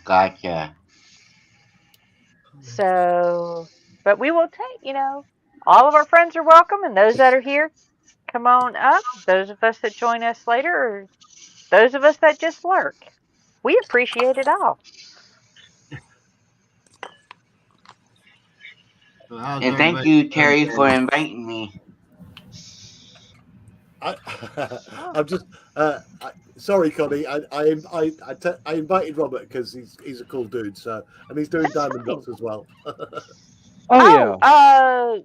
Gotcha. So, but we will take, all of our friends are welcome, and those that are here, come on up. Those of us that join us later, or those of us that just lurk, we appreciate it all. So how's And thank everybody you, doing Terry, for today? inviting me. I, Oh, I'm just sorry, Connie. I invited Robert because he's a cool dude. So and he's doing that's diamond fine. dots as well. Oh Oh, yeah. I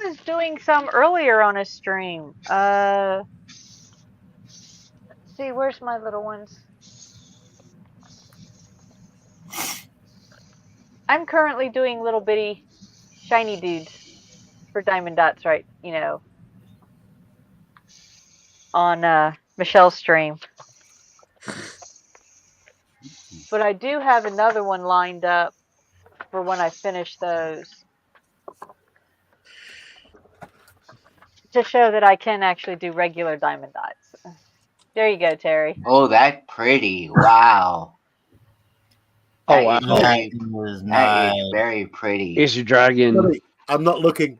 was doing some earlier on a stream. Let's see, where's my little ones? I'm currently doing little bitty shiny dudes for diamond dots, right? On Michelle's stream. But I do have another one lined up for when I finish those to show that I can actually do regular diamond dots. There you go, Terry. Oh, that's pretty. Wow. Oh That wow. is That very, is that is nice. very pretty. It's a dragon. Connie, I'm not looking.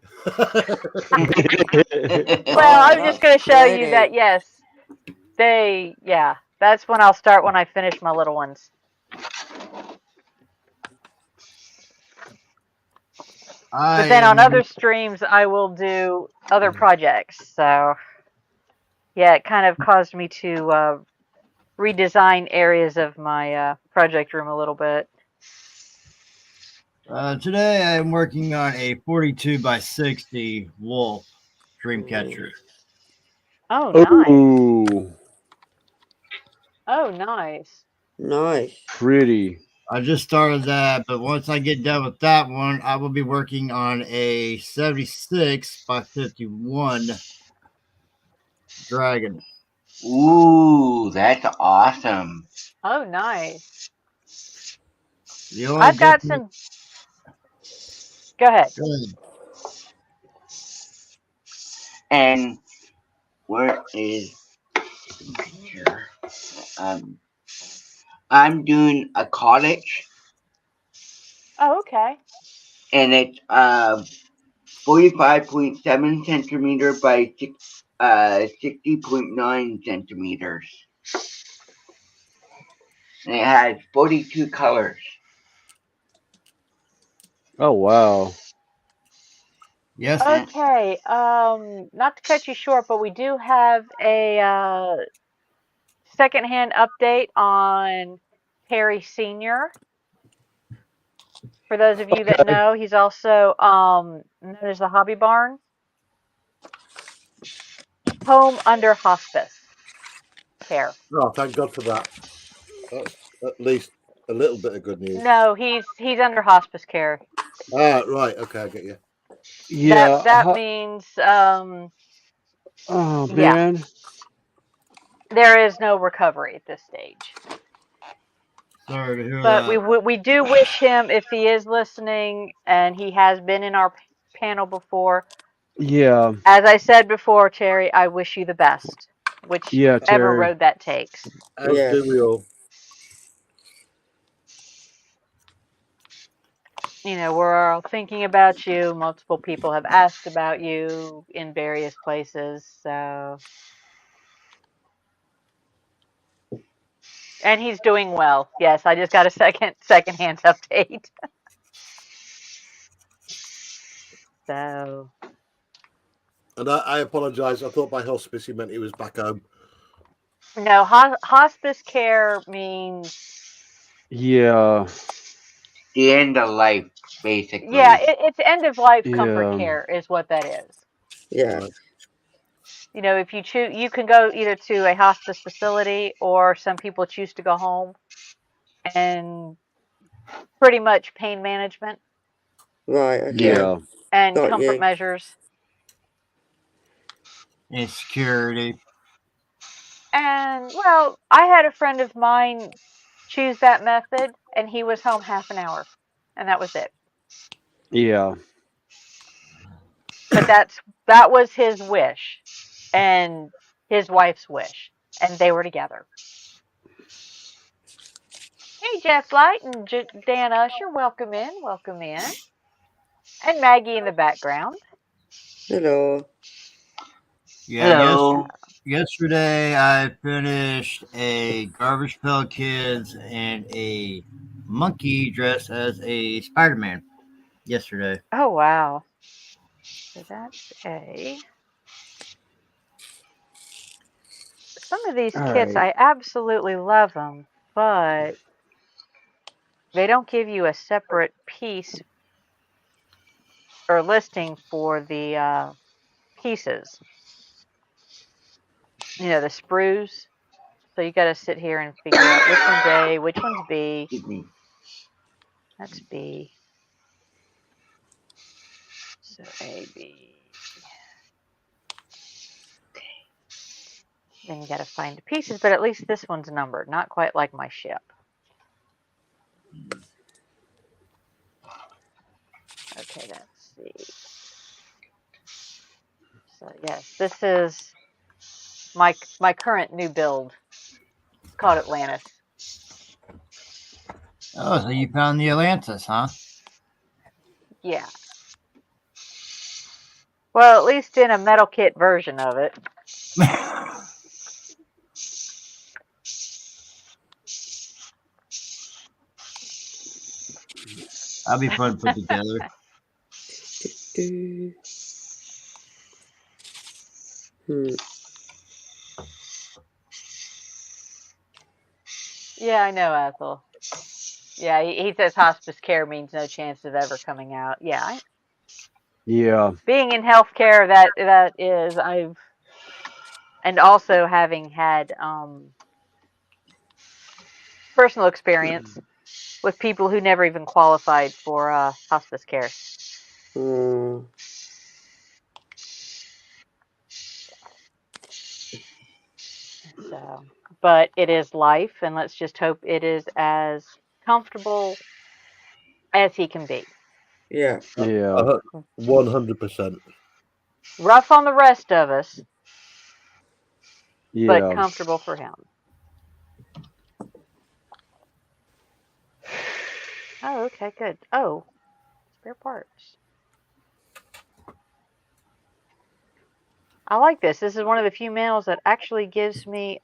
Well, Oh, I'm just that's going to show you that, pretty. yes, that's when I'll start when I finish my little ones. I But then on am other streams, I will do other projects. So, yeah, it kind of caused me to redesign areas of my project room a little bit. today I am working on a 42 by 60 wolf dream catcher. Oh, nice. Oh, Oh, nice. Nice. pretty. I just started that, but once I get done with that one, I will be working on a 76 by 51 dragon. Ooh, that's awesome. Oh, nice. The only I've got difference. some. Go ahead. Good. And where is here? Um, I'm doing a cottage, Oh, okay. and it's 45.7 centimeter by 60.9 centimeters. And it has 42 colors. Oh wow. Yes. And Okay. Not to cut you short, but we do have a secondhand update on Perry Senior. For those of you that Okay. know, he's also known as the Hobby Barn, home under hospice care. Oh, thank God for that. That's at least a little bit of good news. No, he's under hospice care. Ah, right. Okay, I get you. Yeah. That means Oh yeah, man. there is no recovery at this stage. Sorry to hear But that. we do wish him, if he is listening, and he has been in our panel before. Yeah. As I said before, Terry, I wish you the best, Yeah, whichever Terry. road that takes. As do Yes. we all. We're all thinking about you. Multiple people have asked about you in various places. So, and he's doing well. Yes, I just got a secondhand update. So, And I apologise. I thought by hospice you meant he was back home. no, hospice care means, Yeah. the end of life, basically. yeah, it's end of life comfort Yeah. care is what that is. Yes. Right. If you choose, you can go either to a hospice facility, or some people choose to go home, and pretty much pain management Right. yeah, Okay. Yeah. and Got comfort you. measures. Insecurity. And well, I had a friend of mine choose that method, and he was home half an hour, and that was it. Yeah. But that was his wish, and his wife's wish, and they were together. Hey, Jeff Light and Dan Usher, welcome in, welcome in. And Maggie in the background. Hello. Yeah, Hello. yesterday I finished a Garbage Pail Kids and a monkey dressed as a Spider-Man yesterday. Oh, wow. So that's a... Some of these All kits, right. I absolutely love them, but they don't give you a separate piece or listing for the pieces. You know, the sprues. So you got to sit here and figure out which one's A, which one's B. Excuse me. That's B. So A, B. Then you got to find the pieces, but at least this one's numbered, not quite like my ship. Okay, let's see. So yes, this is my current new build. It's called Atlantis. Oh, so you found the Atlantis, huh? Yeah. Well, at least in a metal kit version of it. That'll be fun to put together. Do. Hmm. Yeah, I know, Ethel. Yeah, he says hospice care means no chance of ever coming out. Yeah, Yeah. being in healthcare, that is, and also having had personal experience with people who never even qualified for hospice care. Oh, So, but it is life, and let's just hope it is as comfortable as he can be. yeah. Yeah. 100%. Rough on the rest of us, but Yeah. comfortable for him. Oh, okay, good. Oh, spare parts. I like this. This is one of the few manuals that actually gives me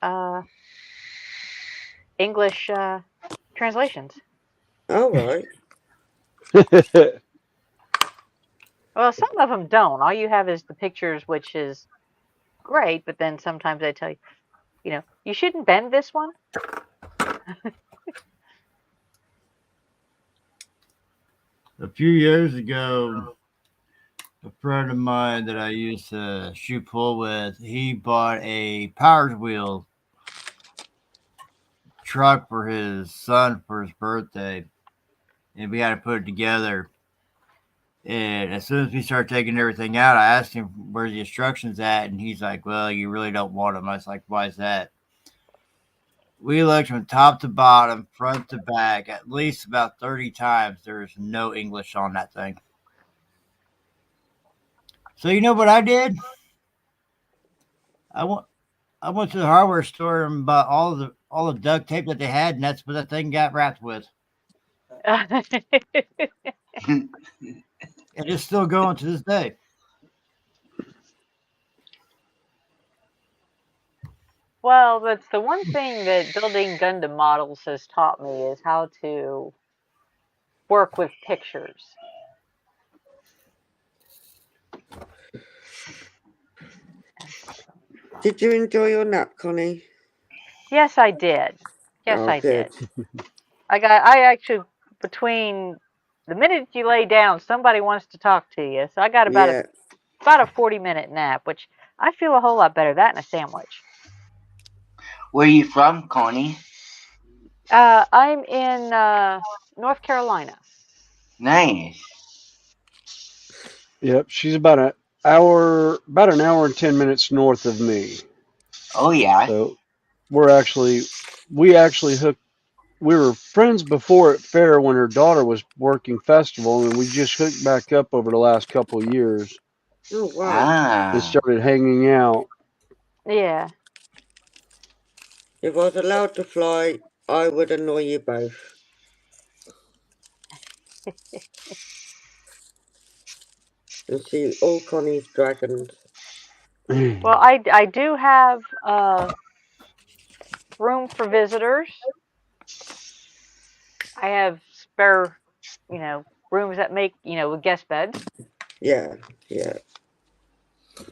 English translations. All right. Well, some of them don't. All you have is the pictures, which is great, but then sometimes they tell you, you shouldn't bend this one. A few years ago, a friend of mine that I used to shoot pool with, he bought a Powers Wheel truck for his son for his birthday, and we had to put it together. And as soon as we started taking everything out, I asked him where the instructions at, and he's like, "Well, you really don't want them." I was like, "Why is that?" We looked from top to bottom, front to back, at least about 30 times. There's no English on that thing. So you know what I did? I went I went to the hardware store and bought all the duct tape that they had, and that's what that thing got wrapped with. And it's still going to this day. Well, that's the one thing that building Gundam models has taught me is how to work with pictures. Did you enjoy your nap, Connie? Yes, I did. Yes, Oh, I good. did. I actually, between the minute you lay down, somebody wants to talk to you. So I got Yeah. about a 40-minute nap, which I feel a whole lot better. That and a sandwich. Where are you from, Connie? I'm in North Carolina. Nice. Yep. She's about an hour and 10 minutes north of me. Oh yeah. So we actually hooked. We were friends before at fair when her daughter was working festival, and we just hooked back up over the last couple of years Oh, wow. and Ah. started hanging out. Yeah. It was allowed to fly. I would annoy you both. And see all Connie's dragons. Well, I do have room for visitors. I have spare, rooms that make, with guest beds. Yeah, yeah.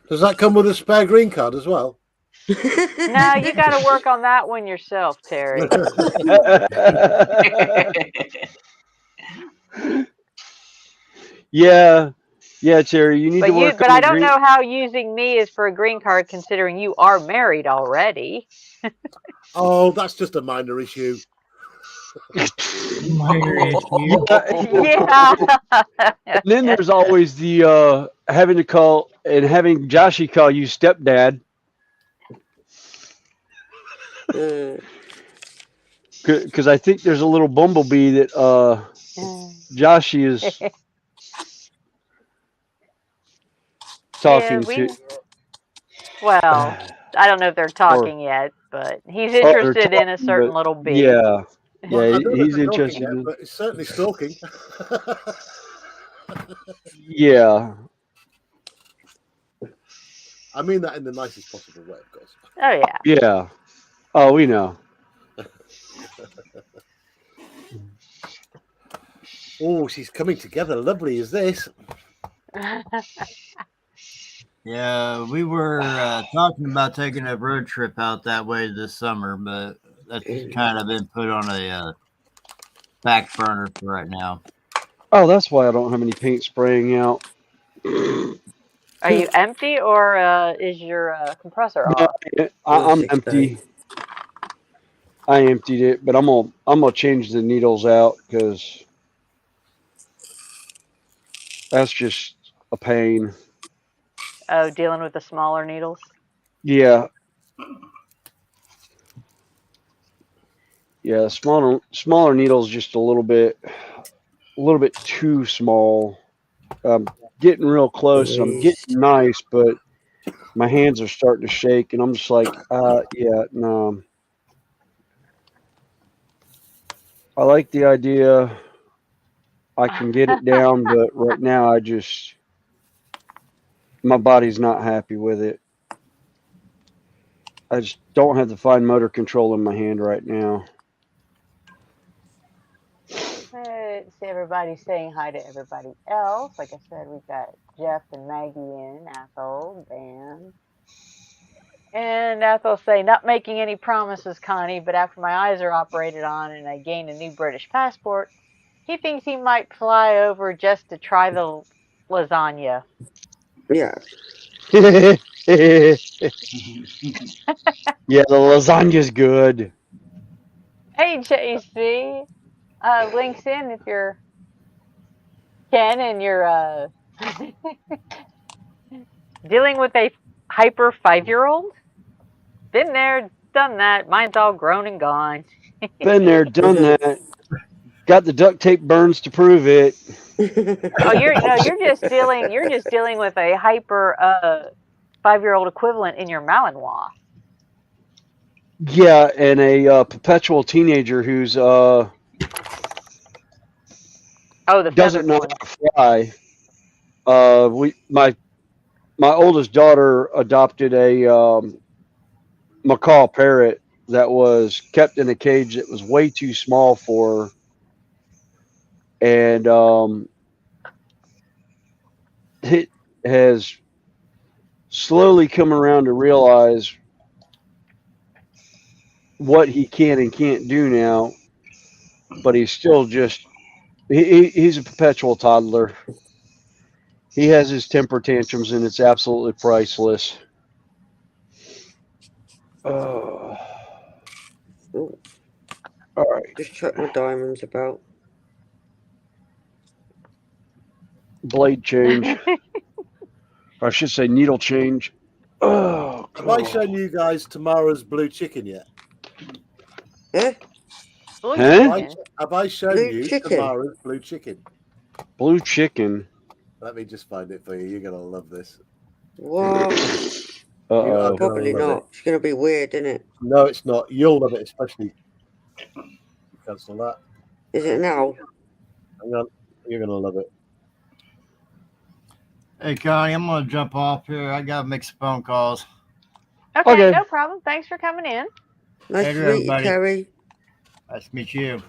Does that come with a spare green card as well? No, you got to work on that one yourself, Terry. Yeah, Terry, you need to work But on I the don't green. know how using me is for a green card, considering you are married already. Oh, that's just a minor issue. Minor issue. Yeah. And then there's always the having to call and having Joshy call you stepdad because I think there's a little bumblebee that Joshy is Yeah, talking to. well, I don't know if they're Or talking yet, but he's they're interested in a talking, certain but little bee. yeah, Well, I don't know if he's they're talking interested yet, in. but it's certainly stalking. Yeah. I mean that in the nicest possible way, of course. Oh, yeah. Yeah. Oh, we know. Oh, she's coming together. Lovely is this? Yeah, we were talking about taking a road trip out that way this summer, but that's kind of been put on a back burner for right now. Oh, that's why I don't have any paint spraying out. Are you empty or is your compressor No, off? I'm empty. I emptied it, but I'm gonna change the needles out because that's just a pain. Oh, dealing with the smaller needles? Yeah. Yeah, smaller needles just a little bit too small. I'm getting real close and I'm getting nice, but my hands are starting to shake and I'm just like, yeah, no. I like the idea. I can get it down, but right now my body's not happy with it. I just don't have the fine motor control in my hand right now. Let's see, everybody saying hi to everybody else. Like I said, we've got Jeff and Maggie in, Ethel, Dan. And Ethel say, not making any promises, Connie, but after my eyes are operated on and I gain a new British passport, he thinks he might fly over just to try the lasagna. Yeah. Yeah, the lasagna's good. Hey, JC, links in if you're Ken and you're dealing with a hyper 5-year-old. Been there, done that. Mine's all grown and gone. Been there, done that. Got the duct tape burns to prove it. Oh, you're just dealing with a hyper 5-year-old equivalent in your Malinois. Yeah, and a perpetual teenager who's the doesn't know one. how to fly. My oldest daughter adopted a macaw parrot that was kept in a cage that was way too small for her, and it has slowly come around to realize what he can and can't do now, but he's still just he's a perpetual toddler. He has his temper tantrums and it's absolutely priceless. All right. Just chuck my diamonds about. Blade change. Or I should say needle change. Oh, Have I shown you guys tomorrow's blue chicken yet? Eh? Blue Huh? chicken? Have I shown Blue you chicken? tomorrow's blue chicken? Blue chicken. Let me just find it for you. You're gonna love this. What? Uh-oh. Probably love not. It's going to be weird, isn't it? No, it's not. You'll love it, especially Cancel that. Is it now? Hang on. You're going to love it. Hey, Connie, I'm going to jump off here. I got to make some phone calls. Okay, Okay. no problem. Thanks for coming in. Nice Later, to meet you, everybody. Terry. Nice to meet you.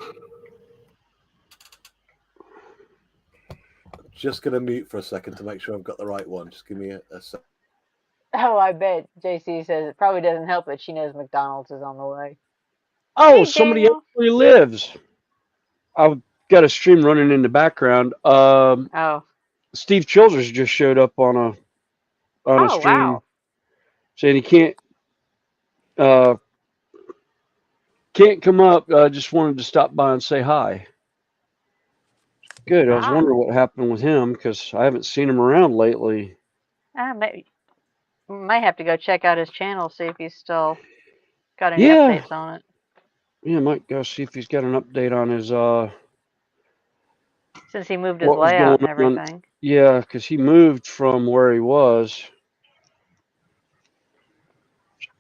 Just going to mute for a second to make sure I've got the right one. Just give me a second. Oh, I bet JC says it probably doesn't help that she knows McDonald's is on the way. Oh, Hey, somebody Daniel. actually lives. I've got a stream running in the background. Oh. Steve Childers just showed up on a Oh, stream wow. saying he can't come up. Just wanted to stop by and say hi. Good. I was Ah. wondering what happened with him because I haven't seen him around lately. Might have to go check out his channel, see if he's still got any Yeah. updates on it. Yeah, might go see if he's got an update on his Since he moved his what was layout going and on. everything. Yeah, because he moved from where he was.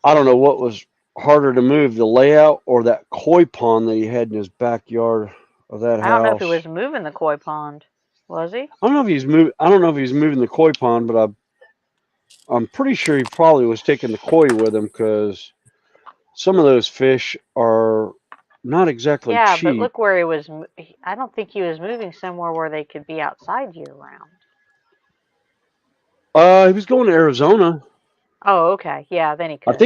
I don't know what was harder to move, the layout or that koi pond that he had in his backyard of that I don't know if house. he was moving the koi pond. Was he? I don't know if he's moving the koi pond, but I'm pretty sure he probably was taking the koi with him because some of those fish are not exactly Yeah, but cheap. look where he was. I don't think he was moving somewhere where they could be outside year round. He was going to Arizona. Oh, okay. Yeah, then he I could.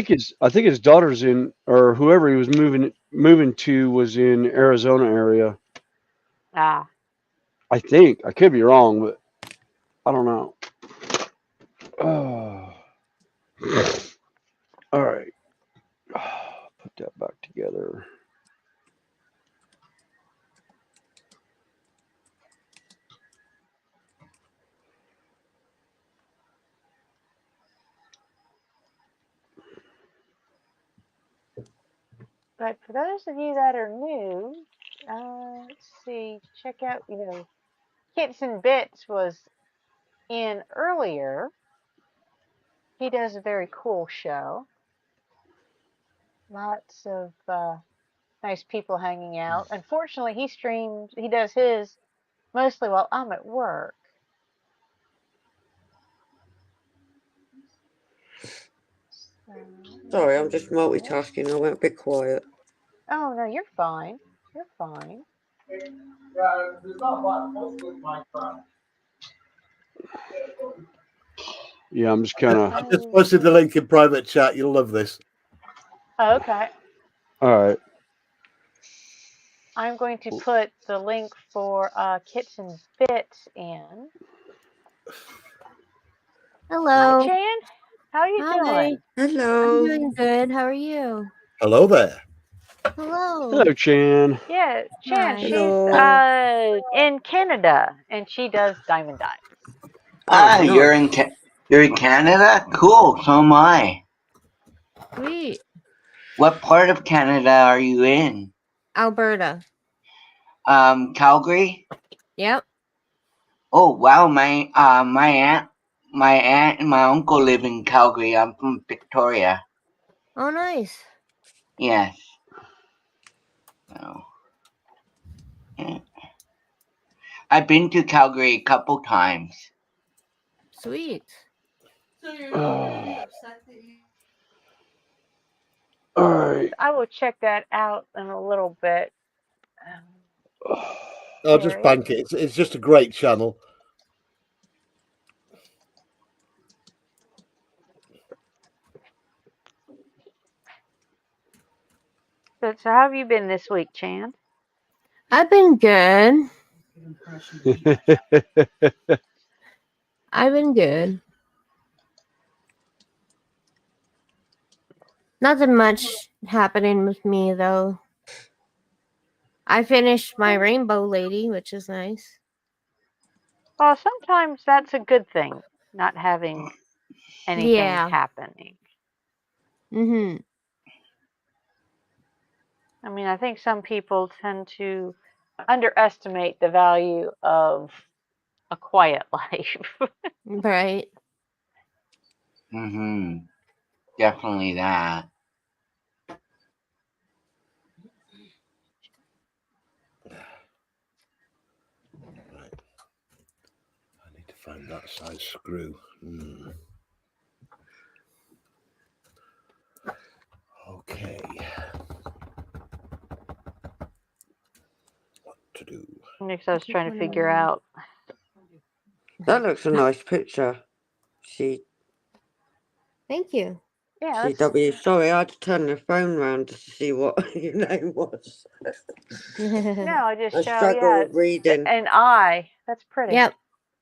think his daughter's in, or whoever he was moving to was in Arizona area. Ah. I think I could be wrong, but I don't know. All right, put that back together. But for those of you that are new, let's see, check out, Kits and Bits was in earlier. He does a very cool show. Lots of nice people hanging out. Unfortunately, he does his mostly while I'm at work. Sorry, I'm just multitasking. I went a bit quiet. Oh, no, you're fine. You're fine. Yeah, I'm just kind of. I just posted the link in private chat. You'll love this. Oh, okay. All right. I'm going to put the link for Kits and Bits in. Hello. Hi, Chan. How are you doing? Hello. I'm doing good. How are you? Hello there. Hello. Hello, Chan. Yeah, Chan, Hi. she's Hello. in Canada and she does diamond dive. Ah, you're Nice. you're in Canada? Cool, so am I. Sweet. What part of Canada are you in? Alberta. Calgary? Yep. Oh wow, my aunt and my uncle live in Calgary. I'm from Victoria. Oh, nice. Yes. So, yeah. I've been to Calgary a couple times. Sweet. All right. I will check that out in a little bit. I'll just bank it. It's just a great channel. So how have you been this week, Chan? I've been good. I've been good. Nothing much happening with me, though. I finished my Rainbow Lady, which is nice. Well, sometimes that's a good thing, not having anything happening. Mm-hmm. I mean, I think some people tend to underestimate the value of a quiet life. Right. Definitely that. find that size screw. Okay. What to do? Next, I was trying to figure out. That looks a nice picture. Thank you. Yeah, that's, CW. Sorry, I had to turn the phone round just to see what your name was. no, I just I show struggle yeah. with reading. An eye. That's pretty. Yep.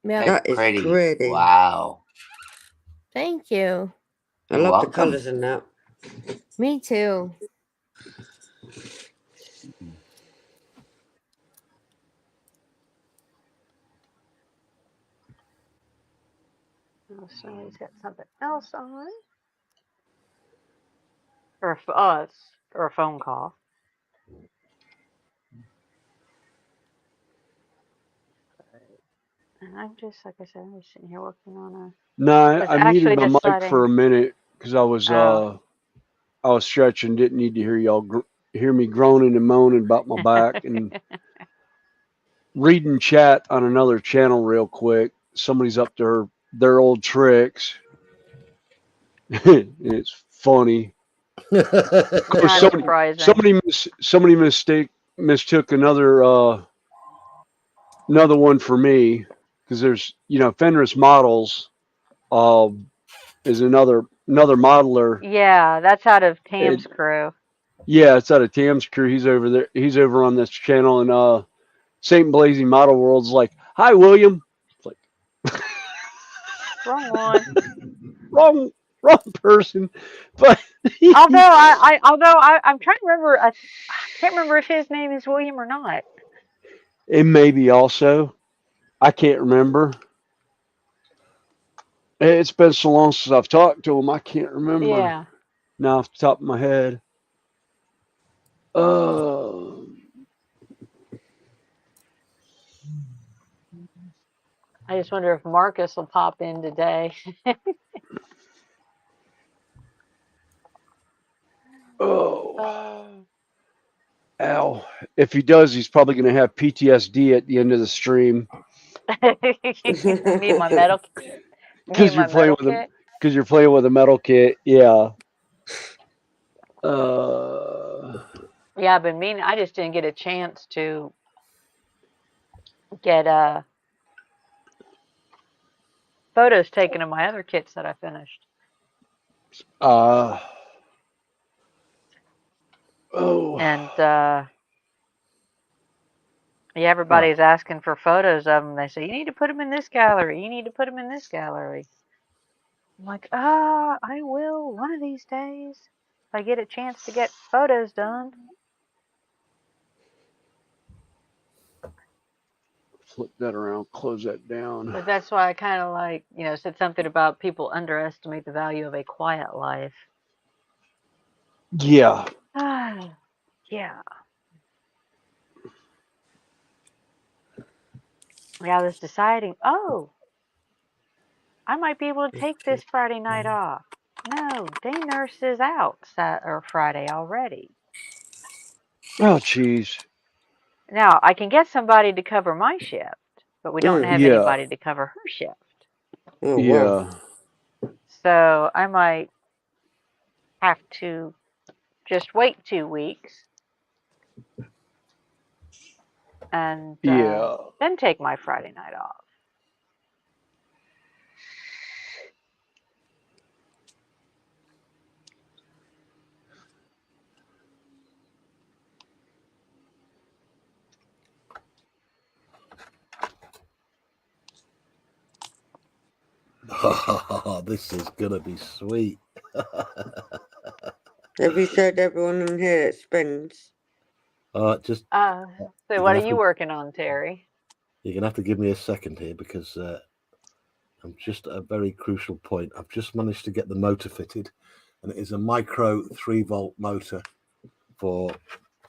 Yep. That is pretty. Wow. Thank you. I You're love welcome. the colours in that. Me too. Oh, somebody's got something else on. Or a phone call. And I'm just, like I said, I'm just sitting here working on a. No, was I actually muted my mic deciding. for a minute because I was Oh. I was stretching. Didn't need to hear y'all hear me groaning and moaning about my back and reading chat on another channel real quick. Somebody's up to their old tricks. It's funny. Of course, Not surprising. somebody mistook another one for me because there's Fenris Models is another modeler. Yeah, that's out of Tam's It- crew. Yeah, it's out of Tam's crew. He's over there. He's over on this channel, and Saint Blazing Model World's like, "Hi, William." It's like, Wrong one. wrong person. But although I'm trying to remember. I can't remember if his name is William or not. it may be also. I can't remember. It's been so long since I've talked to him. I can't remember Yeah. now off the top of my head. I just wonder if Marcus will pop in today. Ow. If he does, he's probably going to have PTSD at the end of the stream. Need my metal kit. Because you're playing with a metal kit. Yeah. Yeah, I've been meaning. I just didn't get a chance to get photos taken of my other kits that I finished. And yeah, everybody's asking for photos of them. They say, you need to put them in this gallery. You need to put them in this gallery. I'm like, I will one of these days. If I get a chance to get photos done. Flip that around, close that down. But that's why I kind of said something about people underestimate the value of a quiet life. Yeah. Yeah. I was deciding, I might be able to take this Friday night off. No, day nurse is out Friday already. Oh, jeez. Now, I can get somebody to cover my shift, but we don't have anybody to cover her shift. Oh, yeah. Wow. So I might have to just wait 2 weeks and then take my Friday night off. Oh, this is gonna be sweet. Have you showed everyone in here that spins? So what are you working on, Terry? You're gonna have to give me a second here because I'm just at a very crucial point. I've just managed to get the motor fitted, and it is a micro 3-volt motor for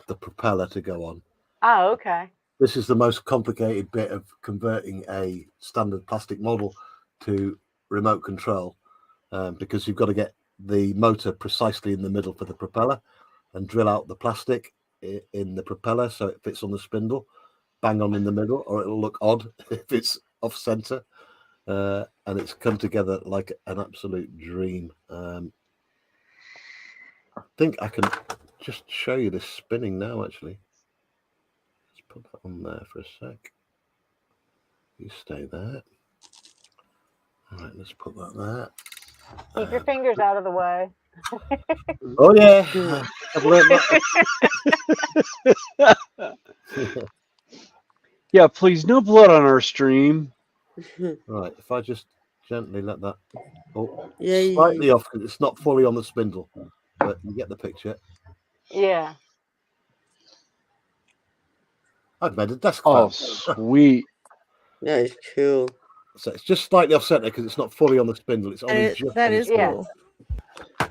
the propeller to go on. Oh, okay. This is the most complicated bit of converting a standard plastic model to remote control, because you've got to get the motor precisely in the middle for the propeller and drill out the plastic in the propeller so it fits on the spindle, bang on in the middle, or it'll look odd if it's off center. and it's come together like an absolute dream. I think I can just show you this spinning now, actually. Let's put that on there for a sec. You stay there. All right, let's put that there. Keep your fingers out of the way. Oh, yeah. I've learned that. Yeah, please, no blood on our stream. Right, if I just gently let that Yay. slightly off, because it's not fully on the spindle, but you get the picture. Yeah. I've made a desk Oh, fan. sweet. That is cool. So it's just slightly off center because it's not fully on the spindle. It's only just That on the is spindle. cool.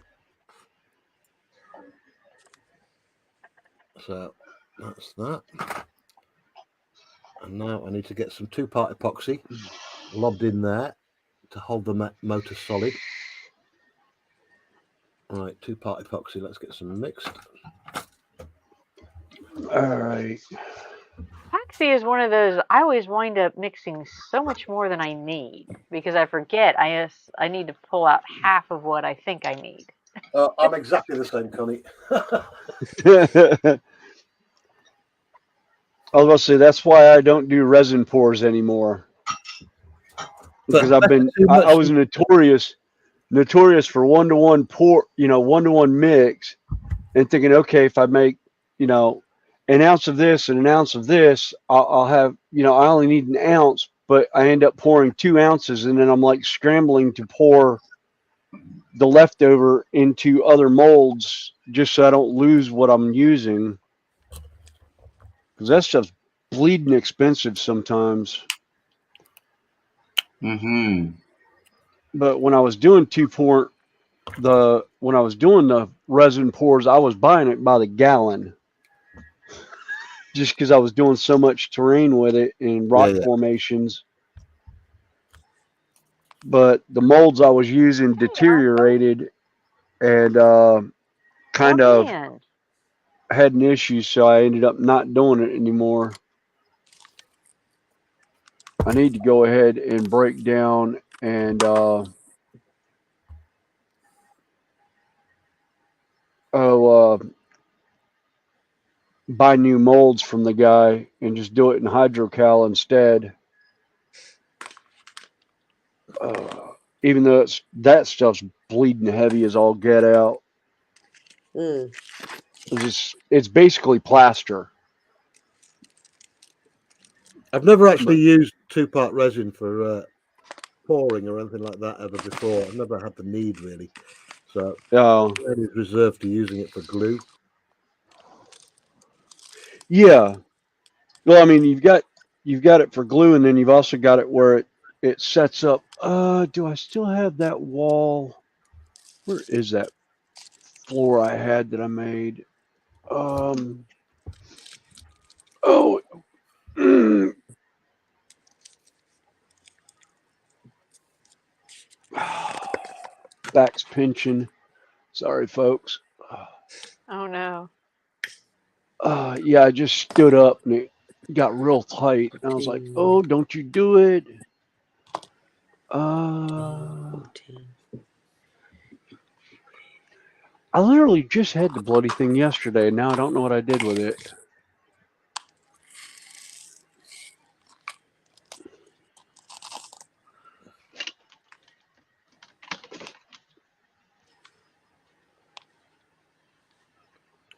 So that's that. And now I need to get some 2-part epoxy lobbed in there to hold the motor solid. All right, 2-part epoxy. Let's get some mixed. All right. Epoxy is one of those, I always wind up mixing so much more than I need because I forget I need to pull out half of what I think I need. I'm exactly the same, Connie. I was going to say that's why I don't do resin pours anymore. Because I was notorious for 1-to-1 pour, 1-to-1 mix, and thinking, okay, if I make, an ounce of this and an ounce of this, I'll have, I only need an ounce, but I end up pouring 2 ounces, and then I'm like scrambling to pour the leftover into other molds just so I don't lose what I'm using. Because that stuff's bleeding expensive sometimes. Mm-hmm. But when I was doing when I was doing the resin pours, I was buying it by the gallon, just because I was doing so much terrain with it in rock formations. But the molds I was using deteriorated and kind of had an issue, so I ended up not doing it anymore. I need to go ahead and break down and buy new molds from the guy and just do it in hydrocal instead. Even though that stuff's bleeding heavy as all get out. It's basically plaster. I've never actually used 2-part resin for pouring or anything like that ever before. I've never had the need really. So it's reserved to using it for glue. Yeah. Well, I mean, you've got it for glue, and then you've also got it where it sets up. Do I still have that wall? Where is that floor I had that I made? Back's pinching. Sorry, folks. Oh no. Yeah, I just stood up and it got real tight. And I was like, oh, don't you do it. I literally just had the bloody thing yesterday, and now I don't know what I did with it.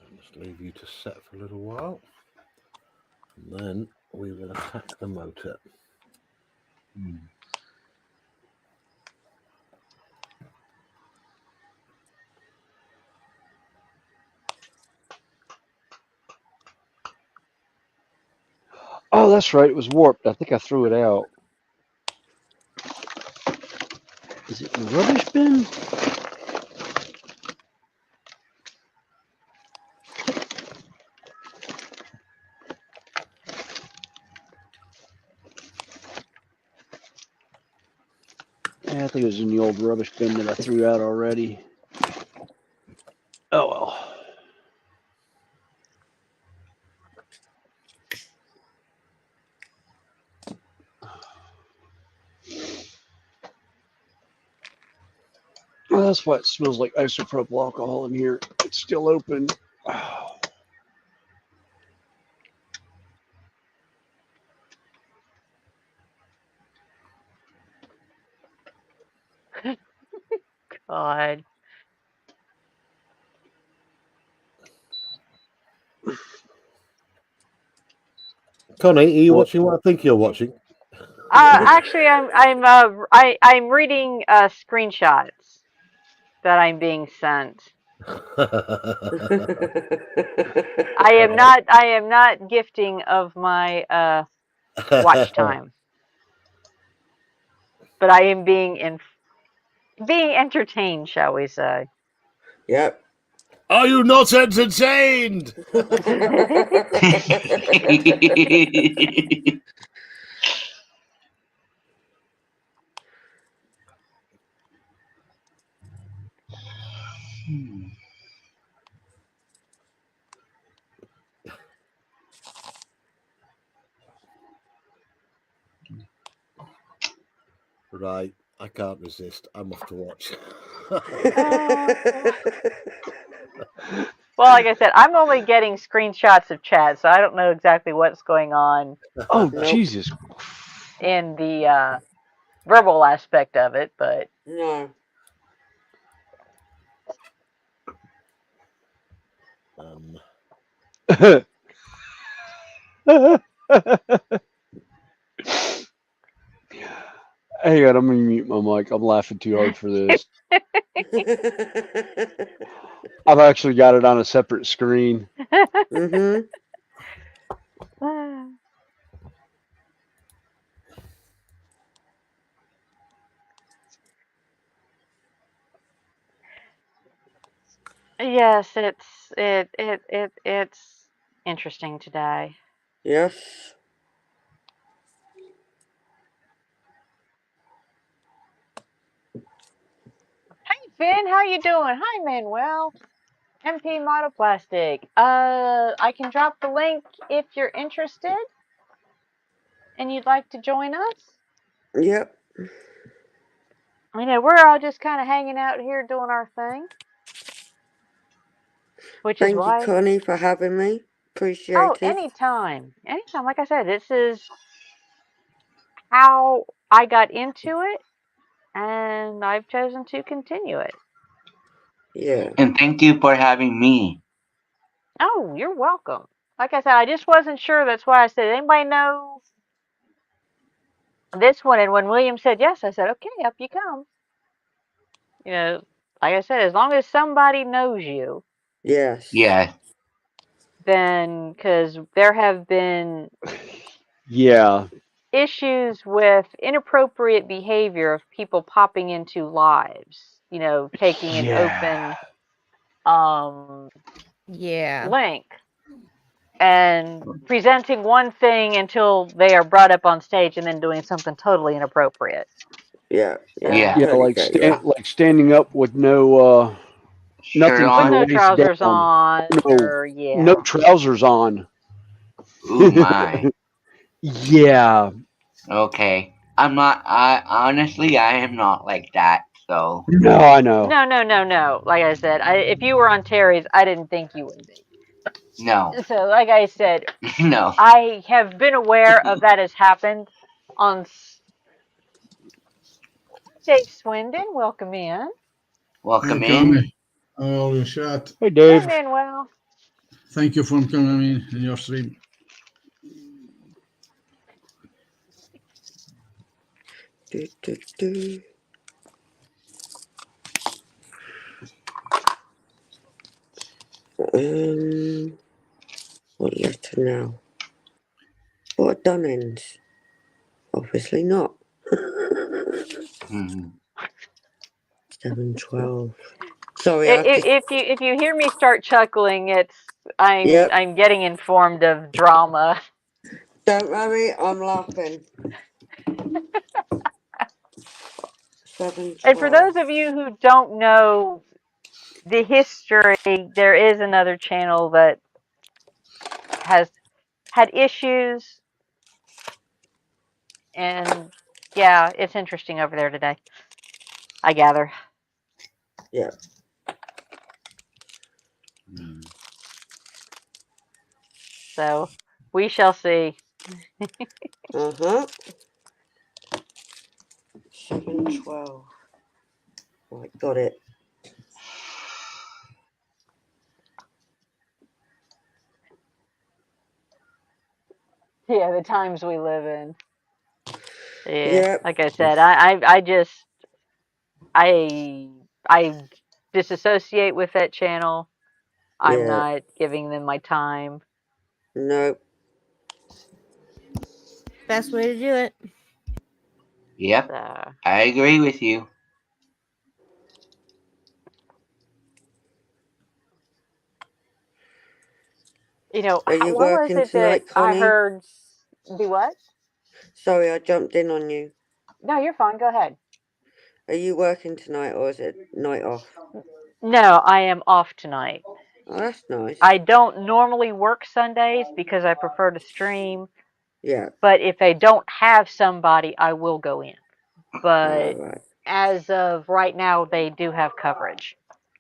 I'll just leave you to set for a little while. And then we will attack the motor. Oh, that's right. It was warped. I think I threw it out. Is it in the rubbish bin? Yeah, I think it was in the old rubbish bin that I threw out already. Oh, well. That's why it smells like isopropyl alcohol in here. It's still open. Oh. God. Connie, are you What? watching what I think you're watching? Actually, I'm reading screenshots that I'm being sent. I am not gifting of my watch time, but I am being entertained, shall we say? Yep. Are you not entertained? Right, I can't resist. I'm off to watch. Well, like I said, I'm only getting screenshots of chat, so I don't know exactly what's going on Oh, Nope. Jesus. in the verbal aspect of it, but No. Hang on, I'm going to mute my mic. I'm laughing too hard for this. I've actually got it on a separate screen. Mm-hmm. yes, it's interesting today. Yes. Hey Finn, how you doing? Hi Manuel. MP Monoplastic. I can drop the link if you're interested and you'd like to join us. Yep. You know, we're all just kind of hanging out here doing our thing. Which is Thank you, why. Connie, for having me. Appreciate Oh, it. anytime. Anytime. Like I said, this is how I got into it, and I've chosen to continue it. Yeah. And thank you for having me. Oh, you're welcome. Like I said, I just wasn't sure. That's why I said, anybody know this one? And when William said yes, I said, okay, up you come. You know, like I said, as long as somebody knows you, Yes. Yeah. then because there have been Yeah. issues with inappropriate behavior of people popping into lives, you know, taking an Yeah. open Yeah. link and presenting one thing until they are brought up on stage and then doing something totally inappropriate. Yeah. Yeah. Yeah. Yeah, Totally like get you. like standing up with no Shirt nothing With from the on. no waist trousers down. on, No, or no yeah. trousers on. Ooh my. Yeah. Okay. I'm not. I honestly, I am not like that. So No, I know. No. Like I said, if you were on Terry's, I didn't think you would be. no, So, like I said, no. I have been aware of that has happened on Dave Swindon. Welcome in. Welcome Hey, in. Connie. All your chat. Hey, Hey, Dave. Manuel. Thank you for coming in your stream. Do, do, do. What letter now? What done ends? Obviously not. Hmm. 7:12. Sorry, I have to. If you hear me start chuckling, it's Yep. I'm getting informed of drama. Don't worry, I'm laughing. 7:12. And for those of you who don't know the history, there is another channel that has had issues, and yeah, it's interesting over there today. I gather. Yeah. So we shall see. Uh-huh. 7:12. Right, got it. Yeah, the times we live in. Yeah, Yep. like I said, I just I disassociate with that channel. I'm Yeah. not giving them my time. No. Best way to do it. Yep, So, I agree with you. Are you what was working it that tonight, I Connie? heard? Do what? Sorry, I jumped in on you. No, you're fine. Go ahead. Are you working tonight or is it night off? No, I am off tonight. Oh, that's nice. I don't normally work Sundays because I prefer to stream. Yeah. But if I don't have somebody, I will go in. But Right. as of right now, they do have coverage.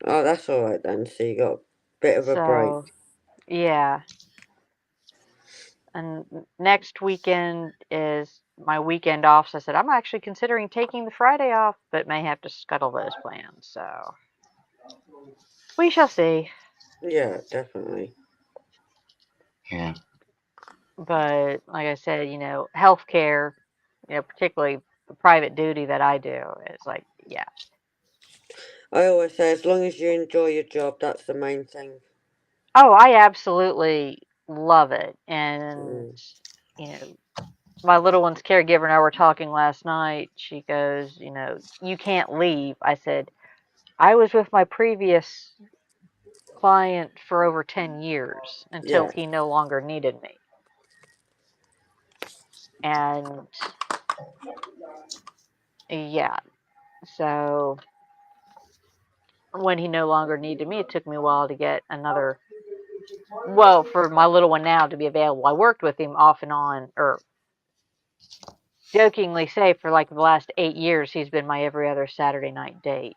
Oh, that's all right then. So you got a bit of a break. So, yeah. And next weekend is my weekend off. So I said, I'm actually considering taking the Friday off, but may have to scuttle those plans. So, we shall see. Yeah, definitely. Yeah. But like I said, healthcare, particularly the private duty that I do, it's like, yeah. I always say, as long as you enjoy your job, that's the main thing. Oh, I absolutely love it. And, my little one's caregiver and I were talking last night. She goes, you can't leave. I said, I was with my previous client for over 10 years until Yeah. he no longer needed me. And yeah, so when he no longer needed me, it took me a while to get another, well, for my little one now to be available. I worked with him off and on, or jokingly say for like the last 8 years, he's been my every other Saturday night date.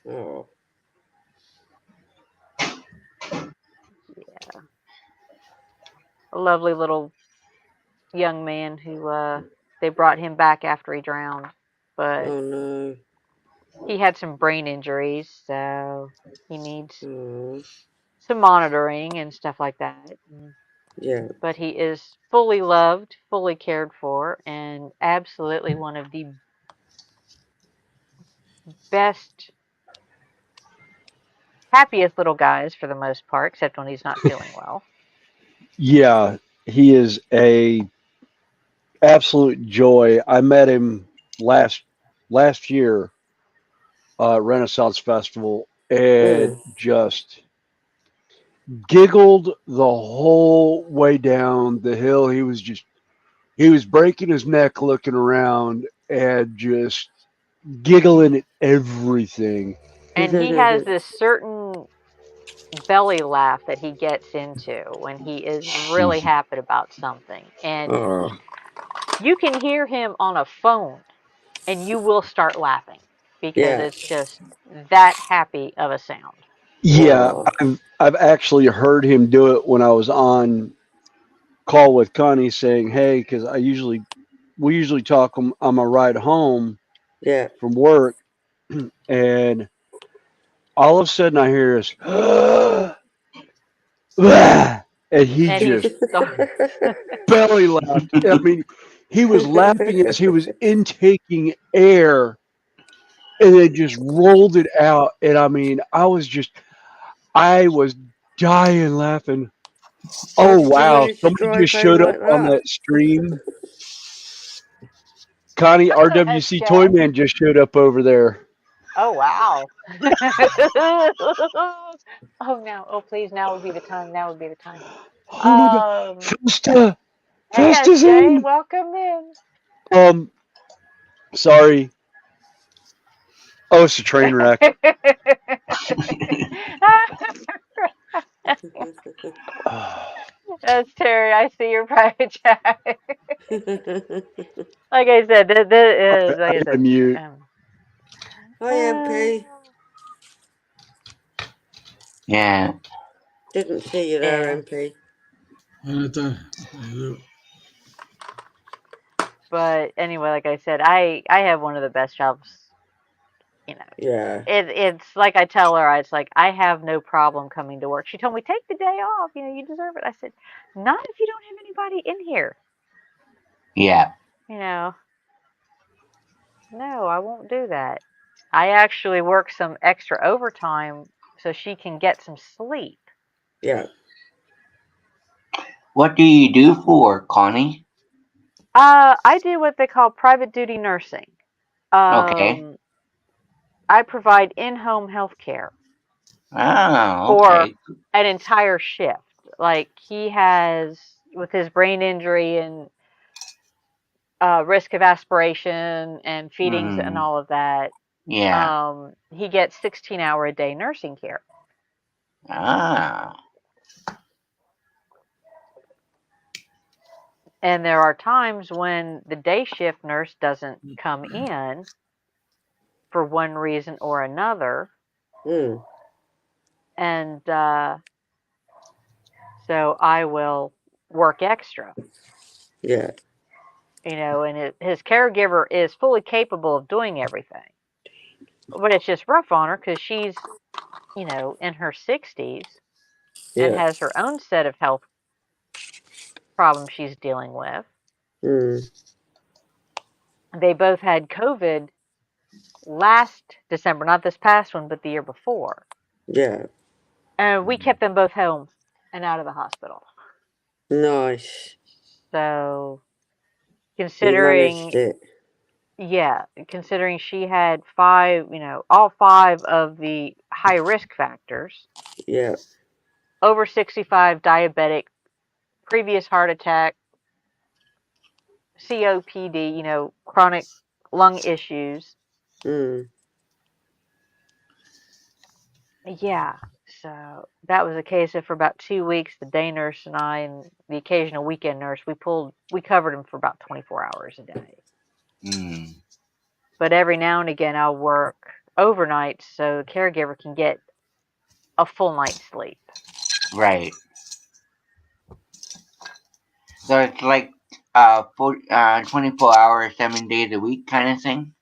Oh. Yeah. A lovely little young man who they brought him back after he drowned, but Oh no. he had some brain injuries, so he needs Oh. some monitoring and stuff like that. Yeah. But he is fully loved, fully cared for, and absolutely one of the best, happiest little guys for the most part, except when he's not feeling well. Yeah, he is a absolute joy. I met him last year Renaissance Festival and Mm. just giggled the whole way down the hill. He was breaking his neck looking around and just giggling at everything. And he has this certain belly laugh that he gets into when he is really happy about something. And Oh. you can hear him on a phone and you will start laughing because Yeah. it's just that happy of a sound. Yeah, Oh. I've actually heard him do it when I was on call with Connie saying, "Hey," because we usually talk on my ride home Yeah. from work, and all of a sudden I hear this, and he And he just starts. belly laughed. I mean, he was laughing as he was intaking air, and then just rolled it out. And I mean, I was dying laughing. How Oh did you wow! manage to Somebody drive just home showed up like on that? that stream. Connie, RWC Okay. Toyman just showed up over there. Oh, wow. Oh, no. Oh, please. Now would be the time. Now would be the time. Oh my god. Festa! Hey, Festa's SJ. in! Welcome in. Sorry. Oh, it's a train wreck. That's Terry. I see your private chat. Like I said, that is, I like I had to said, mute. Hi, MP. Yeah. Didn't see you there, Yeah. MP. Anytime. I do. But anyway, like I said, I have one of the best jobs. You know, Yeah. it's like I tell her, it's like I have no problem coming to work. She told me take the day off. You know, you deserve it. I said, not if you don't have anybody in here. Yeah. You know, no, I won't do that. I actually work some extra overtime so she can get some sleep. Yeah. What do you do for Connie? I do what they call private duty nursing. Okay. I provide in-home health care Oh, for okay. an entire shift. Like he has, with his brain injury and risk of aspiration and feedings and Mm. all of that, Yeah. he gets 16-hour a day nursing care. Ah. And there are times when the day shift nurse doesn't come in for one reason or another. Mm. And so I will work extra. Yeah. You know, and his caregiver is fully capable of doing everything. But it's just rough on her because she's, you know, in her 60s and Yeah. has her own set of health problems she's dealing with. Mm. They both had COVID last December, not this past one, but the year before. Yeah. And we kept them both home and out of the hospital. Nice. So, You considering, managed it. yeah, considering she had 5, you know, all 5 of the high risk factors, Yeah. over 65, diabetic, previous heart attack, COPD, you know, chronic lung issues. Mm. Yeah, so that was a case of for about 2 weeks, the day nurse and I and the occasional weekend nurse, we covered him for about 24 hours a day. Mm. But every now and again, I'll work overnight so the caregiver can get a full night's sleep. Right. So it's like 24 hours, 7 days a week kind of thing?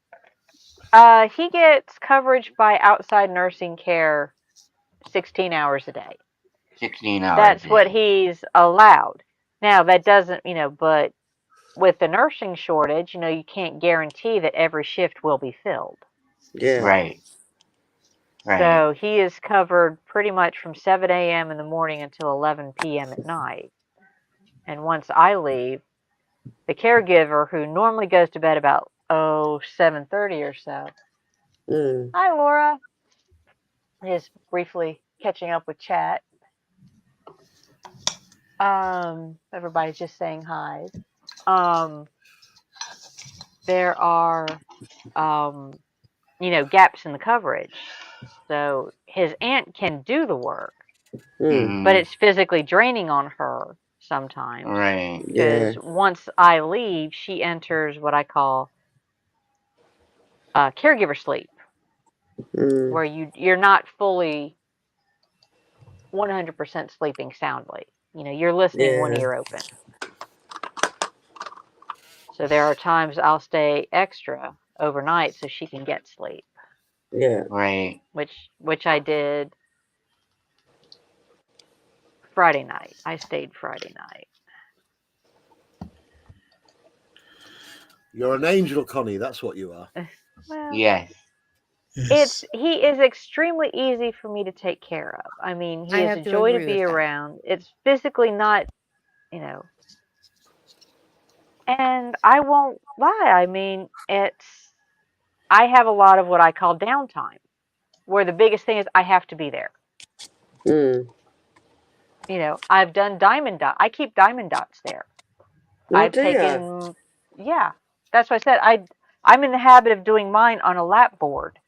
He gets coverage by outside nursing care 16 hours a day. 16 hours That's a what day. he's allowed. Now, that doesn't, you know, but with the nursing shortage, you know, you can't guarantee that every shift will be filled. Yeah. Right. Right. So he is covered pretty much from 7 a.m. in the morning until 11 p.m. at night. And once I leave, the caregiver, who normally goes to bed about 7:30 or so, Mm. hi Laura, is briefly catching up with chat. Everybody's just saying hi. There are you know, gaps in the coverage. So his aunt can do the work, Mm. but Mm-hmm. it's physically draining on her sometimes. Right. Yeah. Because once I leave, she enters what I call caregiver sleep, Mm. where you're not fully 100% sleeping soundly. You know, you're listening one Yeah. ear open. So there are times I'll stay extra overnight so she can get sleep, Yeah. Right. which I did Friday night. I stayed Friday night. You're an angel, Connie. That's what you are. Well, Yes. Yes. he is extremely easy for me to take care of. I mean, he I is have a to joy to agree be with that. around. It's physically not, you know, and I won't lie. I mean, I have a lot of what I call downtime, where the biggest thing is I have to be there. Mm. You know, I've done diamond dot. I keep diamond dots there. Oh, I've do you? taken, yeah, that's what I said. I'm in the habit of doing mine on a lap board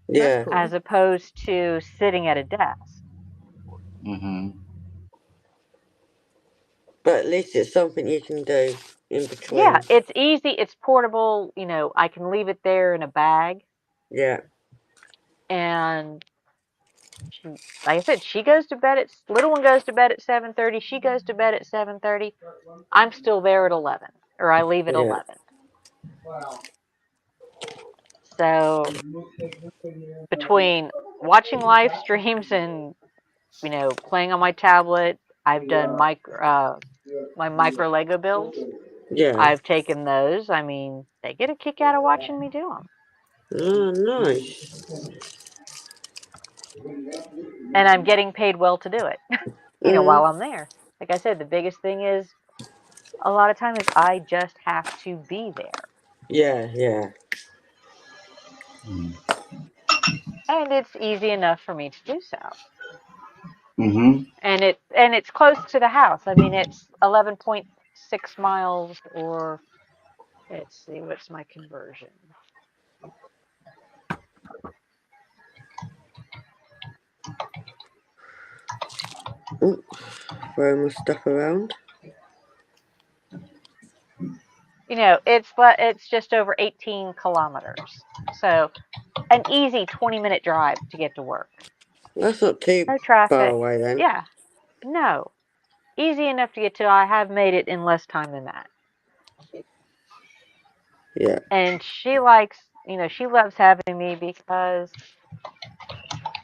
That's Yeah. cool. as opposed to sitting at a desk. Mm-hmm. But at least it's something you can do in between. Yeah, it's easy. It's portable. You know, I can leave it there in a bag, Yeah. and Like I said, she goes to bed at little one goes to bed at 7:30. She goes to bed at 7:30. I'm still there at 11, or I leave at Yeah. 11. So between watching live streams and playing on my tablet, I've done my micro Lego builds. Yeah. I've taken those. I mean, they get a kick out of watching me do them. Oh, nice. And I'm getting paid well to do it. While I'm there. Like I said, the biggest thing is a lot of times I just have to be there. Yeah, yeah. And it's easy enough for me to do so. Mm-hmm. And it's close to the house. I mean, it's 11.6 miles, or let's see, what's my conversion? Ooh, throw my stuff around. It's just over 18 kilometers. So an easy 20-minute drive to get to work. That's not too No far traffic. away then. Yeah. No. Easy enough to get to. I have made it in less time than that. Yeah. And she likes, she loves having me because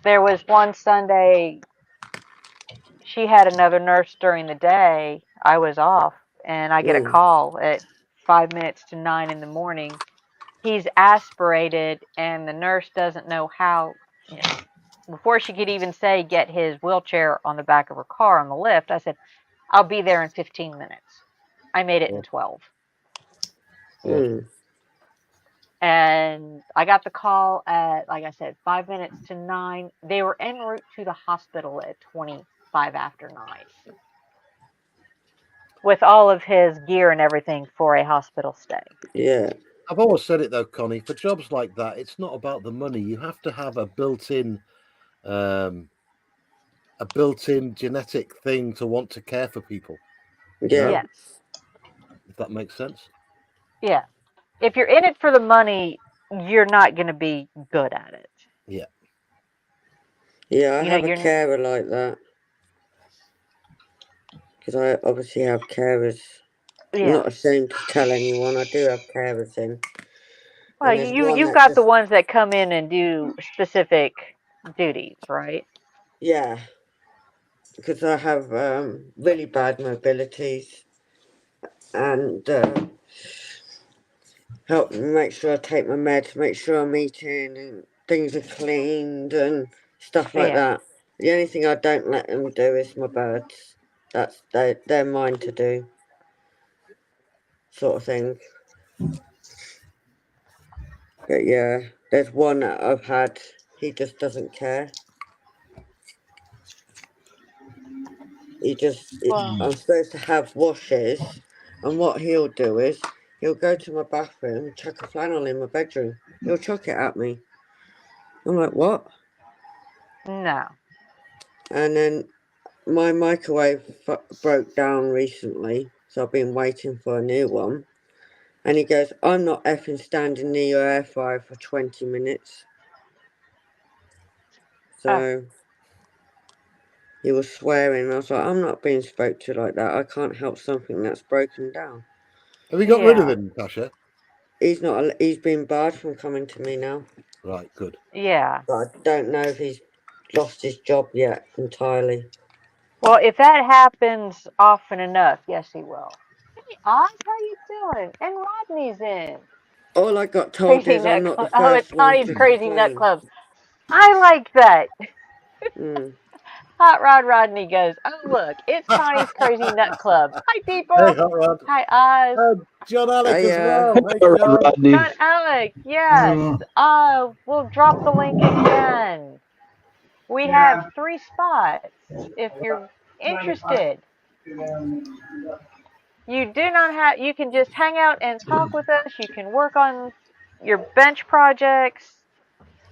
there was one Sunday she had another nurse during the day. I was off, and I get a call at 5 minutes to 9 in the morning. He's aspirated, and the nurse doesn't know how. Before she could even say get his wheelchair on the back of her car on the lift, I said, I'll be there in 15 minutes. I made it in 12. And I got the call at, like I said, 5 minutes to 9. They were en route to the hospital at 25 after 9 with all of his gear and everything for a hospital stay. Yeah. I've always said it though, Connie, for jobs like that, it's not about the money. You have to have a built-in genetic thing to want to care for people. Yeah. Yes. If that makes sense. Yeah. If you're in it for the money, you're not going to be good at it. Yeah. Yeah, I have a carer like that. Because I obviously have carers. I'm not ashamed to tell anyone. I do have carers in. Well, you've got the ones that come in and do specific duties, right? Yeah. Because I have really bad mobilities. And help me make sure I take my meds, make sure I'm eating and things are cleaned and stuff like that. The only thing I don't let them do is my birds. They're mine to do, sort of thing. But yeah, there's one that I've had. He just doesn't care. I'm supposed to have washes, and what he'll do is he'll go to my bathroom, chuck a flannel in my bedroom. He'll chuck it at me. I'm like, what? No. And then my microwave broke down recently, so I've been waiting for a new one. And he goes, I'm not effing standing near your air fryer for 20 minutes. So he was swearing. I was like, I'm not being spoke to like that. I can't help something that's broken down. Have we got rid of him, Tasha? He's been barred from coming to me now. Right, good. Yeah. But I don't know if he's lost his job yet entirely. Well, if that happens often enough, yes, he will. Hey, Oz, how you doing? And Rodney's in. All I got told is I'm not the first Oh, it's one Connie's to Crazy Nut complain. Club. I like that. Hot Rod Rodney goes, oh, look, it's Connie's Crazy Nut Club. Hi, people. Hey, Hot Rod. Hi, Oz. John Alec as well. Hey, John. Rodney. John Alec, yes. We'll drop the link again. We have 3 spots if you're interested. You do not have, you can just hang out and talk with us. You can work on your bench projects.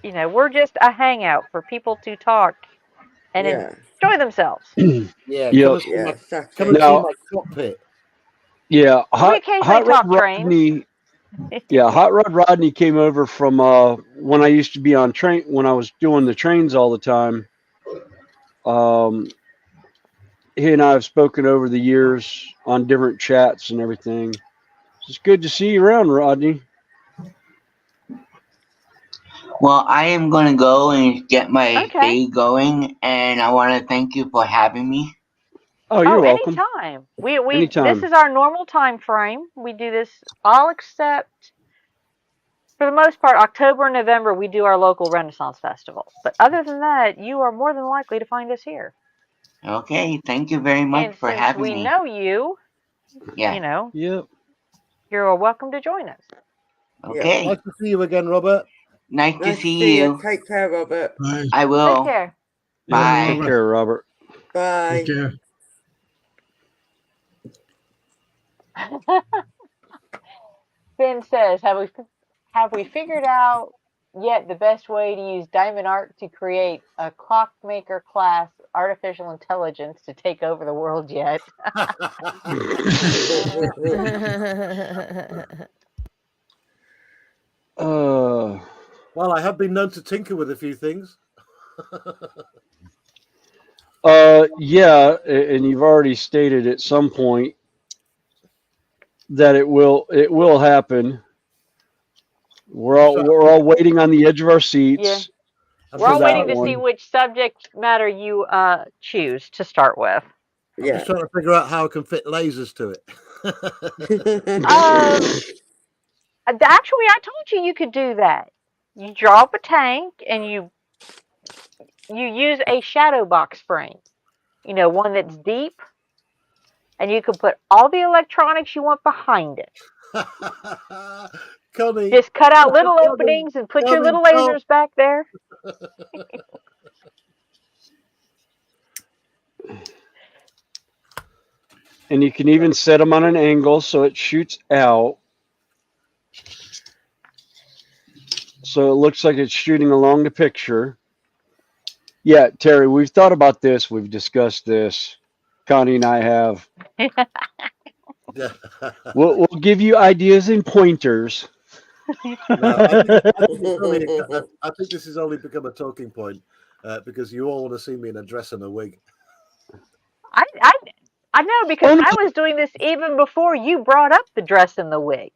We're just a hangout for people to talk and enjoy themselves. Yeah, come and see my cockpit. Yeah, we occasionally talk trains. Hot Rod Rodney came over from when I used to be on train, when I was doing the trains all the time. He and I have spoken over the years on different chats and everything. It's good to see you around, Rodney. Well, I am going to go and get my Okay. day going, and I want to thank you for having me. Oh, you're welcome. Anytime. This Anytime. is our normal time frame. We do this all except, for the most part, October and November, we do our local Renaissance Festival. But other than that, you are more than likely to find us here. Okay, thank you very much And for since having we me. know you, Yeah. Yep. you're welcome to join us. Okay. Nice to see you again, Robert. Nice to Nice to see see you. you. Take care, Robert. Bye. I Take will. care. Yeah, Bye. Take Robert. care, Robert. Bye. Take care. Ben says, have we figured out yet the best way to use diamond art to create a clockmaker class artificial intelligence to take over the world yet? Well, I have been known to tinker with a few things. Yeah, and you've already stated at some point that it will happen. We're all waiting on the edge of our seats. Yeah. I'm We're all just waiting trying to see which subject matter you choose to start with. I'm just trying to figure out how I can fit lasers to it. Actually, I told you could do that. You draw up a tank and you use a shadow box frame. You know, one that's deep, and you can put all the electronics you want behind it. Connie, just cut out little openings and put your little lasers back there. And you can even set them on an angle so it shoots out. So it looks like it's shooting along the picture. Yeah, Terry, we've thought about this. We've discussed this. Connie and I have. We'll give you ideas and pointers. No, I think this has only become a talking point because you all want to see me in a dress and a wig. I know, because I was doing this even before you brought up the dress and the wig.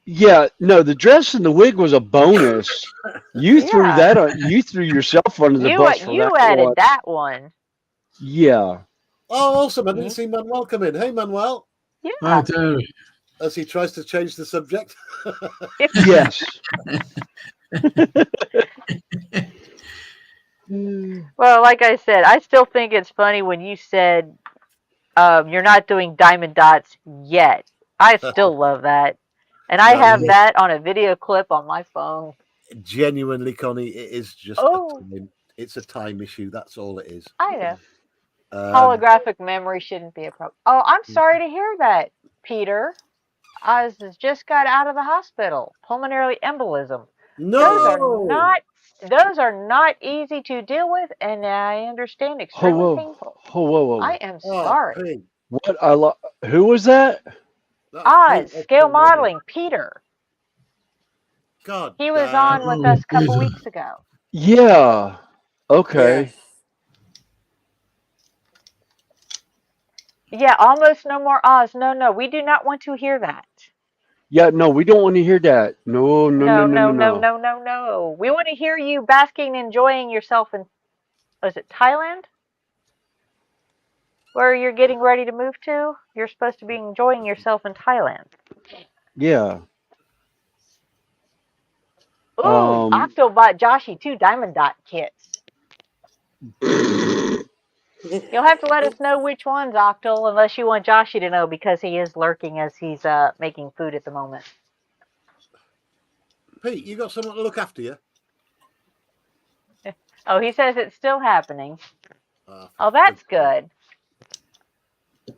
Yeah, no, the dress and the wig was a bonus. You threw that on. You threw yourself under the bus for that. You added that one. Yeah. Oh, awesome! I didn't see Manuel come in. Hey, Manuel. Yeah. Hi, Terry. As he tries to change the subject. Yes. Well, like I said, I still think it's funny when you said you're not doing diamond dots yet. I still love that. And I have that on a video clip on my phone. Genuinely, Connie, it is just it's a time issue. That's all it is. I know. Holographic memory shouldn't be a problem. Oh, I'm sorry to hear that, Peter. I just got out of the hospital. Pulmonary embolism. No, those are not easy to deal with, and I understand extremely painful. Whoa. I am sorry. What who was that? Scale modeling, Peter. God, he was on with us a couple weeks ago. Yeah. Okay. Yes. Yeah, almost no more Oz. No, we do not want to hear that. Yeah, no, we don't want to hear that. No. We want to hear you basking, enjoying yourself in, was it Thailand? Where you're getting ready to move to? You're supposed to be enjoying yourself in Thailand. Yeah. Ooh, Octo bought Joshy 2 diamond dot kits. You'll have to let us know which ones, Octal, unless you want Joshy to know, because he is lurking as he's making food at the moment. Pete, you got someone to look after you? Oh, he says it's still happening. Oh, that's good.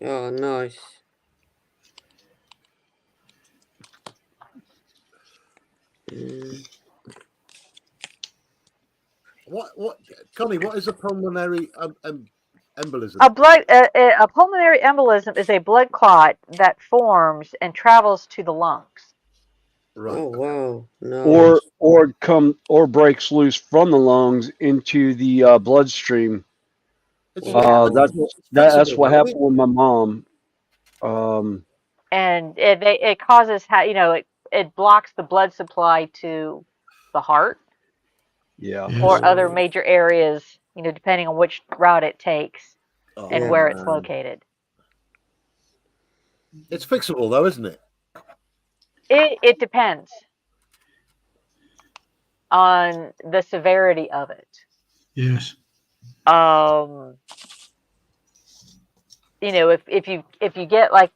Oh, nice. What, Connie? What is a pulmonary embolism? A pulmonary embolism is a blood clot that forms and travels to the lungs. Right. Oh wow, no. or breaks loose from the lungs into the bloodstream. It's Yeah. That's fixable, what though, happened isn't with my mom. Um, And it causes it blocks the blood supply to the heart yeah. or Yes. other major areas, depending on which route it takes Oh, and Yeah. where it's man. located. It's fixable, though, isn't it? It depends on the severity of it. Yes. Um, if you get like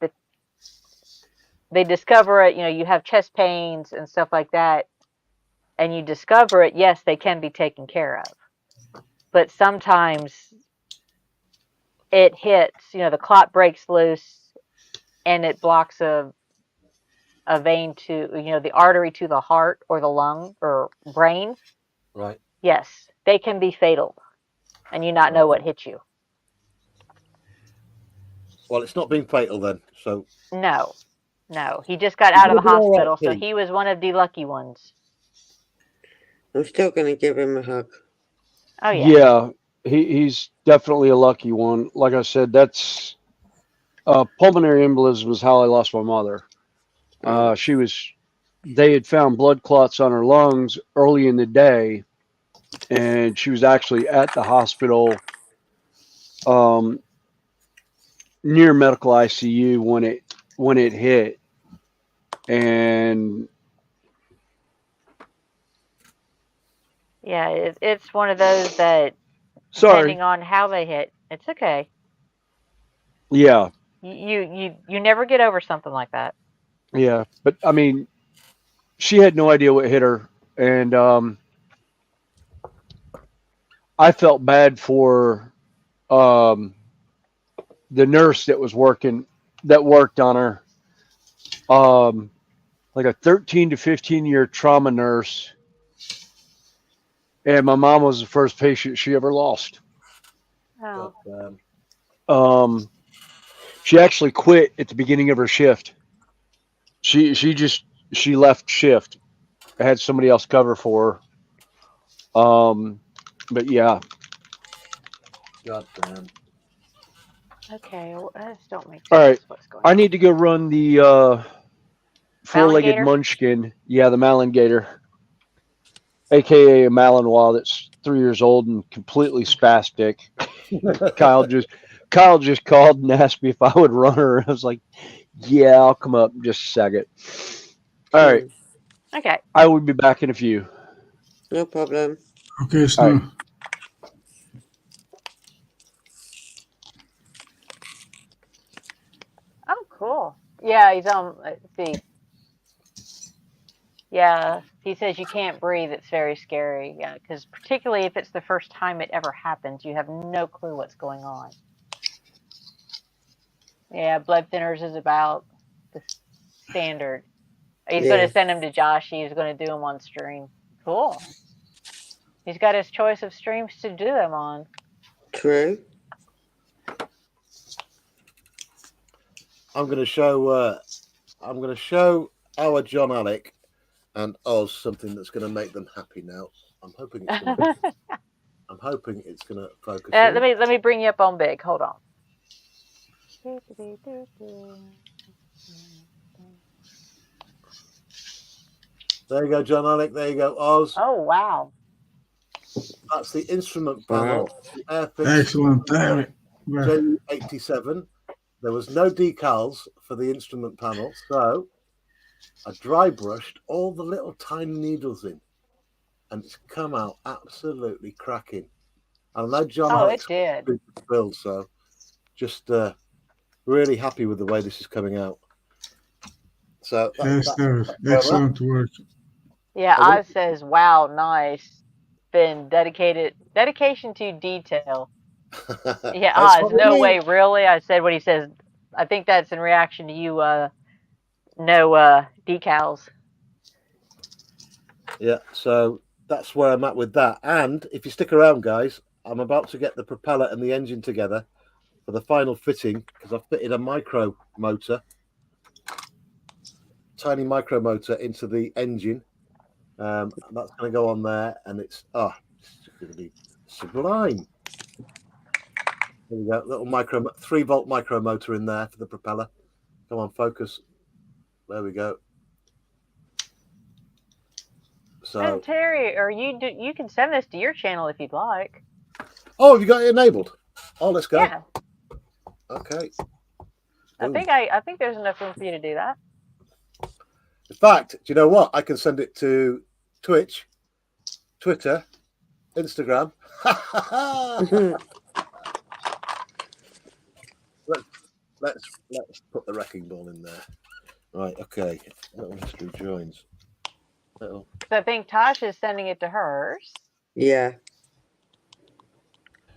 they discover it, you have chest pains and stuff like that, and you discover it, yes, they can be taken care of. But sometimes it hits, the clot breaks loose and it blocks a vein to, the artery to the heart or the lung or brain. Right. Yes, they can be fatal and you not know what hit you. Well, it's not been fatal then. So No, no. He just got you're out of going the to be all right, hospital, so Pete. he was one of the lucky ones. I'm still gonna give him a hug. Oh, yeah. Yeah, he's definitely a lucky one. Like I said, that's pulmonary embolism is how I lost my mother. Oh, They had found blood clots on her lungs early in the day, and she was actually at the hospital um, near medical ICU when it hit, and Yeah, it's one of those that, sorry, depending on how they hit, it's okay. yeah, You never get over something like that. yeah, but I mean, she had no idea what hit her, and I felt bad for um, the nurse that worked on her, um, like a 13 to 15-year trauma nurse, and my mom was the first patient she ever lost. Oh, Um, she actually quit at the beginning of her shift. She left shift. I had somebody else cover for her. But yeah, God damn. okay. Well, this don't make all sense. right. What's going I on? need to go run the four-legged Malangator? munchkin. Yeah, the Malangator, aka a Malinois that's 3 years old and completely spastic. Kyle just Kyle just called and asked me if I would run her. I was like, "Yeah, I'll come up in just a second." All right, Okay. I will be back in a few. no problem. Okay, All right. Snow. Oh, cool. Yeah, he's on. Let's see. Yeah, he says you can't breathe. It's very scary. Yeah, because particularly if it's the first time it ever happens, you have no clue what's going on. Yeah, blood thinners is about the standard. He's going Yeah, to send him to Josh. He's going to do them on stream. Cool. He's got his choice of streams to do them on. true. I'm going to show. I'm going to show our John Alec and Oz something that's going to make them happy. Now, I'm hoping it's going to. I'm hoping it's going to focus. let In. me bring you up on big. Hold on. There you go, John Alec. There you go, Oz. Oh, wow. That's the instrument Wow. panel. The Airfix Excellent. Damn it. Well, J87. There was no decals for the instrument panel, so I dry brushed all the little tiny needles in, and it's come out absolutely cracking. And I know John Oh, it Alex did. build, so just really happy with the way this is coming out. So yes, no. Excellent work. Yeah, I Oz says, wow, nice. Been dedication to detail. Yeah, That's Oz, what I no mean. way, really? I said what he says. I think that's in reaction to you, no decals. Yeah, so that's where I'm at with that. And if you stick around, guys, I'm about to get the propeller and the engine together for the final fitting because I've fitted a micro motor tiny micro motor into the engine. That's going to go on there, and it's going to be sublime. There we go, little 3-volt micro motor in there for the propeller. Come on, focus. There we go. So, And Terry, or you can send this to your channel if you'd like. oh, have you got it enabled? Oh, let's go. Yeah. Okay. I think there's enough room for you to do that. In fact, do you know what? I can send it to Twitch, Twitter, Instagram. let's put the wrecking ball in there. Right. Okay. Little history joins. So I think Tasha is sending it to hers. Yeah.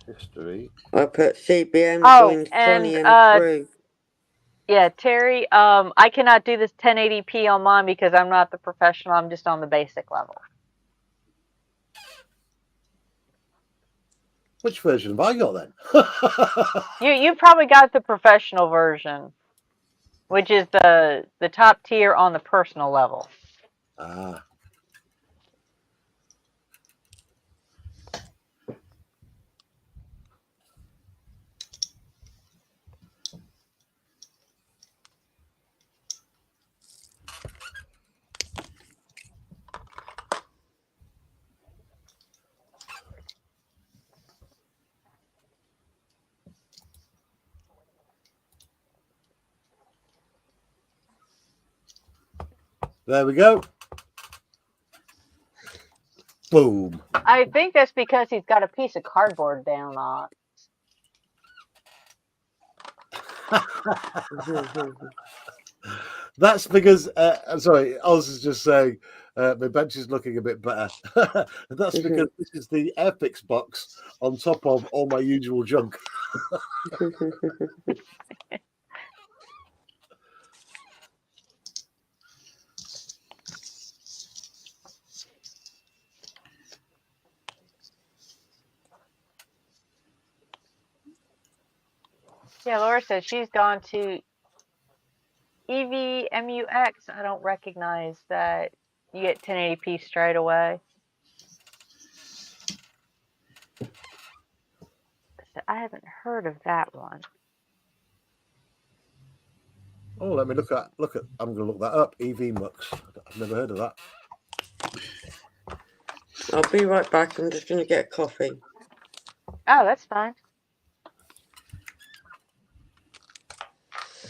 History. I put CBM joins Connie and crew. Yeah, Terry, I cannot do this 1080p on mine because I'm not the professional. I'm just on the basic level. Which version have I got then? You probably got the professional version, which is the top tier on the personal level. Ah. There we go. Boom. I think that's because he's got a piece of cardboard down on. That's because I'm sorry, I was just saying my bench is looking a bit better. That's because this is the Airfix box on top of all my usual junk. Yeah, Laura says she's gone to EVMUX. I don't recognize that. You get 1080p straight away. I haven't heard of that one. Oh, let me look at. I'm going to look that up. EVMUX. I've never heard of that. I'll be right back. I'm just going to get a coffee. Oh, that's fine.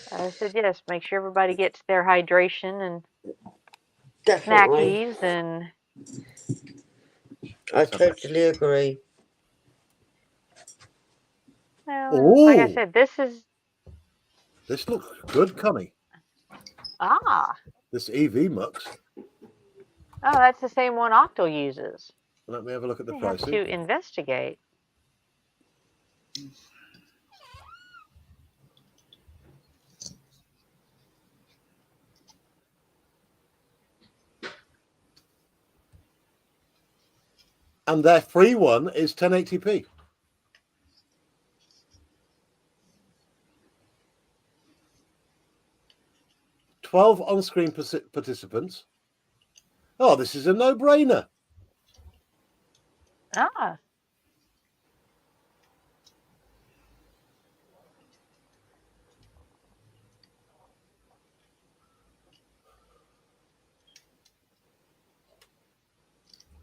I said yes. Make sure everybody gets their hydration and Definitely. snackies and. I totally agree. Well, like I said, this looks good, Connie. This EVMUX. Oh, that's the same one Octal uses. Let me have a look at the I pricing. have to investigate. And their free one is 1080p. 12 on-screen participants. Oh, this is a no-brainer.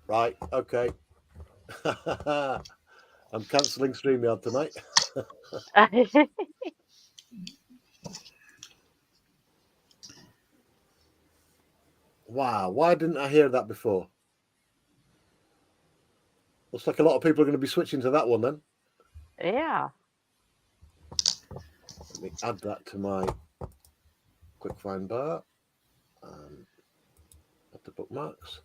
Right, okay. I'm cancelling StreamYard tonight. Wow, why didn't I hear that before? Looks like a lot of people are going to be switching to that one then. Yeah. Let me add that to my quick find bar. Add the bookmarks.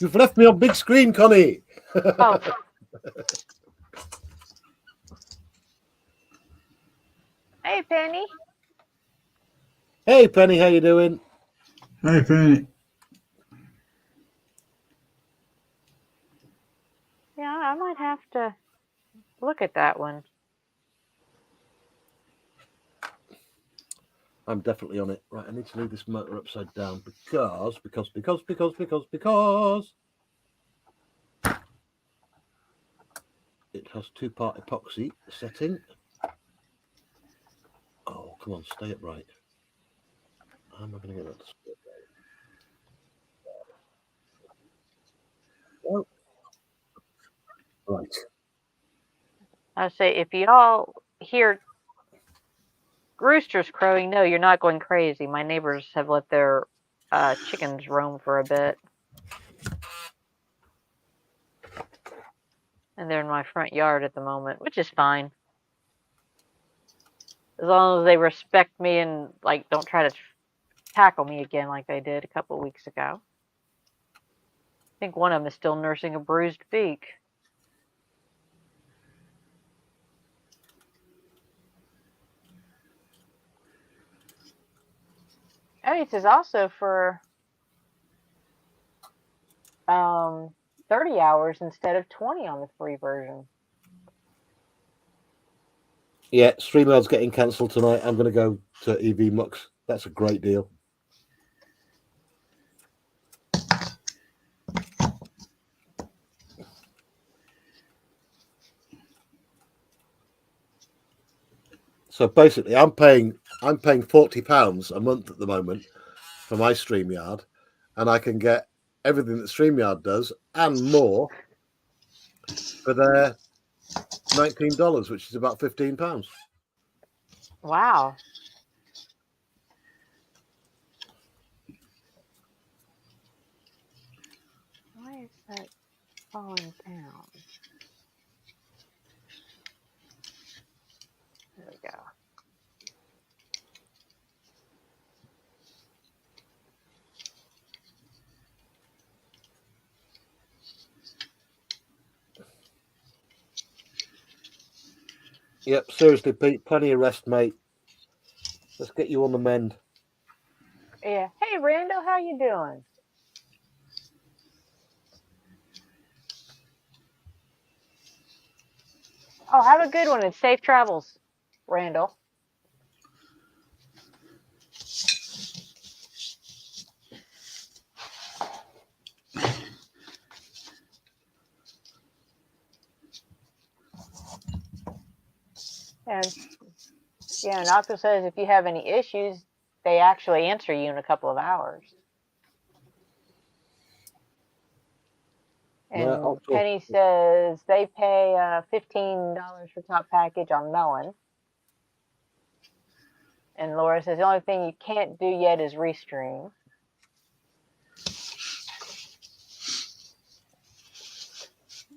You've left me on big screen, Connie. Oh. Hey, Penny. Hey, Penny, how you doing? Hey, Penny. Yeah, I might have to look at that one. I'm definitely on it. Right, I need to leave this motor upside down because it has two-part epoxy setting. Oh, come on, stay upright. How am I going to get that to stay upright? Oh, right. I say, if y'all hear roosters crowing, no, you're not going crazy. My neighbors have let their chickens roam for a bit. And they're in my front yard at the moment, which is fine. As long as they respect me and like don't try to tackle me again like they did a couple weeks ago. I think one of them is still nursing a bruised beak. And it says also for 30 hours instead of 20 on the free version. Yeah, StreamYard's getting cancelled tonight. I'm going to go to EV Mux. That's a great deal. So basically, I'm paying £40 a month at the moment for my StreamYard, and I can get everything that StreamYard does and more for their $19, which is about £15. Wow. Why is that falling down? There we go. Yep, seriously, Pete, plenty of rest, mate. Let's get you on the mend. Yeah. Hey, Randall, how you doing? Oh, have a good one and safe travels, Randall. And yeah, and Octo says if you have any issues, they actually answer you in a couple of hours. And Penny says they pay $15 for top package on Melon. And Laura says the only thing you can't do yet is restream.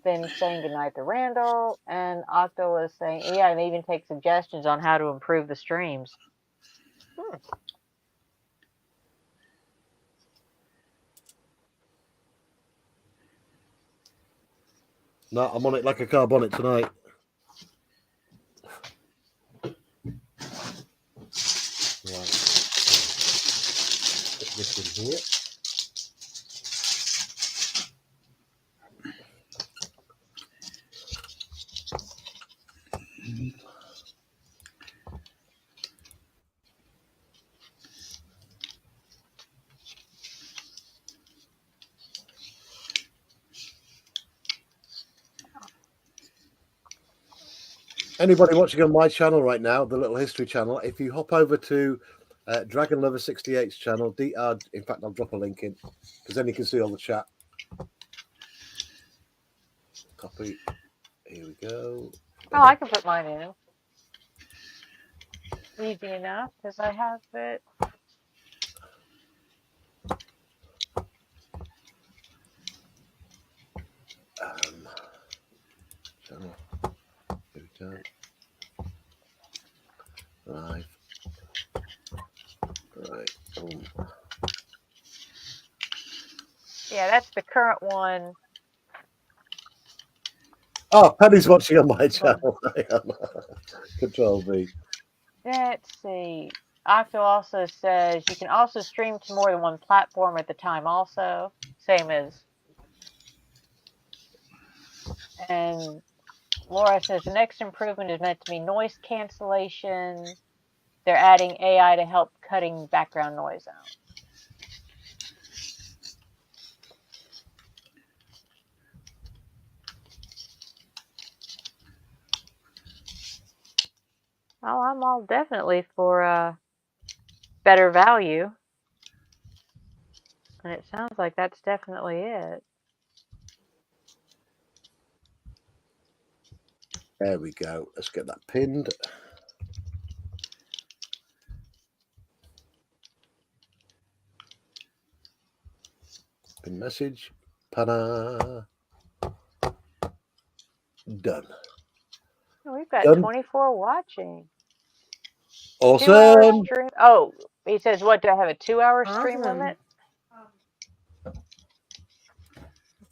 Then saying goodnight to Randall, and Octo is saying, yeah, and they even take suggestions on how to improve the streams. No, I'm on it like a carb on it tonight. Right. Put this in here. Anybody watching on my channel right now, the little history channel, if you hop over to Dragon Lover 68's channel, in fact, I'll drop a link in because then you can see all the chat. Copy. Here we go. Oh, I can put mine in. Easy enough because I have it. Channel. Here we go. Live. Right. Boom. Yeah, that's the current one. Oh, Penny's watching on my channel. Control V. Let's see. Octo also says you can also stream to more than one platform at the time also. Same as. And Laura says the next improvement is meant to be noise cancellation. They're adding AI to help cutting background noise out. Oh, I'm all definitely for better value. And it sounds like that's definitely it. There we go. Let's get that pinned. Pin message. Ta-da. Done. Oh, we've got Done. 24 watching. 2 Awesome. hour stream. Oh, he says, what, do I have a 2-hour stream Awesome. limit?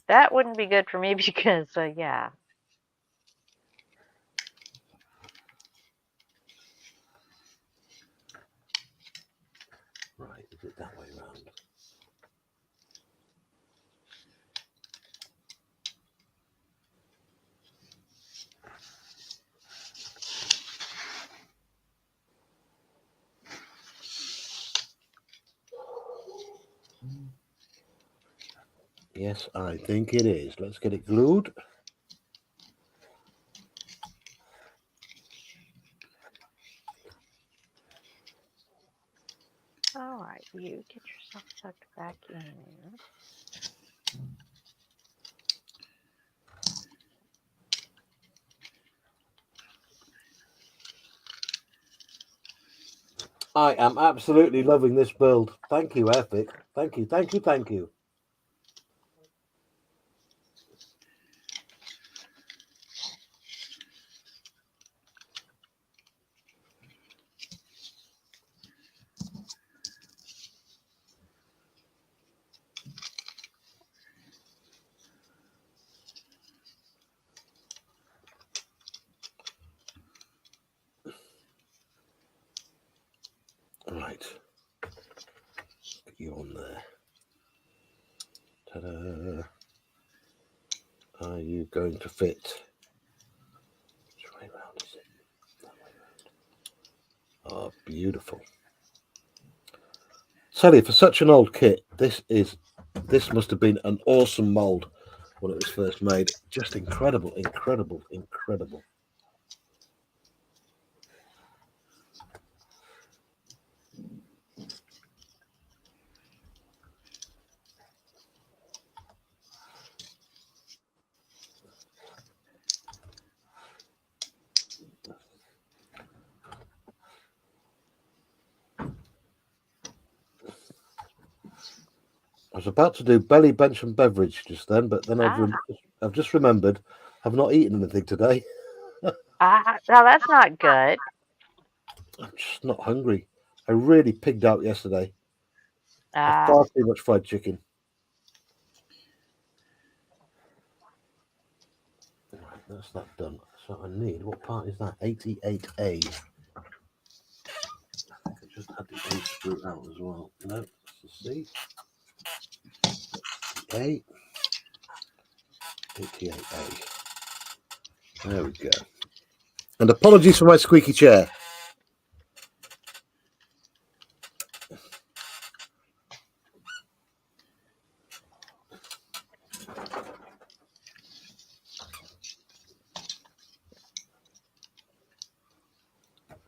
That wouldn't be good for me because, yeah. Right, is it that way around? Yes, I think it is. Let's get it glued. All right, you get yourself sucked back in there. I am absolutely loving this build. Thank you, Epic. Thank you, thank you, thank you. Right. Put you on there. Ta-da. Are you going to fit? Which way round is it? That way round. Oh, beautiful. Tell you, for such an old kit, this must have been an awesome mold when it was first made. Just incredible, incredible, incredible. I was about to do belly, bench, and beverage just then, but then I've just remembered I've not eaten anything today. Now that's not good. I'm just not hungry. I really pigged out yesterday. Ah, Far too much fried chicken. Right, that's that done. So I need, what part is that? 88A. I think I just had the A screw out as well. No, that's the C. A. 88A. There we go. And apologies for my squeaky chair.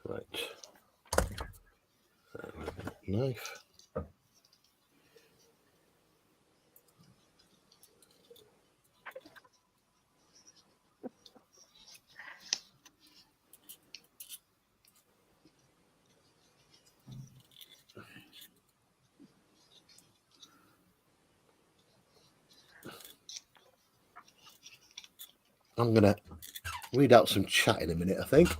Right. Knife. I'm going to read out some chat in a minute, I think.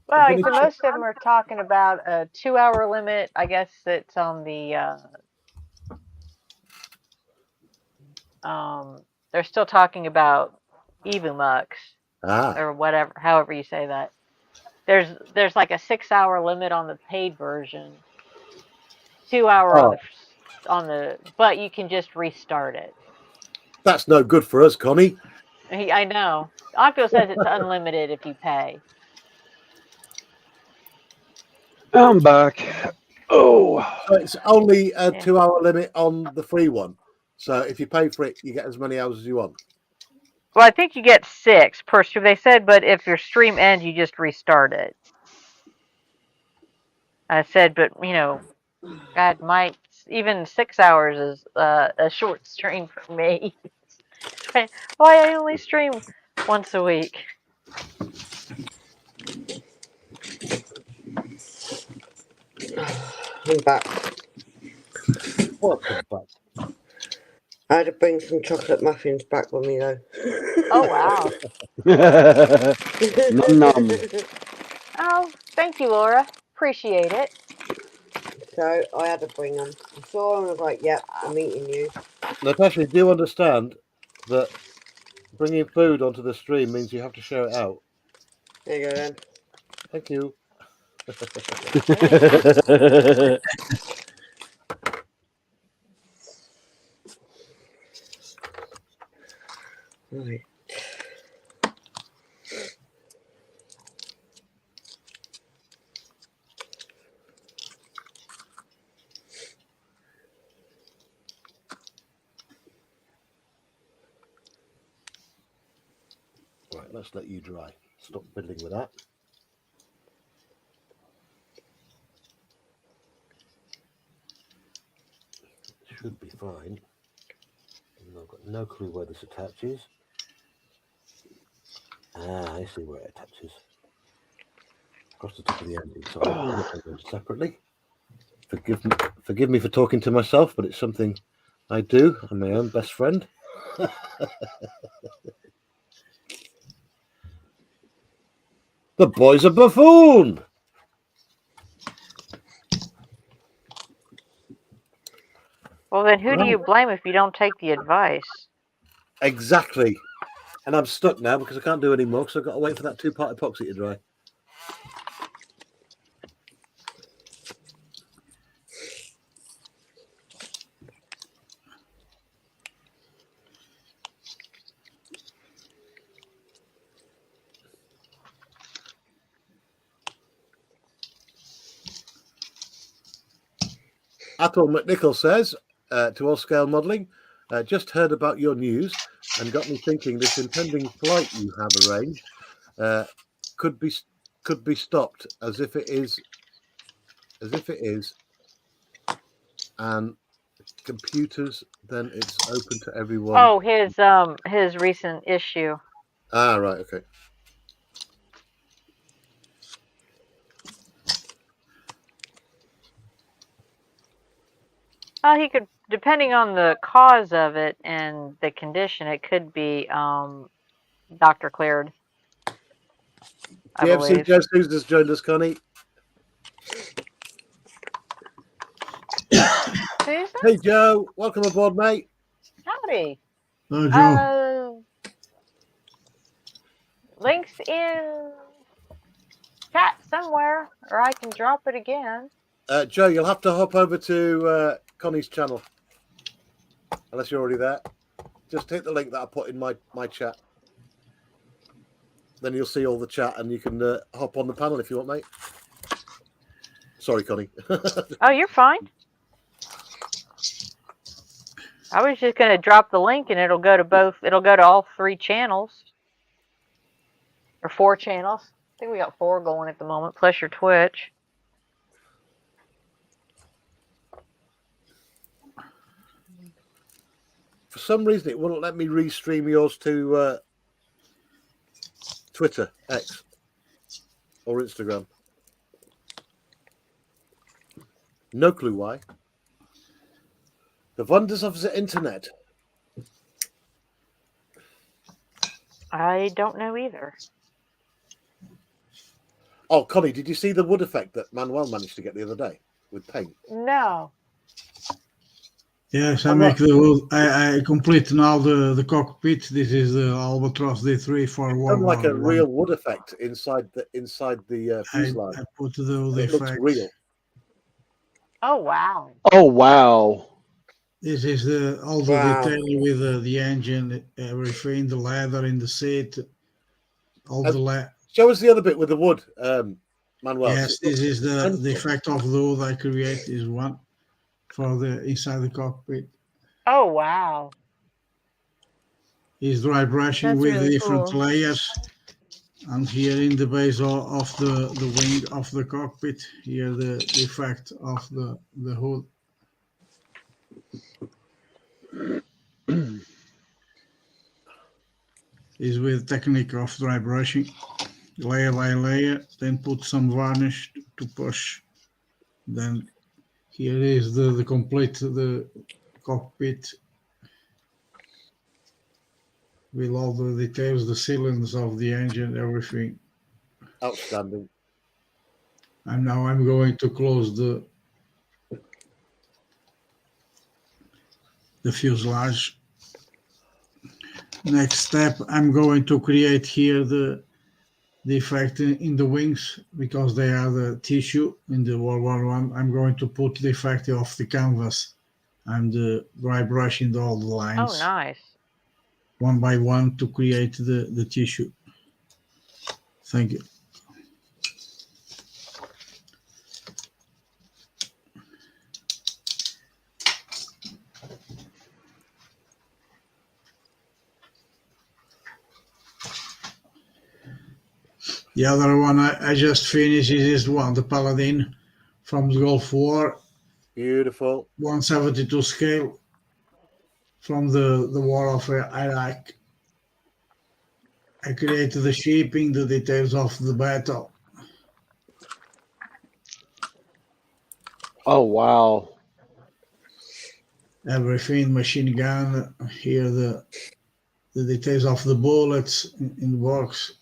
well, like the most of them are talking about a 2-hour limit. I guess it's on the. They're still talking about EvuMux Ah, or whatever, however you say that. there's like a 6-hour limit on the paid version, 2-hour Oh, on the, but you can just restart it. that's no good for us, Connie. I know. Octo says it's unlimited if you pay. I'm back. Oh, So it's only a Yeah. 2-hour limit on the free one. So if you pay for it, you get as many hours as you want. Well, I think you get 6 per stream. They said, but if your stream ends, you just restart it. I said, but God, even 6 hours is a short stream for me. Why I only stream once a week. I'm back. Welcome back. I had to bring some chocolate muffins back with me though. Oh wow. num num. Oh, thank you, Laura. Appreciate it. So I had to bring them. I saw them and I was like, yep, I'm eating you. Natasha, do you understand that bringing food onto the stream means you have to share it out? There you go then. Thank you. Right. Right, let's let you dry. Stop fiddling with that. Should be fine. I've got no clue where this attaches. Ah, I see where it attaches. Across the top of the ending, so I'll put them separately. Forgive me for talking to myself, but it's something I do. I'm my own best friend. The boy's a buffoon. Well, then who do Right. you blame if you don't take the advice? Exactly. And I'm stuck now because I can't do any more because I've got to wait for that 2-part epoxy to dry. Athol McNichol says, to All Scale Modelling, just heard about your news and got me thinking this impending flight you have arranged could be stopped as if it is, and computers, then it's open to everyone. Oh, his recent issue. Ah, right, okay. He could, depending on the cause of it and the condition, it could be doctor cleared, I GFC believe. Joe Sousa's joined us, Connie. Susan? Hey, Joe. Welcome aboard, mate. Howdy. Hello, Joe. Links in chat somewhere, or I can drop it again. Joe, you'll have to hop over to Connie's channel, unless you're already there. Just hit the link that I put in my chat. Then you'll see all the chat, and you can hop on the panel if you want, mate. Sorry, Connie. Oh, you're fine. I was just going to drop the link, and it'll go to all 3 channels. Or 4 channels. I think we got 4 going at the moment, plus your Twitch. For some reason, it wouldn't let me restream yours to Twitter, X, or Instagram. No clue why. The wonders of the internet. I don't know either. Oh, Connie, did you see the wood effect that Manuel managed to get the other day with paint? No. Yes, I make I complete now the cockpit. This is the Albatross D3 for It's World done like War a One. real wood effect inside the fuselage. I put the It looks effects. real. Oh wow. Oh wow. This is all the Wow. detail with the engine, everything, the leather in the seat, all the Show us the other bit with the wood, Manuel. Yes, this is the wonderful. effect of the wood I create is one for the inside the cockpit. Oh wow. Is dry brushing That's with really different cool. layers. And here in the base of the wing of the cockpit, here the effect of the hood is with technique of dry brushing, layer by layer, then put some varnish to push. Then here is the complete the cockpit with all the details, the cylinders of the engine, everything. Outstanding. And now I'm going to close the fuselage. Next step, I'm going to create here the effect in the wings because they are the tissue in the World War One. I'm going to put the effect of the canvas and dry brushing all the Oh lines nice. one by one to create the tissue. Thank you. The other one I just finished is this one, the Paladin from the Gulf War, Beautiful. 172 scale from the War of Iraq. I created the shaping, the details of the battle. Oh wow. Everything, machine gun, here the details of the bullets in the box,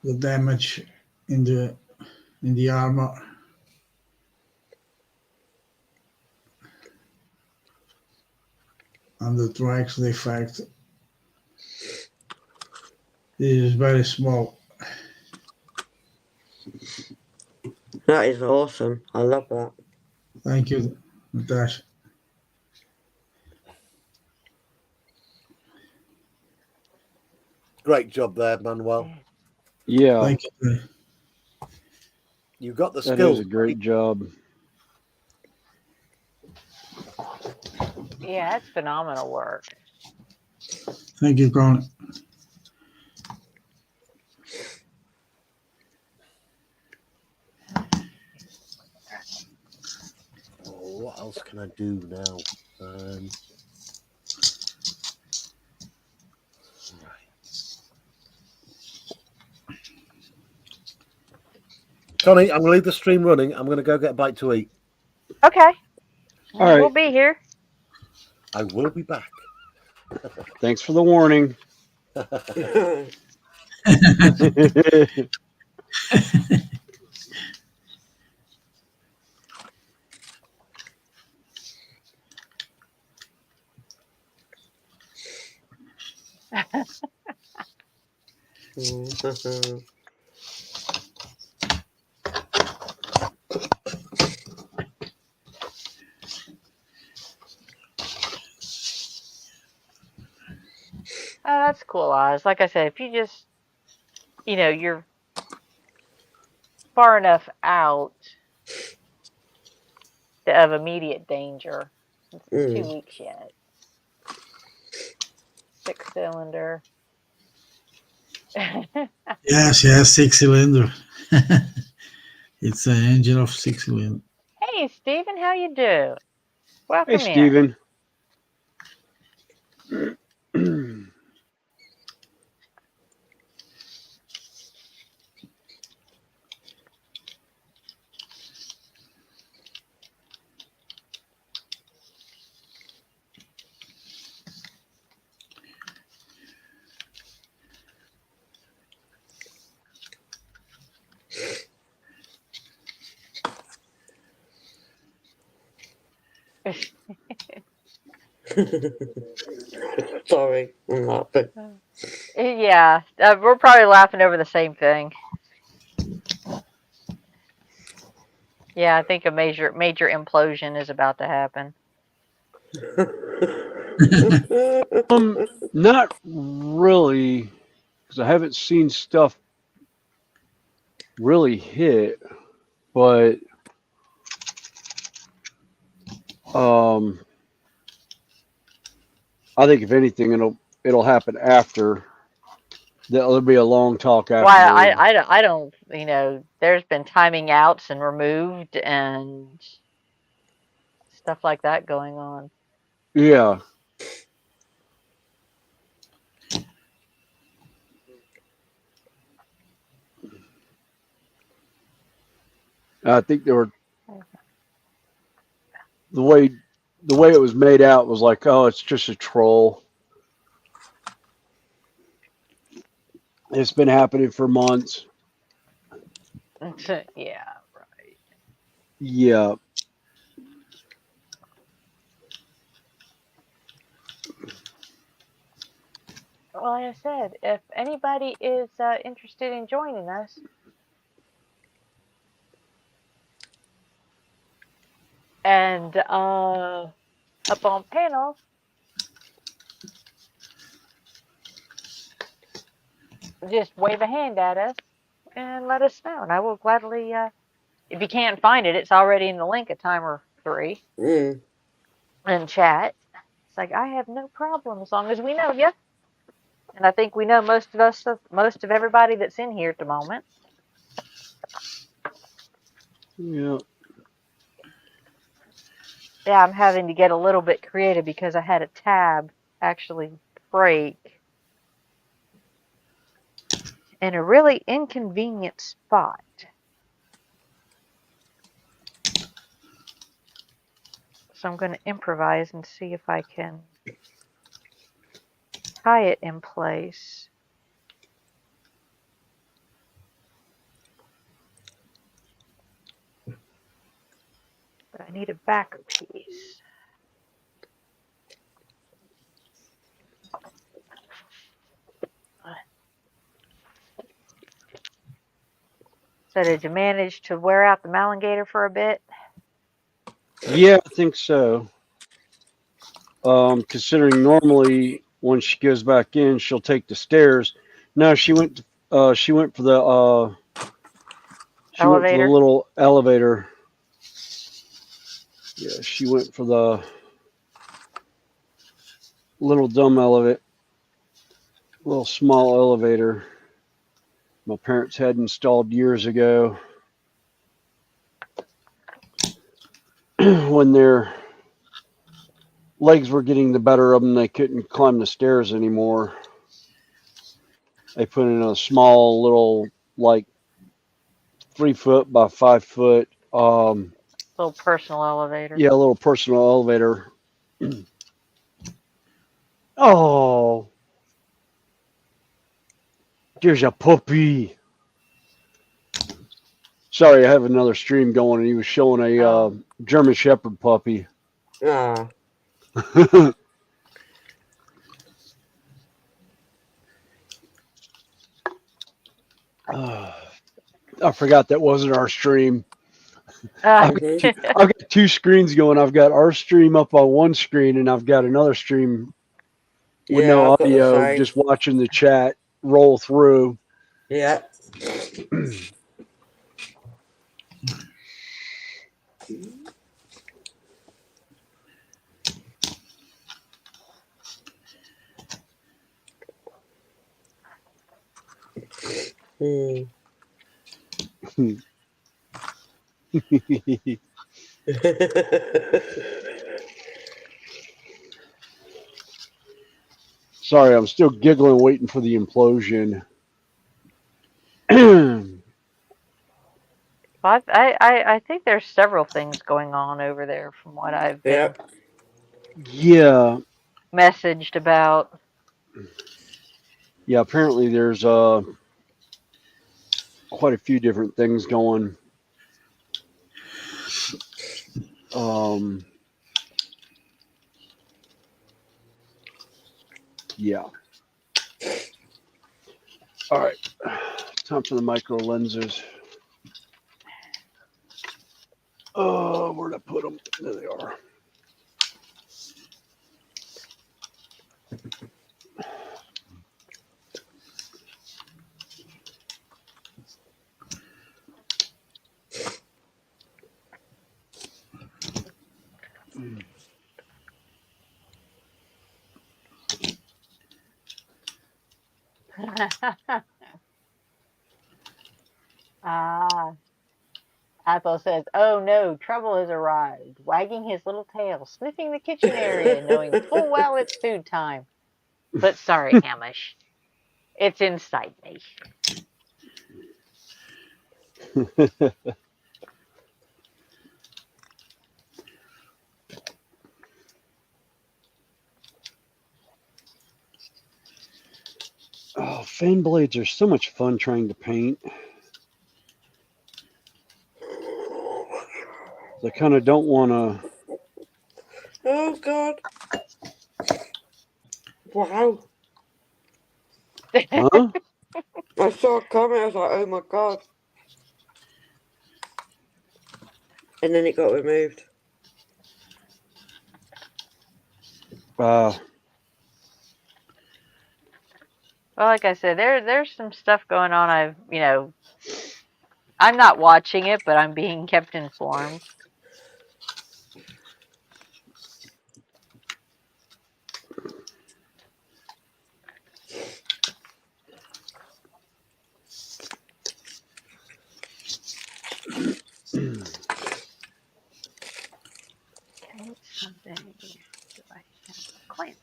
the damage in the armor. And the tracks, the effect. This is very small. That is awesome. I love that. Thank you, Natasha. Great job there, Manuel. Yeah. Thank you. You got the That is skills. a great job. Yeah, that's phenomenal work. Thank you, Connie. Oh, what else can I do now? Connie, I'm going to leave the stream running. I'm going to go get a bite to eat. Okay. All right. We'll be here. I will be back. Thanks for the warning. Oh, that's cool, Oz. Like I said, if you just, you're far enough out of immediate danger. It's 2 weeks yet. 6-cylinder. Yes, 6-cylinder. It's an engine of 6-cylinder. Hey, Stephen, how you doing? Welcome Hey, Stephen. Sorry, I'm laughing. Yeah, we're probably laughing over the same thing. Yeah, I think a major implosion is about to happen. Not really, because I haven't seen stuff really hit, but I think if anything, it'll happen after. There'll be a long talk Well, afterward. I don't, there's been timing outs and removed and stuff like that going on. Yeah. I think there were the way it was made out was like, oh, it's just a troll. It's been happening for months. Yeah, right. Yeah. Well, like I said, if anybody is interested in joining us, and up on panel, just wave a hand at us and let us know, and I will gladly. If you can't find it, it's already in the link at Timer 3 Mm. in chat. It's like I have no problem as long as we know you, and I think we know most of everybody that's in here at the moment. Yeah. Yeah, I'm having to get a little bit creative because I had a tab actually break in a really inconvenient spot. So I'm going to improvise and see if I can tie it in place. But I need a backer piece. So did you manage to wear out the Malingator for a bit? Yeah, I think so. Considering normally when she goes back in, she'll take the stairs. No, she went. She went for the. She went for the Elevator? little elevator. Yeah, she went for the little dumb elevator, little small elevator. My parents had installed years ago when their legs were getting the better of them. They couldn't climb the stairs anymore. They put in a small little, like 3 foot by 5 foot. Little personal elevator. Yeah, a little personal elevator. Oh, there's a puppy. Sorry, I have another stream going, and he was showing a German Shepherd puppy. Ah. I forgot that wasn't our stream. Mhm. I've got two screens going. I've got our stream up on one screen, and I've got another stream with Yeah, no I've got the audio, same. just watching the chat roll through. Yeah. Mm. Sorry, I'm still giggling, waiting for the implosion. Yeah, Well, I think there's several things going on over there from what I've been yeah. messaged about. Apparently, there's quite a few different things going. Yeah. All right. Time for the micro lenses. Oh, where'd I put them? There they are. Ah, Athol says, "Oh no, trouble has arrived," wagging his little tail, sniffing the kitchen area, knowing full well it's food time. But sorry, Hamish, it's inside me. Oh, fan blades are so much fun trying to paint. I kind of don't want to. Oh God! Wow! Huh? I saw it coming. I was like, "Oh my God!" And then it got removed. Uh, Well, like I said, there's some stuff going on. I'm not watching it, but I'm being kept informed. Okay, something. Do I have a clamp?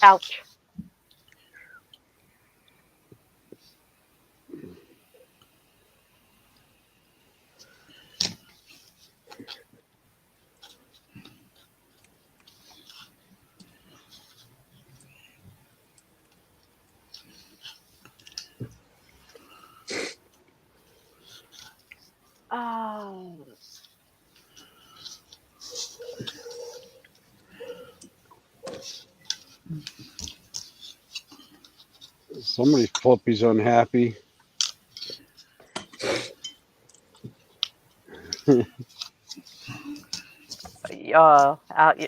Ouch. Oh. somebody's puppy's unhappy.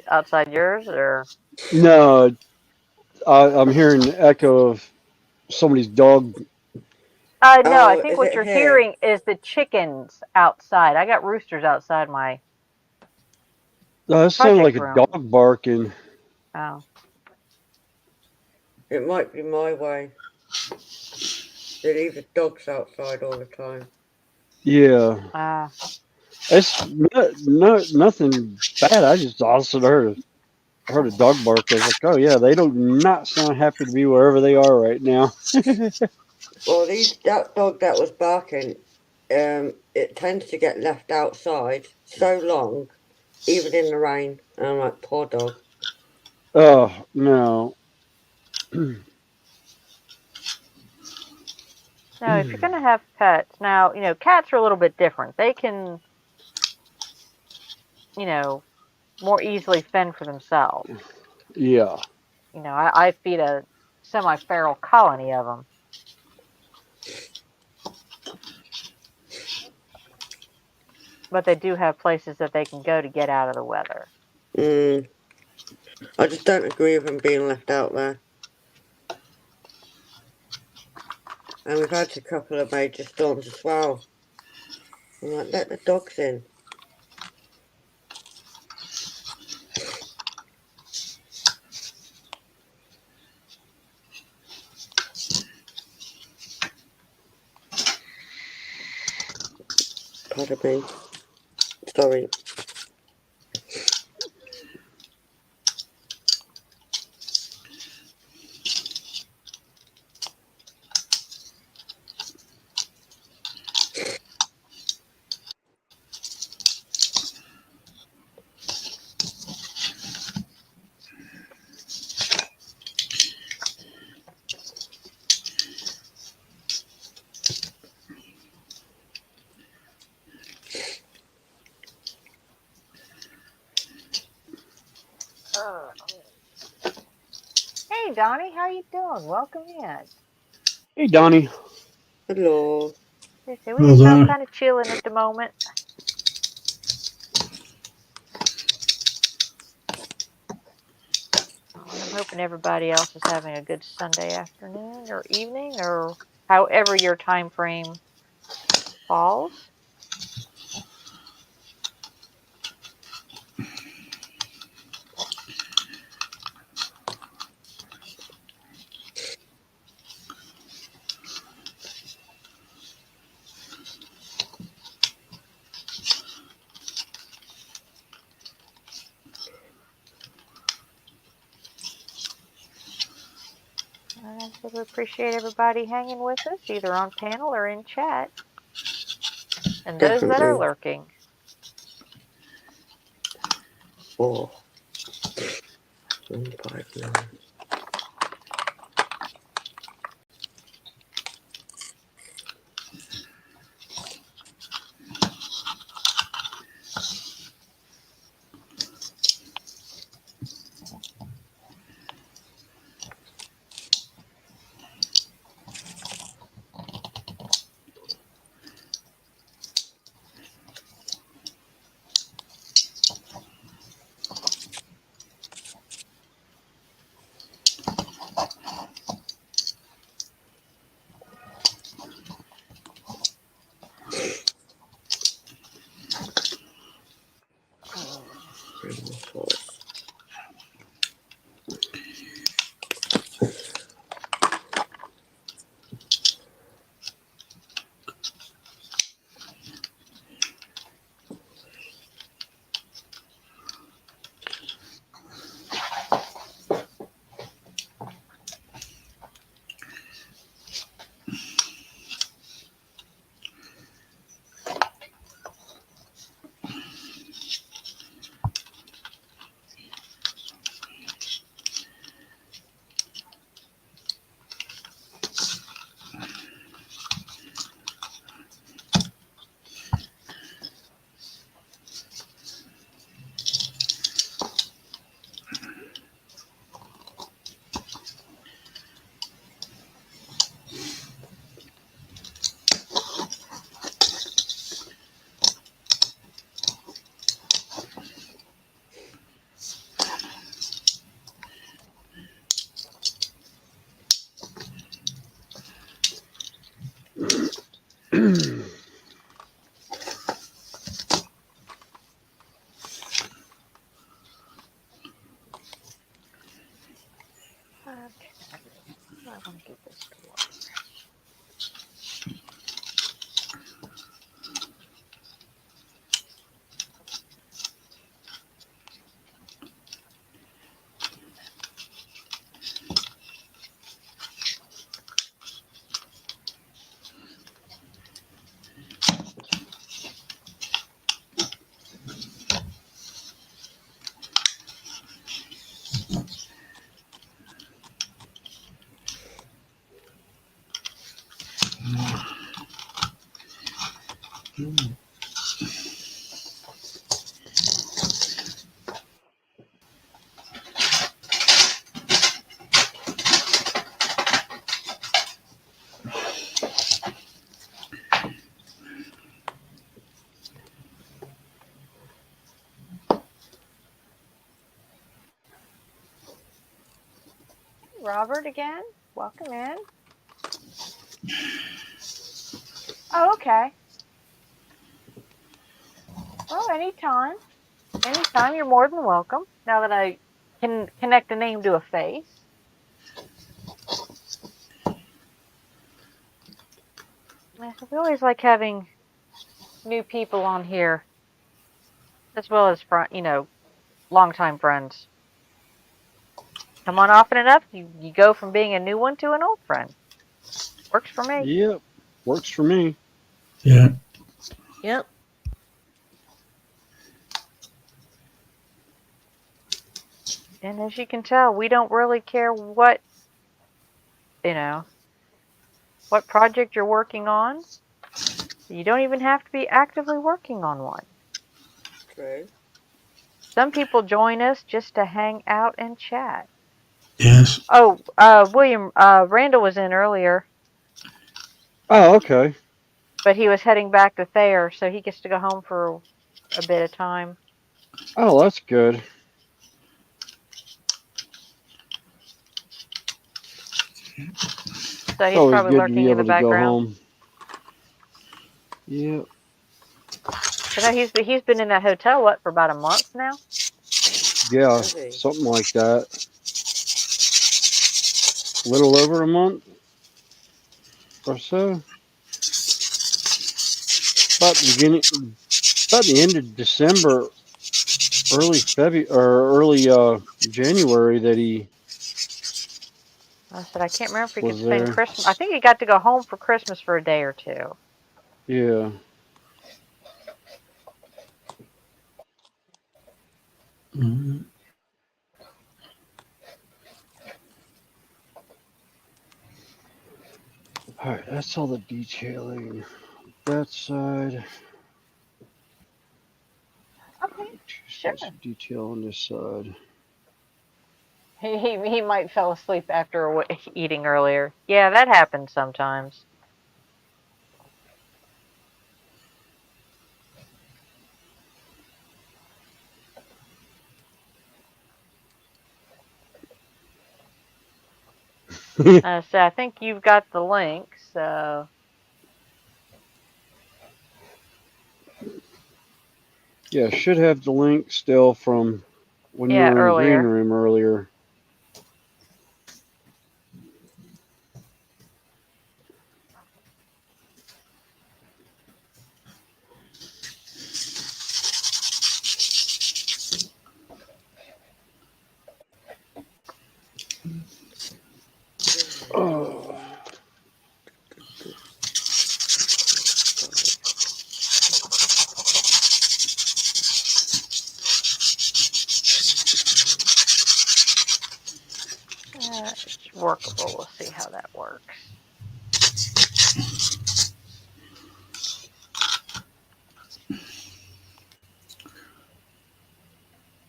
Outside yours or? No, I'm hearing an echo of somebody's dog. No, I Oh, think is what it you're here? hearing is the chickens outside. I got roosters outside my That sounded like project a room. dog barking. Oh. It might be my way. They leave the dogs outside all the time. Yeah, Uh, it's nothing bad. I just also heard a dog bark. I was like, oh yeah, they do not sound happy to be wherever they are right now. Well, that dog that was barking, it tends to get left outside so long, even in the rain. And I'm like, poor dog. Oh no. no, if you're going to have pets, now, cats are a little bit different. They can, you know, more easily fend for themselves. Yeah. I feed a semi-feral colony of them, but they do have places that they can go to get out of the weather. Mm. I just don't agree with them being left out there. And we've had a couple of major storms as well. I'm like, let the dogs in. Pardon me. Sorry. Hey, Donnie, how you doing? Welcome in. Hey, Donnie. Hello. We Well just all done. kind of chilling at the moment. And I'm hoping everybody else is having a good Sunday afternoon or evening or however your time frame falls. And I said we appreciate everybody hanging with us, either on panel or in chat, and those that are Definitely. lurking. Oh. 159. Bring this horse. Okay, I want to get this to work. Robert again. Welcome in. Oh, okay. Well, anytime. Anytime, you're more than welcome. Now that I can connect a name to a face. We always like having new people on here, as well as longtime friends. Come on often enough, you go from being a new one to an old friend. Works for me. Yep, works for me. Yeah. Yep. And as you can tell, we don't really care what project you're working on. You don't even have to be actively working on one. True. Some people join us just to hang out and chat. Yes. Oh, William, Randall was in earlier, Oh, okay. but he was heading back to Thayer, so he gets to go home for a bit of time. Oh, that's good. So It's he's always probably good to be lurking in the able to go background. home. Yep. I know he's been in that hotel for about a month now. Yeah, Has he? something like that. A little over a month or so. About the end of December, early February or early January that he I said I can't remember if he could was spend there. Christmas. I think he got to go home for Christmas for a day or two. Yeah. Mhm. All right, that's all the detailing. That side. Okay, sure. Some detail on this side. He might fell asleep after eating earlier. Yeah, that happens sometimes. So I think you've got the link. So Yeah, should have the link still from when you yeah, were in the green earlier. room earlier. Oh. It's workable. We'll see how that works.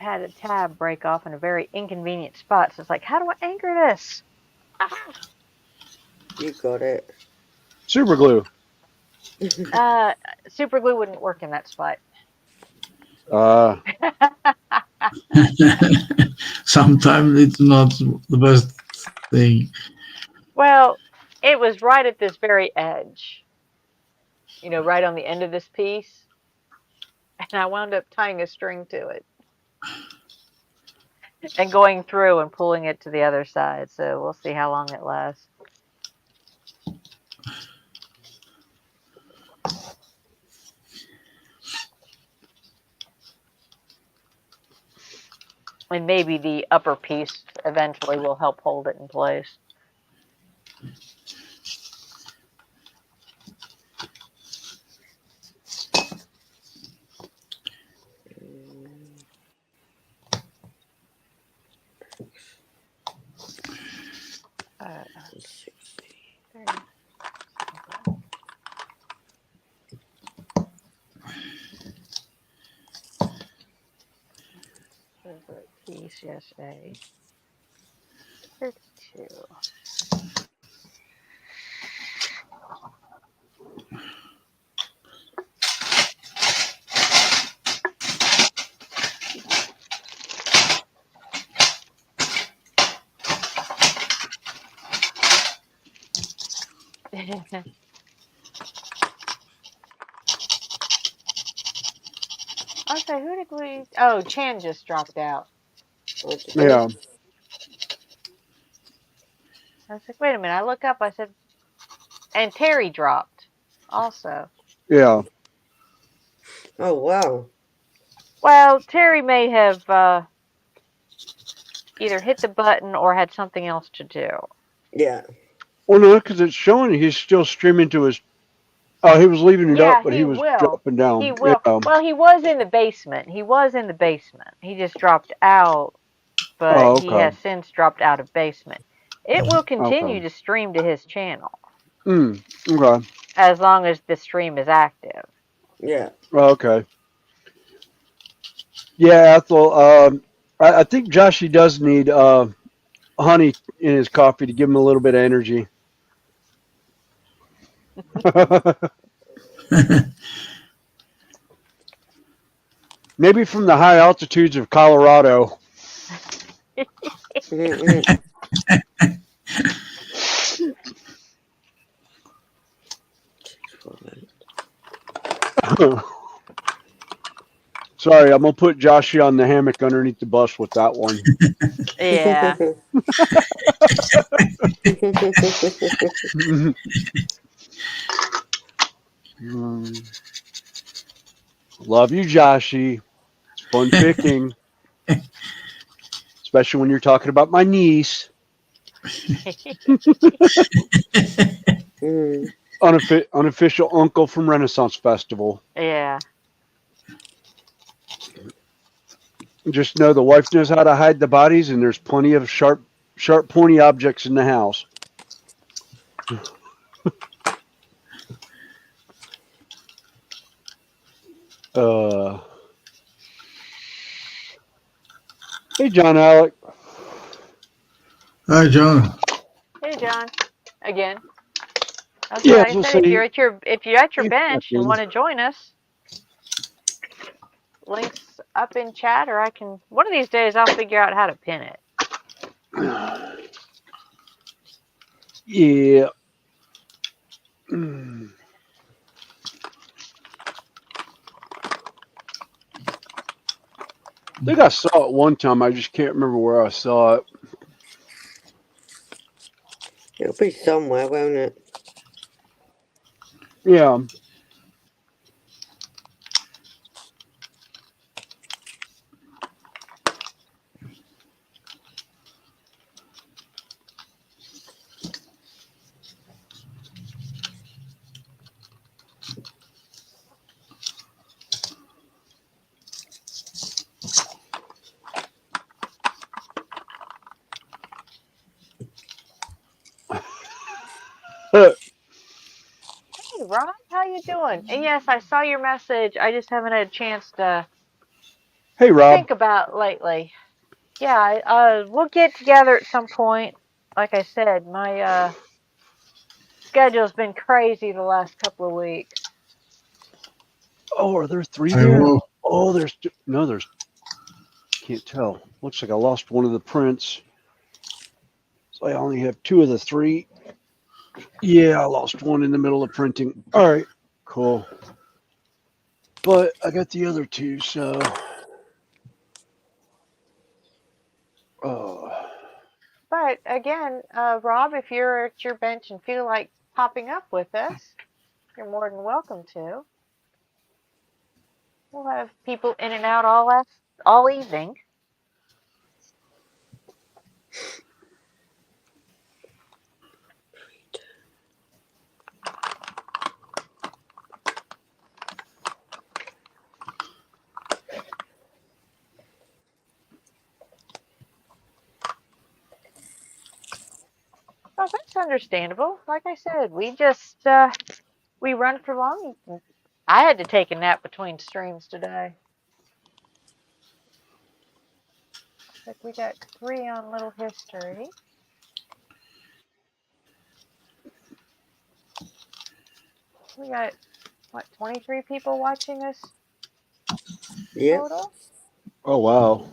I had a tab break off in a very inconvenient spot. So it's like, how do I anchor this? You got it. Super glue. Super glue wouldn't work in that spot. Sometimes it's not the best thing. Well, it was right at this very edge. Right on the end of this piece. And I wound up tying a string to it and going through and pulling it to the other side. So we'll see how long it lasts. And maybe the upper piece eventually will help hold it in place. Uh, 30. Favorite piece, yes, A. 32. I'll say, who did we? Oh, Chan just dropped out. Oh, did Yeah. I was like, wait a minute. I look up. I said, and Terry dropped also. Yeah. Oh, wow. Well, Terry may have either hit the button or had something else to do. Yeah. Well, no, because it's showing he's still streaming to his. Oh, he was leaving it up, Yeah, but he he was will. dropping He down. will. Yeah. Well, he was in the basement. He was in the basement. He just dropped out, but Oh, he has okay. since dropped out of basement. It will continue Okay. to stream to his channel Okay. as long as the stream is active. Yeah. Okay. Yeah, Ethel. I think Joshy does need honey in his coffee to give him a little bit of energy. Maybe from the high altitudes of Colorado. Mhm. Sorry, I'm gonna put Joshy on the hammock underneath the bus with that one. Yeah. Love you, Joshy. It's fun picking, especially when you're talking about my niece. Mm. Unofficial uncle from Renaissance Festival. Yeah. Just know the wife knows how to hide the bodies, and there's plenty of sharp, pointy objects in the house. Hey, John Alec. Hi, John. Hey, John. Again. That's Yeah, what I I was said. gonna say, If you're at your he's back bench and in. want to join us, links up in chat, or I can. One of these days, I'll figure out how to pin it. Yeah. I think I saw it one time. I just can't remember where I saw it. It'll be somewhere, won't it? Yeah. Hey, Ron, how you doing? And yes, I saw your message. I just haven't had a chance to Hey, Rob. think about lately. Yeah, we'll get together at some point. Like I said, my schedule's been crazy the last couple of weeks. Oh, are there three I there? will. Oh, there's. Can't tell. Looks like I lost one of the prints. So I only have two of the three. Yeah, I lost one in the middle of printing. All right, cool. But I got the other two, so. But again, Rob, if you're at your bench and feel like popping up with us, you're more than welcome to. We'll have people in and out all evening. Oh, that's understandable. Like I said, we just we run for long. I had to take a nap between streams today. Like we got 3 on Little History. We got what 23 people watching us Yep. total. Oh, wow.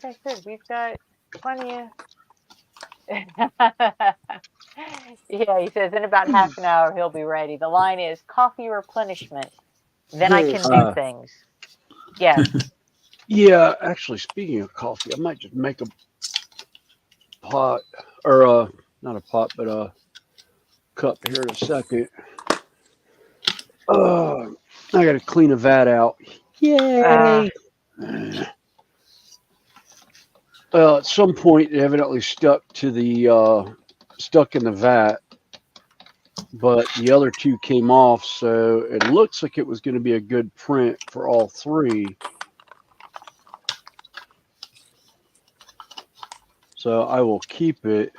like I said, we've got plenty of. Yeah, he says in about half an hour he'll be ready. The line is coffee replenishment. Then I can do things. Yes. Yeah, actually, speaking of coffee, I might just make a pot, or not a pot, but a cup here in a second. I got to clean a vat out. Yay! Well, at some point, it evidently stuck to the stuck in the vat, but the other two came off, so it looks like it was going to be a good print for all three. So I will keep it.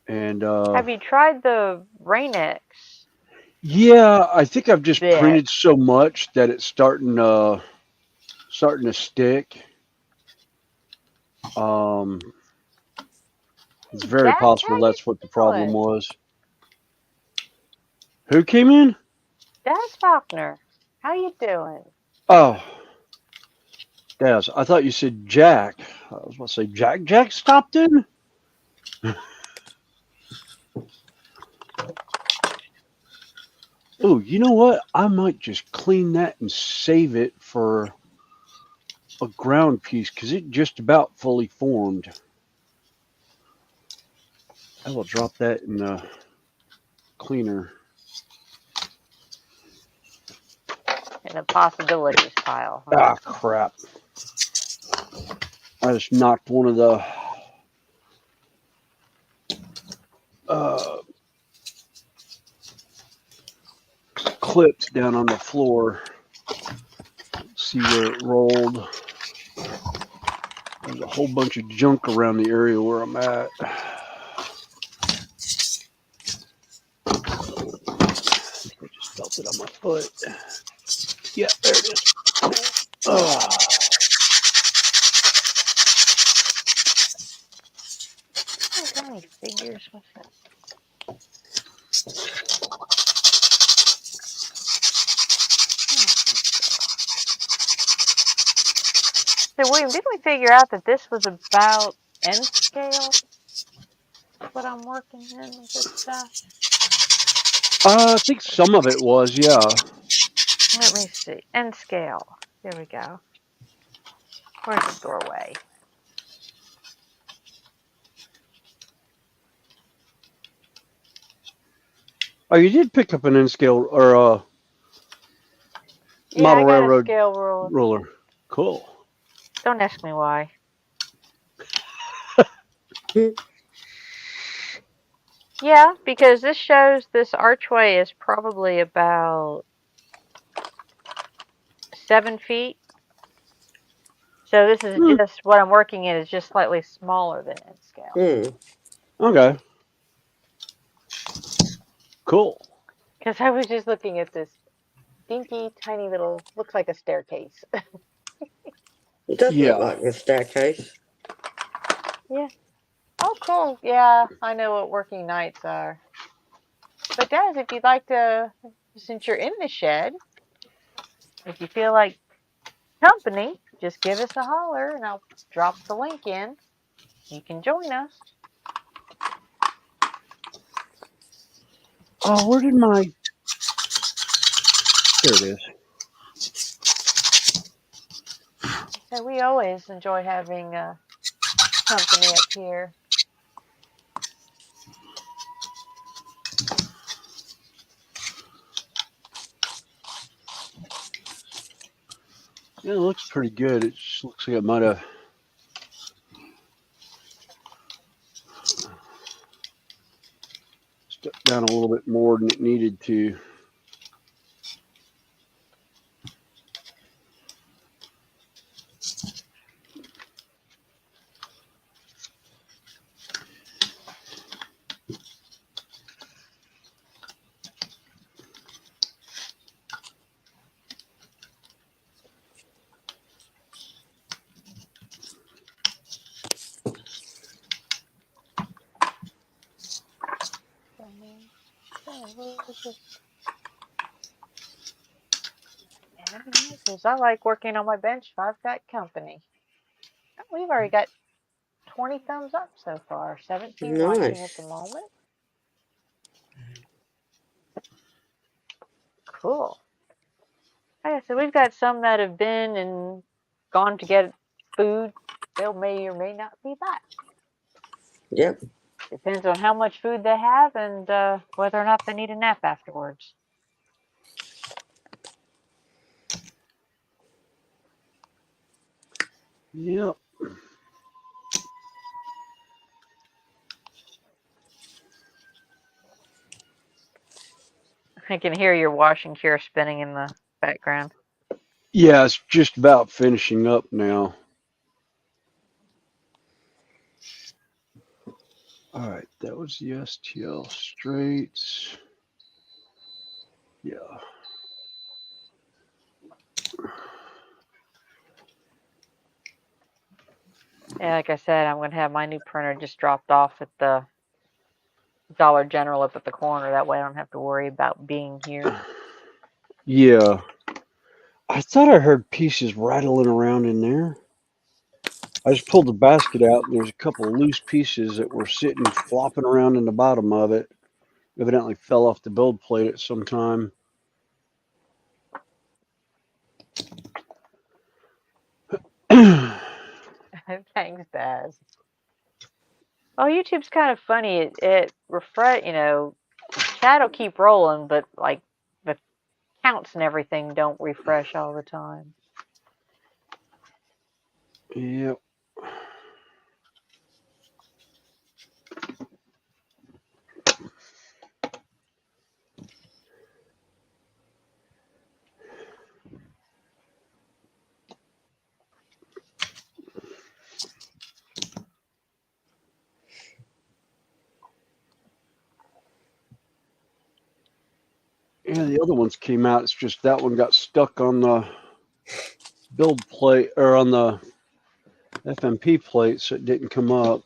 And have you tried the Rain-X? Yeah, I think I've just Bit. printed so much that it's starting to stick. It's very Dax, possible how that's you what the problem doing? was. Who came in? Daz Faulkner, how you doing? Oh, Daz. I thought you said Jack. I was about to say Jack. Jack stopped in. Oh, you know what? I might just clean that and save it for a ground piece because it just about fully formed. I will drop that in the cleaner. In the possibilities pile. Huh? Ah, crap. I just knocked one of the clips down on the floor. See where it rolled. There's a whole bunch of junk around the area where I'm at. I just felt it on my foot. Yeah, there it is. How many figures was that? So, William, didn't we figure out that this was about N scale? What I'm working in with this stuff? I think some of it was, yeah. Let me see. N scale. Here we go. Where's the doorway? Oh, you did pick up an N scale or a Yeah, model I got railroad a scale ruler. Cool. Don't ask me why. Yeah, because this shows this archway is probably about 7 feet. So this is just what I'm working in is just slightly smaller than N scale. Okay. Cool. Because I was just looking at this dinky, tiny little, looks like a staircase. It does look like a staircase. Yeah. Oh, cool. Yeah, I know what working nights are. But Daz, if you'd like to, since you're in the shed, if you feel like company, just give us a holler and I'll drop the link in. You can join us. Oh, where did my... There it is. So we always enjoy having company up here. Yeah, it looks pretty good. It just looks like it might have stepped down a little bit more than it needed to. Because I like working on my bench if I've got company. Oh, we've already got 20 thumbs up so far. 17 watching at the Nice. moment. Cool. Like I said, we've got some that have been and gone to get food. They may or may not be back. Yep. Depends on how much food they have and whether or not they need a nap afterwards. Yep. I can hear your washing cure spinning in the background. Yeah, it's just about finishing up now. All right, that was the STL straights. Yeah. Yeah, like I said, I'm going to have my new printer just dropped off at the Dollar General up at the corner. That way I don't have to worry about being here. Yeah. I thought I heard pieces rattling around in there. I just pulled the basket out and there's a couple of loose pieces that were sitting flopping around in the bottom of it. Evidently fell off the build plate at some time. Thanks, Daz. Well, YouTube's kind of funny. It refresh, chat will keep rolling, but like the counts and everything don't refresh all the time. Yep. Yeah, the other ones came out. It's just that one got stuck on the build plate or on the FMP plate, so it didn't come up.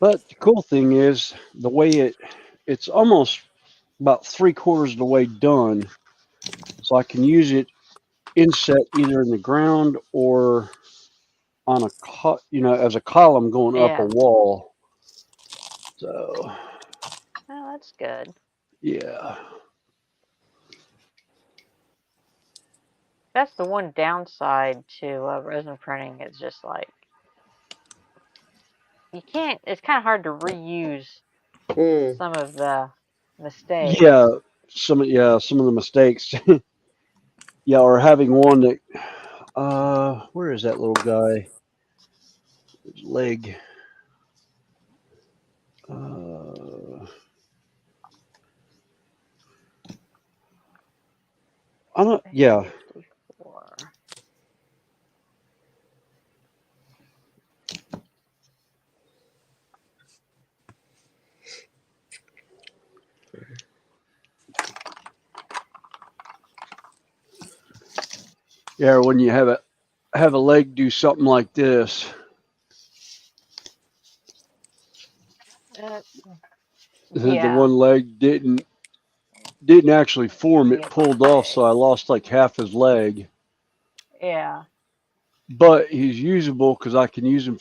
But the cool thing is the way it's almost about 3/4 of the way done. So I can use it inset either in the ground or on as a column going up a Yeah. wall. So Oh, that's good. yeah. That's the one downside to resin printing. It's just like you can't. It's kind of hard to reuse Mm. some of the mistakes. Yeah, some of the mistakes. Yeah, or having one that where is that little guy? His leg. I don't yeah. 54. Yeah, when you have a leg do something like this. The Yeah. one leg didn't actually form. It pulled off, so I lost like half his leg. Yeah. But he's usable because I can use him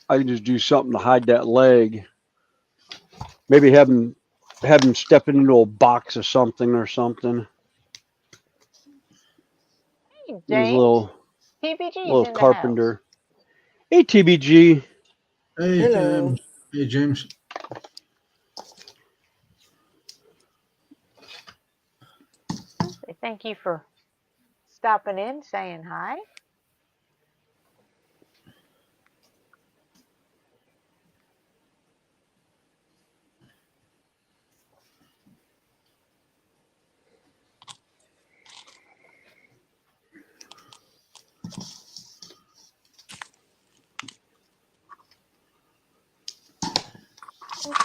I can just do something to hide that leg. Maybe have him stepping into a box or something. Hey, He's a James. TBG's little in the house. carpenter. Hey, TBG. Hey, Hello. hey, James. Thank you for stopping in, saying hi.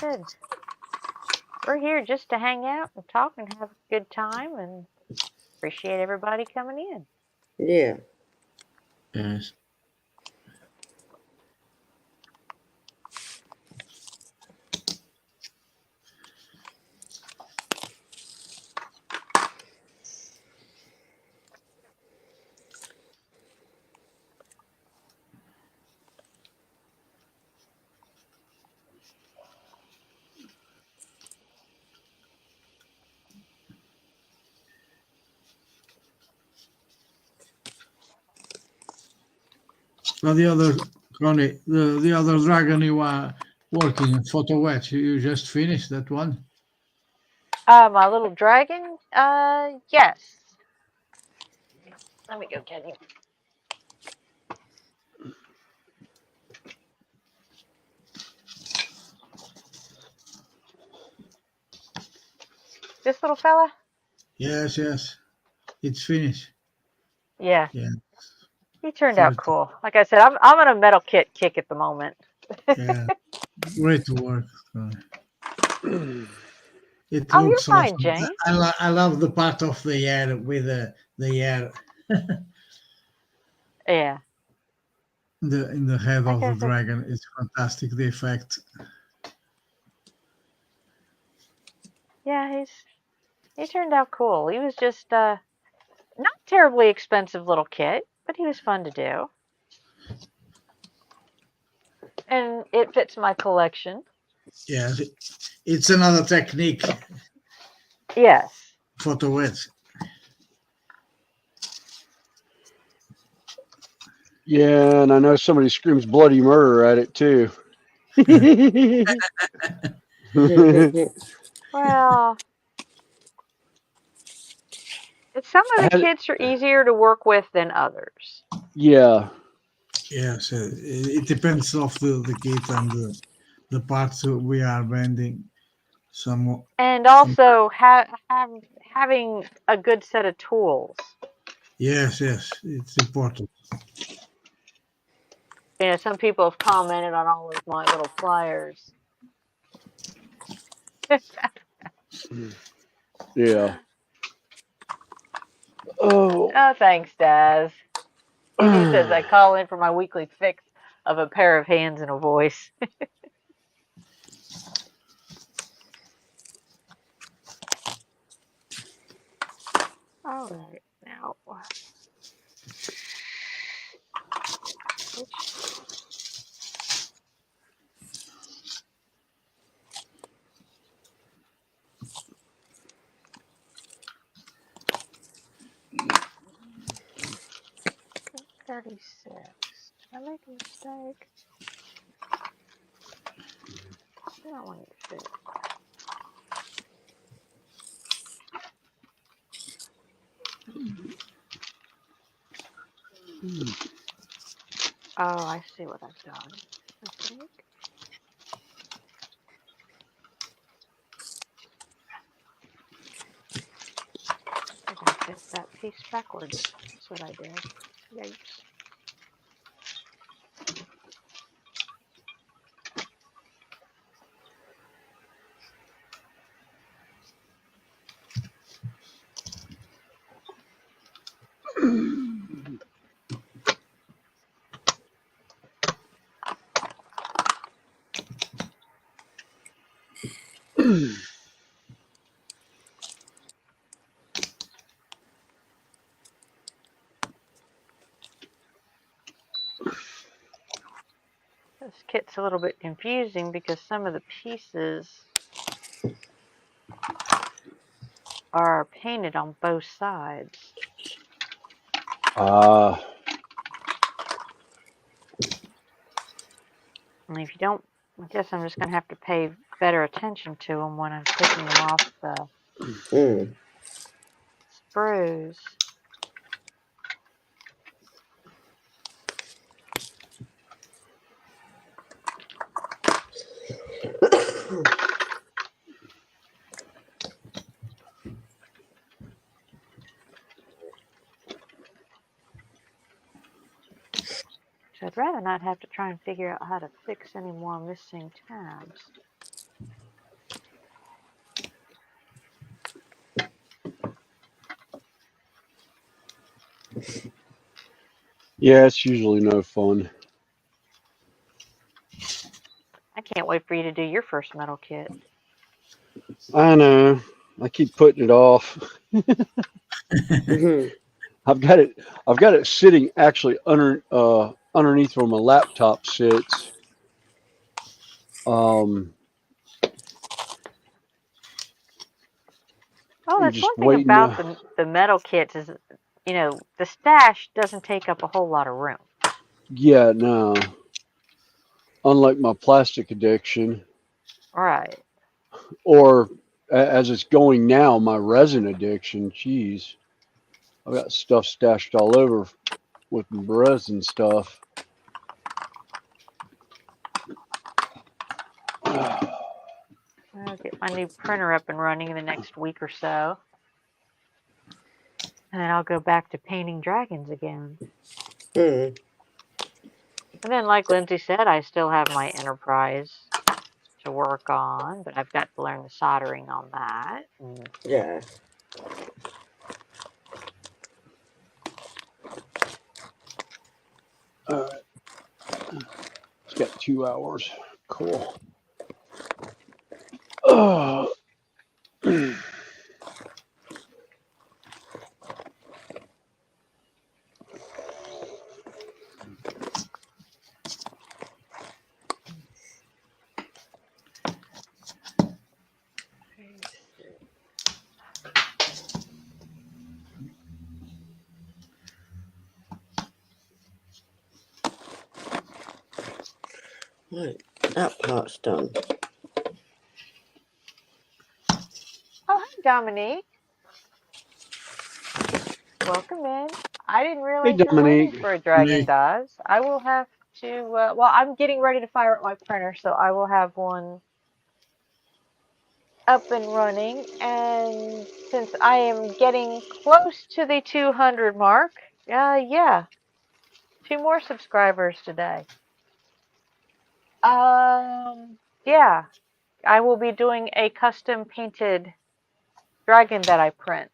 said, we're here just to hang out and talk and have a good time, and appreciate everybody coming in. Yeah. Yes. Now the other, Connie, the other dragon you are working in photo wet, you just finished that one? My little dragon? Yes. Let me go get him. This little fella? Yes, yes. It's finished. Yeah. Yeah. He turned out First, cool. Like I said, I'm in a metal kit kick at the moment. yeah. Great work, Connie. It Oh, you're looks fine, awesome. James. I love the part of the air with the air Yeah. in the head Like of I the said, dragon. It's fantastic. The effect. yeah, he turned out cool. He was just not terribly expensive little kit, but he was fun to do. And it fits my collection. Yes, it's another technique. Yes. Photo wet. Yeah, and I know somebody screams bloody murder at it too. Well, some of the kits are easier to work with than others. Yeah. Yes, it depends of the kit and the parts we are bending. And also having a good set of tools. Yes, it's important. You know, some people have commented on all of my little pliers. Yeah. Oh. Oh, thanks, Daz. He says I call in for my weekly fix of a pair of hands and a voice. All right, now. Which 36. Did I make a mistake? I don't want it to fit. Oh, I see what I've done. I think. I think I fit that piece backwards. That's what I did. Yikes. This kit's a little bit confusing because some of the pieces are painted on both sides. And if you don't, I guess I'm just going to have to pay better attention to them when I'm taking them off the sprues. So I'd rather not have to try and figure out how to fix any more missing tabs. Yeah, it's usually no fun. I can't wait for you to do your first metal kit. I know. I keep putting it off. Mhm. I've got it sitting actually underneath where my laptop sits. Um, Oh, I'm that's just one thing waiting. about the metal kits is, the stash doesn't take up a whole lot of room. Yeah, no. Unlike my plastic addiction, Right. or as it's going now, my resin addiction. Jeez, I've got stuff stashed all over with resin stuff. I'll get my new printer up and running in the next week or so. And then I'll go back to painting dragons again. Mm. And then, like Lindsay said, I still have my Enterprise to work on, but I've got to learn the soldering on that. And Yeah. All right, it's got 2 hours. Cool. Oh. Right. That part's done. oh, hi, Dominique. Welcome in. I didn't Hey, realize you were waiting Dominique. for a Dragon Nick, Dodge. I will have to, well, I'm getting ready to fire up my printer, so I will have one up and running. And since I am getting close to the 200 mark, yeah, 2 more subscribers today. Yeah, I will be doing a custom painted dragon that I print.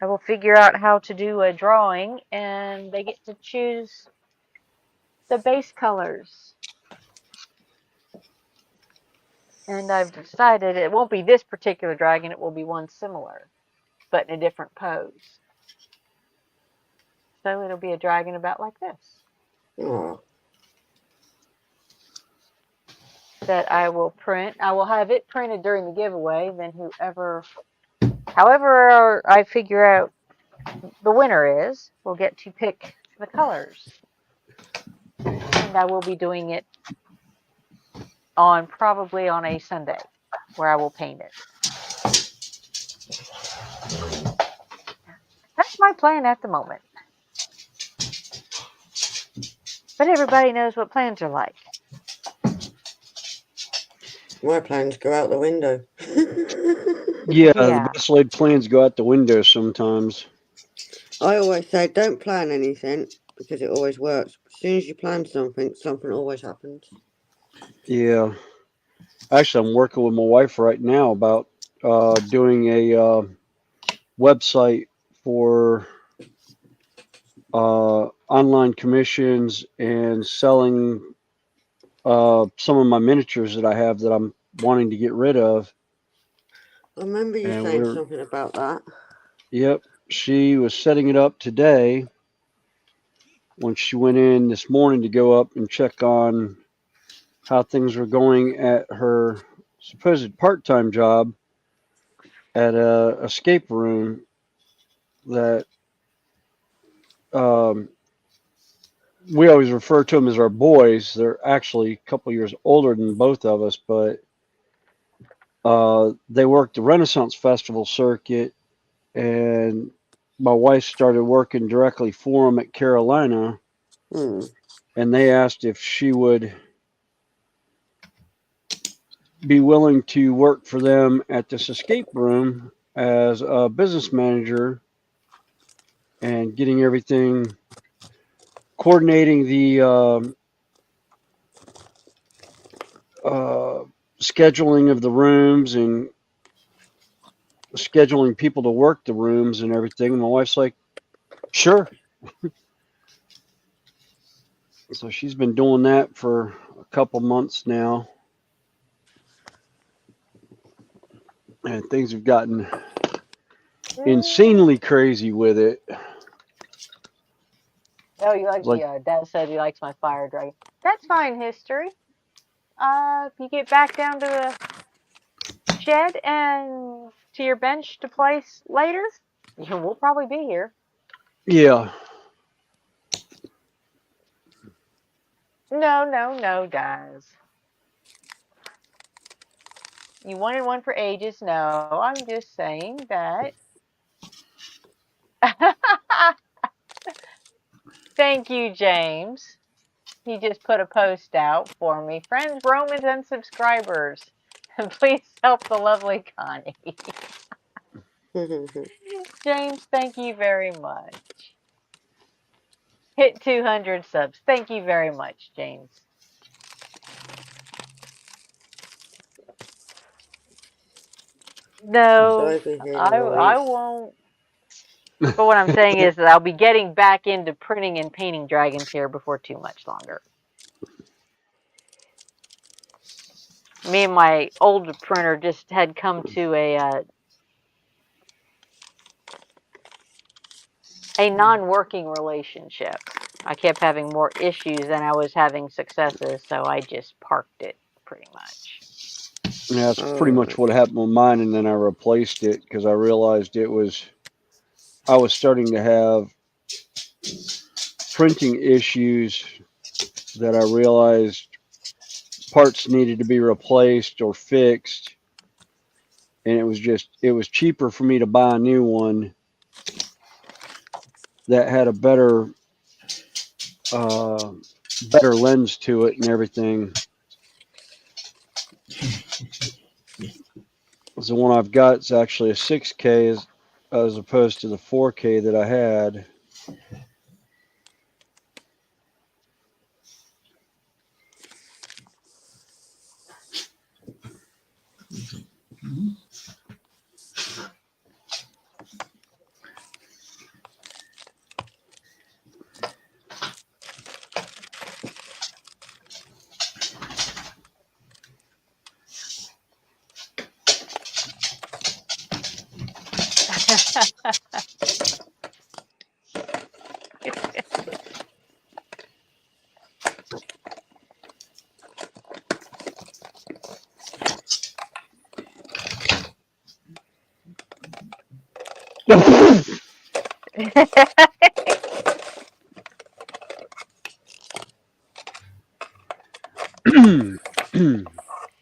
I will figure out how to do a drawing, and they get to choose the base colors. And I've decided it won't be this particular dragon, it will be one similar, but in a different pose. So it'll be a dragon about like this Oh. that I will print. I will have it printed during the giveaway, then however I figure out the winner is, will get to pick the colors. And I will be doing it probably on a Sunday where I will paint it. That's my plan at the moment. But everybody knows what plans are like. My plans go out the window. Yeah, the Yeah. best laid plans go out the window sometimes. I always say don't plan anything because it always works. As soon as you plan something, something always happens. Yeah. Actually, I'm working with my wife right now about doing a website for online commissions and selling some of my miniatures that I have that I'm wanting to get rid of. I remember you And saying something about that. yep, she was setting it up today when she went in this morning to go up and check on how things were going at her supposed part-time job at a escape room that um, we always refer to them as our boys. They're actually a couple years older than both of us, but they worked the Renaissance Festival circuit, and my wife started working directly for them at Carolina, Hmm. and they asked if she would be willing to work for them at this escape room as a business manager and getting everything, coordinating the scheduling of the rooms and scheduling people to work the rooms and everything. And my wife's like, sure. So she's been doing that for a couple months now. And things have gotten insanely crazy with it. Oh, you like Like, Dad said he likes my fire dragon. That's fine, history. If you get back down to the shed and to your bench to place later, we'll probably be here. yeah. No, guys. You wanted one for ages. No, I'm just saying that. Thank you, James. He just put a post out for me. Friends, Romans, and subscribers. Please help the lovely Connie. James, thank you very much. Hit 200 subs. Thank you very much, James. No, I won't. But what I'm saying is that I'll be getting back into printing and painting dragons here before too much longer. Me and my old printer just had come to a non-working relationship. I kept having more issues than I was having successes, so I just parked it pretty much. Yeah, that's pretty much what happened with mine. And then I replaced it because I realized I was starting to have printing issues that I realized parts needed to be replaced or fixed. And it was cheaper for me to buy a new one that had a better lens to it and everything. The one I've got is actually a 6K as opposed to the 4K that I had.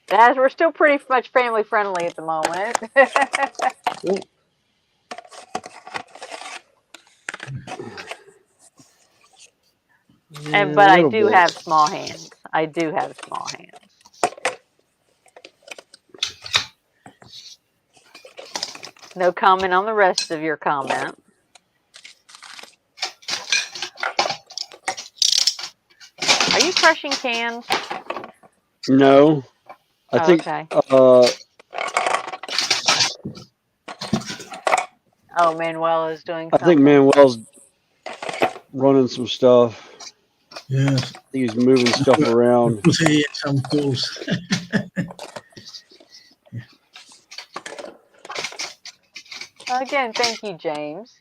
Guys, we're still pretty much family friendly at the moment. But I do have small hands. I do have small hands. No comment on the rest of your comment. Are you crushing cans? No, I think. Okay. Manuel is doing something. I think Manuel's running some stuff. Yes. He's moving stuff around. Some tools. Again, thank you, James.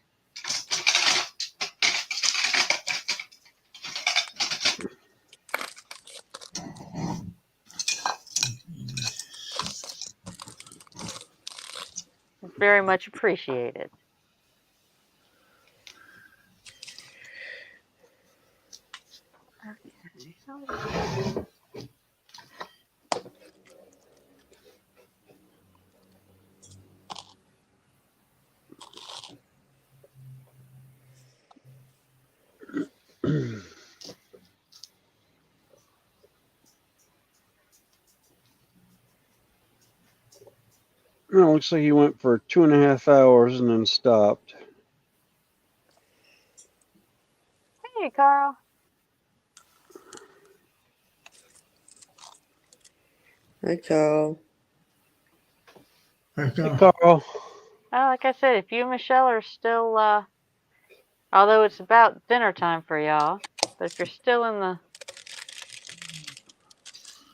Very much appreciated. Okay. No, looks like he went for 2.5 hours and then stopped. Hey, Carl. Hi, Carl. Hi, Carl. Hey, Carl. Well, like I said, if you and Michelle are still, although it's about dinner time for y'all, but if you're still in the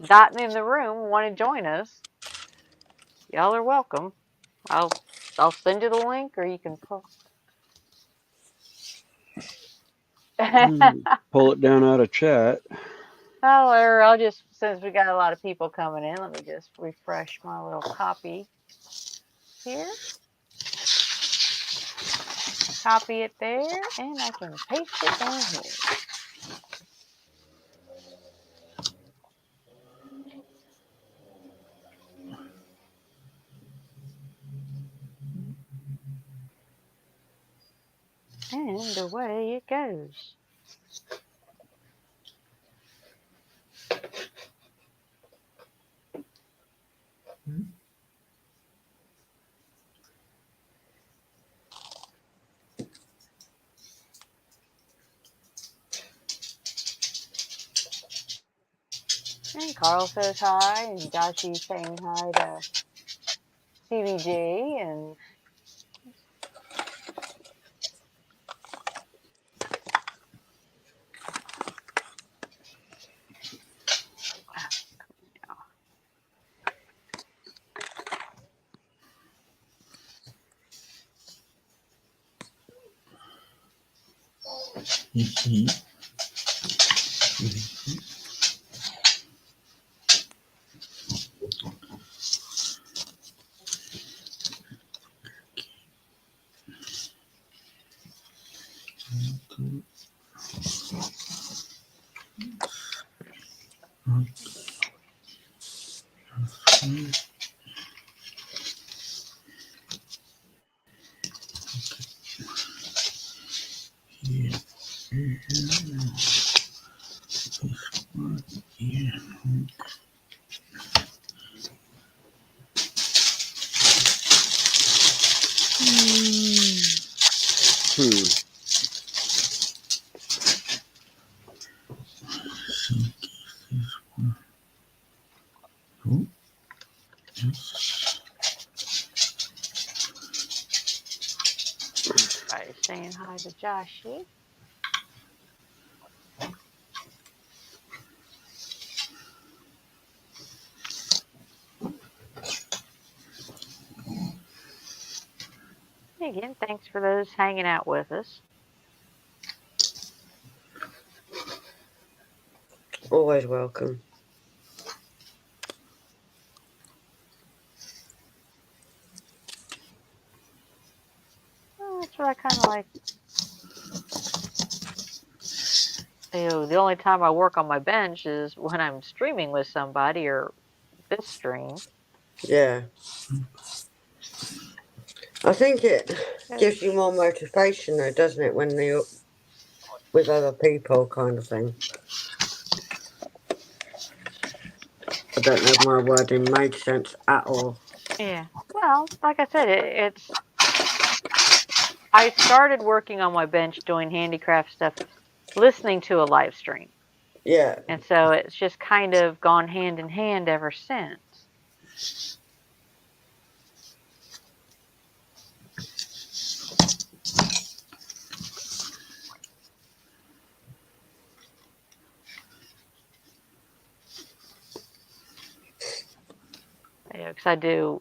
dotting in the room, want to join us, y'all are welcome. I'll send you the link, or you can pull. Pull it down out of chat. Oh, or I'll just, since we got a lot of people coming in, let me just refresh my little copy here. Copy it there, and I can paste it down here. And away it goes. And Carl says hi, and Joshy's saying hi to CBG, and everybody's saying hi to Joshy. Again, thanks for those hanging out with us. Always welcome. Well, that's what I kind of like. The only time I work on my bench is when I'm streaming with somebody or this stream. Yeah. I think it gives you more motivation, though, doesn't it, when you're with other people, kind of thing. I don't know if my wording made sense at all. Yeah. Well, like I said, it's. I started working on my bench doing handicraft stuff, listening to a live stream. Yeah. And so it's just kind of gone hand in hand ever since. Because I do,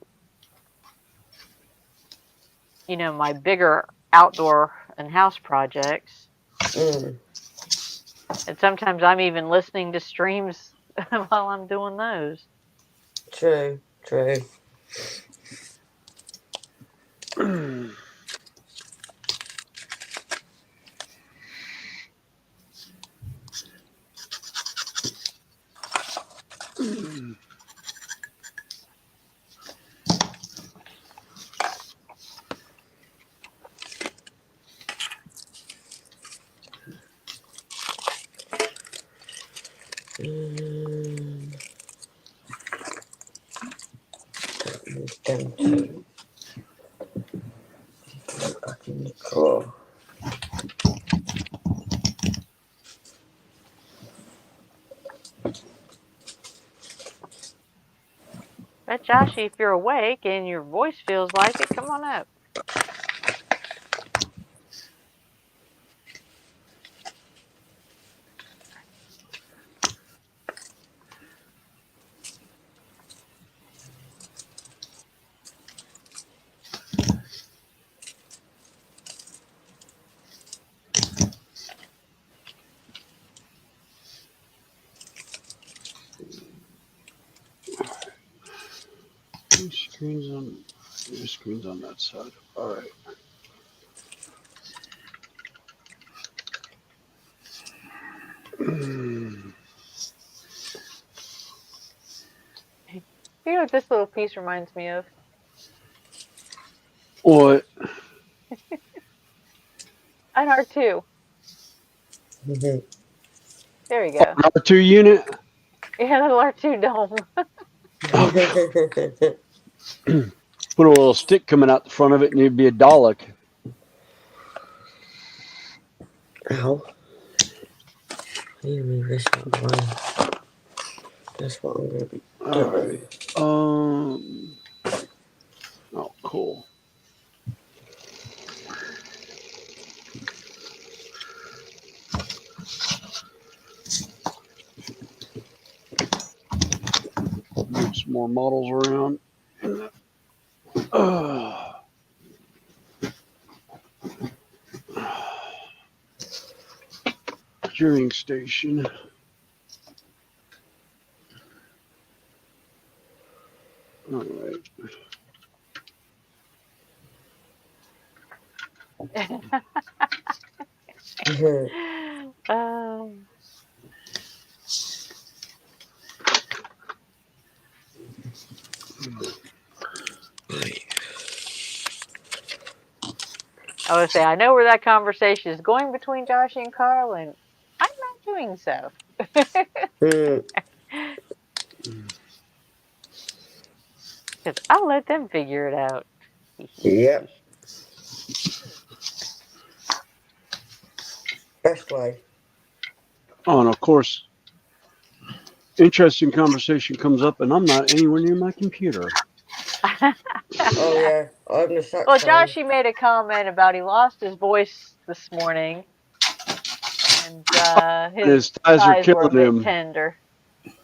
my bigger outdoor and house projects. Mm. And sometimes I'm even listening to streams while I'm doing those. True. Them two. Back in the drawer. But Joshy, if you're awake and your voice feels like it, come on up. screen's on. The screen's on that side. All right. You know what this little piece reminds me of? What? An R2. Mhm. There you go. R2 unit. Yeah, little R2 dome. Put a little stick coming out the front of it, and it'd be a Dalek. Ow. You move this out of the way. That's what I'm going to be All doing. right. Oh, cool. Move some more models around. Curing station. All right. I would say I know where that conversation is going between Josh and Carl, and I'm not doing so. Because I'll let them figure it out. Yep. Best way. Oh, and of course, interesting conversation comes up, and I'm not anywhere near my computer. Oh yeah, I'm the saxophone. Well, Josh, he made a comment about he lost his voice this morning, and his thighs are thighs were a killing bit him. tender.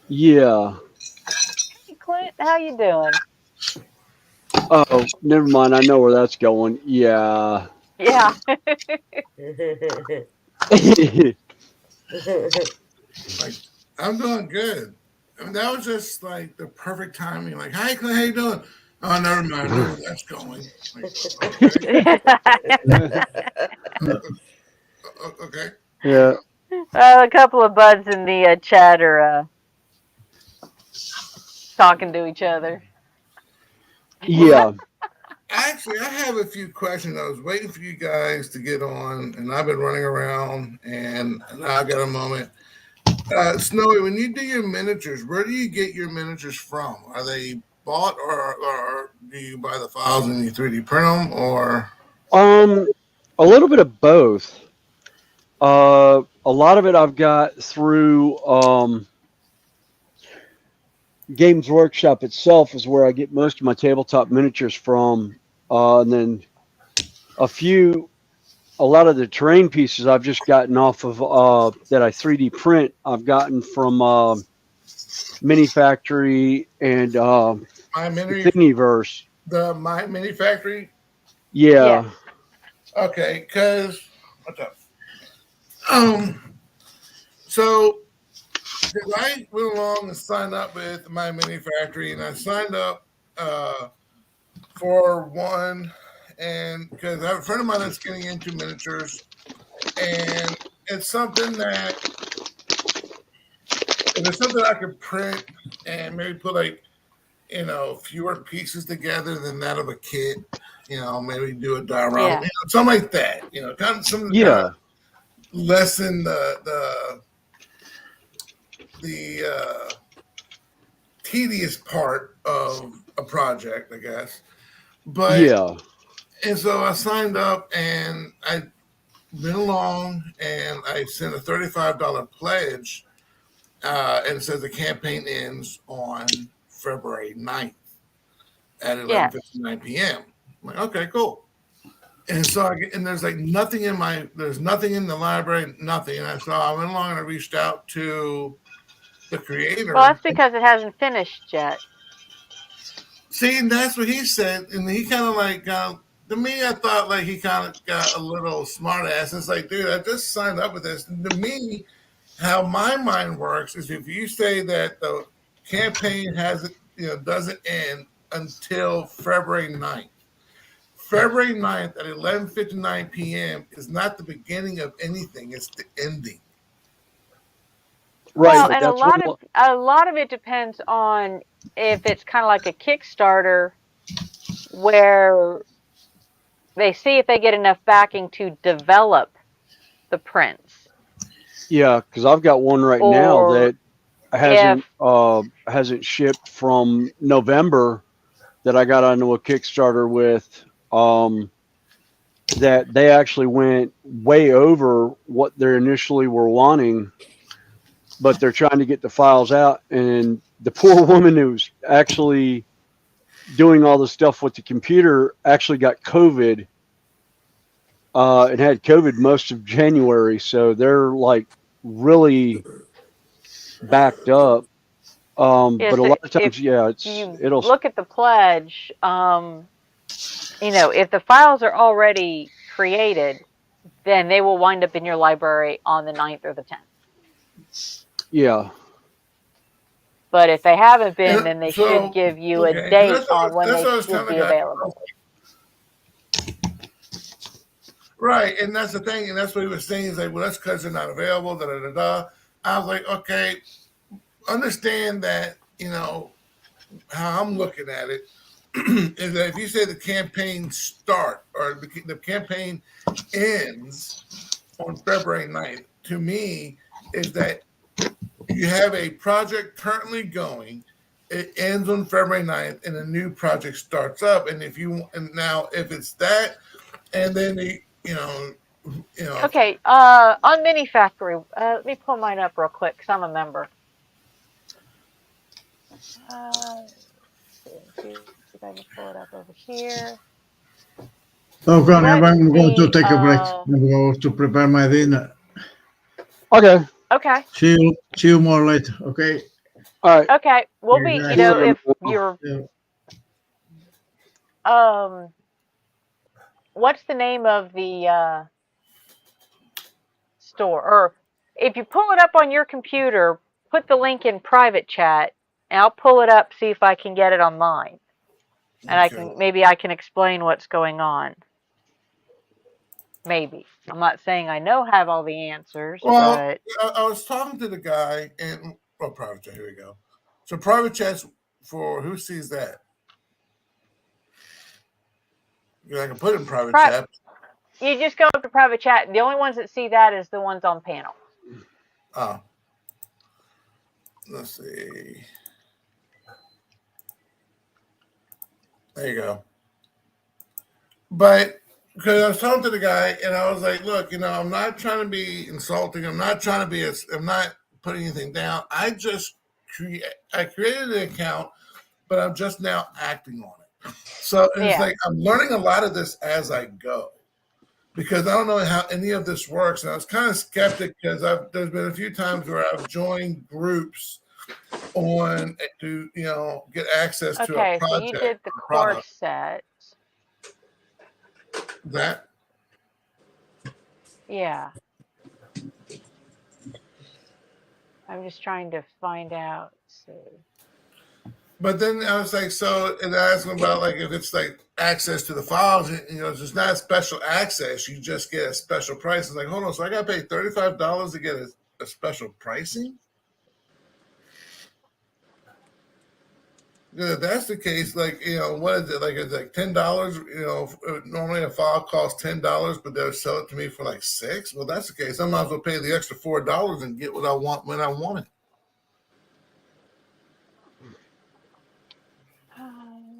Yeah. Hey, Clint, how you doing? Oh, never mind. I know where that's going. Yeah. Yeah. Like, I'm doing good. I mean, that was just like the perfect timing. Like, hi, Clint, how you doing? Oh, never mind. I know where that's going. Like, okay. Yeah. A couple of buds in the chat are talking to each other. Yeah. Actually, I have a few questions. I was waiting for you guys to get on, and I've been running around, and now I got a moment. Snowy, when you do your miniatures, where do you get your miniatures from? Are they bought, or do you buy the files and you 3D print them, or? A little bit of both. A lot of it I've got through Games Workshop itself is where I get most of my tabletop miniatures from, and then a lot of the terrain pieces I've just gotten off of that I 3D print. I've gotten from Mini Factory and Thingiverse. The My Mini Factory. Yeah. Okay, because what's up? So I went along and signed up with My Mini Factory, and I signed up for one, and because I have a friend of mine that's getting into miniatures, and it's something that I could print and maybe put fewer pieces together than that of a kit. Maybe do a diorama, something like that. Kind of something to lessen the tedious part of a project, I guess. But and so I signed up, and I went along, and I sent a $35 pledge, and it says the campaign ends on February 9th at 11:59 p.m. I'm like, okay, cool. And so there's like nothing there's nothing in the library, nothing. And so I went along and I reached out to the creator. Well, that's because it hasn't finished yet. See, and that's what he said. And he kind of like, to me, I thought like he kind of got a little smart ass. It's like, dude, I just signed up with this. And to me, how my mind works is if you say that the campaign doesn't end until February 9th. February 9th at 11:59 p.m. is not the beginning of anything; it's the ending. Right, Well, but and a that's what lot of it depends on if it's kind of like a Kickstarter where they see if they get enough backing to develop the prints, yeah, because I've got one right now or that if hasn't shipped from November that I got onto a Kickstarter with. That they actually went way over what they initially were wanting, but they're trying to get the files out. And the poor woman who's actually doing all the stuff with the computer actually got COVID and had COVID most of January. So they're like really backed up. But yes, a lot of if times, yeah, you it'll, look at the pledge, if the files are already created, then they will wind up in your library on the 9th or the 10th. yeah. But if they haven't been, And then they should so, give you a okay, date on when that's they what I was should telling the be guy. available. Right, and that's the thing, and that's what he was saying. He's like, well, that's because they're not available, da da da da. I was like, okay, understand that, how I'm looking at it is that if you say the campaign start or the campaign ends on February 9th, to me, is that you have a project currently going, it ends on February 9th, and a new project starts up. And if it's that, and then Okay, on Mini Factory, let me pull mine up real quick because I'm a member. See if I can pull it up over here. Oh, Connie, I'm What's going to the take a break. I'm going to prepare my dinner. Okay. Okay. See you more later. Okay. All right. Okay. We'll be, Yeah. if you're what's the name of the store? Or if you pull it up on your computer, put the link in private chat and I'll pull it up, see if I can get it on mine. And Okay. I can explain what's going on. Maybe. I'm not saying I have all the answers, Well, but I was talking to the guy, and private chat. Here we go. So private chats for who sees that? I can put it in private chat. you just go up to private chat. The only ones that see that is the ones on panel. Oh, let's see. There you go. But because I was talking to the guy, and I was like, look, I'm not trying to be insulting. I'm not trying to be. I'm not putting anything down. I just created an account, but I'm just now acting on it. So it's like I'm learning a lot of this as I go, because I don't know how any of this works. And I was kind of skeptic because there's been a few times where I've joined groups to get access to a project. So you did the course set. That? Yeah. I'm just trying to find out. Let's see. But then I was like, and I asked him about like if it's like access to the files, it's not special access. You just get a special price. It's like, hold on, so I got to pay $35 to get a special pricing? If that's the case, like, what is it? Like, it's like $10, normally a file costs $10, but they'll sell it to me for like $6. Well, that's the case. I might as well pay the extra $4 and get what I want when I want it.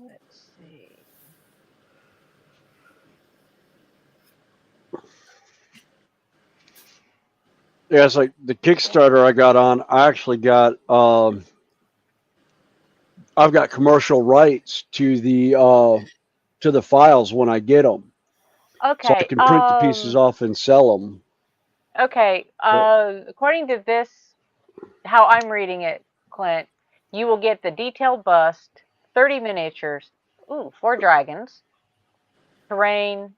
Let's see. Yeah, it's like the Kickstarter I got on. I actually got I've got commercial rights to the files when I get them. Okay. So I can print the pieces off and sell them. Okay. According to this, how I'm reading it, Clint, you will get the detailed bust, 30 miniatures, 4 dragons, terrain,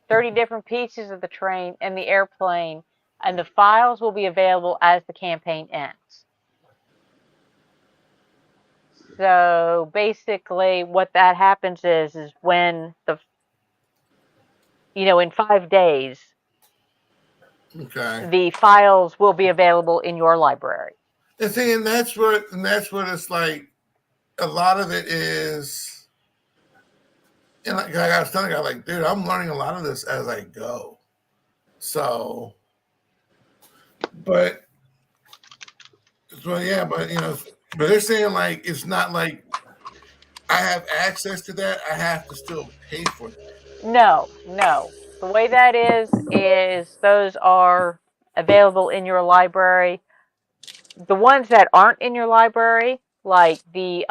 30 different pieces of the terrain, and the airplane, and the files will be available as the campaign ends. So basically, what that happens is when in 5 days, Okay. the files will be available in your library. And see, and that's what it's like. A lot of it is, and like I was telling you, like, dude, I'm learning a lot of this as I go. So, but yeah, but but they're saying like it's not like I have access to that. I have to still pay for that. No. The way that is those are available in your library. The ones that aren't in your library, like the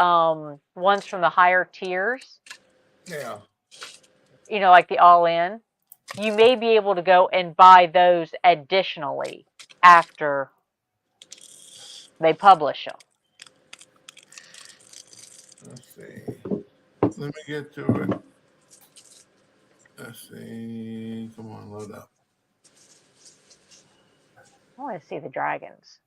ones from the higher tiers, Yeah. like the all-in, you may be able to go and buy those additionally after they publish them. Let's see. Let me get to it. Let's see. Come on, load up. I want to see the dragons.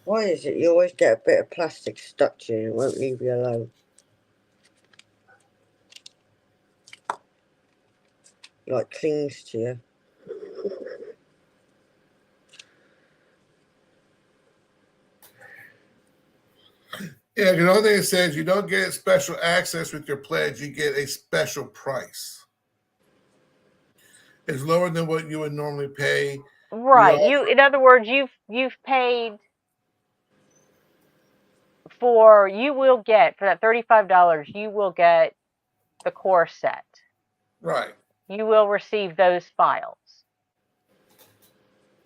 Why is it you always get a bit of plastic stuck to you and it won't leave you alone? Like clings to you. Yeah, the only thing it says you don't get special access with your pledge, you get a special price. It's lower than what you would normally pay. Right. In other words, you've paid you will get for that $35, you will get the core set. Right. You will receive those files.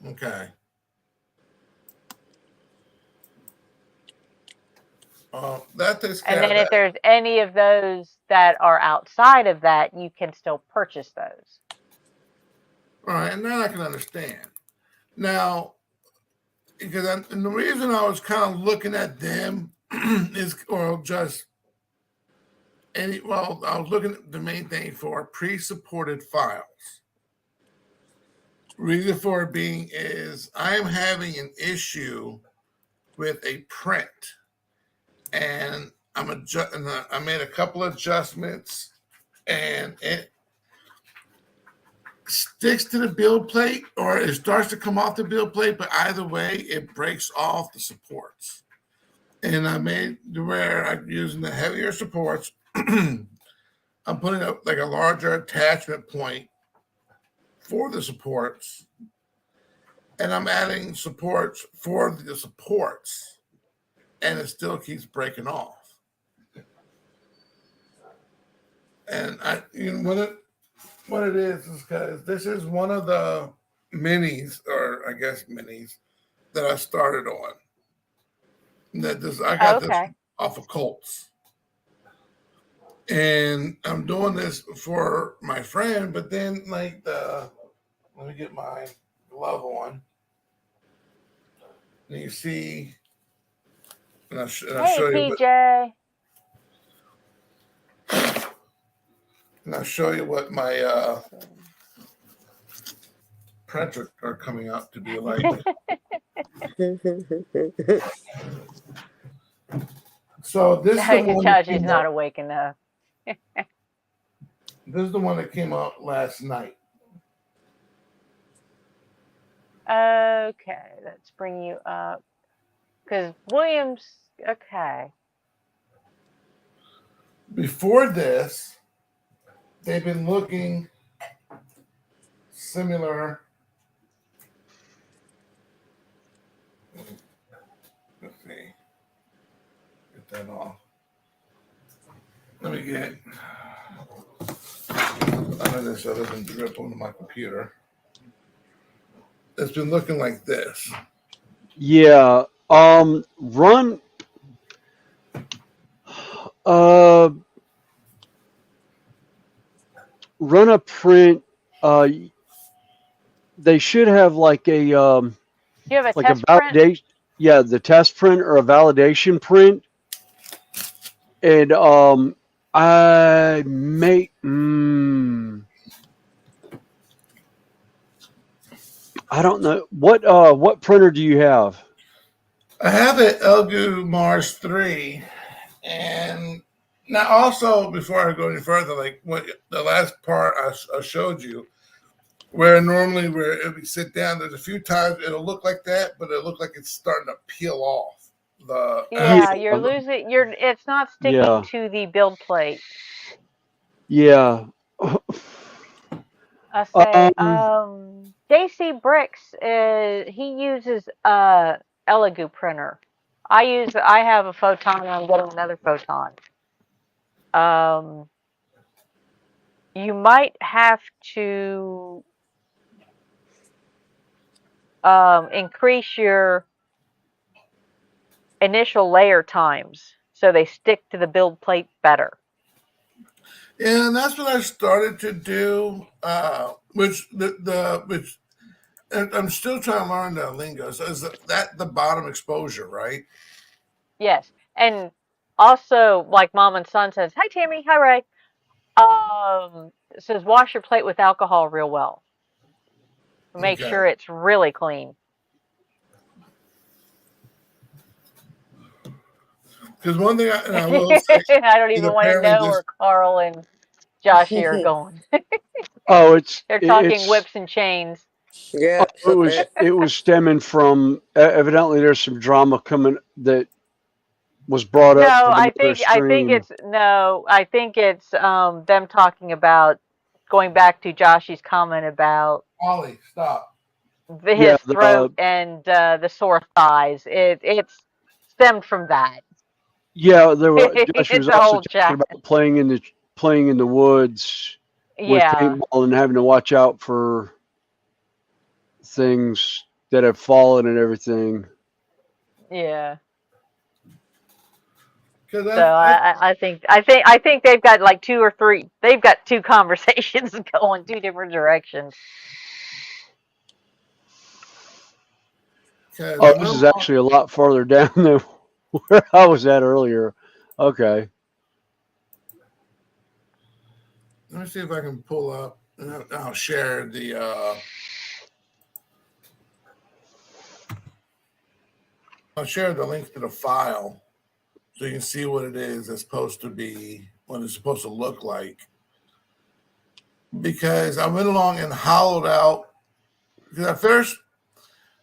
Okay. That takes care And then of if there's any of those that are outside of that, you can still purchase those. All right, and that I can understand. Now, because and the reason I was kind of looking at them is, or just I was looking at the main thing for pre-supported files. Reason for it being is I am having an issue with a print, and I made a couple of adjustments, and it sticks to the build plate or it starts to come off the build plate, but either way, it breaks off the supports. And I made where I'm using the heavier supports. I'm putting up like a larger attachment point for the supports, and I'm adding supports for the supports, and it still keeps breaking off. And what it is because this is one of the minis, or I guess minis, that I started on. I got this off of Colts. And I'm doing this for my friend, but then let me get my glove on. And you see, and I'll show you. PJ. And I'll show you what my prints are coming out to be like. So this is the one that she's not awake enough. This is the one that came out last night. Okay, let's bring you up. Because Williams, okay. Before this, they've been looking similar. Let's see. Get that off. Let me get under this other than drip onto my computer. It's been looking like this. Yeah. Run a print. They should have like a you have a like test a validation print? Yeah, the test print or a validation print. And I may I don't know what printer do you have? I have an Elgu Mars 3, and now also before I go any further, like what the last part I showed you, where normally where if we sit down, there's a few times it'll look like that, but it'll look like it's starting to peel off the Yeah, actual. you're losing. It's not sticking Yeah. to the build plate. Yeah. I say, JC Bricks he uses Elegoo printer. I have a photon and I'm getting another photon. You might have to increase your initial layer times so they stick to the build plate better. Yeah, and that's what I started to do. Which which and I'm still trying to learn the lingo. So is that the bottom exposure, right? Yes, and also like Mom and Son says, "Hi Tammy, hi Ray." It says wash your plate with alcohol real well. Make Okay. sure it's really clean. Because one thing I will say, I don't even want to apparently know this. where Carl and Joshy are going. Oh, They're talking whips and chains. Yeah, it's a bit. it was stemming from evidently there's some drama coming that was brought up No, from I another think stream. it's them talking about going back to Joshy's comment about Ollie, stop. Yeah, his throat and the sore thighs. It's stemmed from that. yeah, there were. Josh was It's a also whole talking chat. about playing in the woods with Yeah, paintball and having to watch out for things that have fallen and everything. yeah. Because So I think they've got like two or three. They've got two conversations going two different directions. Oh, this is actually a lot farther down than where I was at earlier. Okay. Let me see if I can pull up. And I'll share the. I'll share the link to the file so you can see what it is that's supposed to be, what it's supposed to look like. Because I went along and hollowed out. Because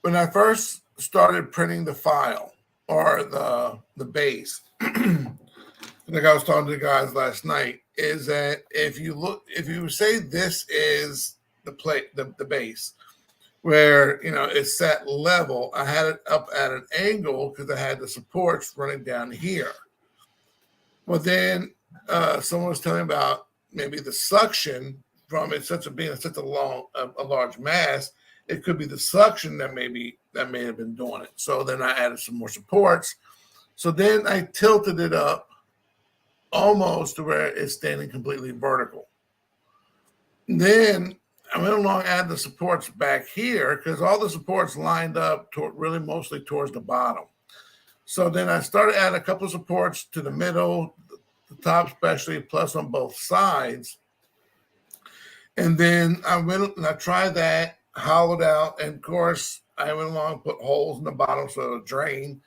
when I first started printing the file or the base, like I was talking to the guys last night, is that if you say this is the plate, the base, where it's set level, I had it up at an angle because I had the supports running down here. Well, then someone was telling me about maybe the suction from it being such a large mass. It could be the suction that may have been doing it. So then I added some more supports. So then I tilted it up almost to where it's standing completely vertical. Then I went along and added the supports back here because all the supports lined up really mostly towards the bottom. So then I started adding a couple of supports to the middle, the top especially, plus on both sides. And then I went and I tried that, hollowed out, and of course I went along and put holes in the bottom so it'll drain,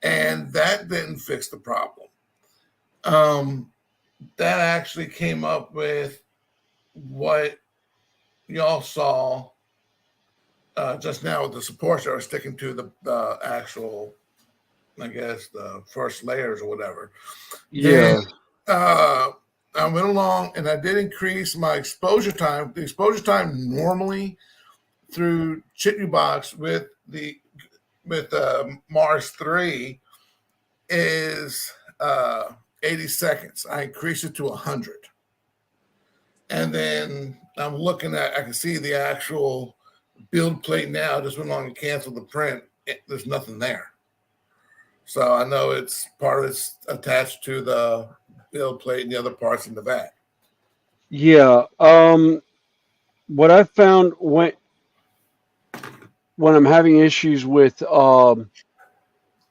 and that didn't fix the problem. That actually came up with what y'all saw just now with the supports that are sticking to the actual, I guess, the first layers or whatever. Yeah. Then, I went along and I did increase my exposure time. The exposure time normally through Chitney Box with Mars 3 is 80 seconds. I increased it to 100. And then I can see the actual build plate now. Just went along and canceled the print. There's nothing there. So I know it's part of it's attached to the build plate and the other parts in the vat. Yeah. What I found when I'm having issues with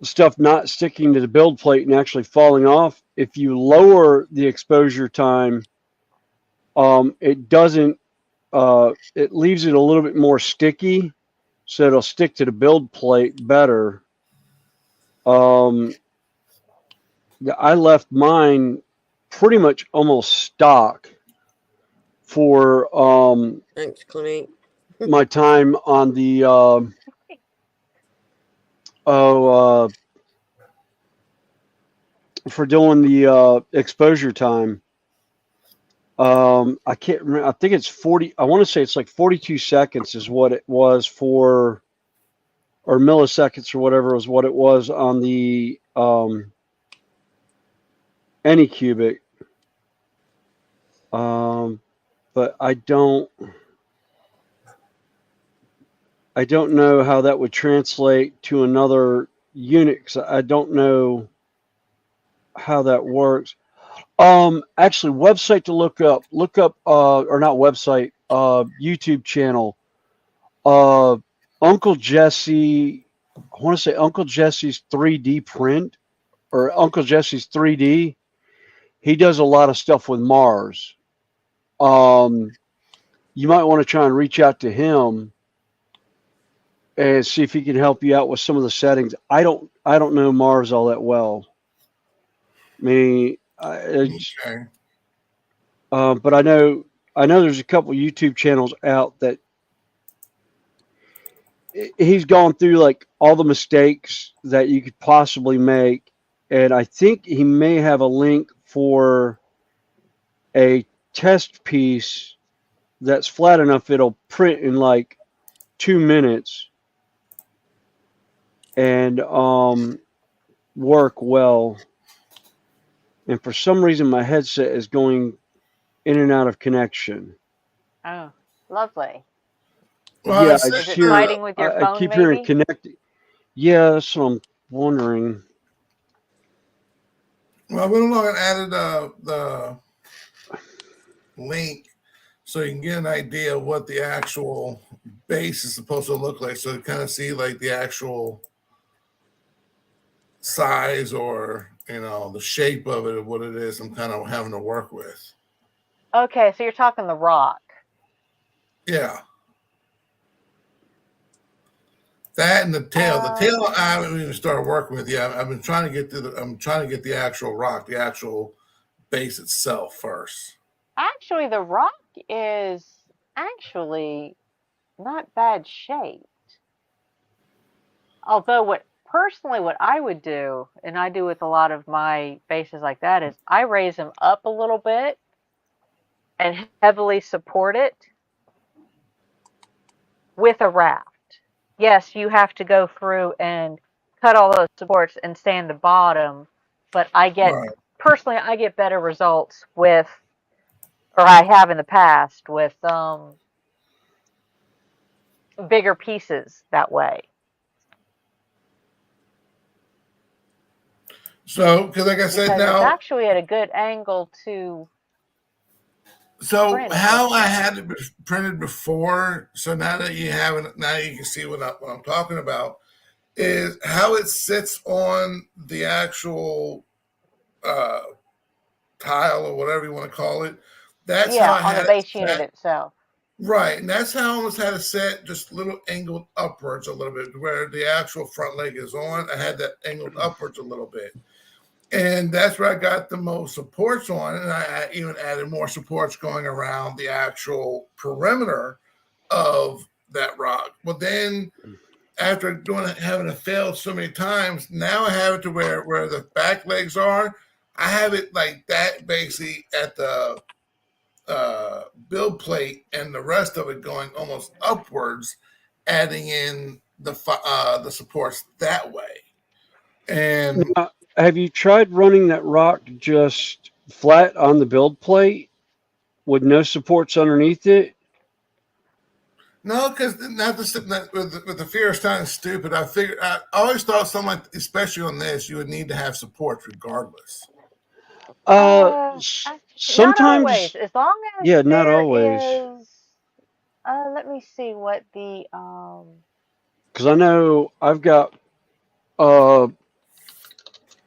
stuff not sticking to the build plate and actually falling off, if you lower the exposure time, it doesn't. It leaves it a little bit more sticky, so it'll stick to the build plate better. I left mine pretty much almost stock for Thanks, Connie. my time on the for doing the exposure time. I can't remember. I think it's 40. I want to say it's like 42 seconds is what it was for, or milliseconds or whatever was what it was on the Anycubic. But I don't know how that would translate to another unit, because I don't know how that works. Actually, website to look up, or not website, YouTube channel, Uncle Jesse, I want to say Uncle Jesse's 3D print, or Uncle Jesse's 3D. He does a lot of stuff with Mars. You might want to try and reach out to him and see if he can help you out with some of the settings. I don't know Mars all that well. I mean, Okay. but I know there's a couple YouTube channels out that he's gone through like all the mistakes that you could possibly make, and I think he may have a link for a test piece that's flat enough it'll print in like 2 minutes and work well. And for some reason my headset is going in and out of connection. Oh, lovely. Well, Yeah, I I Is it hear, fighting with your I phone, keep hearing maybe? connected. Yeah, that's what I'm wondering. Well, I went along and added the link so you can get an idea of what the actual base is supposed to look like. So you kind of see like the actual size, or the shape of it, of what it is I'm kind of having to work with. Okay, so you're talking the rock. Yeah. That and the tail. The tail I haven't even started working with yet. I've been trying to get I'm trying to get the actual rock, the actual base itself first. Actually, the rock is actually not bad shaped. Although what I would do, and I do with a lot of my bases like that, is I raise them up a little bit and heavily support it with a raft. Yes, you have to go through and cut all those supports and sand the bottom, but I get better results with, or I have in the past with bigger pieces that way. So, because like I said, because it's now, actually at a good angle to. so how I had it printed before, so now that you have it, now you can see what I'm talking about, is how it sits on the actual tile, or whatever you want to call it. That's how I on had the base it unit set. itself. Right, and that's how I almost had it set, just a little angled upwards a little bit, where the actual front leg is on. I had that angled upwards a little bit. And that's where I got the most supports on. And I even added more supports going around the actual perimeter of that rock. But then after having it failed so many times, now I have it to where the back legs are. I have it like that basically at the build plate, and the rest of it going almost upwards, adding in the supports that way. And now, have you tried running that rock just flat on the build plate with no supports underneath it? No, because with the fear of sounding stupid, I always thought something like, especially on this, you would need to have supports regardless. Sometimes, not always. As long as yeah, not there always. is. Let me see what the. Because I know I've got.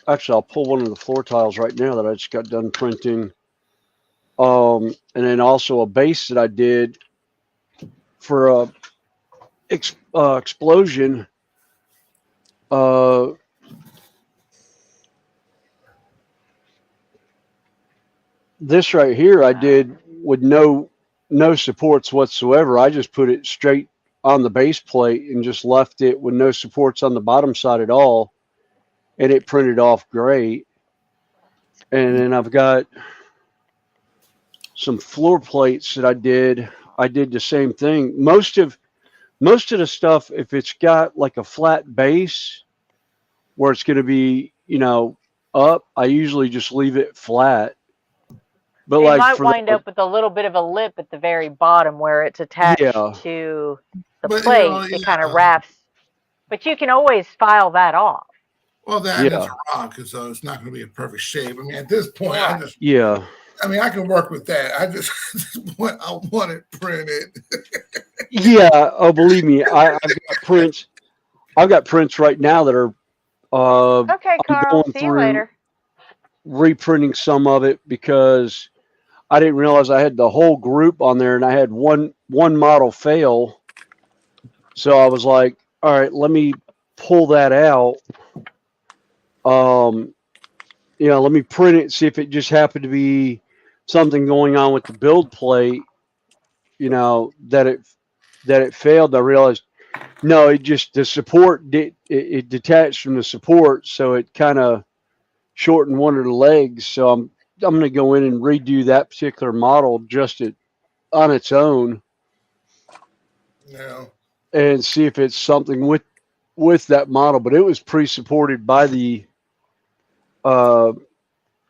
Actually, I'll pull one of the floor tiles right now that I just got done printing. And then also a base that I did for a explosion. this right here I did with no supports whatsoever. I just put it straight on the base plate and just left it with no supports on the bottom side at all, and it printed off great. And then I've got some floor plates that I did. I did the same thing. Most of the stuff, if it's got like a flat base where it's going to be, up, I usually just leave it flat. But It like might for wind up with a little bit of a lip at the very bottom where it's attached to the plate. It kind of wraps, but you can always file that off. Well, that is a rock, so it's not going to be a perfect shape. I mean, at this point, I mean, I can work with that. I just want it printed. Yeah. Oh, believe me, I've got prints. I've got prints right now that are. Okay, Carl. See you later. Reprinting some of it because I didn't realize I had the whole group on there, and I had one model fail. So I was like, all right, let me pull that out. Let me print it, see if it just happened to be something going on with the build plate, that it failed. I realized, no, it just, the support, it detached from the support, so it kind of shortened one of the legs. So I'm going to go in and redo that particular model just on its own. Yeah. And see if it's something with that model. But it was pre-supported by the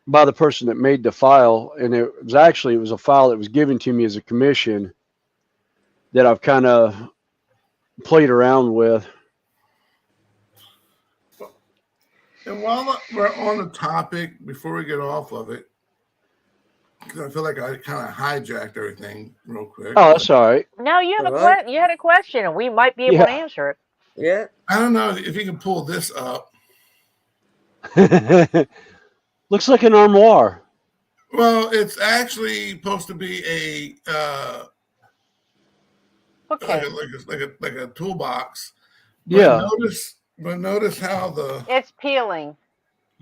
person that made the file, and it was a file that was given to me as a commission that I've kind of played around with. And while we're on the topic, before we get off of it, because I feel like I kind of hijacked everything real quick. Oh, that's all right. No, you have you had a question, and we might be able to answer it. Yeah. I don't know if you can pull this up. Looks like an armoire. Well, it's actually supposed to be a like a toolbox. But notice how it's peeling.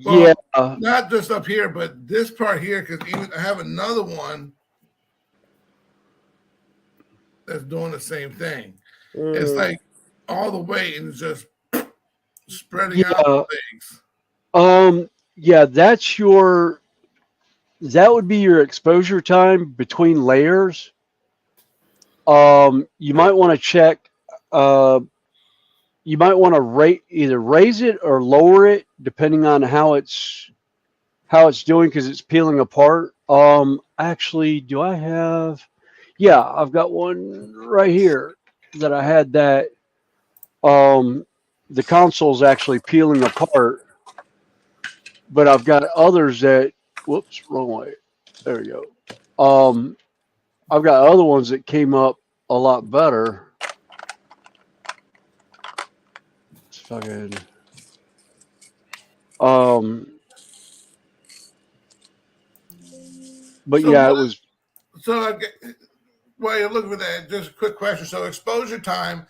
Well, not just up here, but this part here, because even I have another one that's doing the same thing. It's like all the way and it's just spreading out the legs. That would be your exposure time between layers. You might want to check. You might want to either raise it or lower it depending on how it's doing, because it's peeling apart. Actually, do I have? Yeah, I've got one right here that I had that. The console's actually peeling apart, but I've got others that. Whoops, wrong way. There we go. I've got other ones that came up a lot better. It's fucking. But so it was. So while you're looking for that, just a quick question. So exposure time,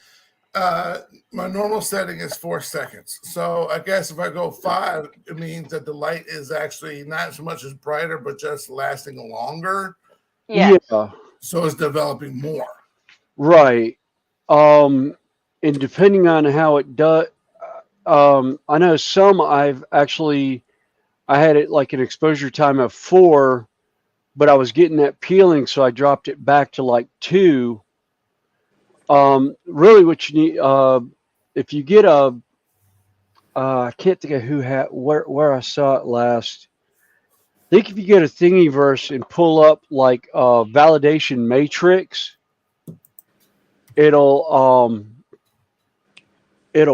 my normal setting is 4 seconds. So I guess if I go 5, it means that the light is actually not so much as brighter, but just lasting longer. Yeah. So it's developing more. Right. And depending on how it does, I know some I had it like an exposure time of 4, but I was getting that peeling, so I dropped it back to like 2. Really what you need, if you get I can't think of where I saw it last. I think if you get a Thingiverse and pull up like a validation matrix, it'll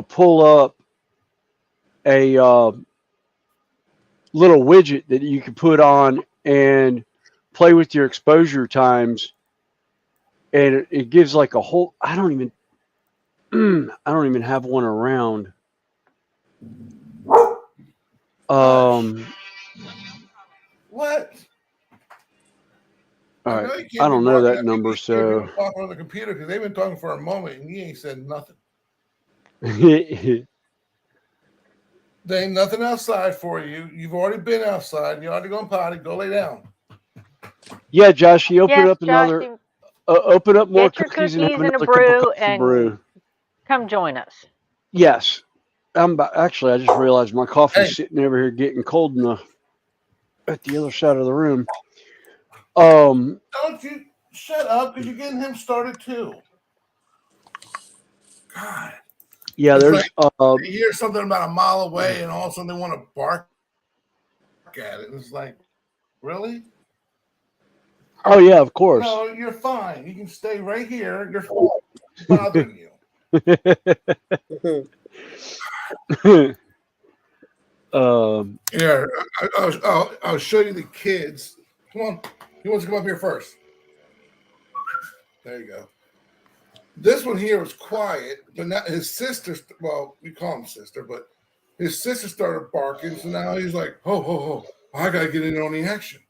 pull up a little widget that you can put on and play with your exposure times, and it gives like a whole. I don't even have one around. What? All right, I don't know that number, so. Talking on the computer because they've been talking for a moment and you ain't said nothing. There ain't nothing outside for you. You've already been outside. You're already going potty. Go lay down. Yeah, Josh, you open Yes, up another. Josh, Open up more get your cookies and have cookies and a another cup of brew coffee brew. and come join us. Yes. Actually, I just realized my coffee's Hey. sitting over here getting cold at the other side of the room. Don't you shut up, because you're getting him started too. God. Yeah, It's there's like, you hear something about a mile away, and all of a sudden they want to bark at it. It's like, really? Oh yeah, of course. No, you're fine. You can stay right here. You're fine. It's bothering you. Yeah, I'll show you the kids. Come on. He wants to come up here first. There you go. This one here was quiet, but now his sister, well, we call him sister, but his sister started barking, so now he's like, ho, ho, ho, I gotta get in on the action.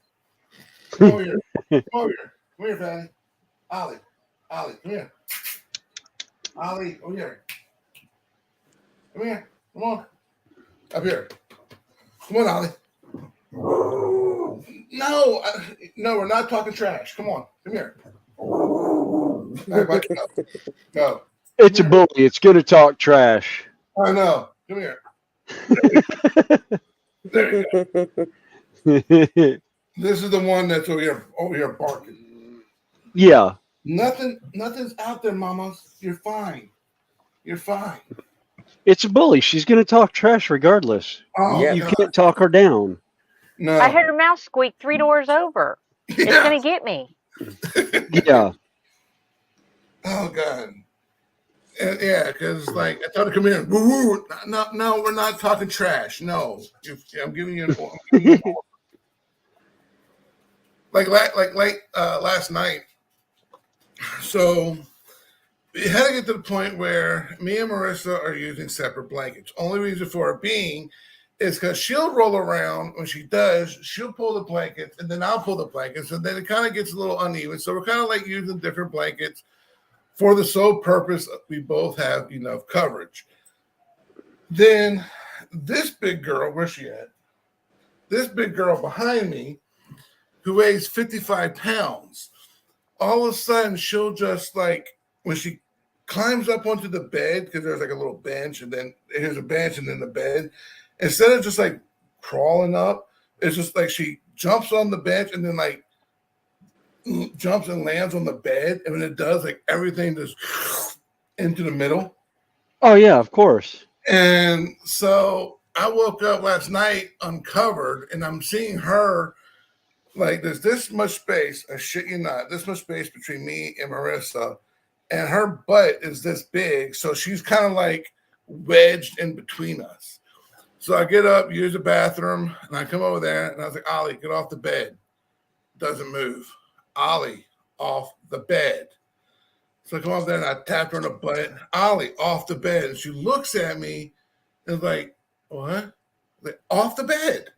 Come over here. Come over here. Come here, Fatty. Ollie, come here. Ollie, over here. Come here. Come on. Up here. Come on, Ollie. No, we're not talking trash. Come on. Come here. All right, go. It's a bully. It's going to talk trash. I know. Come here. There you go. This is the one that's over here barking. Yeah. Nothing's out there, mamas. You're fine. You're fine. It's a bully. She's going to talk trash regardless. Oh, you can't talk her down. No. I heard her mouse squeak 3 doors over. Yeah. It's going to get me. Yeah. Oh, God. Yeah, because like I thought to come in. Woo, no, we're not talking trash. No, I'm giving you like last night. So we had to get to the point where me and Marissa are using separate blankets. Only reason for it being is because she'll roll around. When she does, she'll pull the blankets, and then I'll pull the blankets, and then it kind of gets a little uneven. So we're kind of like using different blankets for the sole purpose we both have enough coverage. Then this big girl, where's she at? This big girl behind me, who weighs 55 pounds, all of a sudden she'll just like, when she climbs up onto the bed, because there's like a little bench, and then here's a bench and then the bed, instead of just like crawling up, it's just like she jumps on the bench and then like jumps and lands on the bed, and when it does, like everything just into the middle. Oh yeah, of course. And so I woke up last night uncovered, and I'm seeing her like there's this much space. I shit you not, this much space between me and Marissa, and her butt is this big, so she's kind of like wedged in between us. So I get up, use the bathroom, and I come over there, and I was like, Ollie, get off the bed. Doesn't move. Ollie, off the bed. So I come up there and I tap her on the butt. Ollie, off the bed. And she looks at me and is like, what? Like, off the bed.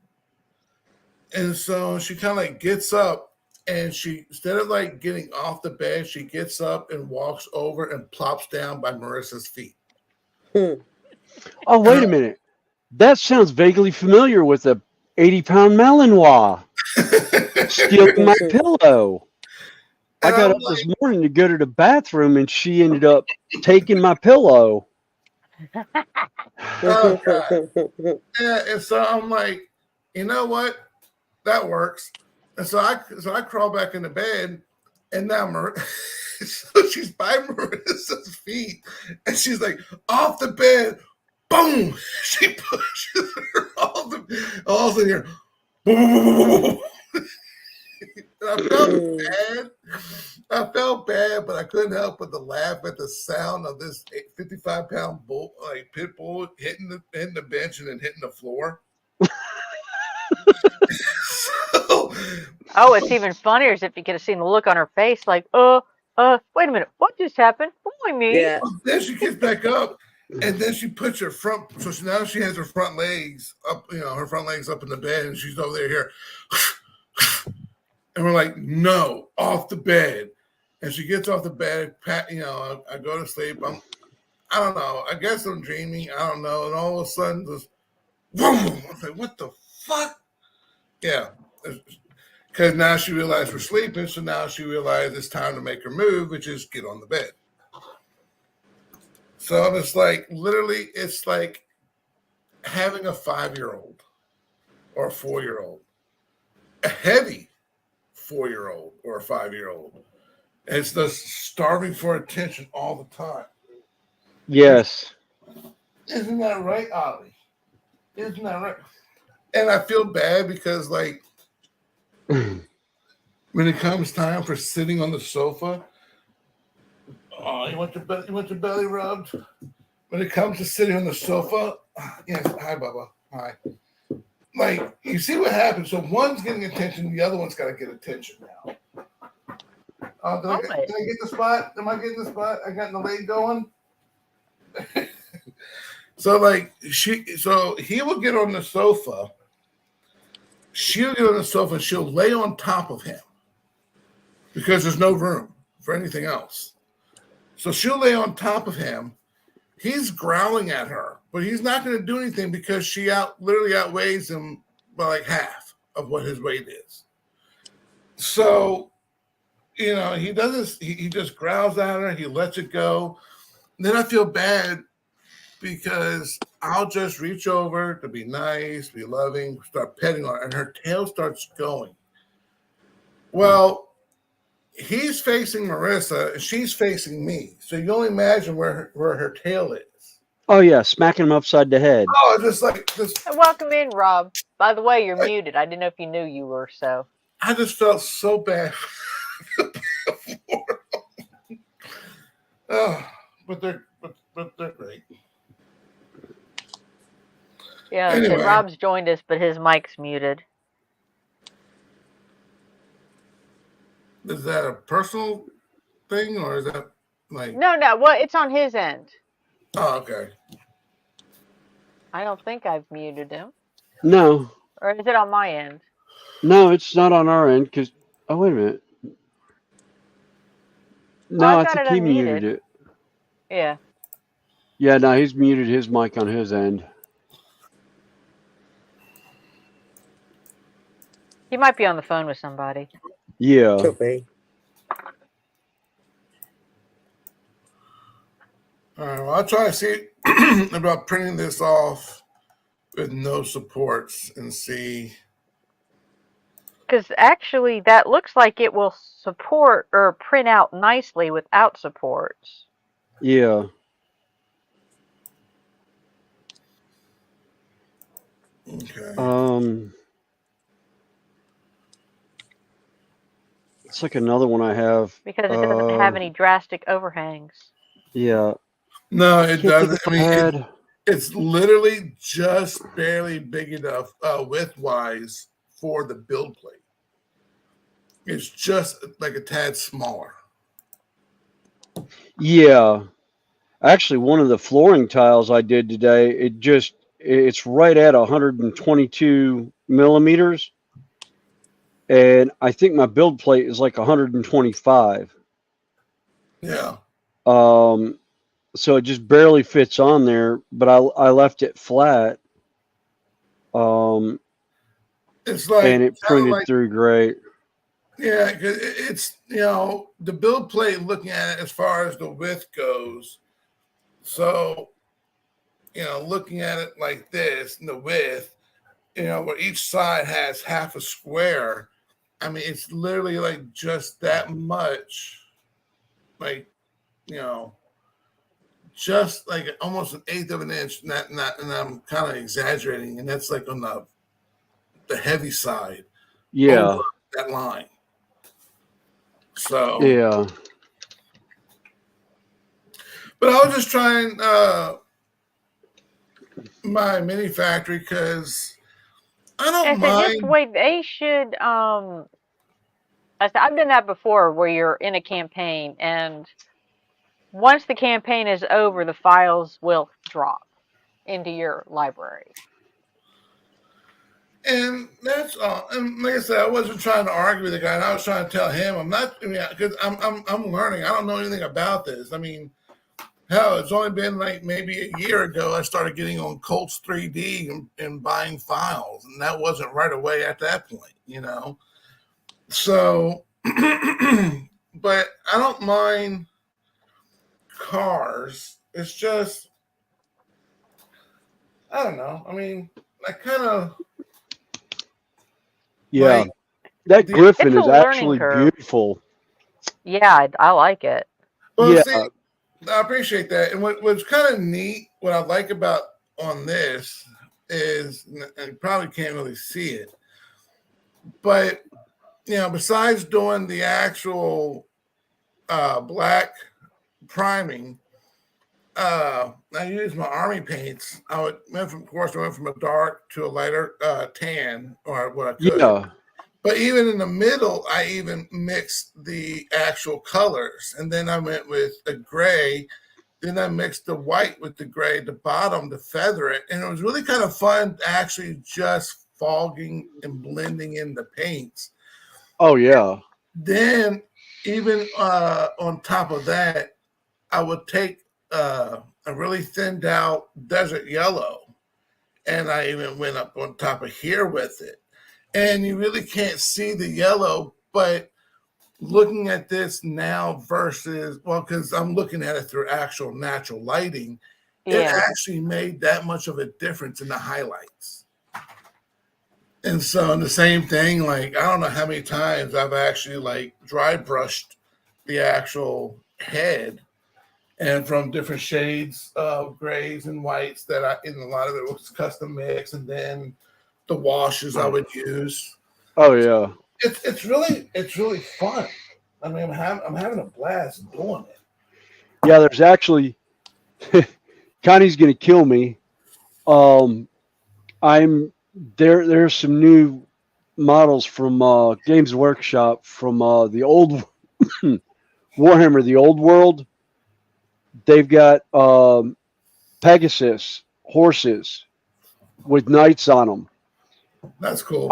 And so she kind of like gets up, and she, instead of like getting off the bed, she gets up and walks over and plops down by Marissa's feet. Oh, wait a minute. That sounds vaguely familiar with a 80-pound Malinois stealing my pillow. I got up this morning to go to the bathroom, and she ended up taking my pillow. Oh, God. Yeah, and so I'm like, you know what? That works. And so I crawl back into bed, and now so she's by Marissa's feet, and she's like, off the bed, boom! She pushes her off all of a sudden here, boom. I felt bad, but I couldn't help but to laugh at the sound of this 55-pound bull, like pit bull, hitting the bench and then hitting the floor. Oh, it's even funnier as if you could have seen the look on her face, like, wait a minute, what just happened? Why me? Yeah. Then she gets back up, and then she puts her front. So now she has her front legs up, her front legs up in the bed, and she's over there here. And we're like, no, off the bed. And she gets off the bed. I go to sleep. I don't know. I guess I'm dreaming. I don't know. And all of a sudden, just, boom! I was like, what the fuck? Yeah. Because now she realized we're sleeping, so now she realized it's time to make her move, which is get on the bed. So it's like, literally, it's like having a 5-year-old or a 4-year-old, a heavy 4-year-old or a 5-year-old. It's just starving for attention all the time. Yes. Isn't that right, Ollie? Isn't that right? And I feel bad because, like, when it comes time for sitting on the sofa, oh, you want your belly rubbed? When it comes to sitting on the sofa, yes, hi, Bubba. Hi. Like, you see what happens. So one's getting attention, the other one's got to get attention now. Did I get the spot? Am I getting the spot? I got the leg going. So like he will get on the sofa. She'll get on the sofa and she'll lay on top of him because there's no room for anything else. So she'll lay on top of him. He's growling at her, but he's not going to do anything because she literally outweighs him by like half of what his weight is. So, you know, he doesn't. He just growls at her. He lets it go. And then I feel bad because I'll just reach over to be nice, be loving, start petting her, and her tail starts going. Well, he's facing Marissa, and she's facing me. So you only imagine where her tail is. Oh, yeah, smacking him upside the head. Oh, just like this. Welcome in, Rob. By the way, you're muted. I didn't know if you knew you were, so. I just felt so bad. Oh, but they're great. Yeah, Anyway. so Rob's joined us, but his mic's muted. Is that a personal thing, or is that like... No, well, it's on his end. Oh, okay. I don't think I've muted him. No. Or is it on my end? No, it's not on our end, because... Oh, wait a minute. No, I think he muted it. Yeah. Yeah, no, he's muted his mic on his end. He might be on the phone with somebody. Yeah. Could be. All right, well, I'll try to see about printing this off with no supports and see. Because actually, that looks like it will support or print out nicely without supports. Yeah. Okay. It's like another one I have. Because it doesn't have any drastic overhangs. Yeah. No, it doesn't. I mean, it's literally just barely big enough width-wise for the build plate. It's just like a tad smaller. Yeah. Actually, one of the flooring tiles I did today, it's right at 122 millimeters. And I think my build plate is like 125. Yeah. So it just barely fits on there, but I left it flat. It's like, and it printed through great. Yeah, because it's, you know, the build plate, looking at it as far as the width goes. So, you know, looking at it like this, and the width, you know, where each side has half a square. I mean, it's literally like just that much, like, you know, just like almost an eighth of an inch. And I'm kind of exaggerating, and that's like on the heavy side. Yeah. Over that line. So yeah. But I was just trying my mini factory because I don't mind. Just wait, they should. I've done that before, where you're in a campaign, and once the campaign is over, the files will drop into your library. And that's all. And like I said, I wasn't trying to argue with the guy. And I was trying to tell him I'm not. I mean, because I'm learning. I don't know anything about this. I mean, hell, it's only been like maybe a year ago I started getting on Colts 3D and buying files, and that wasn't right away at that point, you know. So, but I don't mind cars. It's just, I don't know. I mean, I kind of like that the. Griffin It's a is learning actually curve. beautiful. Yeah, I like it. Well, Yeah, see, I appreciate that. And what's kind of neat, what I like about on this is, and you probably can't really see it, but besides doing the actual black priming, I use my army paints. I went from a dark to a lighter tan, or what I could. yeah. But even in the middle, I even mixed the actual colors, and then I went with a gray. Then I mixed the white with the gray at the bottom to feather it, and it was really kind of fun actually just fogging and blending in the paints. Oh yeah. Then even on top of that, I would take a really thinned out desert yellow, and I even went up on top of here with it. And you really can't see the yellow, but looking at this now versus, well, because I'm looking at it through actual natural lighting, it actually made that much of a difference in the highlights. And so, in the same thing, like, I don't know how many times I've actually like dry brushed the actual head, and from different shades of grays and whites and a lot of it was custom mix, and then the washes I would use. Oh yeah. It's really fun. I mean, I'm having a blast doing it. Yeah, there's actually Connie's gonna kill me. I'm there's some new models from Games Workshop from the old Warhammer, the old world. They've got Pegasus horses with knights on them. That's cool.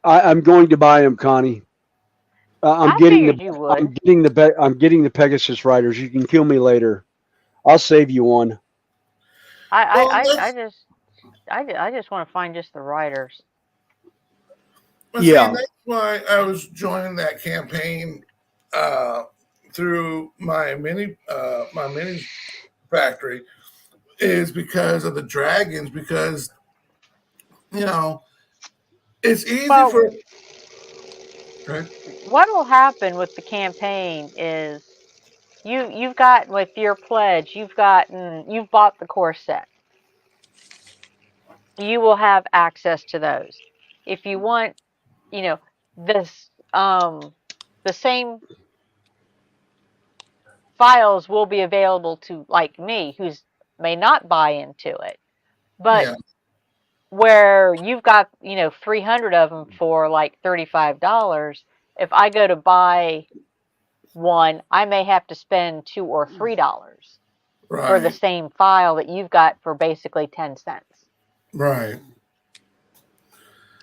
I'm going to buy them, Connie. I'm getting the Pegasus riders. You can kill me later. I'll save you one. I just want to find just the riders. Well, yeah, see, that's why I was joining that campaign through my mini factory, is because of the dragons. Because it's easy for. What will happen with the campaign is you've got with your pledge, you've bought the core set. You will have access to those. If you want, this the same files will be available to like me, who's may not buy into it, but where you've got 300 of them for like $35. If I go to buy one, I may have to spend $2 or $3 for the same file that you've got for basically 10 cents. Right.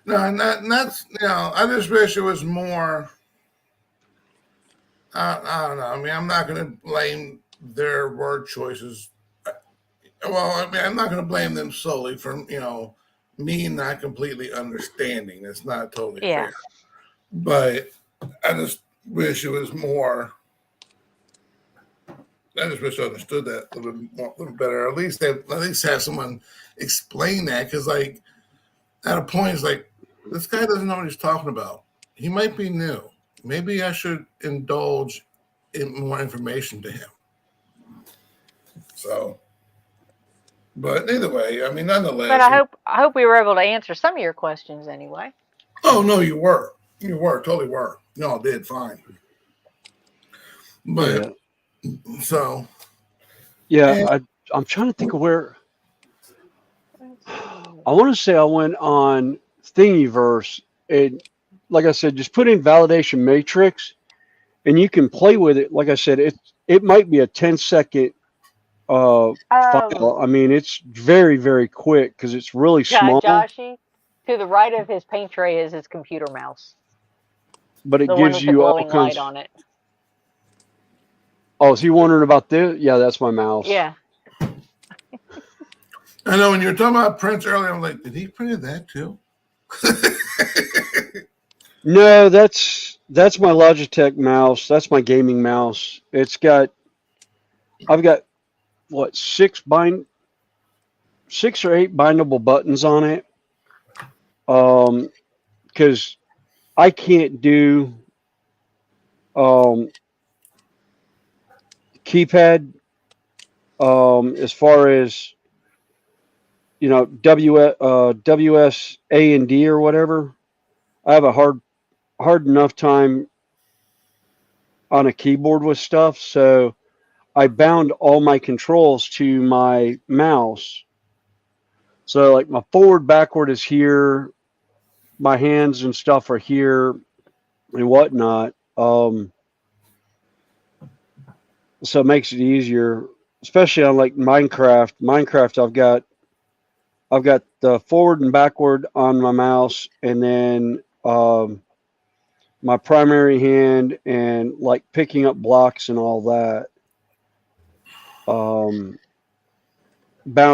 No, and that's I just wish it was more. I don't know. I mean, I'm not going to blame their word choices. Well, I mean, I'm not going to blame them solely for me not completely understanding. It's not totally fair. But I just wish it was more. I just wish I understood that a little better. At least have someone explain that, because like at a point it's like, this guy doesn't know what he's talking about. He might be new. Maybe I should indulge in more information to him. So, but either way, I mean, nonetheless. But I hope we were able to answer some of your questions anyway. Oh no, you were. Totally were. No, I did fine. But so. Yeah, I'm trying to think of where. I want to say I went on Thingiverse, and like I said, just put in validation matrix, and you can play with it. Like I said, it might be a 10-second file. I mean, it's very, very quick because it's really small. Joshy, to the right of his paint tray is his computer mouse. But it the gives one with you the all glowing kinds. light on it. Oh, is he wondering about this? Yeah, that's my mouse. Yeah. I know when you were talking about prints earlier, I'm like, did he print that too? No, that's that's my Logitech mouse. That's my gaming mouse. I've got what, 6 or 8 bindable buttons on it. Because I can't do keypad as far as WS A and D or whatever. I have a hard enough time on a keyboard with stuff, so I bound all my controls to my mouse. So like my forward, backward is here, my hands and stuff are here and whatnot. So it makes it easier, especially on like Minecraft. I've got the forward and backward on my mouse, and then my primary hand and like picking up blocks and all that bound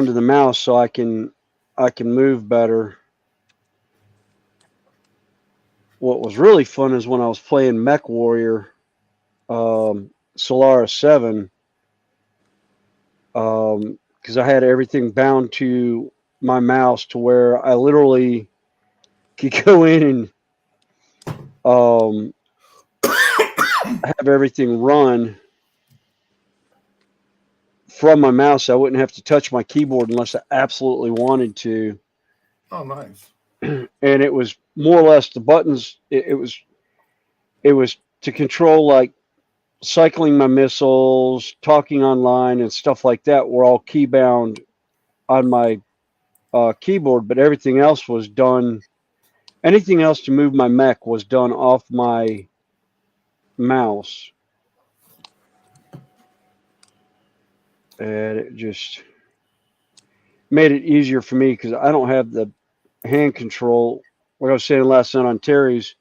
to the mouse so I can move better. What was really fun is when I was playing Mech Warrior Solaris 7, because I had everything bound to my mouse to where I literally could go in and have everything run from my mouse. I wouldn't have to touch my keyboard unless I absolutely wanted to. Oh, nice. And it was more or less the buttons. It was to control like cycling my missiles, talking online, and stuff like that were all key bound on my keyboard, but everything else was done. Anything else to move my mech was done off my mouse. And it just made it easier for me because I don't have the hand control. Like I was saying last night on Terry's,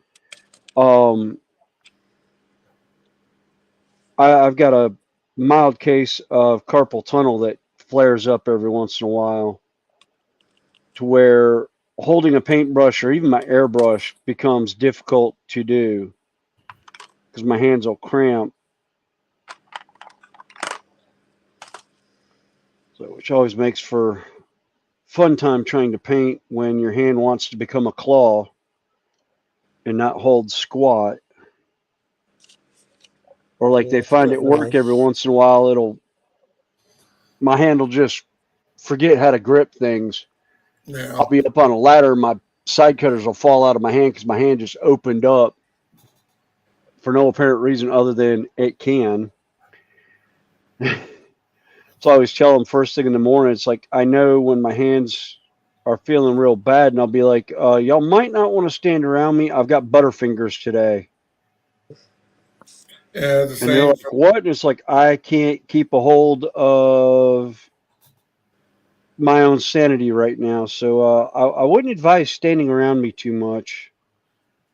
I've got a mild case of carpal tunnel that flares up every once in a while to where holding a paintbrush or even my airbrush becomes difficult to do because my hands will cramp. So, which always makes for fun time trying to paint when your hand wants to become a claw and not hold squat. Or like they Yeah, it's find not it work every nice. once in a while, my hand will just forget how to grip things. Yeah. I'll be up on a ladder, my side cutters will fall out of my hand because my hand just opened up for no apparent reason other than it can. So I always tell them first thing in the morning, it's like I know when my hands are feeling real bad, and I'll be like, y'all might not want to stand around me. I've got butterfingers today. Yeah, the And they're same. like, what? And it's like, I can't keep a hold of my own sanity right now. So I wouldn't advise standing around me too much.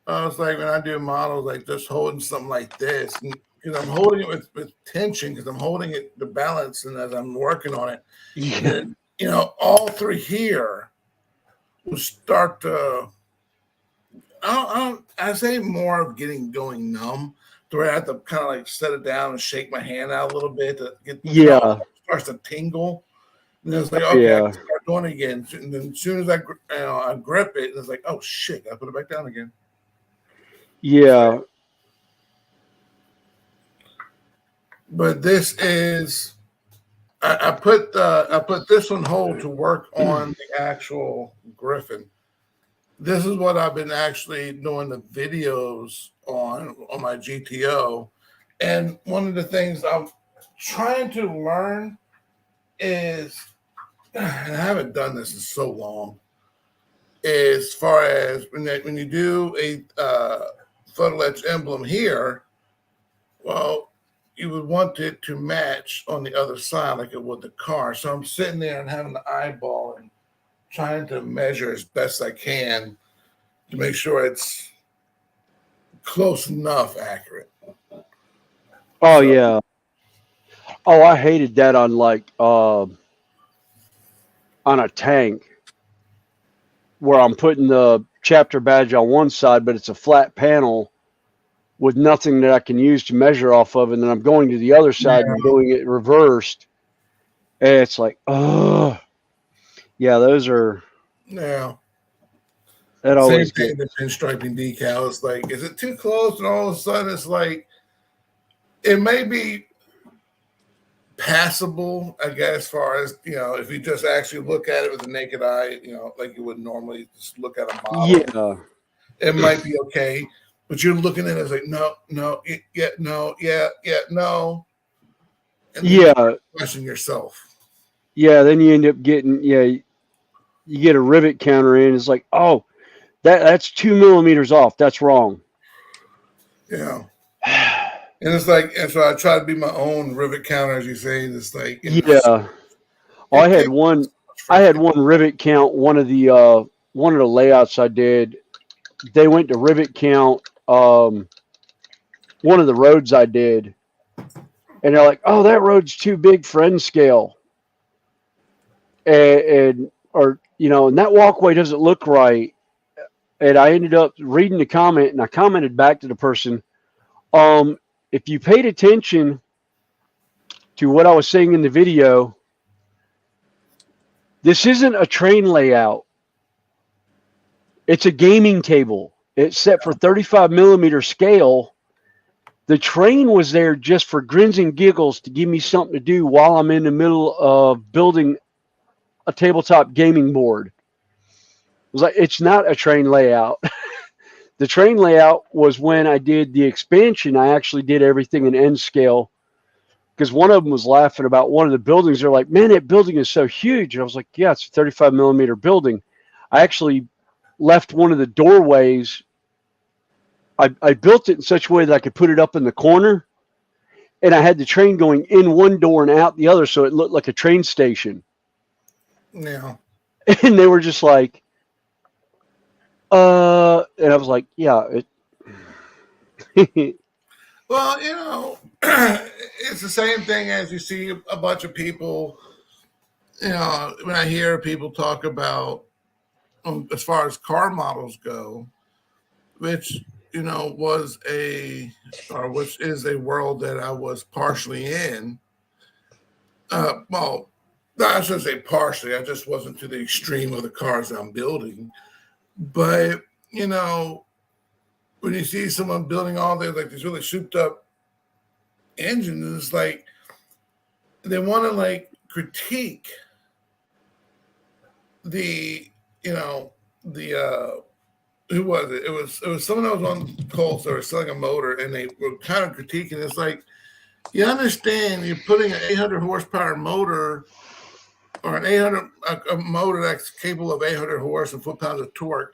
It's like when I do models, like just holding something like this, because I'm holding it with tension, because I'm holding it the balance, and as I'm working on it, Yeah. then all through here will start to. I say more of going numb, to where I have to kind of like set it down and shake my hand out a little bit to get. Yeah. It starts to tingle. And it's like, okay, I can start doing it again. And then as soon as I grip it, it's like, oh shit, I put it back down again. Yeah. But this is, I put this on hold to work on the actual Griffin. This is what I've been actually doing the videos on my GTO. And one of the things I'm trying to learn is, and I haven't done this in so long, as far as when you do a photo ledge emblem here, well, you would want it to match on the other side like it would the car. So I'm sitting there and having the eyeball and trying to measure as best I can to make sure it's close enough accurate. Oh, yeah. Oh, I hated that on like on a tank where I'm putting the chapter badge on one side, but it's a flat panel with nothing that I can use to measure off of, and then I'm going to the other side and doing it reversed. And it's like, oh, yeah, those are. Yeah. That Same always thing gets. the pinstriping decal. It's like, is it too close? And all of a sudden, it's like, it may be passable, I guess, as far as, if you just actually look at it with the naked eye, like you would normally just look at a model. Yeah. It might be okay, but you're looking at it as like, no, yeah, no, yeah, no. And then you question yourself. Yeah, then you end up getting, you get a rivet counter in. It's like, oh, that's 2 millimeters off. That's wrong. Yeah. And it's like, and so I try to be my own rivet counter, as you say. And it's like, I had one rivet count. One of the layouts I did, they went to rivet count. One of the roads I did, and they're like, "Oh, that road's too big for N scale," and that walkway doesn't look right. And I ended up reading the comment, and I commented back to the person, if you paid attention to what I was saying in the video, this isn't a train layout. It's a gaming table. It's set for 35 millimeter scale. The train was there just for grins and giggles to give me something to do while I'm in the middle of building a tabletop gaming board. It was like, it's not a train layout. The train layout was when I did the expansion. I actually did everything in N scale, because one of them was laughing about one of the buildings. They're like, man, that building is so huge. And I was like, yeah, it's a 35 millimeter building. I actually left one of the doorways. I built it in such a way that I could put it up in the corner, and I had the train going in one door and out the other, so it looked like a train station. Yeah. And they were just like, and I was like, yeah. Well, it's the same thing as you see a bunch of people, when I hear people talk about, as far as car models go, which, which is a world that I was partially in. Well, I shouldn't say partially. I just wasn't to the extreme of the cars that I'm building. But, when you see someone building all these really souped up engines, it's like they want to critique the who was it? It was someone that was on Colts that were selling a motor, and they were kind of critiquing. It's like, you understand, you're putting an 800 horsepower motor, or a motor that's capable of 800 horse and foot-pounds of torque,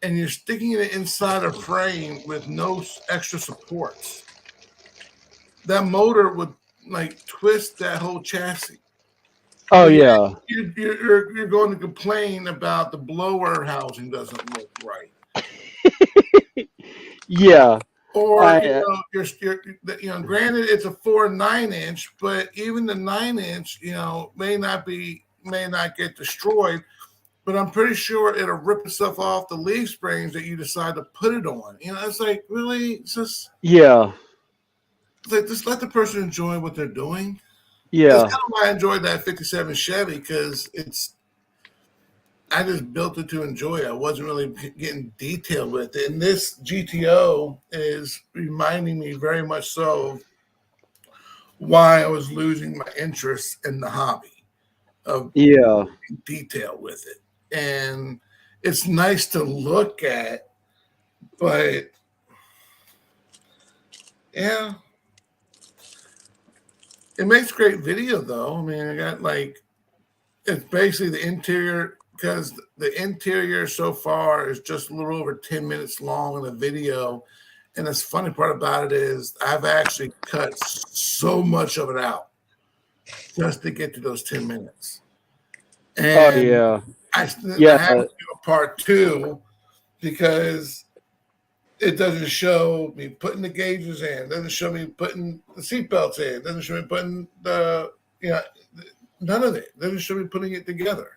and you're sticking it inside a frame with no extra supports. That motor would twist that whole chassis. Oh, yeah. You're going to complain about the blower housing doesn't look right. Yeah. Or granted, it's a 4 9-inch, but even the 9-inch, may not get destroyed. But I'm pretty sure it'll rip itself off the leaf springs that you decide to put it on. It's like, really, it's just just let the person enjoy what they're doing. Yeah. That's kind of why I enjoyed that 57 Chevy, because I just built it to enjoy it. I wasn't really getting detailed with it. And this GTO is reminding me very much so of why I was losing my interest in the hobby of detail with it. And it's nice to look at, but yeah. It makes great video, though. I mean, I got it's basically the interior, because the interior so far is just a little over 10 minutes long in the video. And the funny part about it is I've actually cut so much of it out just to get to those 10 minutes. And I have to do a part 2 because it doesn't show me putting the gauges in. It doesn't show me putting the seatbelts in. It doesn't show me putting none of it. It doesn't show me putting it together.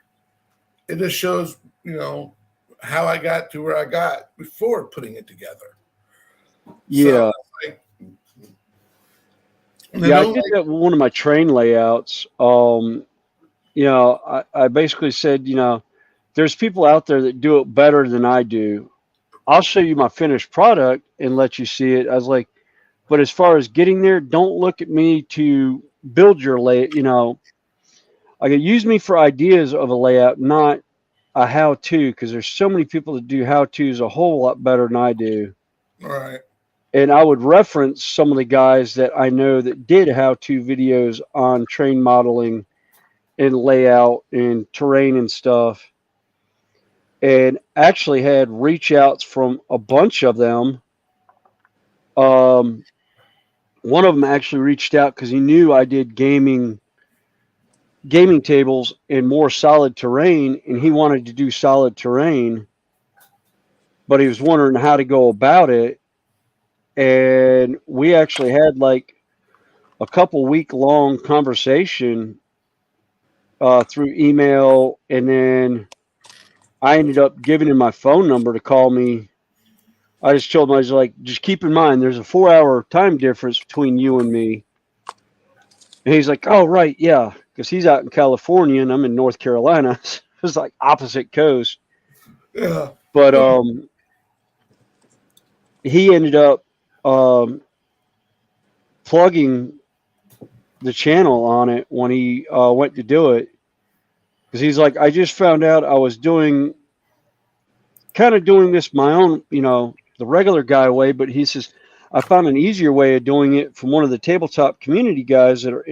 It just shows, how I got to where I got before putting it together. Yeah. So, like, yeah, I did that with one of my train layouts. I basically said, there's people out there that do it better than I do. I'll show you my finished product and let you see it. I was like, but as far as getting there, don't look at me to build your layout. Like, use me for ideas of a layout, not a how-to, because there's so many people that do how-tos a whole lot better than I do. Right. And I would reference some of the guys that I know that did how-to videos on train modeling and layout and terrain and stuff, and actually had reach outs from a bunch of them. One of them actually reached out because he knew I did gaming tables and more solid terrain, and he wanted to do solid terrain, but he was wondering how to go about it. And we actually had like a couple week long conversation through email, and then I ended up giving him my phone number to call me. I just told him, I was like, just keep in mind, there's a 4-hour time difference between you and me. And he's like, oh, right, yeah, because he's out in California and I'm in North Carolina. It was like opposite coast. Yeah. But he ended up plugging the channel on it when he went to do it. Because he's like, I just found out I was doing this my own, the regular guy way, but he says, I found an easier way of doing it from one of the tabletop community guys that are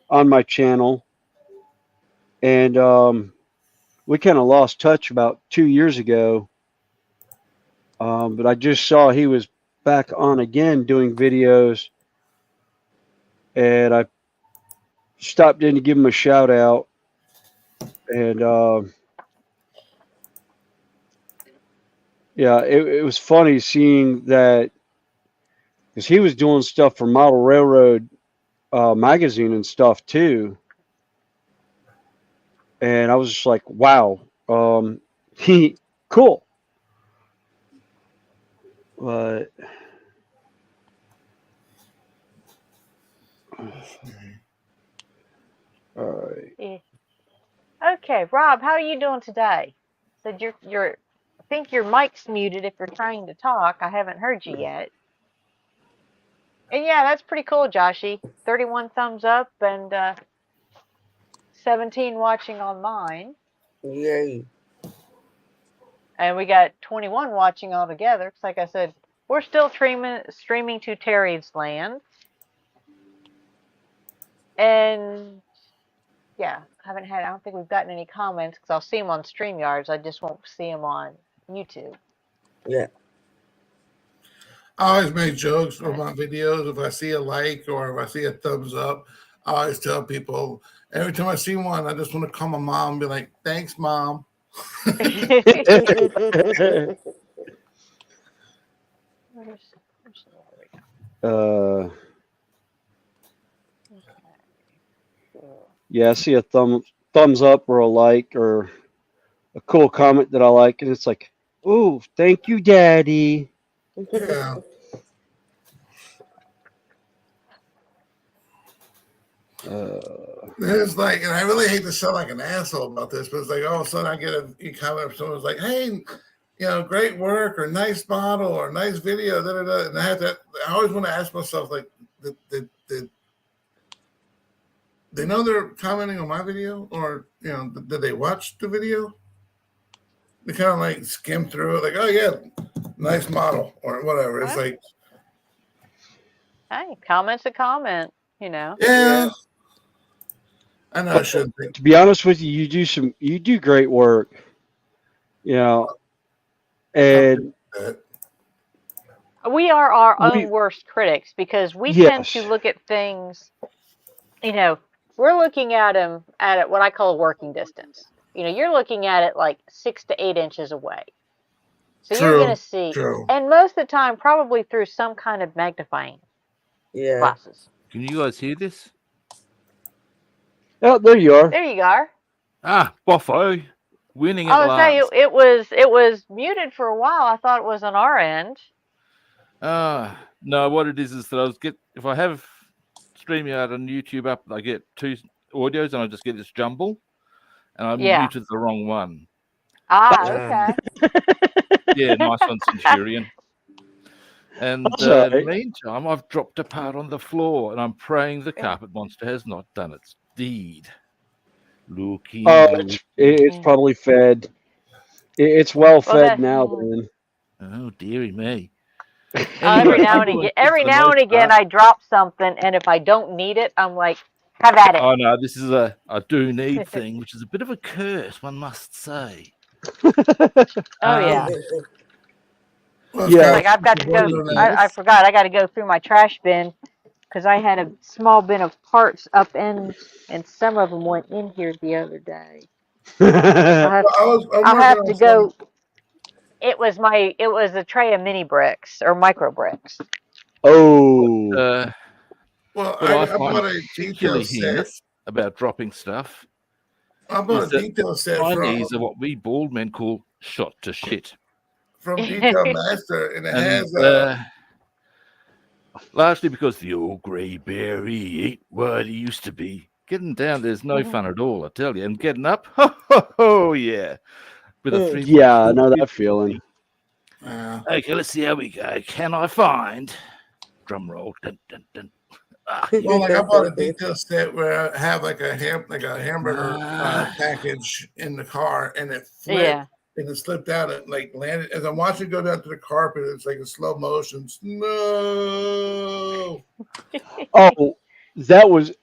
on my channel. And we kind of lost touch about 2 years ago. But I just saw he was back on again doing videos, and I stopped in to give him a shout out. And yeah, it was funny seeing that, because he was doing stuff for Model Railroad magazine and stuff too. And I was just like, wow, cool. But all right. Yeah. Okay, Rob, how are you doing today? Said you're I think your mic's muted if you're trying to talk. I haven't heard you yet. And yeah, that's pretty cool, Joshy. 31 thumbs up and 17 watching on mine. Yay. And we got 21 watching all together. Like I said, we're still streaming to Terry's land. And yeah, I don't think we've gotten any comments because I'll see them on StreamYards. I just won't see them on YouTube. Yeah. I always make jokes with my videos. If I see a like or if I see a thumbs up, I always tell people, every time I see one, I just want to call my mom and be like, thanks, Mom. Yeah, I see a thumbs up or a like or a cool comment that I like, and it's like, ooh, thank you, Daddy. Yeah. It's like, and I really hate to sound like an asshole about this, but it's like all of a sudden I get a comment from someone's like, hey, great work or nice model or nice video, da, da, da. And I always want to ask myself, like, did they know they're commenting on my video, or did they watch the video? They kind of like skim through it, like, oh yeah, nice model or whatever. It's like, hey, comment's a comment, Yeah. I know I shouldn't think. To be honest with you, you do great work. And we are our own worst critics because we tend to look at things, we're looking at them at what I call a working distance. You're looking at it like 6 to 8 inches away. So you're going to see, and most of the time, probably through some kind of magnifying glasses. Can you guys hear this? Oh, there you are. There you are. Ah, Boffo, winning at I was last. saying it was muted for a while. I thought it was on our end. No, what it is that if I have StreamYard and YouTube up, I get two audios and I just get this jumble, and I Yeah. muted the wrong one. Okay. Yeah, nice one, Centurion. And in the meantime, I've dropped a part on the floor, and I'm praying the carpet monster has not done its deed. Looky. It's probably fed. It's well fed now. Then. Oh dearie me. Anyway, every now and again, I drop something, and if I don't need it, I'm like, have at it. Oh no, this is a do need thing, which is a bit of a curse, one must say. Yeah. Like I've got to go. I forgot. I got to go through my trash bin because I had a small bin of parts up in, and some of them went in here the other day. I'll have to go. It was a tray of mini bricks or micro bricks. Oh. Well, I bought a detail set about dropping stuff. I bought a detail set Chinese are what we bald men call shot to shit. From Detail Master, and it has largely because the old grey bear, he ain't what he used to be. Getting down, there's no fun at all, I tell you. And getting up, yeah. With a 3. Yeah, I know that feeling. Okay, let's see how we go. Can I find drum roll? Dun, dun, dun. Well, like I bought a detail set where I have like a hamburger package in the car, and it flipped. And it slipped out and like landed. As I'm watching it go down to the carpet, it's like in slow motion. No. Oh, that was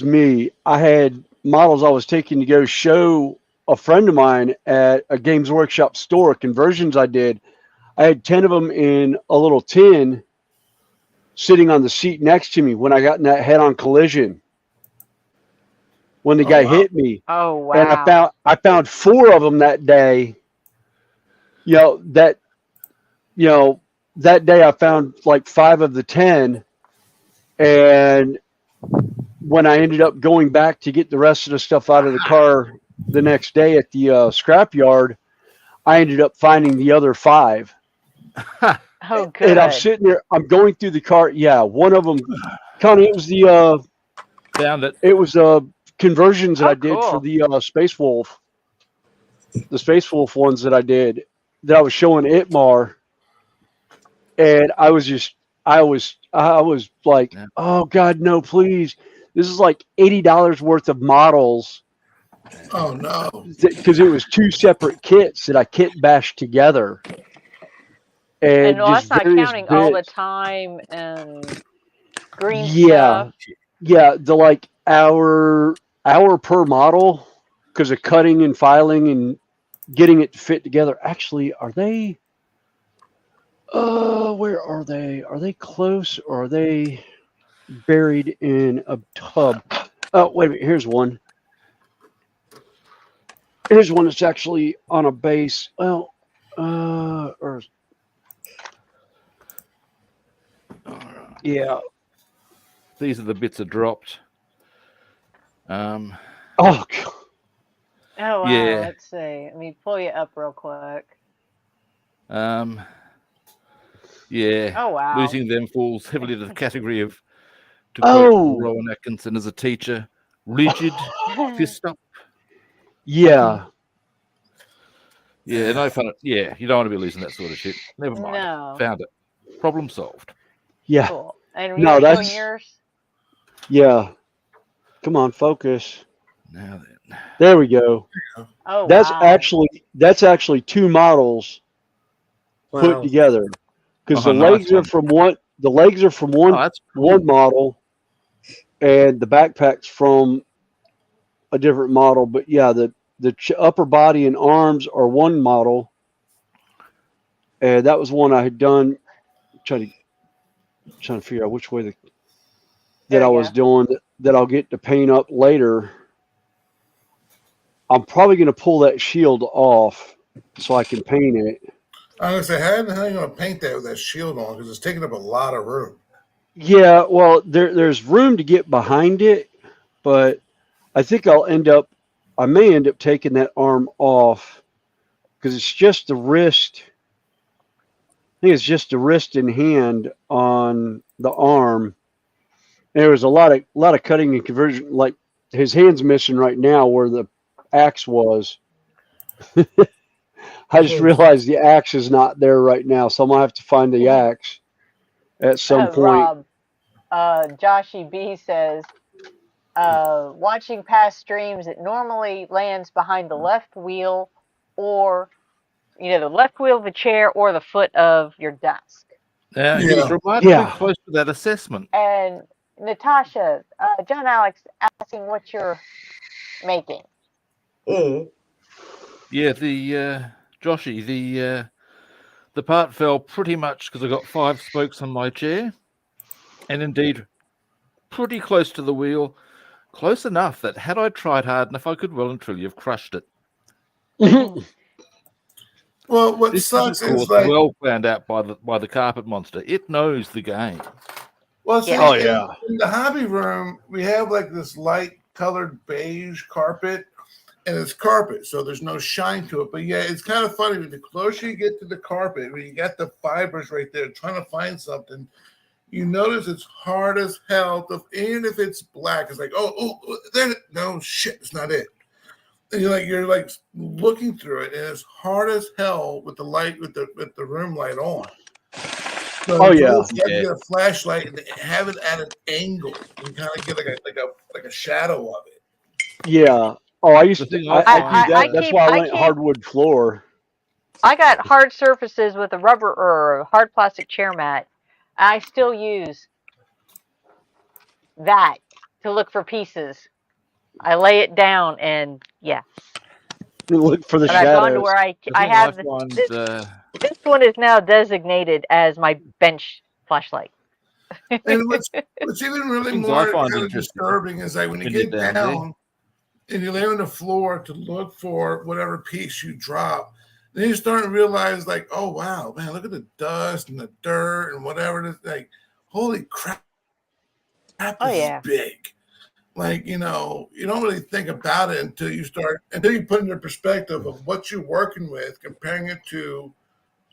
me. I had models I was taking to go show a friend of mine at a Games Workshop store. Conversions I did. I had 10 of them in a little tin, sitting on the seat next to me when I got in that head-on collision. When the guy hit me. Oh wow! And I found 4 of them that day. That day I found like 5 of the 10, and when I ended up going back to get the rest of the stuff out of the car the next day at the scrapyard, I ended up finding the other 5. Oh, good. And I'm sitting there, I'm going through the car. Yeah, one of them, Connie, it was the found it. It was conversions that I did for the Space Wolf. The Space Wolf ones that I did. That I was showing Itmar, and I was like, oh God, no, please! This is like $80 worth of models. Oh no! Because it was 2 separate kits that I kit bashed together, and that's not counting all the time and green stuff. Yeah, the like hour per model because of cutting and filing and getting it to fit together. Actually, are they where are they? Are they close or are they buried in a tub? Oh, wait a minute, here's one. Here's one that's actually on a base. Well, or yeah. These are the bits that dropped. Oh God. Oh wow! Yeah. Let's see. Let me pull you up real quick. Yeah. Oh wow! Losing them falls heavily to the category of, to quote Rowan Atkinson as a teacher, rigid, fist up. Yeah. Yeah, no fun. Yeah, you don't want to be losing that sort of shit. Never mind. No. Found it. Problem solved. Yeah. Cool. And no, that's doing yours. Yeah. Come on, focus. Now then. There we go. Oh, that's wow. actually 2 models put together because the legs are from one. The legs are from one one model, and the backpack's from a different model. But yeah, the upper body and arms are one model, and that was one I had done. Trying to figure out which way that I was doing that I'll get to paint up later. I'm probably going to pull that shield off so I can paint it. I was going to say, how the hell are you going to paint that with that shield on? Because it's taking up a lot of room. Yeah, well, there's room to get behind it, but I think I may end up taking that arm off because it's just the wrist. think it's just the wrist and hand on the arm. There was a lot of cutting and conversion. Like his hand's missing right now where the axe was. I just realized the axe is not there right now, so I'm gonna have to find the axe at some point. Rob, Joshy B says, watching past streams, it normally lands behind the left wheel or, the left wheel of a chair or the foot of your desk. He was remarkably close to that assessment. And Natasha, John Alex asking what you're making. Yeah, the Joshy, the part fell pretty much because I got 5 spokes on my chair, and indeed pretty close to the wheel, close enough that had I tried hard enough, I could well and truly have crushed it. Well, what this sucks is well planned out by the carpet monster. It knows the game. Well, see, in the hobby room, we have like this light colored beige carpet, and it's carpet, so there's no shine to it. But yeah, it's kind of funny. The closer you get to the carpet, when you got the fibers right there, trying to find something, you notice it's hard as hell. Even if it's black, it's like, no shit, it's not it. And you're like looking through it, and it's hard as hell with the light, with the room light on. So you have to get a flashlight and have it at an angle and kind of get like a shadow of it. Yeah. Oh, I used to do that. That's why I went hardwood floor. I got hard surfaces with a rubber or a hard plastic chair mat. I still use that to look for pieces. I lay it down and look for the shadows. I've gone to where I have this one is now designated as my bench flashlight. And what's even really more kind of disturbing is like when you get down and you lay on the floor to look for whatever piece you drop, then you start to realize like, oh wow, man, look at the dust and the dirt and whatever it is. Like, holy crap, this is big. Like, you don't really think about it until you put into perspective of what you're working with, comparing it to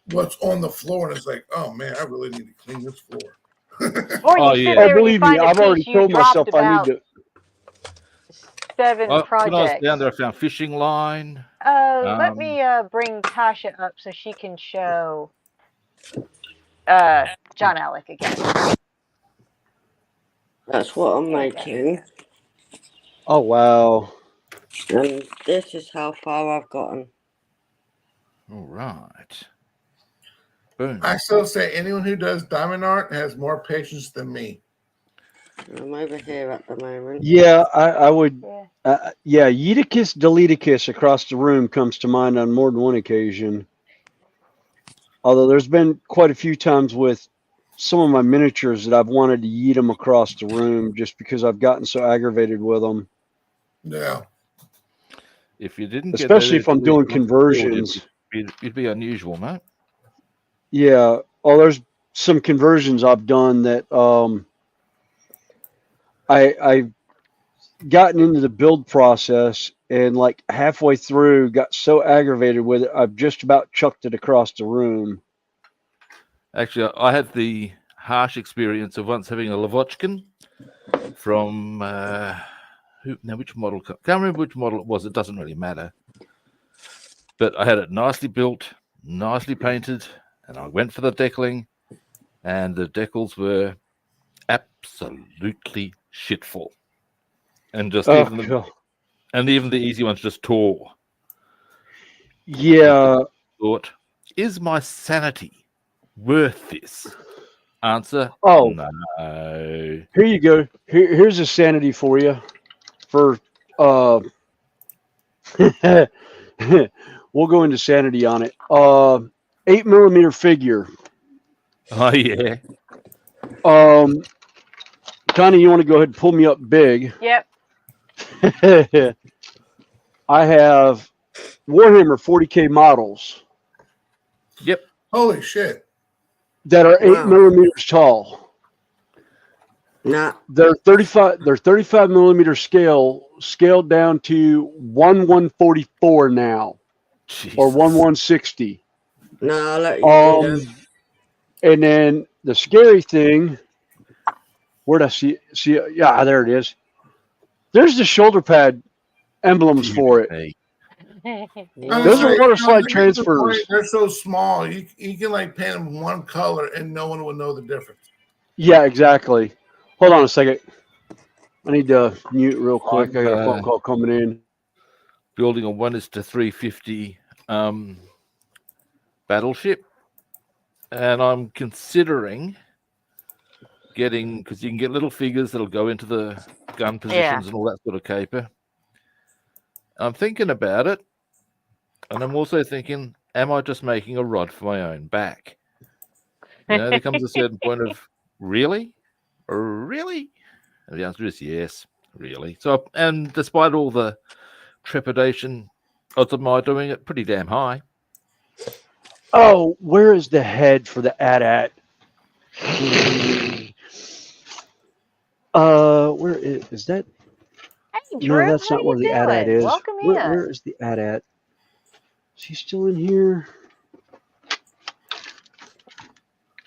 what's on the floor, and it's like, oh man, I really need to clean this floor. Believe me, I've already told myself I need to. 7 projects. When I was down there, I found fishing line. Let me bring Tasha up so she can show John Alec again. That's what I'm making. Oh wow! And this is how far I've gotten. All right. Boom. I still say anyone who does diamond art has more patience than me. I'm over here at the moment. Yeah, I would. Yeeticus Deleticus across the room comes to mind on more than one occasion. Although there's been quite a few times with some of my miniatures that I've wanted to yeet them across the room just because I've gotten so aggravated with them. Yeah. If you didn't, especially if I'm doing conversions, it'd be unusual, mate. Yeah. Oh, there's some conversions I've done that I've gotten into the build process and like halfway through got so aggravated with it, I've just about chucked it across the room. Actually, I had the harsh experience of once having a Lavochkin from which model? Can't remember which model it was. It doesn't really matter. But I had it nicely built, nicely painted, and I went for the deckling, and the decals were absolutely shitful, and just even the easy ones just tore. Yeah. Thought, is my sanity worth this? Answer: no. Here you go. Here's a sanity for you. For we'll go into sanity on it. 8mm figure. Oh yeah. Connie, you want to go ahead and pull me up big? Yep. I have Warhammer 40K models. Yep. Holy shit. That are 8mm tall. Nah. They're 35mm scaled down to 1/144 now. Jeez. Or 1/160. No, I'll let you do them. And then the scary thing, where'd I see? Yeah, there it is. There's the shoulder pad emblems for it. Those are water slide transfers. They're so small. You can like paint them one color and no one will know the difference. Yeah, exactly. Hold on a second. I need to mute real quick. I got a phone call coming in. Building a 1:350 battleship, and I'm considering getting, because you can get little figures that'll go into the gun positions and all that sort of caper. I'm thinking about it, and I'm also thinking, am I just making a rod for my own back? You know, there comes a certain point of, really? Really? And the answer is yes, really. So, and despite all the trepidation, odds of my doing it pretty damn high. Oh, where is the head for the AT-AT? Where is that? Hey, Drew, no, that's how not you where the doing? AT-AT is. Welcome in. Where is the AT-AT? Is he still in here?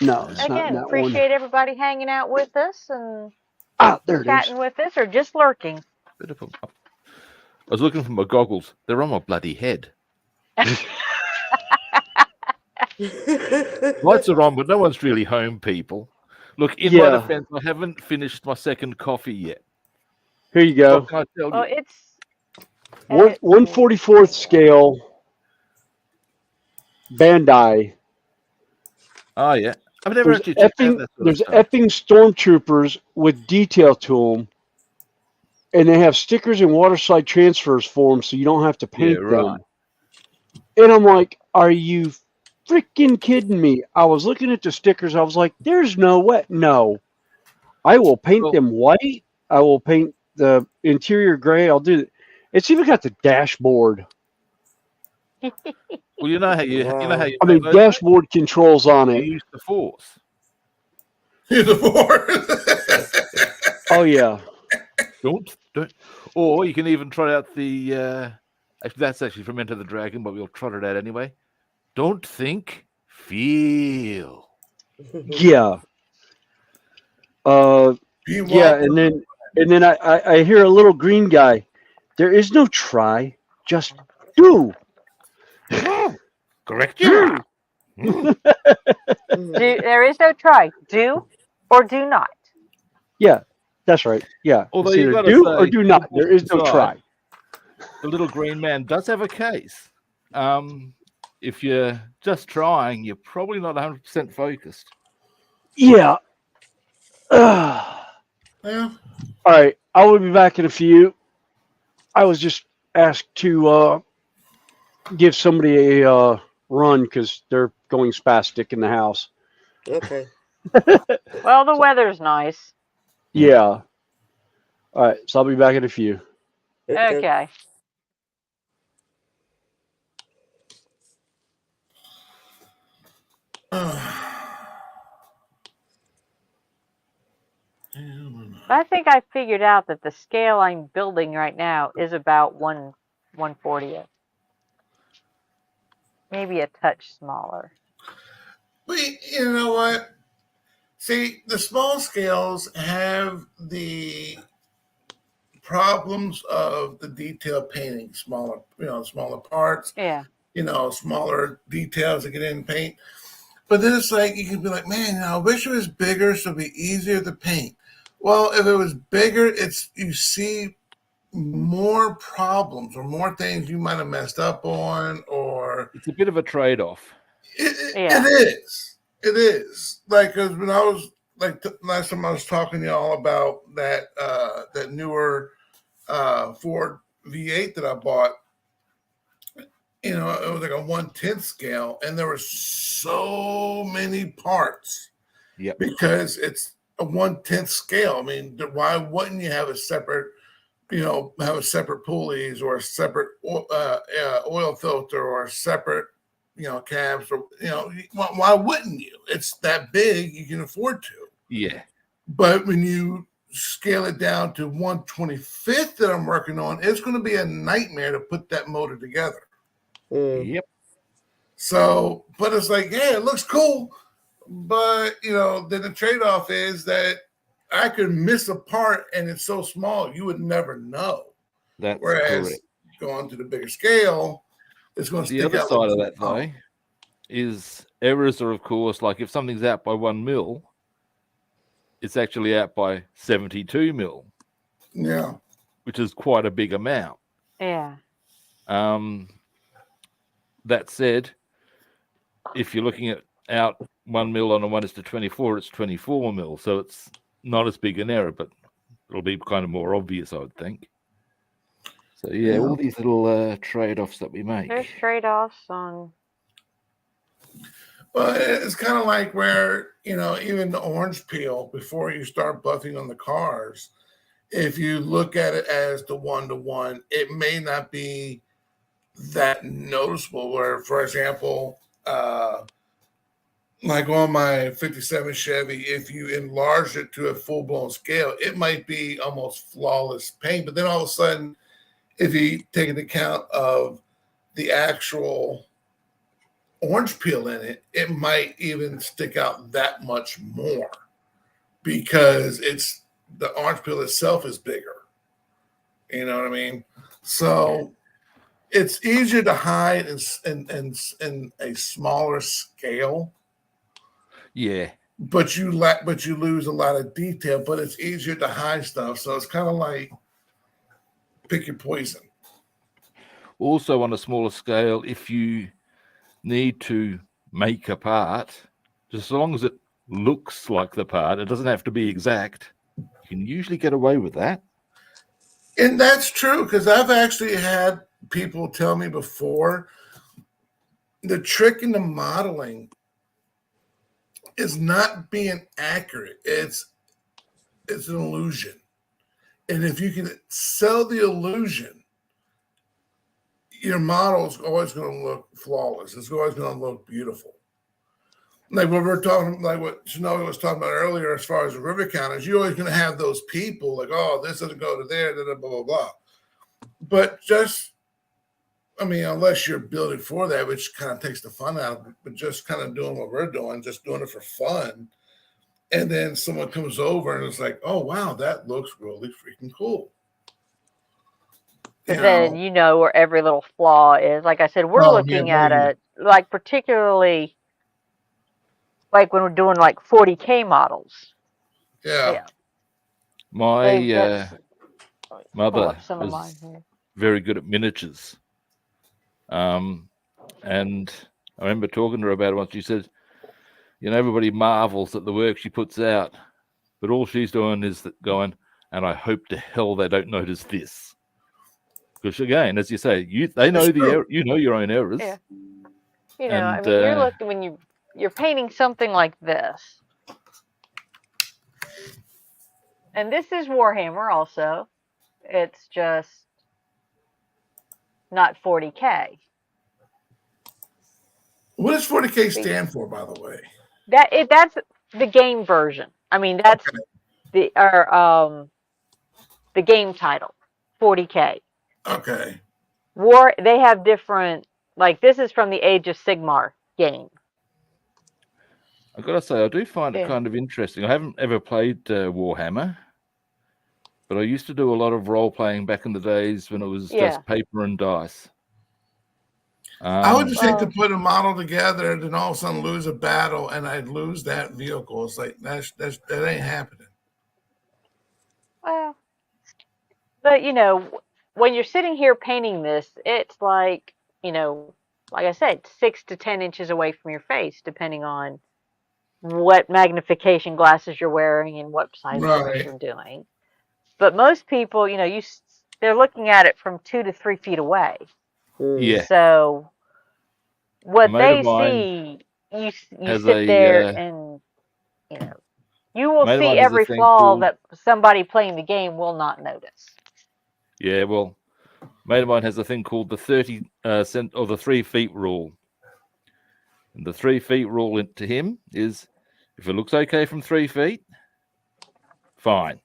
No, it's not in that appreciate everybody hanging out with us and there it chatting with us or just lurking. I was looking for my goggles. They're on my bloody head. Lights are on, but no one's really home, people. Look, in my defense, I haven't finished my second coffee yet. Here you go. What can I tell you? It's 1/44th scale Bandai. Oh, yeah. I've never actually checked out that sort There's of stuff. effing stormtroopers with detail to them, and they have stickers and water slide transfers for them, so you don't have to paint them. And I'm like, are you freaking kidding me? I was looking at the stickers. I was like, there's no way. No, I will paint them white. I will paint the interior gray. I'll do it. It's even got the dashboard. Well, you know how you I mean, dashboard controls on it. You use the Force. The Force. Oh yeah. Don't. Or you can even try out the. Actually, that's actually from Enter the Dragon, but we'll trot it out anyway. Don't think, feel. Yeah. Yeah, and then I hear a little green guy. There is no try, just do. Correct you. There is no try. Do or do not. Yeah, that's right. Yeah. Although it's you either gotta do say, or do not. There is no try. The little green man does have a case. If you're just trying, you're probably not 100% focused. Yeah. Yeah. All right. I will be back in a few. I was just asked to give somebody a run because they're going spastic in the house. Okay. Well, the weather's nice. Yeah. All right. So I'll be back in a few. Okay. I think I figured out that the scale I'm building right now is about 1/40th. Maybe a touch smaller. But you know what? See, the small scales have the problems of the detail painting, smaller parts. Yeah. Smaller details to get in paint. But then it's like you can be like, man, I wish it was bigger so it'd be easier to paint. Well, if it was bigger, you see more problems or more things you might have messed up on, or it's a bit of a trade-off. It is. Like, because when I was last time I was talking to y'all about that newer Ford V8 that I bought. It was like a 1/10 scale, and there were so many parts. Yep. Because it's a 1/10 scale. I mean, why wouldn't you have a separate, pulleys or a separate oil filter or a separate, cabs or why wouldn't you? It's that big, you can afford to. Yeah. But when you scale it down to 1/25th that I'm working on, it's going to be a nightmare to put that motor together. Yep. So, but it's like, yeah, it looks cool. But then the trade-off is that I could miss a part and it's so small you would never know. That's Whereas correct. going to the bigger scale, it's going to The stick other out. side of that, though, is errors are, of course, like if something's out by 1 mil, it's actually out by 72 mil. Yeah. Which is quite a big amount. Yeah. That said, if you're looking at out 1 mil on a 1:24, it's 24 mil. So it's not as big an error, but it'll be kind of more obvious, I would think. So, yeah. All these little trade-offs that we make. There's trade-offs on... Well, it's kind of like where, even the orange peel, before you start buffing on the cars, if you look at it as the 1-to-1, it may not be that noticeable. Where, for example, like on my 57 Chevy, if you enlarge it to a full-blown scale, it might be almost flawless paint. But then all of a sudden, if you take into account of the actual orange peel in it, it might even stick out that much more because the orange peel itself is bigger. You know what I mean? So it's easier to hide in a smaller scale. Yeah. But you lose a lot of detail, but it's easier to hide stuff. So it's kind of like pick your poison. Also, on a smaller scale, if you need to make a part, just as long as it looks like the part, it doesn't have to be exact, you can usually get away with that. And that's true, because I've actually had people tell me before, the trick in the modeling is not being accurate. It's an illusion. And if you can sell the illusion, your model is always going to look flawless. It's always going to look beautiful. Like what we're talking, like what Shinobi was talking about earlier, as far as the river counters, you're always going to have those people like, oh, this doesn't go to there, blah, blah, blah. But unless you're building for that, which kind of takes the fun out of it, but just kind of doing what we're doing, just doing it for fun. And then someone comes over and it's like, oh, wow, that looks really freaking cool. But then you know where every little flaw is. Like I said, we're looking at it, like particularly like when we're doing like 40K models. Yeah. My mother was very good at miniatures. And I remember talking to her about it once. She said, everybody marvels at the work she puts out, but all she's doing is going, and I hope to hell they don't notice this. Because again, as you say, they know your own errors. Yeah. You're looking when you're painting something like this, and this is Warhammer also. It's just not 40K. What does 40K stand for, by the way? That's the game version. I mean, that's the game title, 40K. Okay. They have different, like this is from the Age of Sigmar game. I've got to say, I do find it kind of interesting. I haven't ever played Warhammer, but I used to do a lot of role-playing back in the days when it was just paper and dice. I would just hate to put a model together and then all of a sudden lose a battle and I'd lose that vehicle. It's like, that ain't happening. Well, but when you're sitting here painting this, it's like, like I said, 6 to 10 inches away from your face, depending on what magnification glasses you're wearing and what size you're doing. But most people, they're looking at it from 2 to 3 feet away. Yeah. So what they see, you sit there and, you will see every flaw that somebody playing the game will not notice. Yeah, well, a mate of mine has a thing called the 30 cent or the 3 feet rule. And the 3 feet rule to him is if it looks okay from 3 feet, fine.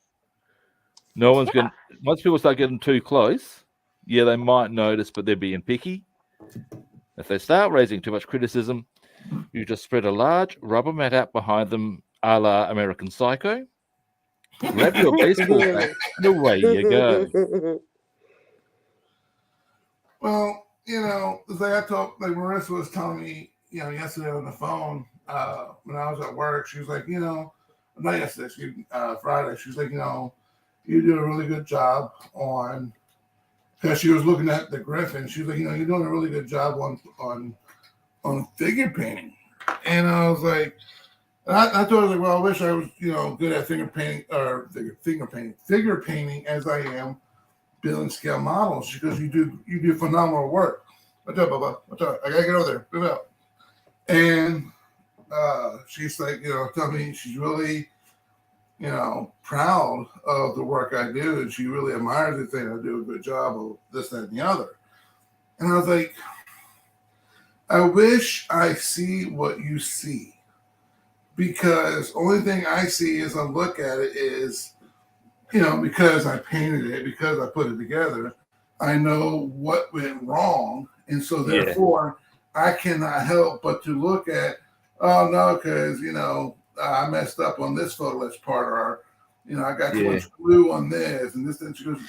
No one's going to, once people start getting too close, they might notice, but they're being picky. If they start raising too much criticism, You just spread a large rubber mat out behind them, a la American Psycho. Grab your baseball bat, and away you go. Well, like Marissa was telling me, yesterday on the phone, when I was at work, she was like, not yesterday, Friday, she was like, you do a really good job on, because she was looking at the Griffin. She was like, you're doing a really good job on figure painting. And I was like, I told her, like, well, I wish I was, good at figure painting as I am building scale models, because you do phenomenal work. What's up, Bubba? What's up? I gotta get over there. Move out. And she's like, tell me she's really, proud of the work I do, and she really admires it, saying I do a good job of this, that, and the other. And I was like, I wish I see what you see, because only thing I see as I look at it is, because I painted it, because I put it together, I know what went wrong. And so therefore I cannot help but to look at, oh no, because, I messed up on this photo part, or, I got too much glue on this and this. And she goes,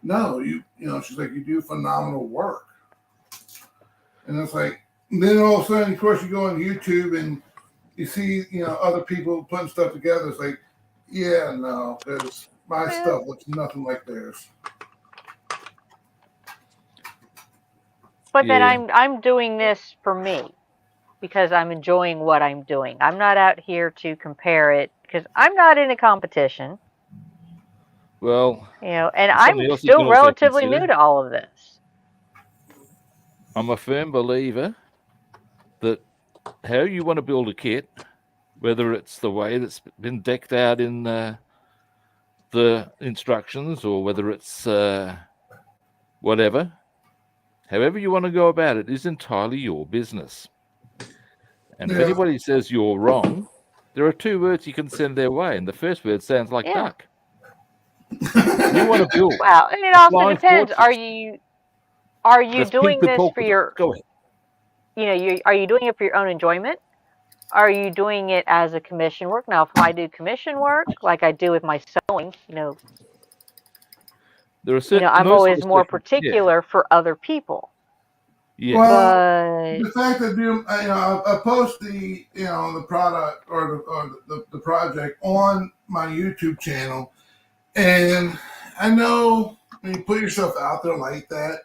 no, she's like, you do phenomenal work. And it's like, and then all of a sudden, of course, you go on YouTube and you see, other people putting stuff together. It's like, yeah, no, because my stuff looks nothing like theirs. But then I'm doing this for me, because I'm enjoying what I'm doing. I'm not out here to compare it, because I'm not in a competition. Well, and I'm still relatively new to all of this. I'm a firm believer that how you want to build a kit, whether it's the way that's been decked out in the instructions, or whether it's whatever, however you want to go about it is entirely your business. And if anybody says you're wrong, there are two words you can send their way, and the first word sounds like duck. You want to build. Well, and it also depends. Fortress. Are you doing this for your? Go ahead. Are you doing it for your own enjoyment? Are you doing it as a commission work? Now, if I do commission work, like I do with my sewing, there are I'm always more particular for other people. Yeah. Well, the fact that I post the the product or the project on my YouTube channel, and I know when you put yourself out there like that,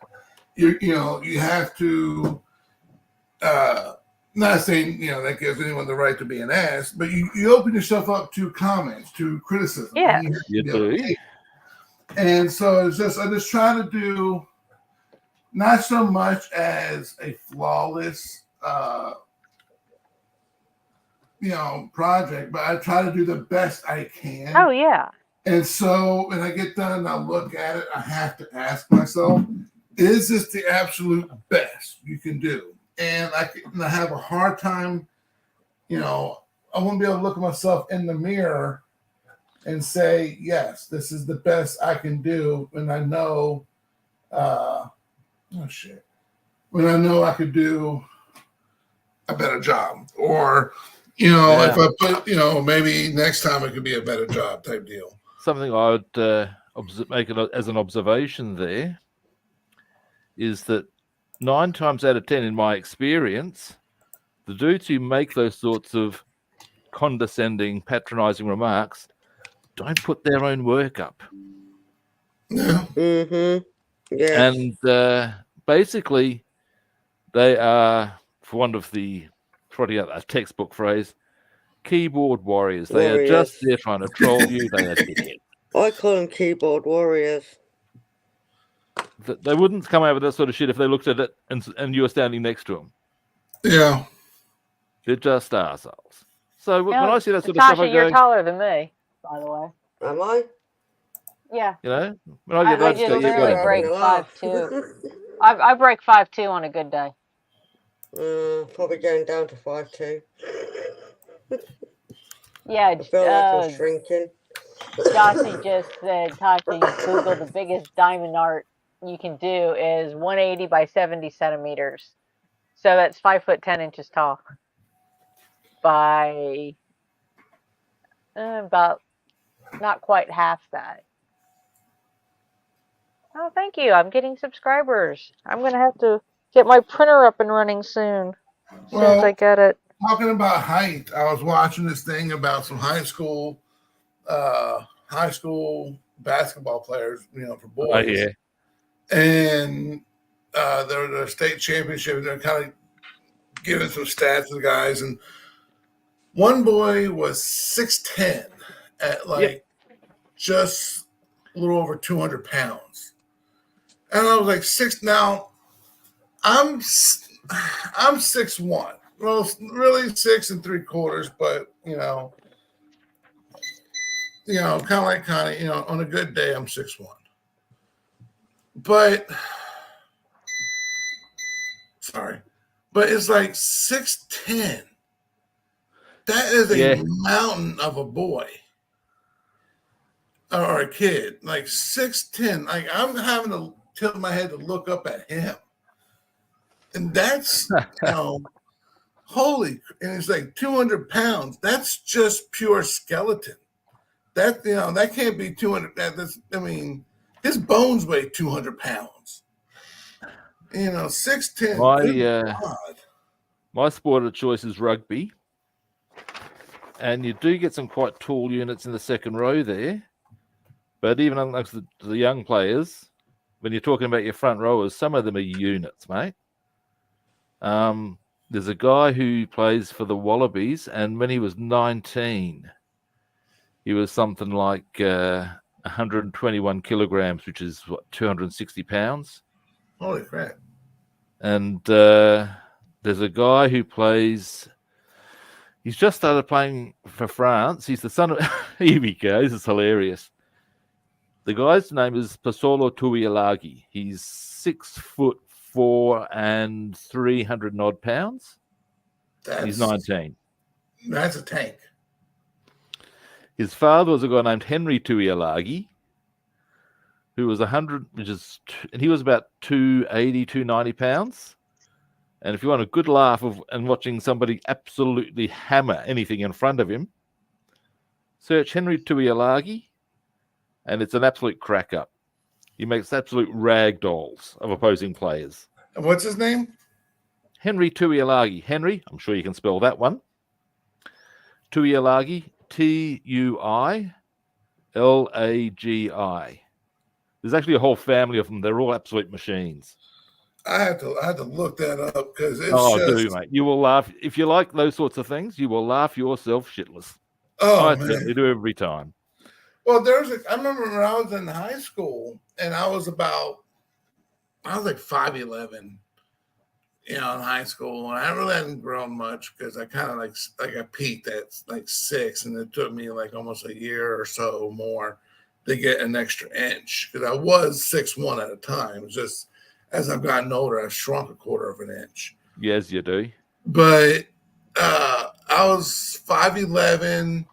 you have to. Not saying that gives anyone the right to be an ass, but you open yourself up to comments, to criticism. Yeah, you do. And so I'm just trying to do not so much as a flawless, project, but I try to do the best I can. Oh yeah. And so when I get done and I look at it, I have to ask myself, is this the absolute best you can do? And I have a hard time, I won't be able to look at myself in the mirror and say, yes, this is the best I can do when I know, when I know I could do a better job. Or, if I put, maybe next time it could be a better job type deal. Something I would make it as an observation there is that 9 times out of 10, in my experience, the dudes who make those sorts of condescending, patronizing remarks don't put their own work up. Yeah. Mm-hmm. Yeah. And basically, they are, for want of the a textbook phrase, keyboard warriors. They are just there trying to troll you. They are dickheads. I call them keyboard warriors. They wouldn't come out with that sort of shit if they looked at it and you were standing next to them. Yeah. They're just assholes. So when I see that sort Natasha, of stuff, I go, you're taller than me, by the way. Am I? Yeah. When I get I just literally break 5'2". I break 5'2" on a good day. Probably going down to 5'2". Yeah. I feel like I'm shrinking. Jossie just said, Tasha, Google the biggest diamond art you can do is 180 by 70 centimeters. So that's 5'10" tall. by about not quite half that. Oh, thank you. I'm getting subscribers. I'm going to have to get my printer up and running soon. As soon as I get it. Talking about height, I was watching this thing about some high school basketball players, for boys. Oh, yeah. And they're the state championship, and they're kind of giving some stats to the guys. And one boy was 6'10" at just a little over 200 pounds. And I was like, now I'm 6'1". Well, really 6 3/4, but kind of like Connie, on a good day, I'm 6'1". But it's like 6'10". That is a mountain of a boy or a kid. Like 6'10". Like I'm having to tilt my head to look up at him, and that's holy. And it's like 200 pounds. That's just pure skeleton. That that can't be 200. His bones weigh 200 pounds. 6'10". My sport of choice is rugby, and you do get some quite tall units in the second row there. But even amongst the young players, when you're talking about your front rowers, some of them are units, mate. There's a guy who plays for the Wallabies, and when he was 19, he was something like 121 kilograms, which is 260 pounds. Holy crap. And there's a guy who plays, he's just started playing for France. He's the son of, here we go, this is hilarious. The guy's name is Pasolo Tuialagi. He's 6'4" and 300 odd pounds. He's 19. That's a tank. His father was a guy named Henry Tuialagi, who was 100, and he was about 280, 290 pounds. And if you want a good laugh and watching somebody absolutely hammer anything in front of him, search Henry Tuialagi, and it's an absolute crack up. He makes absolute rag dolls of opposing players. And what's his name? Henry Tuialagi. Henry, I'm sure you can spell that one. Tuialagi, Tuilagi. There's actually a whole family of them. They're all absolute machines. I had to look that up because it's do, mate. You will laugh. If you like those sorts of things, you will laugh yourself shitless. Oh, I certainly do every time. Well, I remember when I was in high school and I was like 5'11", in high school, and I really hadn't grown much because I kind of like I peaked at like 6, and it took me like almost a year or so more to get an extra inch because I was 6'1" at a time. It's just as I've gotten older, I've shrunk 1/4 of an inch. Yes, you do. But I was 5'11".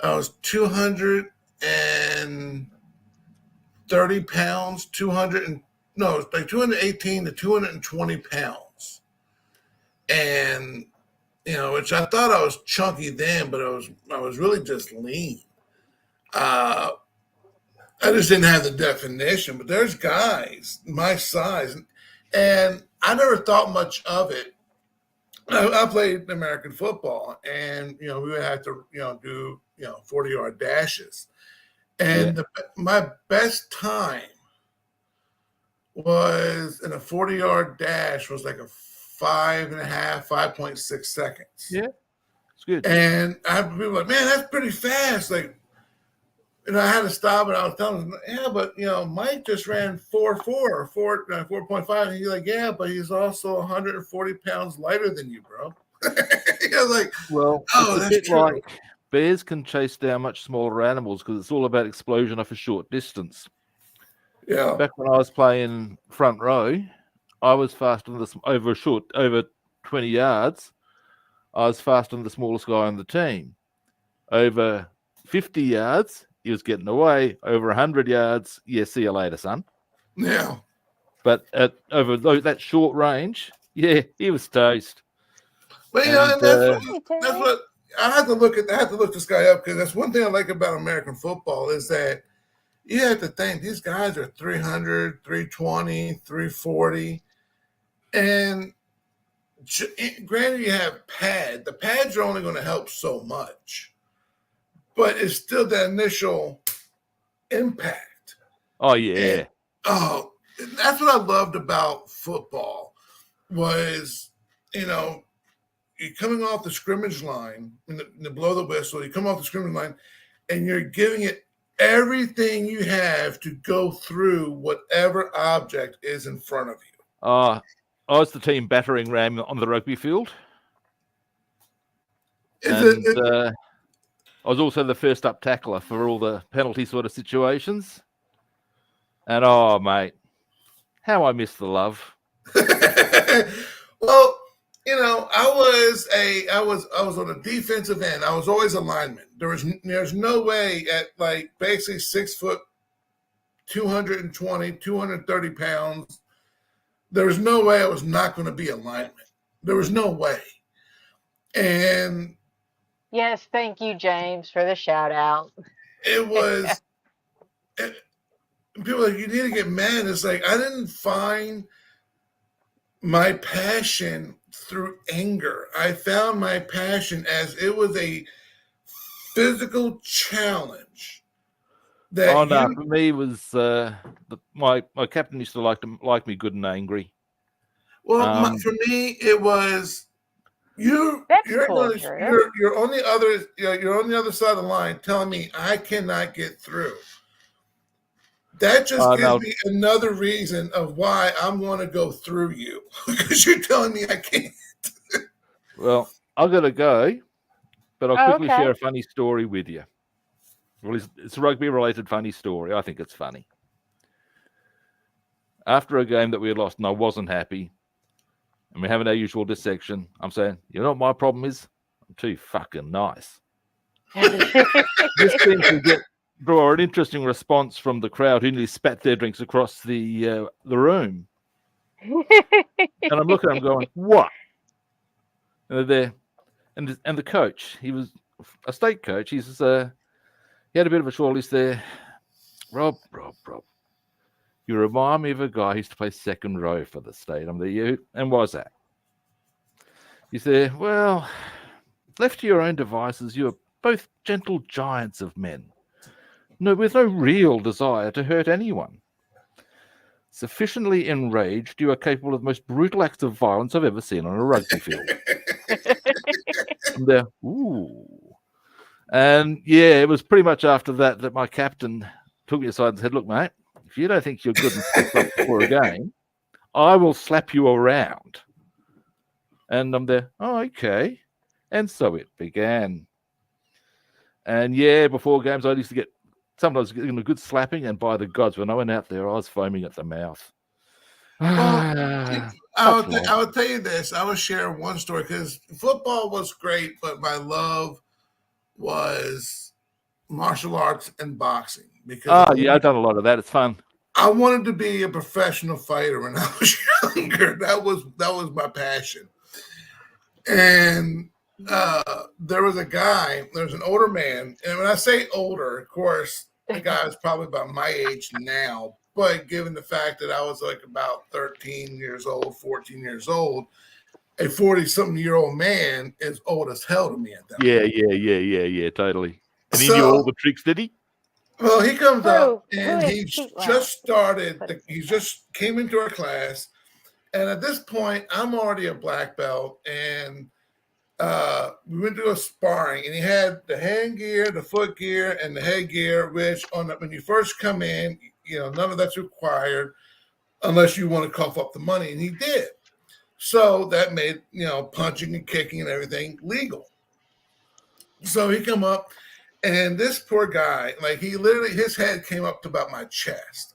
I was 230 pounds, 218 to 220 pounds. And, which I thought I was chunky then, but I was really just lean. I just didn't have the definition, but there's guys my size, and I never thought much of it. I played American football, and, we would have to, do 40-yard dashes. And my best time was in a 40-yard dash was like a 5.6 seconds. Yeah, it's good. And I'd be like, man, that's pretty fast. Like, I had to stop, and I was telling him, yeah, but Mike just ran 4.4 or 4.5, and he's like, yeah, but he's also 140 pounds lighter than you, bro. It's a bit true. Like bears can chase down much smaller animals because it's all about explosion off a short distance. Yeah. Back when I was playing front row, I was faster than over 20 yards. I was faster than the smallest guy on the team. Over 50 yards, he was getting away. Over 100 yards, see you later, son. Yeah. But over that short range, he was toast. But and that's what I had to look at. I had to look this guy up because that's one thing I like about American football is that you have to think these guys are 300, 320, 340, and granted, you have pad. The pads are only going to help so much, but it's still that initial impact. Oh yeah. And, that's what I loved about football was, you're coming off the scrimmage line and the blow the whistle. You come off the scrimmage line, and you're giving it everything you have to go through whatever object is in front of you. I was the team battering ram on the rugby field. I was also the first up tackler for all the penalty sort of situations. And oh, mate, how I miss the love. Well, I was on a defensive end. I was always a lineman. There's no way at like basically 6 foot, 220, 230 pounds. There was no way I was not going to be a lineman. There was no way. And yes, thank you, James, for the shout out. It was people are like, you need to get mad. It's like I didn't find my passion through anger. I found my passion as it was a physical challenge. For me, it was my captain used to like me good and angry. Well, for me, it was you're on the other you're on the other side of the line telling me I cannot get through. That just gives me another reason of why I'm going to go through you because you're telling me I can't. Well, I've got to go, but I'll quickly share a funny story with you. Well, it's a rugby-related funny story. I think it's funny. After a game that we had lost and I wasn't happy, and we're having our usual dissection, I'm saying, you know what my problem is? I'm too fucking nice. This seems to draw an interesting response from the crowd who nearly spat their drinks across the room. And I'm looking at them going, what? And they're there. And the coach, he was a state coach. He says, he had a bit of a short list there. Rob, you remind me of a guy who used to play second row for the state. I'm there, and why's that? He said, well, left to your own devices, you are both gentle giants of men. No, with no real desire to hurt anyone. Sufficiently enraged, you are capable of the most brutal acts of violence I've ever seen on a rugby field. I'm there, ooh. And yeah, it was pretty much after that my captain took me aside and said, look, mate, if you don't think you're good enough for a game, I will slap you around. And I'm there, oh, okay. And so it began. And yeah, before games, I used to get sometimes getting a good slapping, and by the gods, when I went out there, I was foaming at the mouth. Well, I would tell you this. I would share one story because football was great, but my love was martial arts and boxing. Because I've done a lot of that. It's fun. I wanted to be a professional fighter when I was younger. That was my passion. And there was an older man, and when I say older, of course, the guy was probably about my age now, but given the fact that I was like about 13 years old, 14 years old, a 40-something-year-old man is old as hell to me at that point. Yeah, totally. And he knew all the tricks, did he? Well, he comes up, and he just started, he just came into our class, and at this point, I'm already a black belt, and we went to a sparring, and he had the hand gear, the foot gear, and the head gear, which when you first come in, none of that's required unless you want to cough up the money, and he did. So that made, punching and kicking and everything legal. So he come up, and this poor guy, like his head came up to about my chest,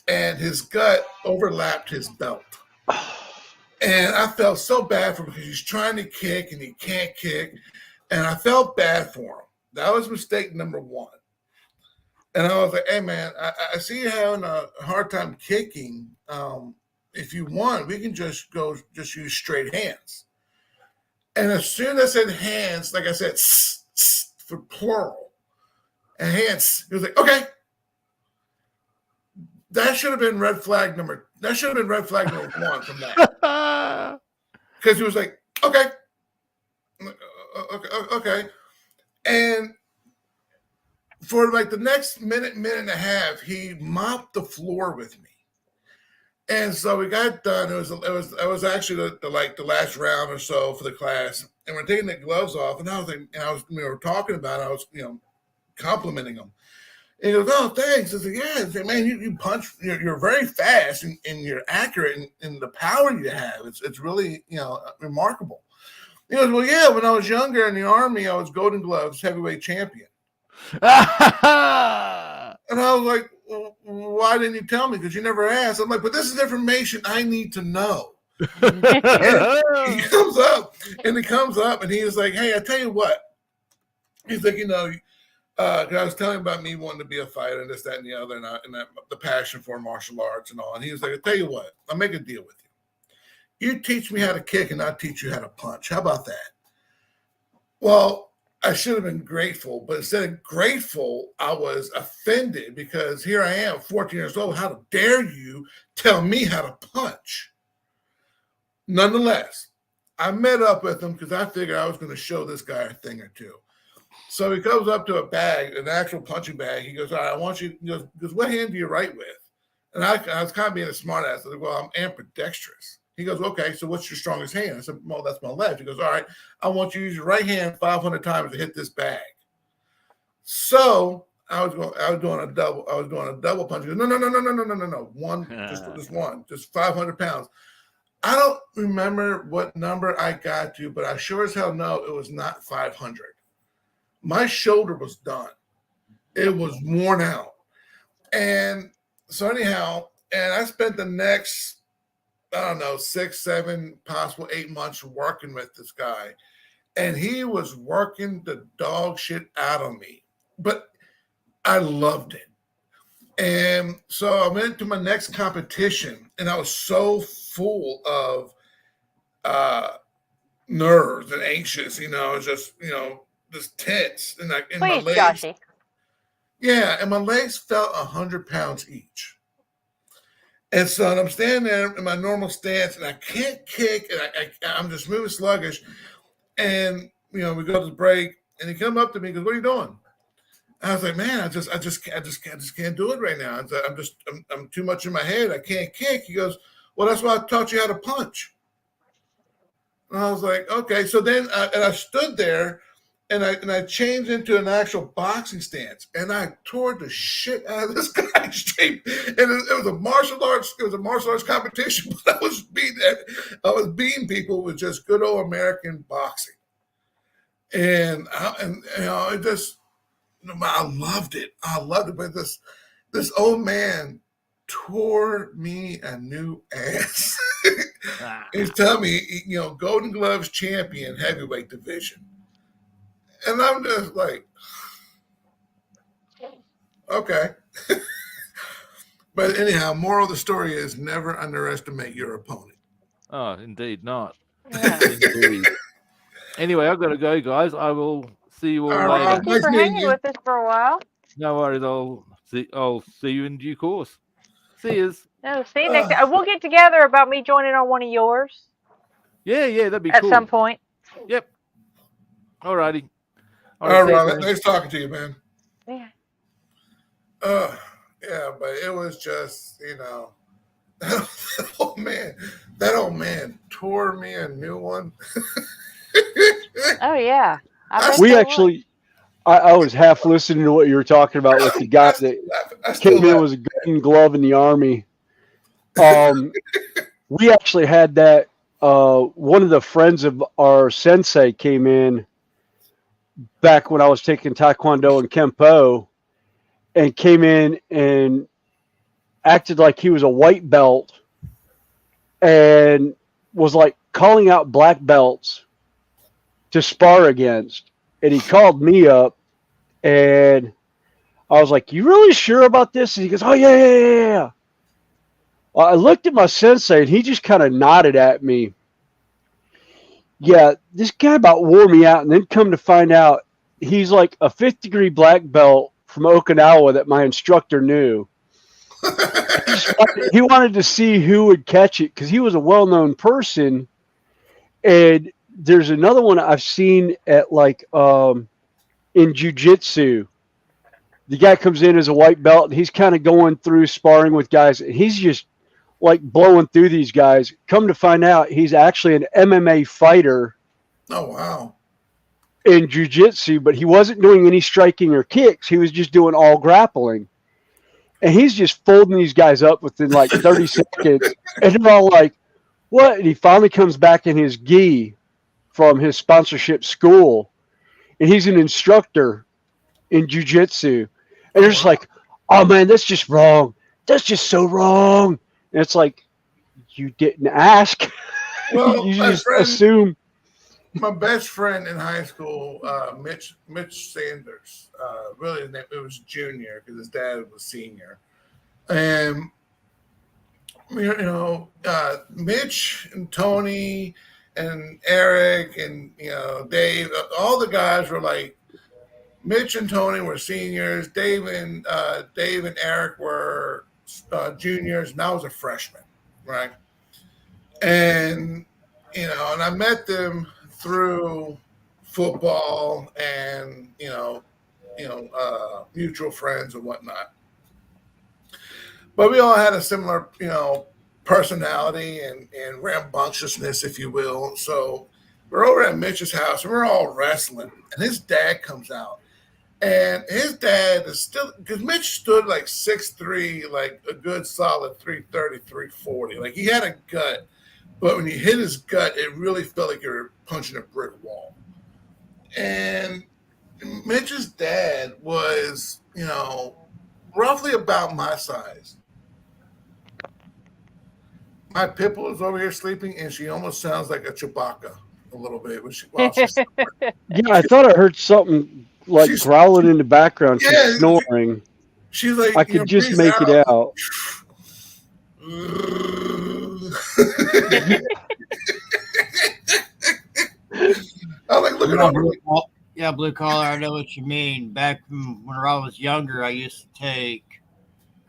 and his gut overlapped his belt. And I felt so bad for him because he's trying to kick and he can't kick. And I felt bad for him. That was mistake number one. And I was like, hey, man, I see you having a hard time kicking. If you want, we can just use straight hands. And as soon as I said hands, like I said, for plural, and hands, he was like, okay. That should have been red flag number. That should have been red flag number 1 from that. Because he was like, okay. Okay. And for like the next minute and a half, he mopped the floor with me. And so we got done. It was actually the last round or so for the class, and we're taking the gloves off. And we were talking about it. I was complimenting him. And he goes, "Oh, thanks." I said, "Yeah, man, you punch. You're very fast and you're accurate in the power you have. It's really remarkable." He goes, "Well, yeah. When I was younger in the Army, I was Golden Gloves heavyweight champion." And I was like, well, why didn't you tell me? Because you never asked. I'm like, but this is information I need to know. And he comes up and he was like, hey, I tell you what. He's like, I was telling him about me wanting to be a fighter and this, that, and the other, and the passion for martial arts and all. And he was like, I tell you what, I'll make a deal with you. You teach me how to kick and I'll teach you how to punch. How about that? Well, I should have been grateful, but instead of grateful, I was offended because here I am, 14 years old. How dare you tell me how to punch? Nonetheless, I met up with him because I figured I was going to show this guy a thing or two. So he comes up to a bag, an actual punching bag. He goes, all right, I want you, he goes, what hand do you write with? And I was kind of being a smart ass. I said, well, I'm ambidextrous. He goes, okay, so what's your strongest hand? I said, well, that's my left. He goes, all right, I want you to use your right hand 500 times to hit this bag. So I was doing a double punch. He goes, no. One, just one, just 500 pounds. I don't remember what number I got to, but I sure as hell know it was not 500. My shoulder was done. It was worn out. And so anyhow, and I spent the next, 6, 7, possible 8 months working with this guy. And he was working the dog shit out of me. But I loved it. And so I went to my next competition, and I was so full of nerves and anxious, just tense. And my legs, Joshy. Yeah, and my legs felt 100 pounds each. And so I'm standing there in my normal stance, and I can't kick, and I'm just moving sluggish. And we go to the break, and he come up to me, and goes, "What are you doing?" And I was like, "Man, I just can't do it right now. I'm too much in my head. I can't kick." He goes, "Well, that's why I taught you how to punch." And I was like, "Okay." So then, I stood there. And I changed into an actual boxing stance, and I tore the shit out of this guy's shape. And it was a martial arts. It was a martial arts competition, but I was beating people with just good old American boxing. And I loved it. I loved it. But this old man tore me a new ass. He's telling me, Golden Gloves champion heavyweight division. And I'm just like, okay. But anyhow, moral of the story is never underestimate your opponent. Oh, indeed not. Yeah. Indeed. Anyway, I've got to go, guys. I will see you all later. Thank you for hanging with us for a while. No worries. I'll see you in due course. See yous. No, see you next time. We'll get together about me joining on one of yours. Yeah, that'd be cool. At some point. Yep. All righty. All right, Ron. Nice talking to you, man. Yeah. Yeah, but it was just, that old man tore me a new one. Oh yeah. I was half listening to what you were talking about with the guy that came in was a Golden Glove in the Army. We actually had that. One of the friends of our sensei came in back when I was taking Taekwondo and Kempo, and came in and acted like he was a white belt and was like calling out black belts to spar against. And he called me up, and I was like, "You really sure about this?" And he goes, "Oh, yeah. Well, I looked at my sensei, and he just kind of nodded at me. Yeah, this guy about wore me out, and then come to find out he's like a 5th-degree black belt from Okinawa that my instructor knew. He wanted to see who would catch it because he was a well-known person. And there's another one I've seen at in jiu-jitsu. The guy comes in as a white belt, and he's kind of going through sparring with guys, and he's just like blowing through these guys. Come to find out, he's actually an MMA fighter. Oh, wow. In jiu-jitsu, but he wasn't doing any striking or kicks. He was just doing all grappling. And he's just folding these guys up within like 30 seconds. And they're all like, what? And he finally comes back in his gi from his sponsorship school. And he's an instructor in jiu-jitsu. And they're just like, oh, man, that's just wrong. That's just so wrong. And it's like, you didn't ask. Well, you just assume. My best friend in high school, Mitch Sanders, really his name, it was junior because his dad was senior. And, Mitch and Tony and Eric and, Dave, all the guys were like, Mitch and Tony were seniors. Dave and Eric were juniors, and I was a freshman, right? And, and I met them through football and mutual friends and whatnot. But we all had a similar personality and rambunctiousness, if you will. So we're over at Mitch's house and we're all wrestling, and his dad comes out, and his dad is still, because Mitch stood like 6'3", like a good solid 330, 340. Like he had a gut. But when you hit his gut, it really felt like you were punching a brick wall. And Mitch's dad was, roughly about my size. My Pitbull is over here sleeping, and she almost sounds like a Chewbacca a little bit. While she's yeah, I thought I heard something like growling in the background. Yeah, she's snoring. She's like, I could just make it out. I'm like, look at her. Yeah, blue collar, I know what you mean. Back when I was younger, I used to take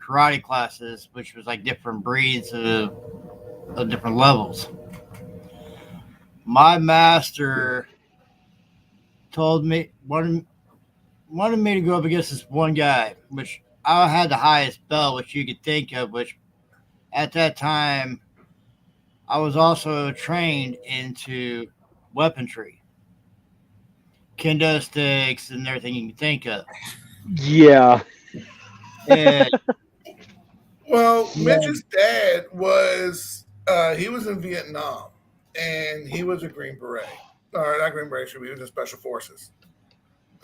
karate classes, which was like different breeds of different levels. My master told me, wanted me to go up against this one guy, which I had the highest belt, which you could think of, which at that time, I was also trained into weaponry, kendo sticks, and everything you can think of. Yeah. And, well, Mitch's dad was, he was in Vietnam, and he was a Green Beret. Or not Green Beret, he was in Special Forces.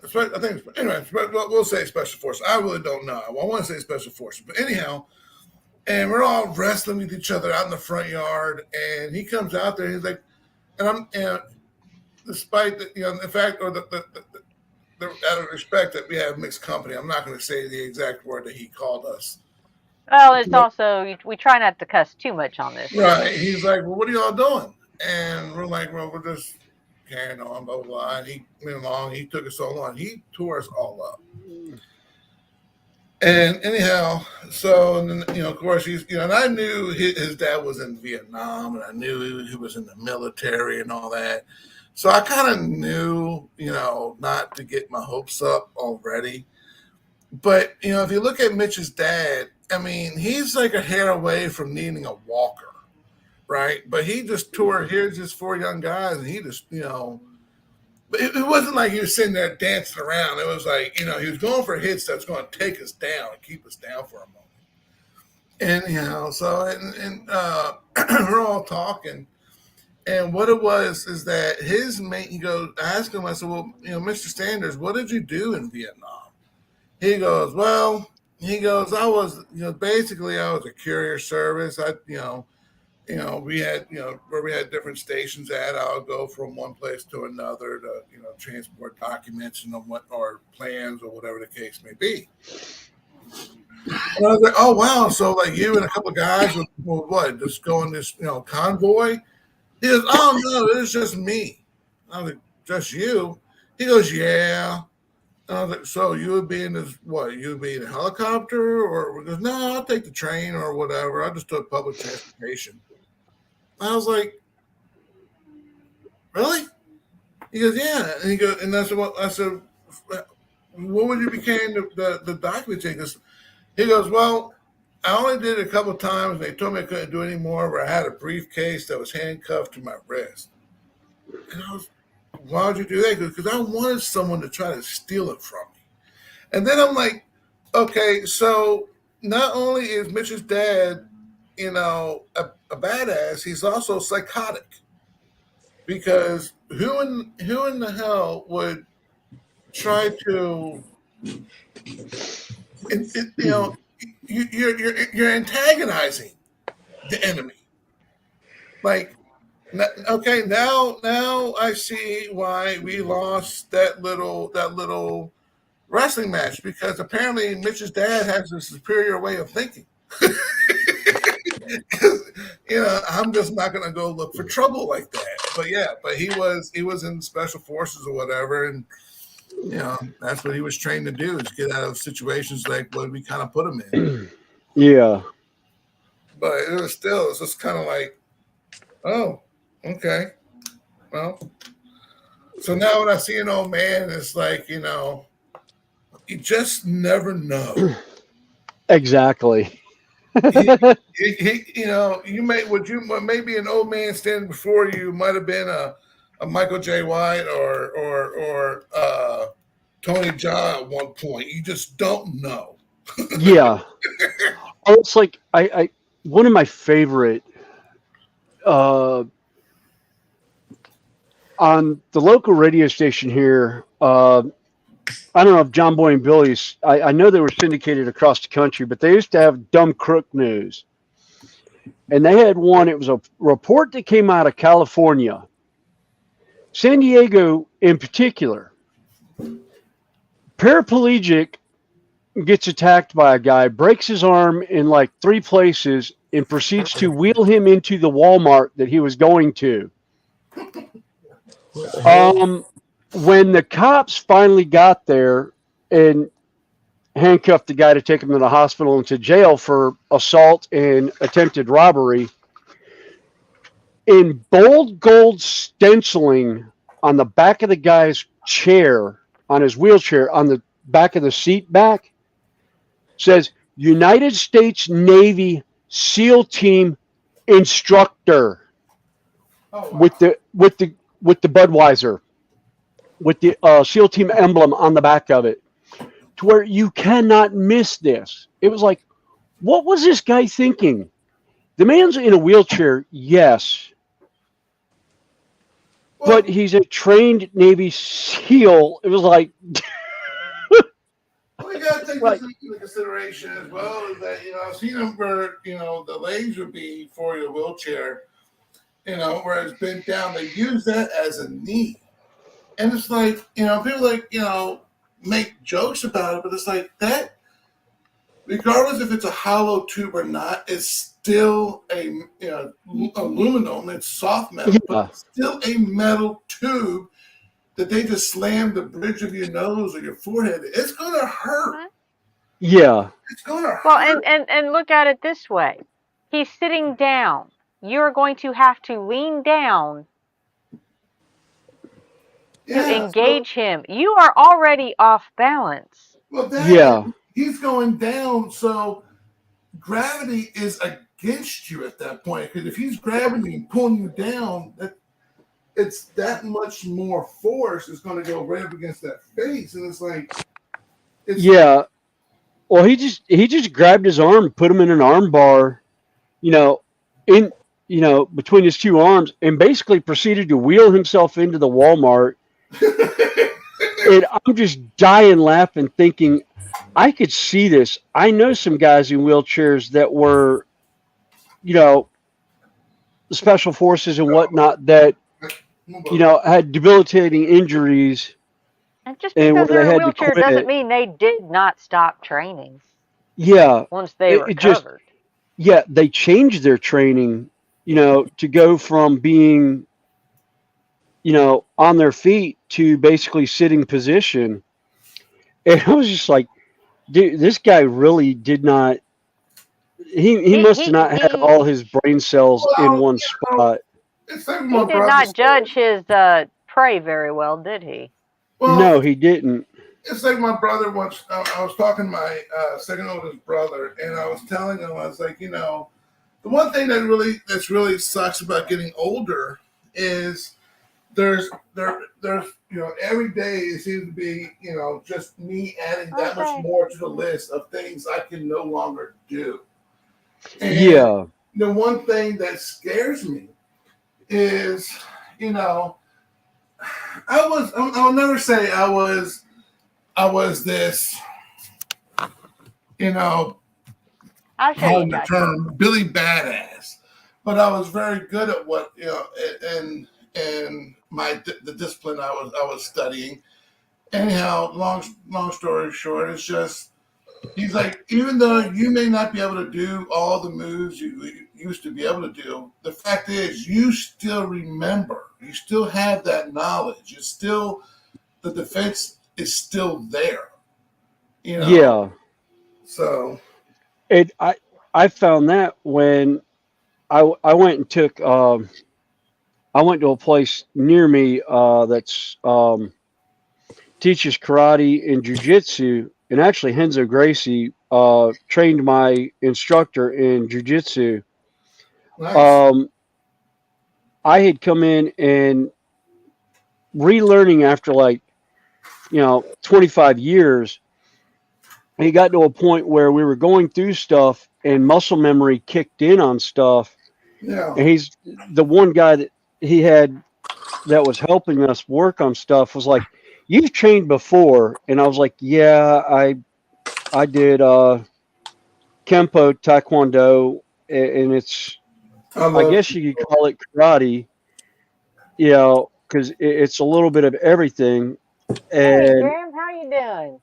I think, anyway, we'll say Special Forces. I really don't know. I want to say Special Forces. But anyhow, and we're all wrestling with each other out in the front yard, and he comes out there, and he's like, and despite the fact, or the out of respect that we have mixed company, I'm not going to say the exact word that he called us. Well, it's also, we try not to cuss too much on this. Right. He's like, well, what are y'all doing? And we're like, well, we're just carrying on, blah, blah, blah. And he went along. He took us all on. He tore us all up. And anyhow, so, and then, of course, he's, and I knew his dad was in Vietnam, and I knew he was in the military and all that. So I kind of knew, not to get my hopes up already. But, if you look at Mitch's dad, I mean, he's like a hair away from needing a walker, right? But he just toured, here's just 4 young guys, and he just, but it wasn't like he was sitting there dancing around. It was like, he was going for hits that's going to take us down and keep us down for a moment. Anyhow, so, and we're all talking. And what it was is that his mate, I asked him, I said, well, Mr. Sanders, what did you do in Vietnam? He goes, I was, basically I was a courier service. We had, where we had different stations at, I'll go from one place to another to, transport documents and or plans or whatever the case may be. And I was like, oh, wow. So like you and a couple of guys with what, just going this, convoy? He goes, oh no, it's just me. I was like, just you? He goes, yeah. And I was like, so you would be in this, what, you would be in a helicopter? Or he goes, no, I'll take the train or whatever. I just took public transportation. I was like, really? He goes, yeah. And he goes, and that's what I said, what would you be carrying the documents in? He goes, well, I only did it a couple of times. They told me I couldn't do any more, but I had a briefcase that was handcuffed to my wrist. And I was, why would you do that? Because I wanted someone to try to steal it from me. And then I'm like, okay, so not only is Mitch's dad, a badass, he's also psychotic. Because who in the hell would try to, you're antagonizing the enemy. Like, okay, now I see why we lost that little wrestling match, because apparently Mitch's dad has a superior way of thinking. I'm just not gonna go look for trouble like that. But he was in special forces or whatever, and that's what he was trained to do, is get out of situations like what we kind of put him in. Yeah. But it's just kind of like, oh, okay. Well, so now when I see an old man, it's like, you just never know. Exactly. Maybe an old man standing before you might have been a Michael J. White or Tony Jaa at one point. You just don't know. Yeah. It's like I one of my favorite on the local radio station here. I don't know if John Boy and Billy's. I know they were syndicated across the country, but they used to have Dumb Crook News, and they had one. It was a report that came out of California, San Diego in particular. Paraplegic gets attacked by a guy, breaks his arm in like 3 places, and proceeds to wheel him into the Walmart that he was going to. When the cops finally got there and handcuffed the guy to take him to the hospital and to jail for assault and attempted robbery, in bold gold stenciling on the back of the guy's chair, on his wheelchair, on the back of the seat back, says United States Navy SEAL Team instructor. Oh, wow. with the Budweiser, with the SEAL Team emblem on the back of it, to where you cannot miss this. It was like, what was this guy thinking? The man's in a wheelchair, yes, but he's a trained Navy SEAL. It was like, well, you got to take this into consideration as well, is that, I've seen them where, the legs would be for your wheelchair, where it's bent down. They use that as a knee. And it's like, people make jokes about it, but it's like that, regardless if it's a hollow tube or not, it's still aluminum. It's soft metal, but it's still a metal tube that they just slam the bridge of your nose or your forehead. It's going to hurt. Yeah. It's going to hurt. Well, and look at it this way. He's sitting down. You're going to have to lean down to engage him. You are already off balance. Well, he's going down, so gravity is against you at that point. Because if he's grabbing you and pulling you down, it's that much more force is going to go right up against that face, and it's like, Well, he just grabbed his arm, put him in an arm bar, between his 2 arms, and basically proceeded to wheel himself into the Walmart. And I'm just dying laughing, thinking, I could see this. I know some guys in wheelchairs that were, special forces and whatnot that, had debilitating injuries. And just because they're in a wheelchair doesn't mean they did not stop training. Yeah. Once they recovered. They changed their training to go from being, on their feet to basically sitting position. And I was just like, dude, this guy really did not. He must have not had all his brain cells in Well, one spot. it's like he my did brother not said. judge his prey very well, did he? Well, No, he didn't. it's like my brother once. I was talking to my second oldest brother, and I was telling him, I was like, the one thing that's really sucks about getting older is there's every day it seems to be just me adding that much more to the list of things I can no longer do. And Yeah. the one thing that scares me is I'll never say I was this I'll show you, the term Billy Badass, but I was very good at what and the discipline I was studying. Anyhow, long story short, it's just he's like, even though you may not be able to do all the moves you used to be able to do, the fact is you still remember, you still have that knowledge. It's still the defense is still there. Yeah. So I found that when I went and took I went to a place near me that's teaches karate and jujitsu, and actually Henzo Gracie trained my instructor in jujitsu. nice. I had come in and relearning after 25 years. He got to a point where we were going through stuff and muscle memory kicked in on stuff. Yeah. And he's the one guy that he had that was helping us work on stuff was like, "You've trained before," and I was like, "Yeah, I did Kempo, Taekwondo, and it's I guess you could call it karate, because it's a little bit of everything." Hey, And Graham, how you doing?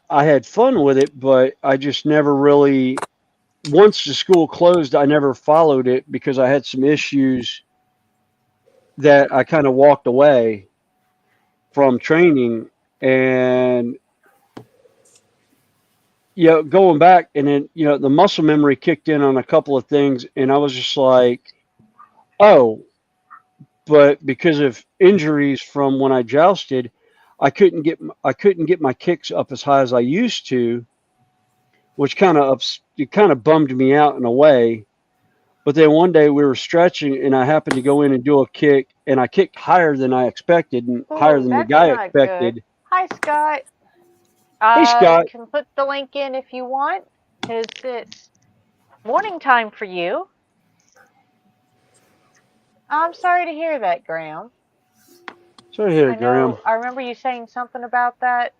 I had fun with it, but I just never really. Once the school closed, I never followed it because I had some issues that I kind of walked away from training, and going back, and then the muscle memory kicked in on a couple of things, and I was just like, oh, but because of injuries from when I jousted, I couldn't get my kicks up as high as I used to, which kind of bummed me out in a way. But then one day we were stretching, and I happened to go in and do a kick, and I kicked higher than I expected, and higher than the That's guy not expected. good. Hi, Scott. Hey, Scott. Can put the link in if you want. It's morning time for you. I'm sorry to hear that, Graham. Sorry to hear it, Graham. I remember you saying something about that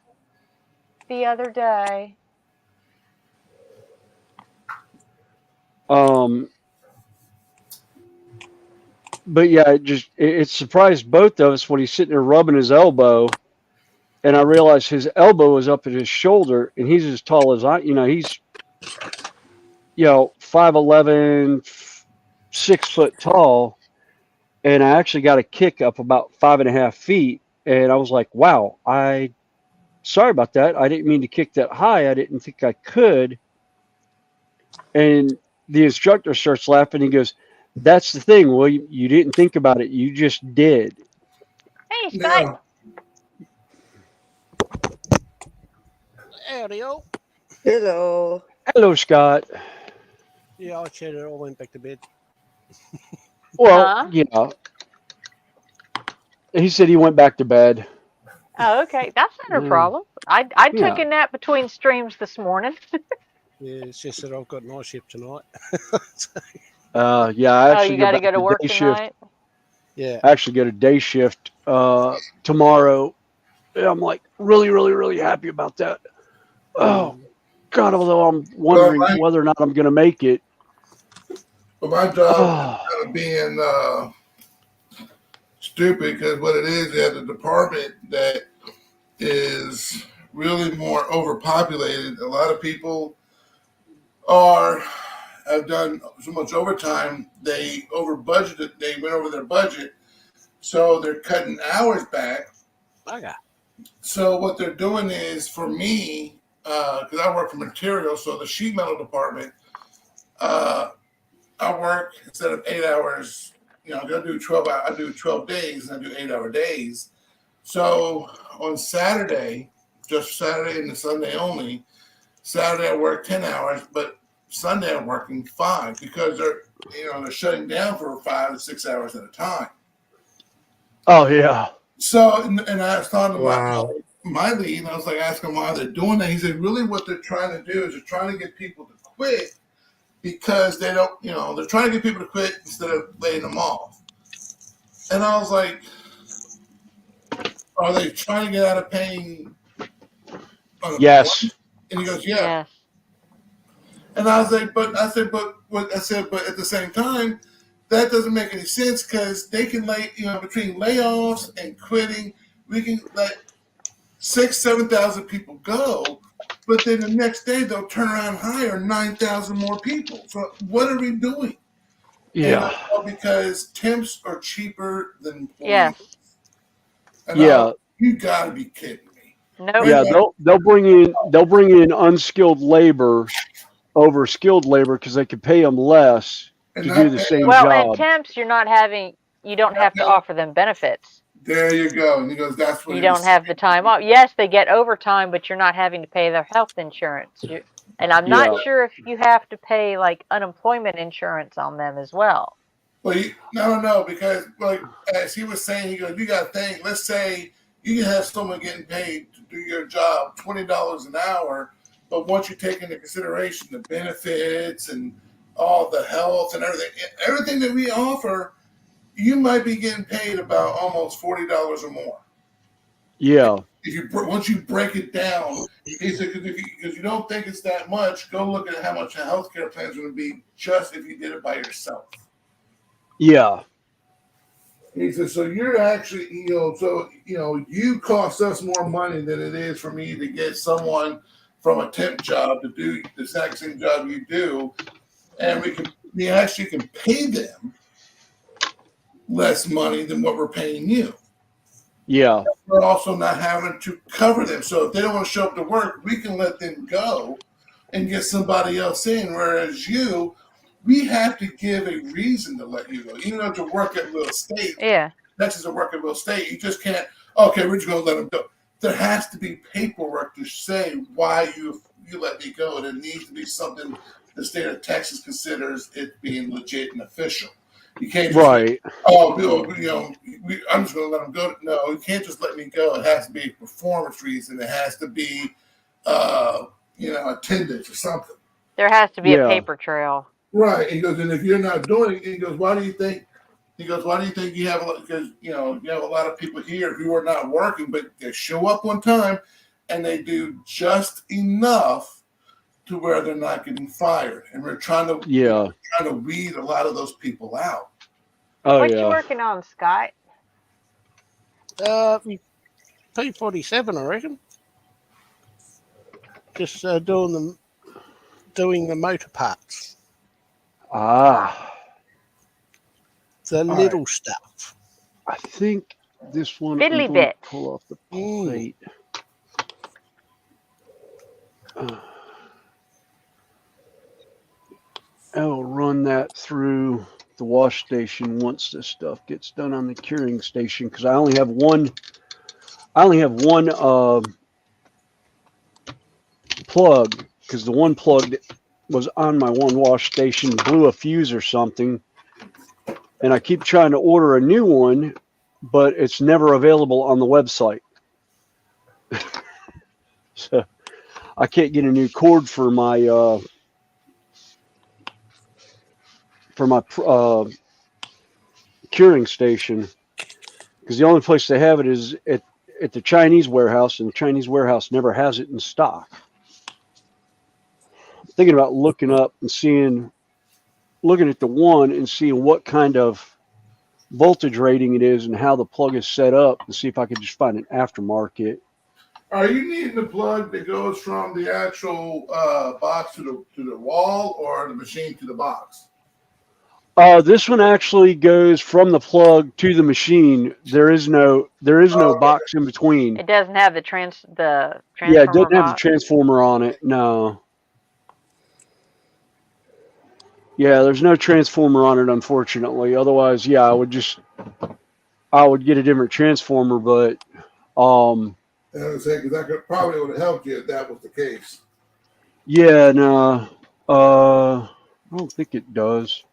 the other day. But yeah, it surprised both of us when he's sitting there rubbing his elbow, and I realized his elbow was up at his shoulder, and he's as tall as I. He's 5'11", 6 foot tall, and I actually got a kick up about 5.5 feet, and I was like, wow, sorry about that. I didn't mean to kick that high. I didn't think I could. And the instructor starts laughing. He goes, "That's the thing. Well, you didn't think about it. You just did." Hey, Scott. Howdy-o. Hello. Hello, Scott. Yeah, I said it. I went back to bed. Well, he said he went back to bed. Oh, okay. That's not a problem. I took a nap between streams this morning. Yeah, it's just that I've got night shift tonight. I actually you got to go to work tonight? Shift. Yeah. I actually go to day shift tomorrow. And I'm like really, really, really happy about that. Oh, God, although I'm wondering whether or not I'm going to make it. But my job is kind of being stupid because what it is, you have a department that is really more overpopulated. A lot of people are have done so much overtime, they over budgeted. They went over their budget, so they're cutting hours back. Okay. So what they're doing is, for me, because I work for materials, so the sheet metal department, I work instead of 8 hours. I do 12. I do 12 days, and I do 8-hour days. So on Saturday, just Saturday and the Sunday only. Saturday I work 10 hours, but Sunday I'm working 5 because they're shutting down for 5 to 6 hours at a time. Oh yeah. So and I was talking Wow. to my lead, and I was like asking why they're doing that. He said, really, what they're trying to do is they're trying to get people to quit because they don't, they're trying to get people to quit instead of laying them off. And I was like, are they trying to get out of paying? Yes. And he goes, yeah. Yes. And I was like, but at the same time, that doesn't make any sense because they can between layoffs and quitting, we can let 6,000-7,000 people go, but then the next day they'll turn around and hire 9,000 more people. So what are we doing? Yeah. Because temps are cheaper than employees. Yes. And Yeah. You gotta be kidding me. Nope. Yeah, they'll bring in unskilled labor over skilled labor because they can pay them less to do the same Well, job. and temps, you don't have to offer them benefits. There you go. And he goes, that's what you don't have the time off. Yes, they get overtime, but you're not having to pay their health insurance. And I'm not sure if you have to pay like unemployment insurance on them as well. Well, no, because like as he was saying, he goes, you got to think. Let's say you can have someone getting paid to do your job $20 an hour, but once you take into consideration the benefits and all the health and everything that we offer, you might be getting paid about almost $40 or more. Yeah. Once you break it down, he said, because you don't think it's that much, go look at how much a healthcare plan is going to be just if you did it by yourself. Yeah. He said, so you're actually, you cost us more money than it is for me to get someone from a temp job to do the exact same job you do, and we actually can pay them less money than what we're paying you. Yeah. We're also not having to cover them. So if they don't want to show up to work, we can let them go and get somebody else in. Whereas we have to give a reason to let you go. Even though to work at Will State, that's just to work at Will State. You just can't, okay, we're just going to let them go. There has to be paperwork to say why you let me go. And it needs to be something the state of Texas considers it being legit and official. You can't just I'm just going to let them go. No, you can't just let me go. It has to be a performance reason. It has to be, attendance or something. There has to be a paper trail. Right. He goes, and if you're not doing it, he goes, why do you think you have a lot? Because, you have a lot of people here who are not working, but they show up one time and they do just enough to where they're not getting fired. And we're trying to weed a lot of those people out. Oh, what you working on, Scott? P47, I reckon. Just doing the motor parts. Ah. The little stuff. I think this one Fiddly I'm bit. Pull off the plate. I'll run that through the wash station once this stuff gets done on the curing station because I only have one plug because the one plug that was on my one wash station blew a fuse or something, and I keep trying to order a new one, but it's never available on the website. So I can't get a new cord for my curing station because the only place they have it is at the Chinese warehouse, and the Chinese warehouse never has it in stock. I'm thinking about looking at the one and seeing what kind of voltage rating it is and how the plug is set up and see if I could just find an aftermarket Are you needing the plug that goes from the actual box to the wall, or the machine to the box? This one actually goes from the plug to the machine. There is no box in between. It doesn't have the transformer Yeah, it doesn't have the box. transformer on it. No. Yeah, there's no transformer on it, unfortunately. Otherwise, yeah, I would get a different transformer, but And I was saying, because that probably would have helped you if that was the case. yeah, no. I don't think it does.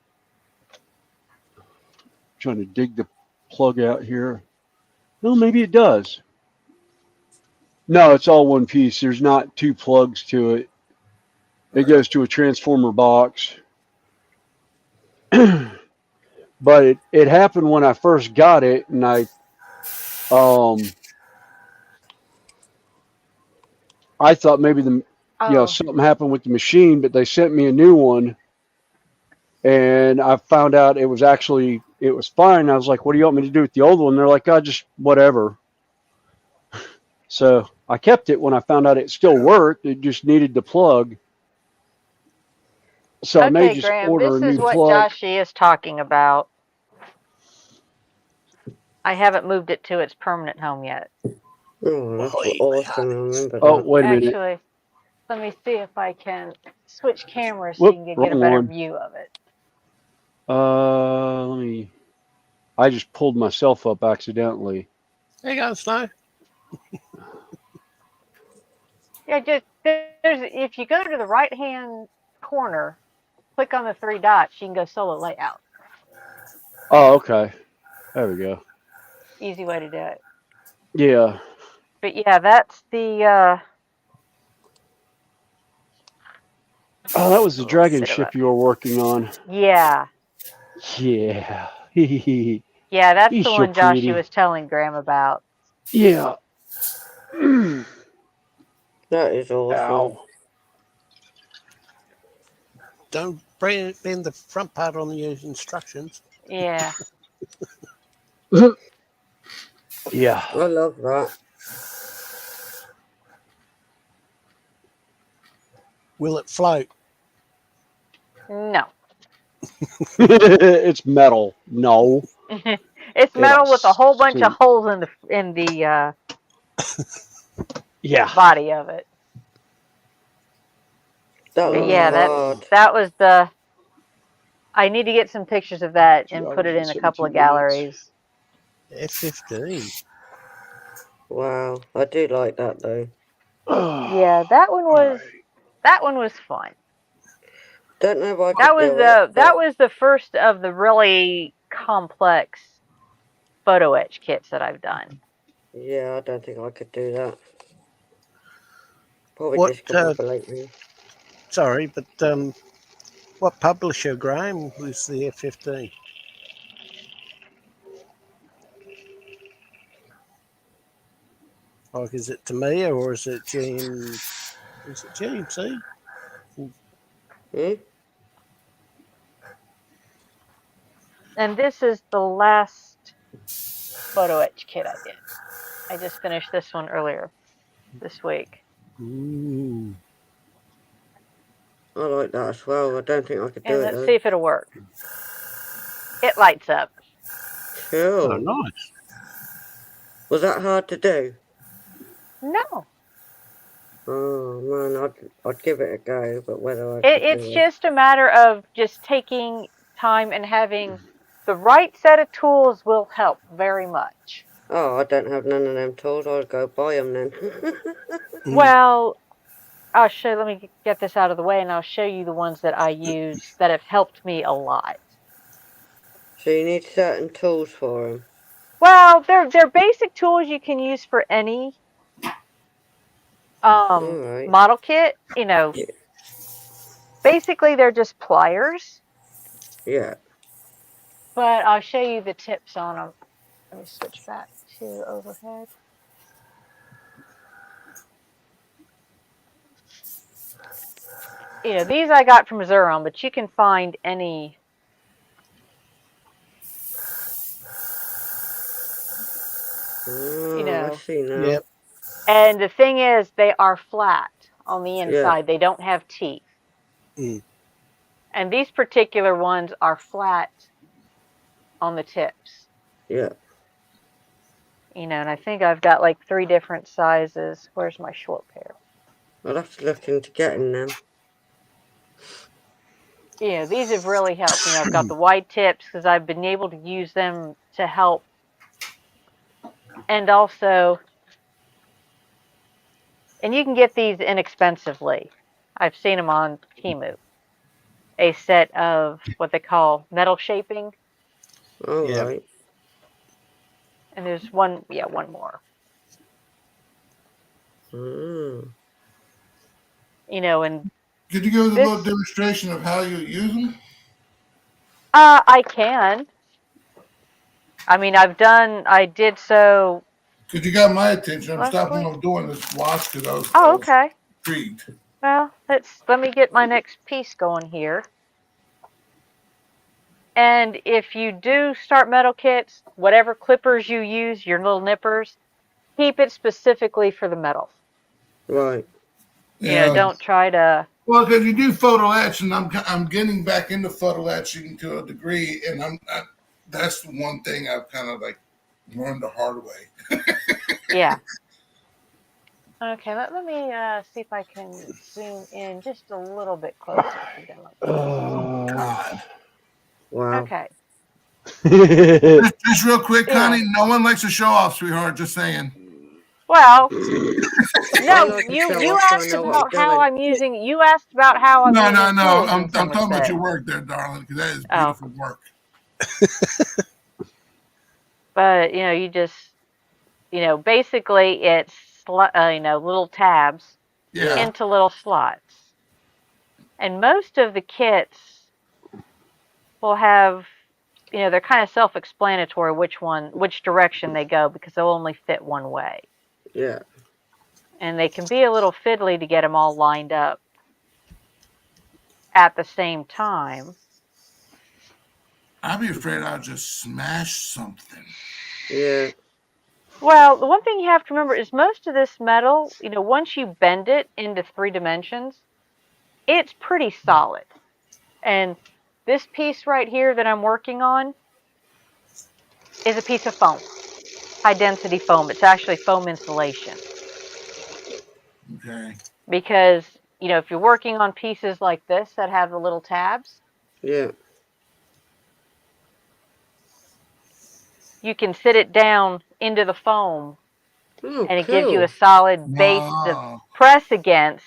Trying to dig the plug out here. No, maybe it does. No, it's all one piece. There's not two plugs to it. It goes to a transformer box. But it happened when I first got it, and I thought maybe something happened with the machine, but they sent me a new one, and I found out it was fine. I was like, "What do you want me to do with the old one?" They're like, "Oh, just whatever." So I kept it when I found out it still worked. It just needed the plug. So I may just Graham, order a this is new what plug. Joshy is talking about. I haven't moved it to its permanent home yet. Oh, that's awesome. I remember Oh, that. wait a minute. Actually, let me see if I can switch cameras so Whoop, you can get a wrong better one. view of it. I just pulled myself up accidentally. There you go, Snow. Yeah, if you go to the right hand corner, click on the three dots, you can go solo layout. Oh, okay. There we go. Easy way to do it. Yeah. But yeah, that's the Oh, that was the dragon ship you were working on. Yeah. Yeah. Yeah, that's He's the so one Joshy pretty. was telling Graham about. Yeah. That is awesome. Ow. Don't bend the front part on the instructions. Yeah. Yeah. I love that. Will it float? No. It's metal. No. It's metal with a whole bunch of holes in the body of it. That But was yeah, hard. that was the. I need to get some pictures of that and put it in a couple of galleries. F-15. Wow, I do like that though. Yeah, that one was fun. Don't know if I That could was do it. that was the first of the really complex photo etch kits that I've done. Yeah, I don't think I could do that. Probably just couple for lately. Sorry, but what publisher, Graham, was the F-15? Like, is it Tamiya or is it GM? Is it GMC? And this is the last photo etch kit I did. I just finished this one earlier this week. Ooh. I like that as well. I don't think I could do And it let's though. see if it'll work. It lights up. Cool. Oh, nice. Was that hard to do? No. Oh man, I'd give it a go, but whether I It's just a matter of just taking time and having the right set of tools will help very much. Oh, I don't have none of them tools. I'll go buy them then. Well, let me get this out of the way and I'll show you the ones that I use that have helped me a lot. So you need certain tools for them? Well, they're basic tools you can use for any model kit. Basically they're just pliers. Yeah. But I'll show you the tips on them. Let me switch back to overhead. These I got from Xeron, but you can find any. I see now. Yep. And the thing is, they are flat on the inside. Yeah. They don't have teeth. Mm. And these particular ones are flat on the tips. Yeah. And I think I've got like 3 different sizes. Where's my short pair? I'll have to look into getting them. These have really helped. I've got the wide tips because I've been able to use them to help. And also, and you can get these inexpensively. I've seen them on Temu. A set of what they call metal shaping. All Yeah. right. And there's one more. Mm. And Could you give us a this, little demonstration of how you use them? I can. I mean, I did so. Because you got my attention. I'm Last stopping week. what I'm doing this watch because I Oh, was okay. intrigued. Well, let me get my next piece going here. And if you do start metal kits, whatever clippers you use, your little nippers, keep it specifically for the metal. Right. Yeah. Don't try to. Well, because you do photo etch, and I'm getting back into photo etching to a degree, and that's the one thing I've kind of like learned the hard way. Yeah. Okay, let me see if I can zoom in just a little bit closer to them. Oh God. Wow. Okay. Just real quick, Yeah. Connie. No one likes to show off, sweetheart. Just saying. Well, I no, like to you show you off so I asked know what I'm about how doing. I'm using. You asked about how I'm No. using tools I'm in some talking about respects. your work there, darling, because that is Oh. beautiful work. But you just basically it's little tabs Yeah. into little slots, and most of the kits will have they're kind of self-explanatory which direction they go because they'll only fit one way. Yeah. And they can be a little fiddly to get them all lined up at the same time. I'd be afraid I'll just smash something. Yeah. Well, the one thing you have to remember is most of this metal, once you bend it into 3 dimensions, it's pretty solid. And this piece right here that I'm working on is a piece of foam, high density foam. It's actually foam insulation. Okay. Because, if you're working on pieces like this that have the little tabs, Yeah. you can sit it down into the foam Oh, and it cool. gives you a solid base to press against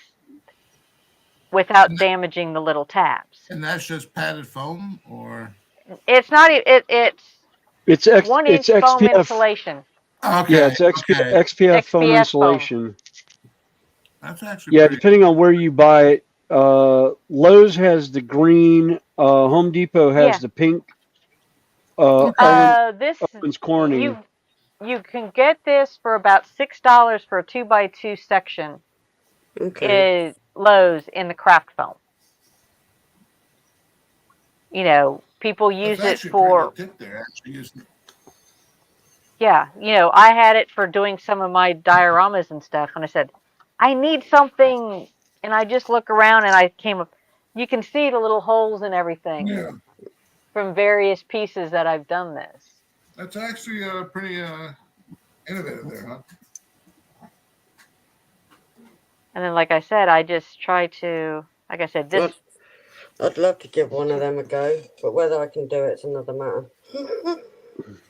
without damaging the little tabs. And that's just padded foam, or it's not. It's 1-inch foam XPF insulation. Okay. Yeah, it's XPF foam XPF insulation. foam. That's actually Yeah, pretty depending on where you buy it. Lowe's has the green. Home Depot has the pink. This Owens Corning. you can get this for about $6 for a 2x2 section. Okay. Lowe's in the craft foam. People use it for. pretty good tip there, actually. Yeah, I had it for doing some of my dioramas and stuff, and I said, I need something, and I just look around and I came up. You can see the little holes and everything from various pieces that I've done this. That's actually pretty innovative there, huh? And then, like I said, I just try to, like I said, this. I'd love to give one of them a go, but whether I can do it's another matter.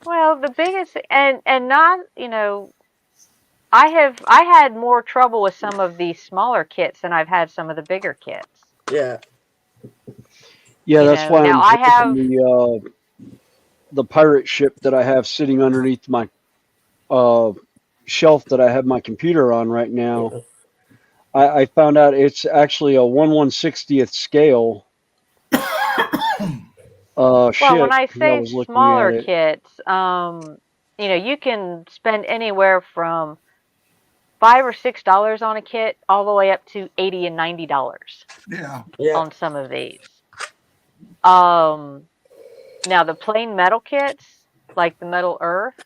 Well, the biggest and not, I had more trouble with some of these smaller kits than I've had some of the bigger kits. Yeah. Yeah, that's why now I have the pirate ship that I have sitting underneath my shelf that I have my computer on right now. Yeah. I found out it's actually a 1/160th scale. Well, when I say smaller kits, you can spend anywhere from $5 or $6 on a kit, all the way up to $80 and $90. Yeah. On some of these. Now the plain metal kits, like the Metal Earth,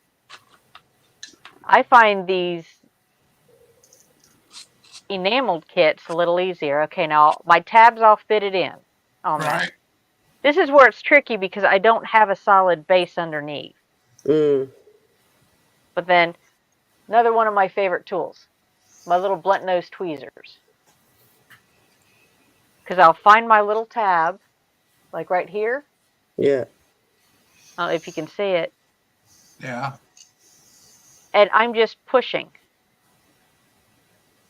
I find these enameled kit's a little easier. Okay, now my tabs all fitted in on that. This is where it's tricky because I don't have a solid base underneath. Mm. But then another one of my favorite tools, my little blunt nose tweezers. Because I'll find my little tab, like right here. Yeah. I don't know if you can see it. Yeah. And I'm just pushing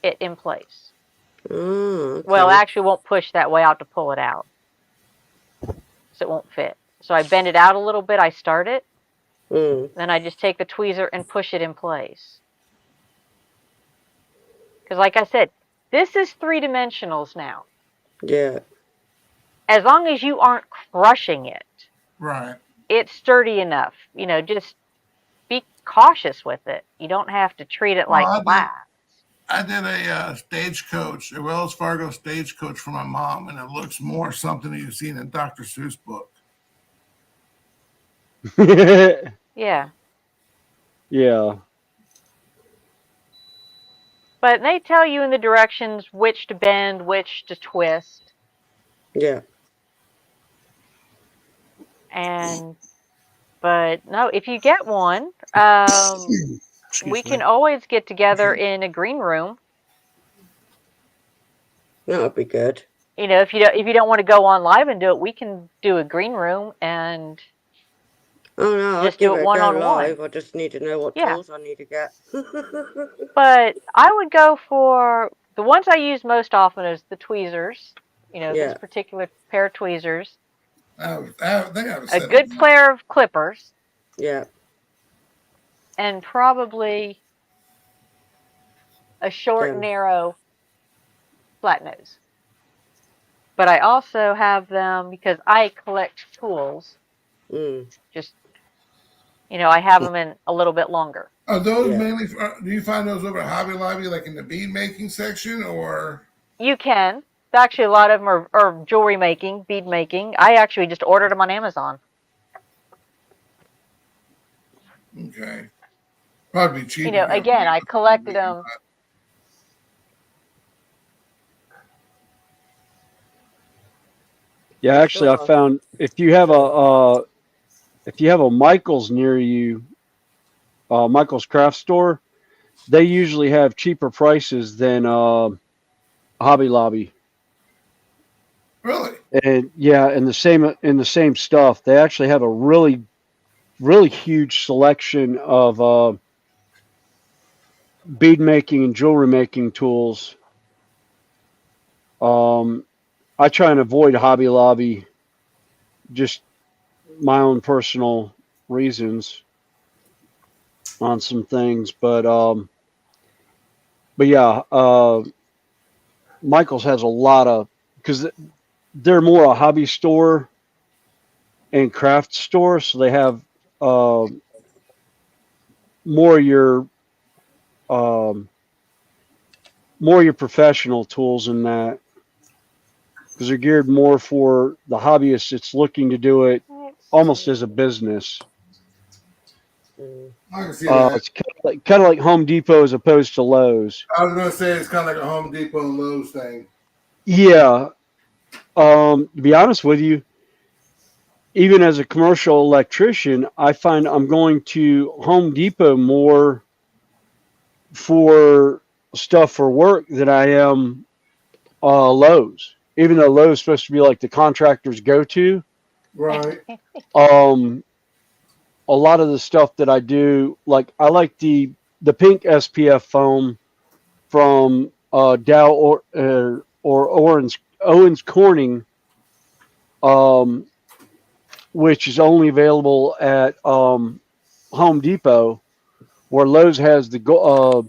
it in place. Oh, okay. Well, actually, won't push that way out to pull it out. So it won't fit. So I bend it out a little bit. I start it. Then I just take the tweezer and push it in place. Because like I said, this is 3-dimensionals now. Yeah. As long as you aren't crushing it. Right. It's sturdy enough. You know, just be cautious with it. You don't have to treat it like glass. I did a stagecoach, a Wells Fargo stagecoach for my mom, and it looks more something you've seen in Dr. Seuss book. Yeah. Yeah. But they tell you in the directions which to bend, which to twist. Yeah. But no, if you get one, we can always get together in a green room. That would be good. You know, if you don't want to go on live and do it, we can do a green room and just do it one-on-one. Live. I just need to know what tools I need to get. But I would go for the ones I use most often is the tweezers. You know, this particular pair of tweezers. A good pair of clippers. Yeah. And probably a short, narrow flat nose. But I also have them because I collect tools. Just, you know, I have them in a little bit longer. Are those mainly, do you find those over at Hobby Lobby, like in the bead making section, or? You can. Actually, a lot of them are jewelry making, bead making. I actually just ordered them on Amazon. Okay. Probably cheap. You know, again, I collected them. Yeah, actually, I found if you have a Michael's near you, Michael's craft store, they usually have cheaper prices than Hobby Lobby. Really? And yeah, in the same stuff, they actually have a really huge selection of bead making and jewelry making tools. I try and avoid Hobby Lobby, just my own personal reasons on some things, but yeah, Michael's has a lot of, because they're more a hobby store and craft store, so they have more your professional tools in that, because they're geared more for the hobbyist that's looking to do it almost as a business. I can see that. It's kind of like Home Depot as opposed to Lowe's. I was going to say it's kind of like a Home Depot and Lowe's thing. Yeah. To be honest with you, even as a commercial electrician, I find I'm going to Home Depot more for stuff for work than I am Lowe's. Even though Lowe's is supposed to be like the contractor's go-to. Right. A lot of the stuff that I do, like I like the pink SPF foam from Dow or Owens Corning, which is only available at Home Depot, where Lowe's has the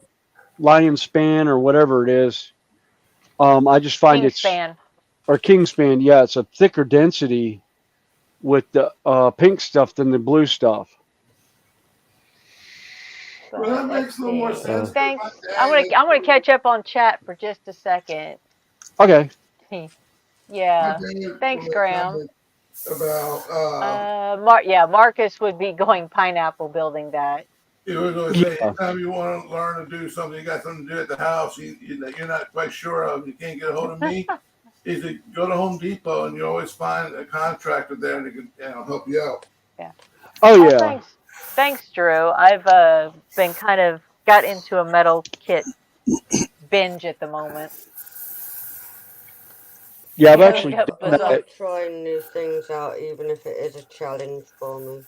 Lion Span or whatever it is. I just find Kingspan, yeah, it's a thicker density with the pink stuff than the blue stuff. Well, that makes a little more sense. Thanks. I'm gonna catch up on chat for just a second. Okay. Yeah. Thanks, Graham. About Marcus would be going pineapple building that. He was going to say, anytime you want to learn to do something, you got something to do at the house, you're not quite sure of, you can't get a hold of me. He said, go to Home Depot and you always find a contractor there and they can help you out. Yeah. Oh yeah. Thanks, Drew. I've been kind of got into a metal kit binge at the moment. Yeah, I've actually I done that. love trying new things out, even if it is a challenge for me.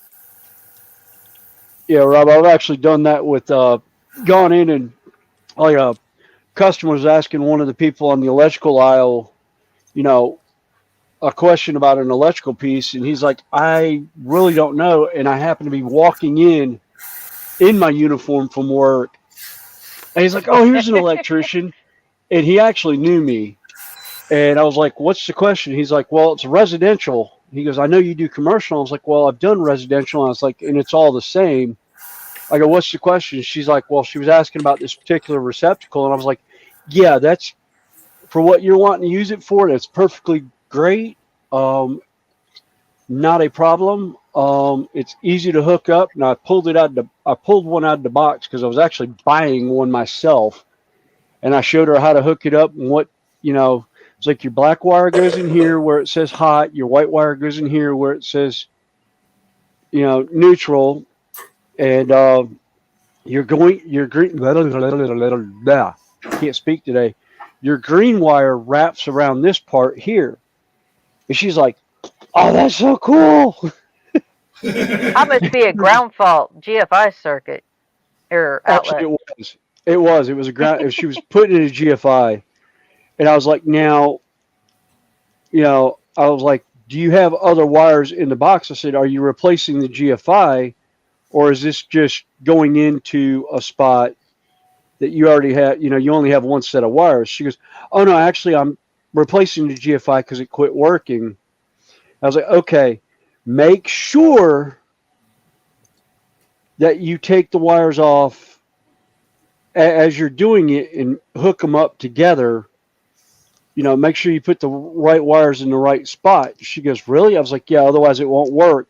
Yeah, Rob, I've actually done that with gone in and a customer was asking one of the people on the electrical aisle, a question about an electrical piece, and he's like, I really don't know, and I happen to be walking in my uniform from work, and he's like, oh, here's an electrician, and he actually knew me, and I was like, what's the question? He's like, well, it's residential. He goes, I know you do commercial. I was like, well, I've done residential, and I was like, and it's all the same. I go, what's the question? She's like, well, she was asking about this particular receptacle, and I was like, yeah, that's for what you're wanting to use it for. That's perfectly great. Not a problem. It's easy to hook up, and I pulled one out of the box because I was actually buying one myself, and I showed her how to hook it up and what it's like. Your black wire goes in here where it says hot. Your white wire goes in here where it says neutral, and your green. Can't speak today. Your green wire wraps around this part here, and she's like, "Oh, that's so cool." I must be a ground fault GFI circuit or outlet. Actually, it was a ground. She was putting in a GFI, and I was like, now, I was like, do you have other wires in the box? I said, are you replacing the GFI, or is this just going into a spot that you already have? You only have one set of wires. She goes, oh no, actually, I'm replacing the GFI because it quit working. I was like, okay, make sure that you take the wires off as you're doing it and hook them up together. Make sure you put the right wires in the right spot. She goes, really? I was like, yeah, otherwise it won't work.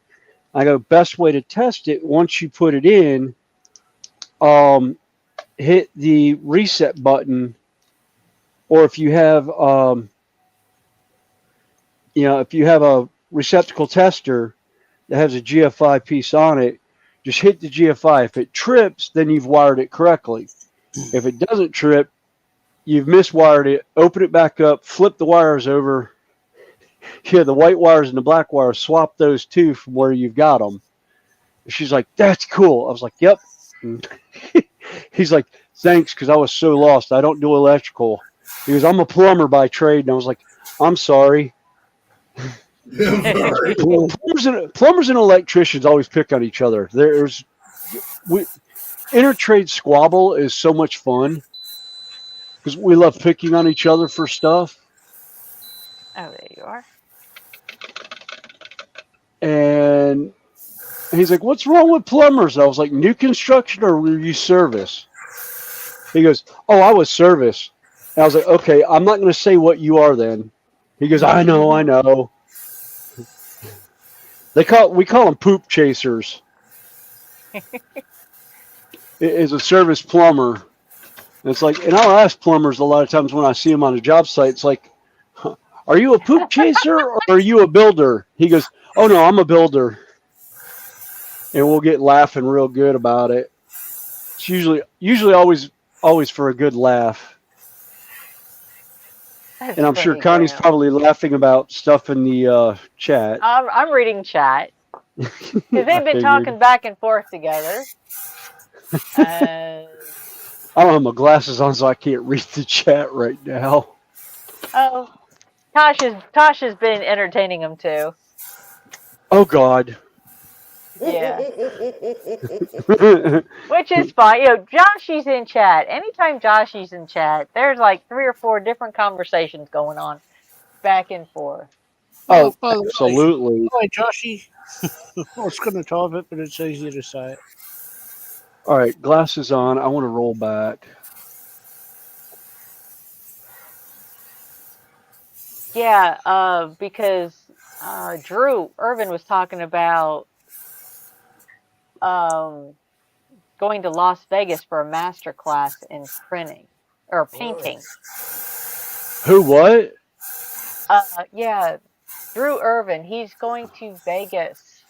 I go, best way to test it, once you put it in, hit the reset button, or if you have, if you have a receptacle tester that has a GFI piece on it, just hit the GFI. If it trips, then you've wired it correctly. If it doesn't trip, you've miswired it. Open it back up, flip the wires over. Yeah, the white wires and the black wires, swap those two from where you've got them. She's like, that's cool. I was like, yep. He's like, thanks, because I was so lost. I don't do electrical. He goes, I'm a plumber by trade. And I was like, I'm sorry. Plumbers and electricians always pick on each other. Intertrade squabble is so much fun because we love picking on each other for stuff. Oh, there you are. And he's like, what's wrong with plumbers? I was like, new construction or were you service? He goes, oh, I was service. And I was like, okay, I'm not going to say what you are then. He goes, I know. We call them poop chasers. Is a service plumber. And it's like, and I'll ask plumbers a lot of times when I see them on a job site, it's like, are you a poop chaser or are you a builder? He goes, oh no, I'm a builder. And we'll get laughing real good about it. It's usually always for a good laugh. That's and I'm sure funny, Connie's Graham. probably laughing about stuff in the chat. I'm reading chat because they've been talking back and forth together. I don't have my glasses on, so I can't read the chat right now. Oh, Tasha's been entertaining them too. Oh God. Yeah. Which is fine. Joshy's in chat. Anytime Joshy's in chat, there's like 3 or 4 different conversations going on back and forth. Oh, absolutely. Hi, Joshy. I was going to talk it, but it's easier to say it. All right, glasses on. I want to roll back. Yeah, because Drew Irvin was talking about going to Las Vegas for a master class in printing or painting. Who? What? Yeah, Drew Irvin. He's going to Vegas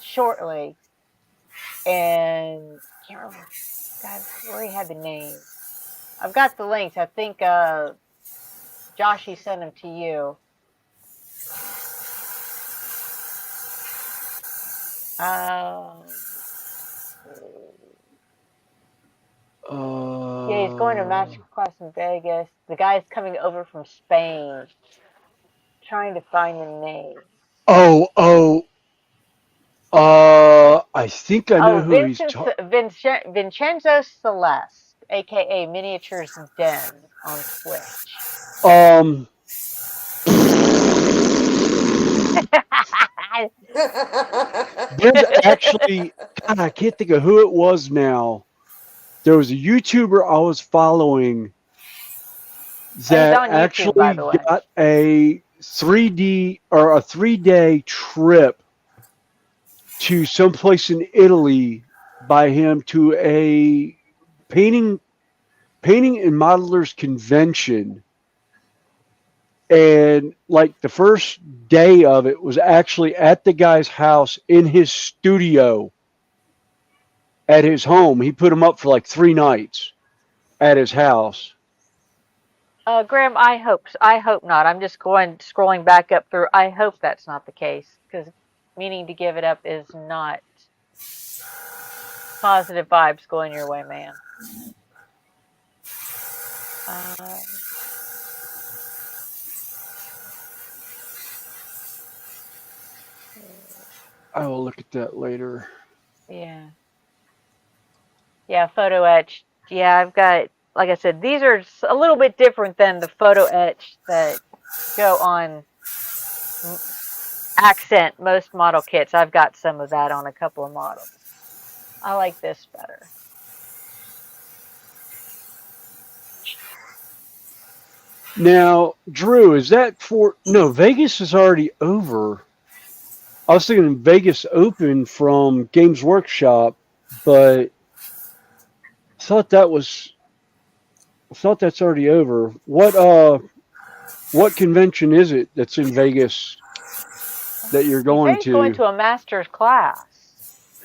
shortly, and can't remember. God, where he had the name. I've got the links. I think Joshy sent them to you. Yeah, he's going to a master class in Vegas. The guy's coming over from Spain. Trying to find the name. I think I know who he's talking. Vincenzo Celeste, aka Miniatures Den on Twitch. There's actually, God, I can't think of who it was now. There was a YouTuber I was following that on YouTube, actually by the way. got a 3D or a 3-day trip to someplace in Italy by him to a painting and modelers convention. And like the first day of it was actually at the guy's house in his studio at his home. He put him up for like 3 nights at his house. Graham, I hope not. I'm just scrolling back up through. I hope that's not the case, because meaning to give it up is not positive vibes going your way, man. I will look at that later. Yeah, photo etch. Yeah, I've got, like I said, these are a little bit different than the photo etch that go on Accent most model kits. I've got some of that on a couple of models. I like this better. Now, Drew, is that for... No, Vegas is already over. I was thinking Vegas Open from Games Workshop, but I thought that's already over. What convention is it that's in Vegas that you're going to? Going to a master's class.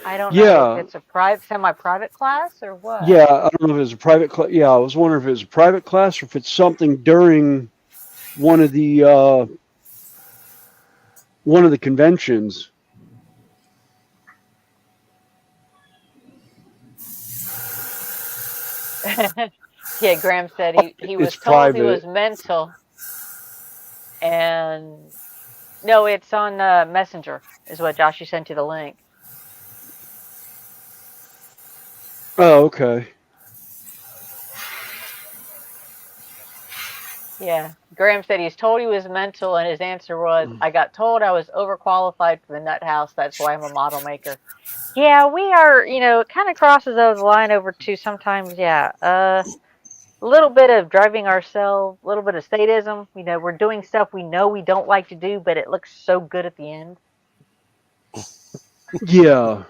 I don't know if it's a semi-private class or what. Yeah, I don't know if it's a private class. Yeah, I was wondering if it was a private class or if it's something during one of the conventions. Yeah, Graham said he was told he was mental. And no, it's on Messenger, is what Joshy sent you the link. Oh, okay. Yeah, Graham said he's told he was mental, and his answer was, I got told I was overqualified for the nut house, that's why I'm a model maker. Yeah, we are, it kind of crosses over the line over to sometimes, a little bit of driving ourselves, a little bit of sadism. We're doing stuff we know we don't like to do, but it looks so good at the end. Yeah.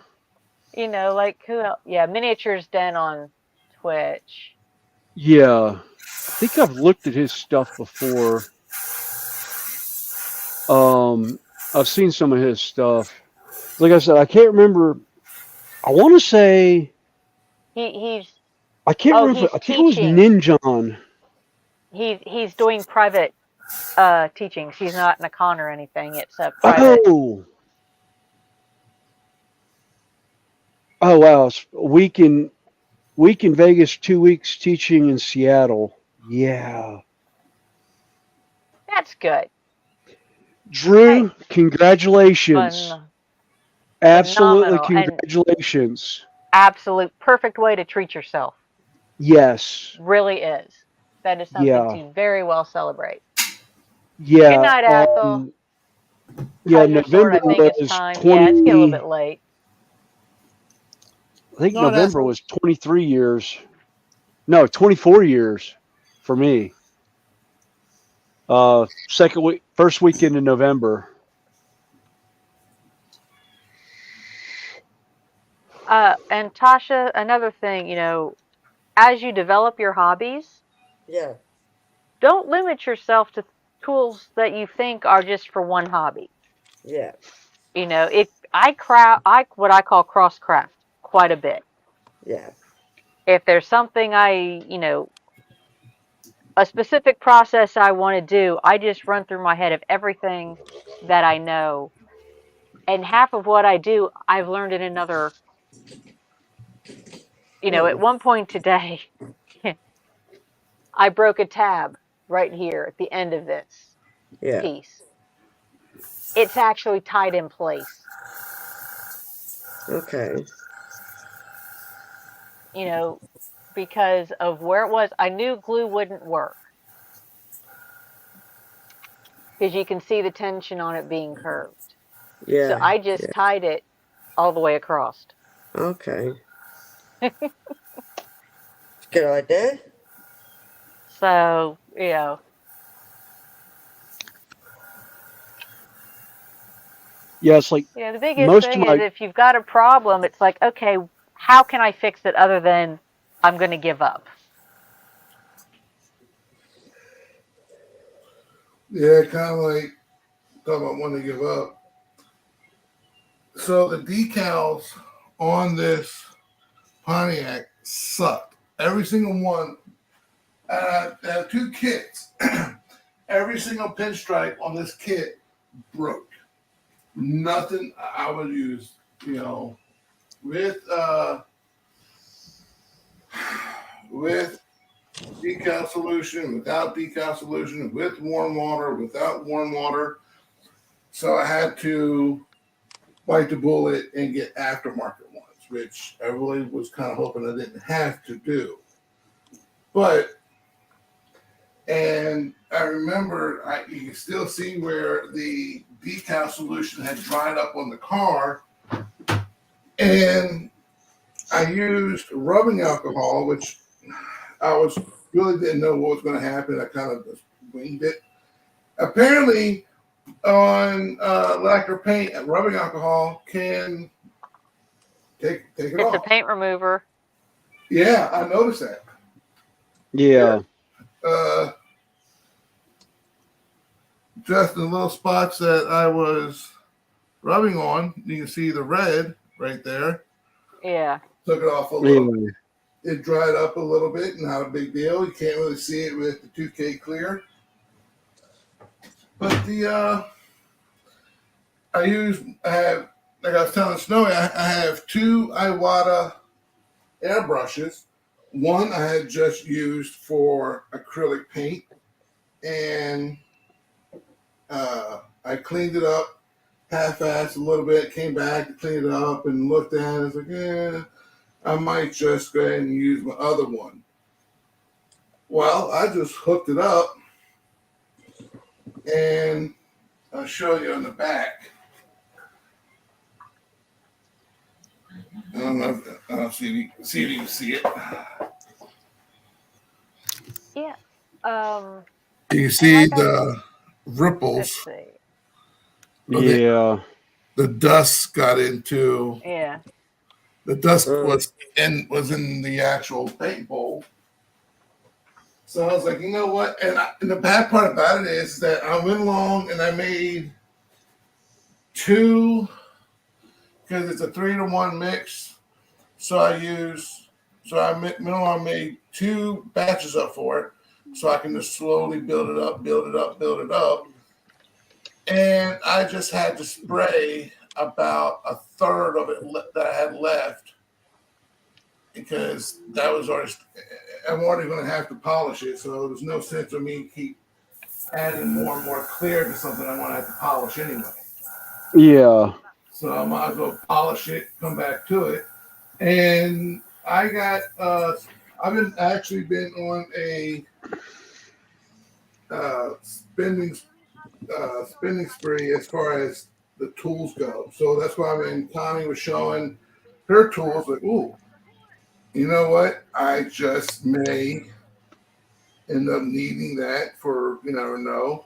Like who else? Yeah, Miniatures Den on Twitch. Yeah. I think I've looked at his stuff before. I've seen some of his stuff. Like I said, I can't remember. I want to say he's. I can't remember. I think it was Ninjon. He's doing private teachings. He's not in a con or anything. It's a private. Oh wow! A week in Vegas, 2 weeks teaching in Seattle. Yeah. That's good. Drew, congratulations. Absolutely, congratulations. Absolute perfect way to treat yourself. Yes. Really is. That is something to very well celebrate. Yeah. Good night, Ethel. November was 20. Yeah, it's getting a little bit late. I think November was 23 years. No, 24 years for me. First weekend in November. And Tasha, another thing, as you develop your hobbies, Yeah. don't limit yourself to tools that you think are just for one hobby. Yeah. If I what I call cross craft quite a bit. Yeah. If there's something a specific process I want to do, I just run through my head of everything that I know. And half of what I do, I've learned in another, at one point today, I broke a tab right here at the end of this Yeah. piece. It's actually tied in place, Okay. because of where it was. I knew glue wouldn't work because you can see the tension on it being curved. So Yeah. I just Yeah. tied it all the way across. Okay. It's a good idea. So, Yeah, it's like the biggest most of thing is my if you've got a problem, it's like, okay, how can I fix it other than I'm going to give up? Yeah, kind of like talking about wanting to give up. So the decals on this Pontiac sucked. Every single one. I have two kits. Every single pinstripe on this kit broke. Nothing I would use, with with decal solution, without decal solution, with warm water, without warm water. So I had to bite the bullet and get aftermarket ones, which I really was kind of hoping I didn't have to do. And I remember you can still see where the decal solution had dried up on the car. And I used rubbing alcohol, which I really didn't know what was going to happen. I kind of just winged it. Apparently, on lacquer paint, rubbing alcohol can take it It's a off. paint remover. Yeah, I noticed that. yeah. Just the little spots that I was rubbing on, you can see the red right there. Yeah. Took it off a little bit. It dried up a little bit, not a big deal. You can't really see it with the 2K clear. But like I was telling Snowy, I have two Iwata airbrushes. One I had just used for acrylic paint, and I cleaned it up half-assed a little bit, came back, cleaned it up, and looked at it. I was like, yeah, I might just go ahead and use my other one. Well, I just hooked it up, and I'll show you on the back. I don't know see if you can see it. Yeah. You can see the ripples. Let's see. Yeah. The dust got into. Yeah. The dust was in the actual paint bowl. So I was like, you know what? And the bad part about it is that I went along and I made two, because it's a 3-to-1 mix. So I went along and made two batches up for it, so I can just slowly build it up. And I just had to spray about a third of it that I had left, because that was I'm already going to have to polish it. So there's no sense of me keep adding more and more clear to something I'm going to have to polish anyway. Yeah. So I might as well polish it, come back to it. And I got, I've been on a spending spree as far as the tools go. So that's why Connie was showing her tools. Like, ooh, you know what? I just may end up needing that for, you never know.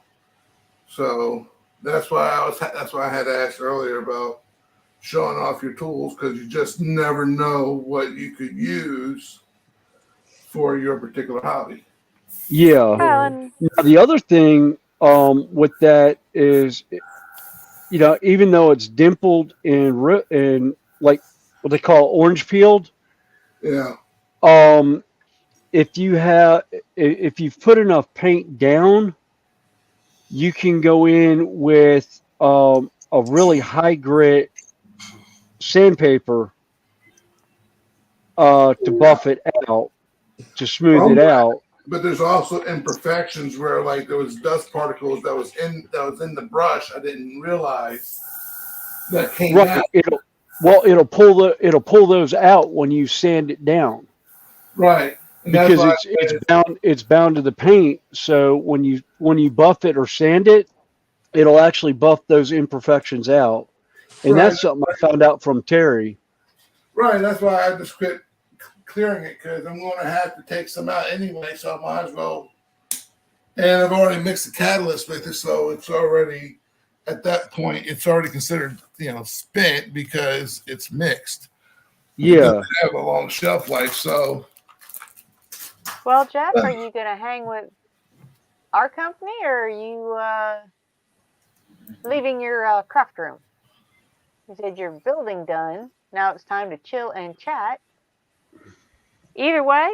So that's why I had asked earlier about showing off your tools because you just never know what you could use for your particular hobby. Yeah. Well, Now, the other thing with that is, even though it's dimpled and like what they call orange peeled, Yeah. If you've put enough paint down, you can go in with a really high grit sandpaper to buff it out, to smooth it out. But there's also imperfections where like there was dust particles that was in the brush. I didn't realize that came out. It'll pull those out when you sand it down. Right. And because it's bound to the paint. So when you buff it or sand it, it'll actually buff those imperfections out. And that's something I found out from Terry. Right. That's why I just quit clearing it, because I'm going to have to take some out anyway. So I might as well. And I've already mixed the catalyst with it, so it's already at that point. It's already considered spent because it's mixed. Yeah. It doesn't have a long shelf life, so. Well, Jeff, are you going to hang with our company, or are you leaving your craft room? You said your building done. Now it's time to chill and chat. Either way,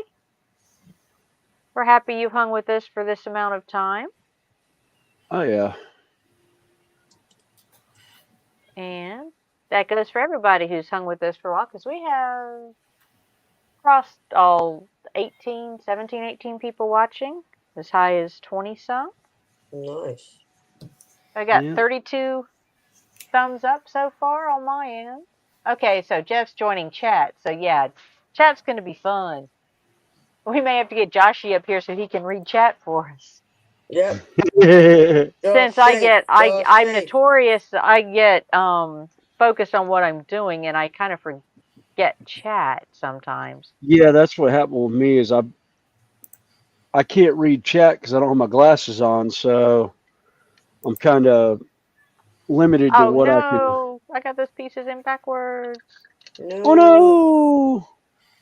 we're happy you've hung with us for this amount of time. Oh, yeah. And that goes for everybody who's hung with us for a while, because we have crossed all 17, 18 people watching, as high as 20 some. Nice. I got 32 thumbs up so far on my end. Okay, so Jeff's joining chat. So yeah, chat's going to be fun. We may have to get Joshy up here so he can read chat for us. Yep. Since I'm notorious, I get focused on what I'm doing, and I kind of forget chat sometimes. Yeah, that's what happened with me. Is I can't read chat because I don't have my glasses on, so I'm kind of limited to what I can. I got those pieces in backwards. No. Oh no!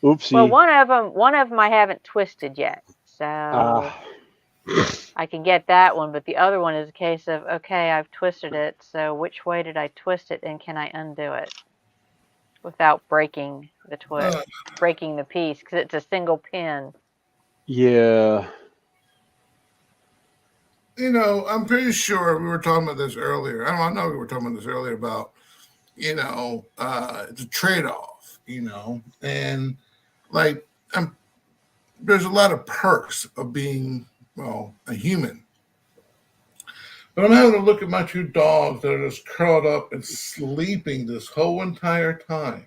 Oopsie. Well, one of them I haven't twisted yet, so I can get that one. But the other one is a case of, okay, I've twisted it. So which way did I twist it, and can I undo it without breaking the breaking the piece, because it's a single pin. Yeah. I'm pretty sure we were talking about this earlier. I know we were talking about this earlier about, it's a trade-off, and like there's a lot of perks of being, a human. But I'm having to look at my two dogs that are just curled up and sleeping this whole entire time.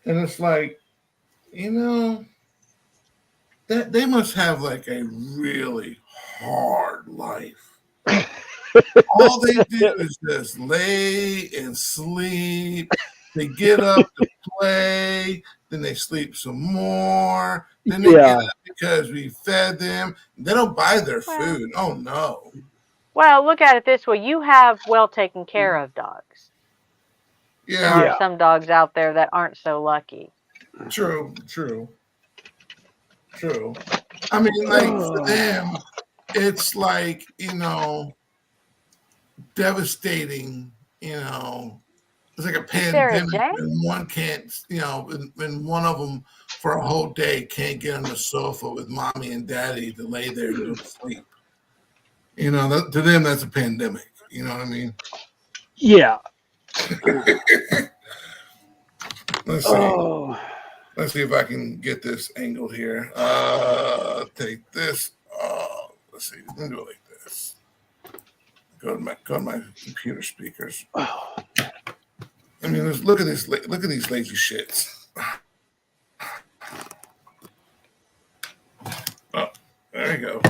And it's like, that they must have like a really hard life. All they do is just lay and sleep. They get up to play, then they sleep some more. Then they get up because we fed them. They don't buy their food. Oh no. Well, look at it this way: you have well taken care of dogs. Yeah. There are some dogs out there that aren't so lucky. True. I mean, like for them, it's like, devastating, it's like a pandemic when one can't, when one of them for a whole day can't get on the sofa with mommy and daddy to lay there and go to sleep. To them, that's a pandemic. You know what I mean? Yeah. Let's see. Let's see if I can get this angle here. Take this. Let's see. Let me do it like this. Go to my computer speakers. I mean, look at this. Look at these lazy shits. Oh, there you go.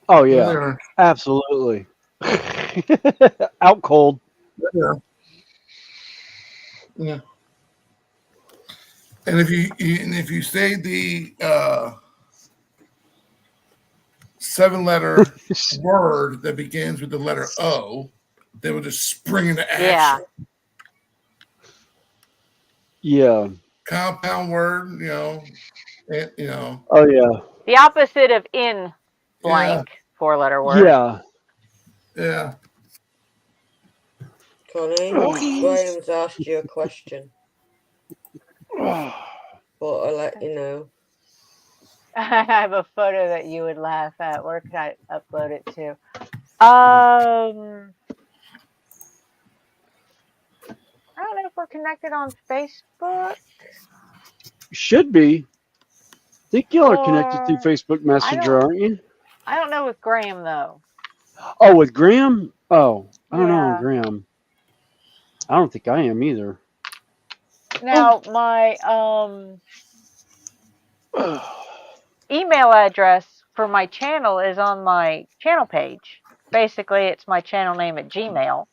Oh yeah, absolutely. Out cold. Yeah. And if you say 7-letter word that begins with the letter O, they would just spring into action. Yeah. Compound word, Oh yeah. The opposite of in blank, 4-letter word. Yeah. Yeah. Connie, Graham's asked you a question. But I'll let you know. I have a photo that you would laugh at. Where can I upload it to? I don't know if we're connected on Facebook. Should be. I think y'all are connected through Facebook Messenger, aren't you? I don't know with Graham though. Oh, with Graham? Oh, I don't know, Yeah. Graham. I don't think I am either. Now my email address for my channel is on my channel page. Basically, it's my channel name at Gmail.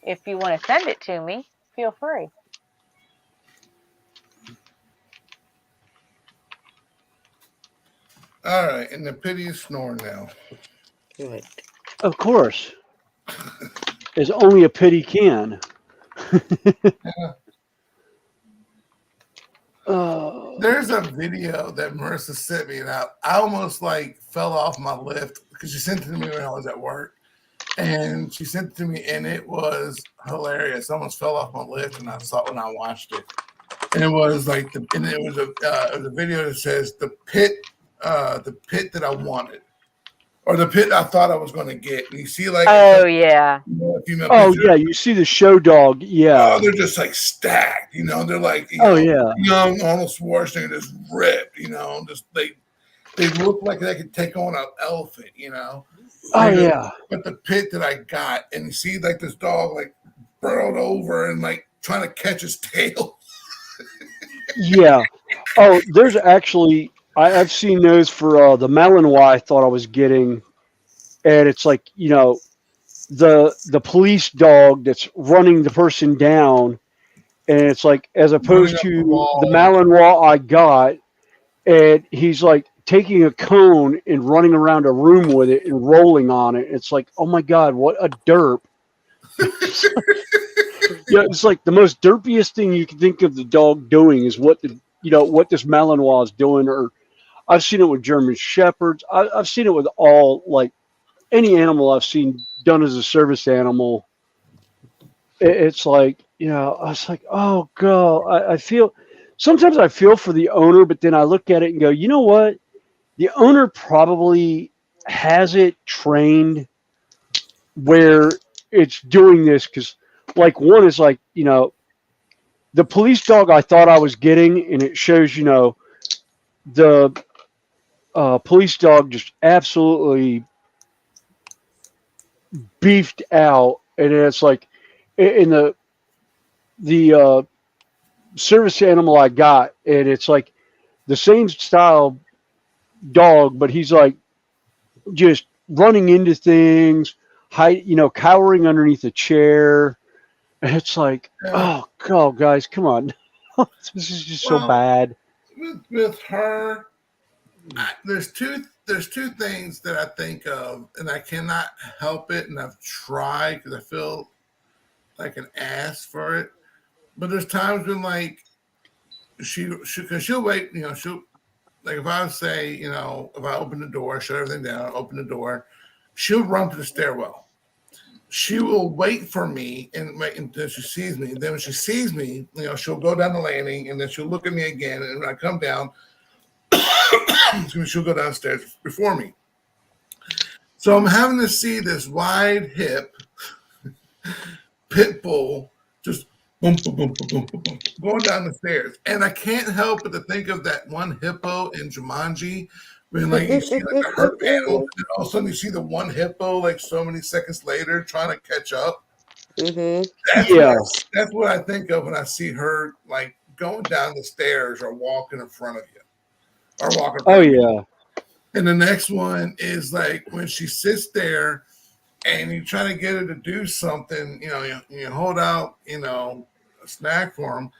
If you want to send it to me, feel free. All right, and the pity is snoring now. Right. Of course. As only a pity can. There's a video that Marissa sent me, and I almost like fell off my lift because she sent it to me when I was at work. And she sent it to me, and it was hilarious. I almost fell off my lift, and I saw it when I watched it. And it was like, it was a video that says the pit that I wanted, or the pit I thought I was going to get. And you see, like, yeah, yeah, you see the show dog, yeah. They're just like stacked, they're like, yeah, young Arnold Schwarzenegger, just ripped, just they look like they could take on an elephant, yeah. But the pit that I got, and you see like this dog like burrowed over and like trying to catch his tail. Yeah. Oh, there's actually I've seen those for the Malinois I thought I was getting, and it's like the police dog that's running the person down, and it's like as opposed to the Malinois I got, and he's like taking a cone and running around a room with it and rolling on it. It's like, oh my god, what a derp! Yeah, it's like the most derpiest thing you can think of the dog doing is what what this Malinois is doing. Or I've seen it with German Shepherds. I've seen it with all, like, any animal I've seen done as a service animal. It's like, I was like, oh god, I feel sometimes I feel for the owner, but then I look at it and go, you know what? The owner probably has it trained where it's doing this because, like, one is like, the police dog I thought I was getting, and it shows, the police dog just absolutely beefed out, and it's like in the service animal I got, and it's like the same style dog, but he's like just running into things, cowering underneath a chair. It's like, oh god, guys, come on, this is just so bad. With her, there's two things that I think of, and I cannot help it, and I've tried because I feel like an ass for it. But there's times when, like, she'll wait, she'll, like, if I say, if I open the door, shut everything down, open the door, she'll run to the stairwell. She will wait for me and wait until she sees me. And then when she sees me, she'll go down the landing, and then she'll look at me again. And when I come down, she'll go downstairs before me. So I'm having to see this wide hip pit bull just boom, boom, boom, boom, boom, boom, boom, going down the stairs. And I can't help but to think of that one hippo in Jumanji when, like, you see like a hurt animal, and then all of a sudden you see the one hippo like so many seconds later trying to catch up. That's what I think of when I see her, like, going down the stairs or walking in front of you. Or walking around. Yeah. And the next one is like when she sits there and you try to get her to do something, you hold out, a snack for them.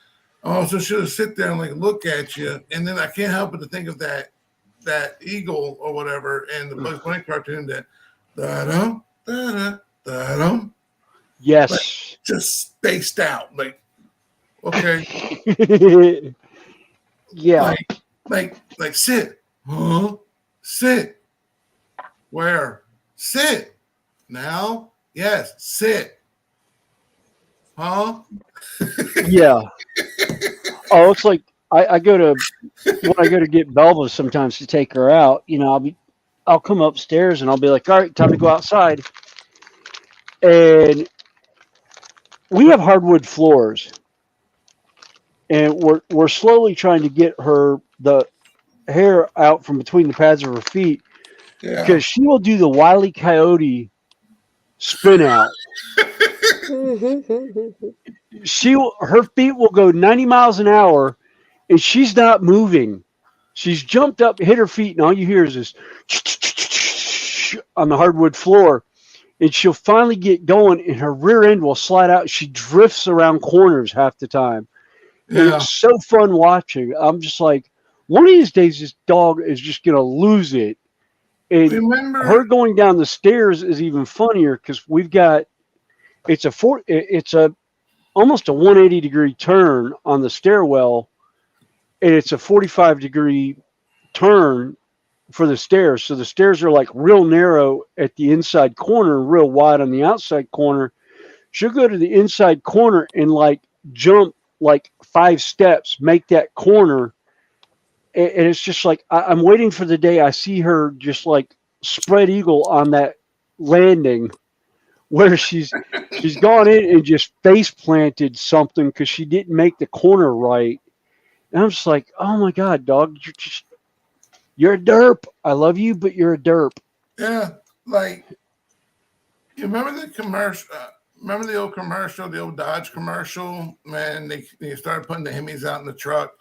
Oh, so she'll sit there and like look at you. And then I can't help but to think of that that eagle or whatever, and the Bugs Bunny cartoon that da-dum, da-da, da-dum. Yes. Like, just spaced out. Like, okay. Yeah. Like sit. Huh? Sit. Where? Sit. Now? Yes, sit. Huh? Yeah. Oh, it's like I go to when I go to get Belva sometimes to take her out, you know, I'll come upstairs and I'll be like, all right, time to go outside. And we have hardwood floors. And we're slowly trying to get her the hair out from between the pads of her feet because she will do the Wile E. Coyote spin out. Her feet will go 90 miles an hour and she's not moving. She's jumped up, hit her feet, and all you hear is this on the hardwood floor. And she'll finally get going, and her rear end will slide out. She drifts around corners half the time. Yeah. And it's so fun watching. I'm just like, one of these days, this dog is just going to lose it. And her going down the stairs is even funnier because we've got it's almost a 180-degree turn on the stairwell, and it's a 45-degree turn for the stairs. So the stairs are like real narrow at the inside corner, real wide on the outside corner. She'll go to the inside corner and like jump like 5 steps, make that corner. And it's just like, I'm waiting for the day I see her just like spread eagle on that landing where she's gone in and just face planted something because she didn't make the corner right. And I'm just like, oh my God, dog, you're a derp. I love you, but you're a derp. Yeah, like, you remember the commercial? Remember the old commercial, the old Dodge commercial? Man, they started putting the Hemis out in the truck,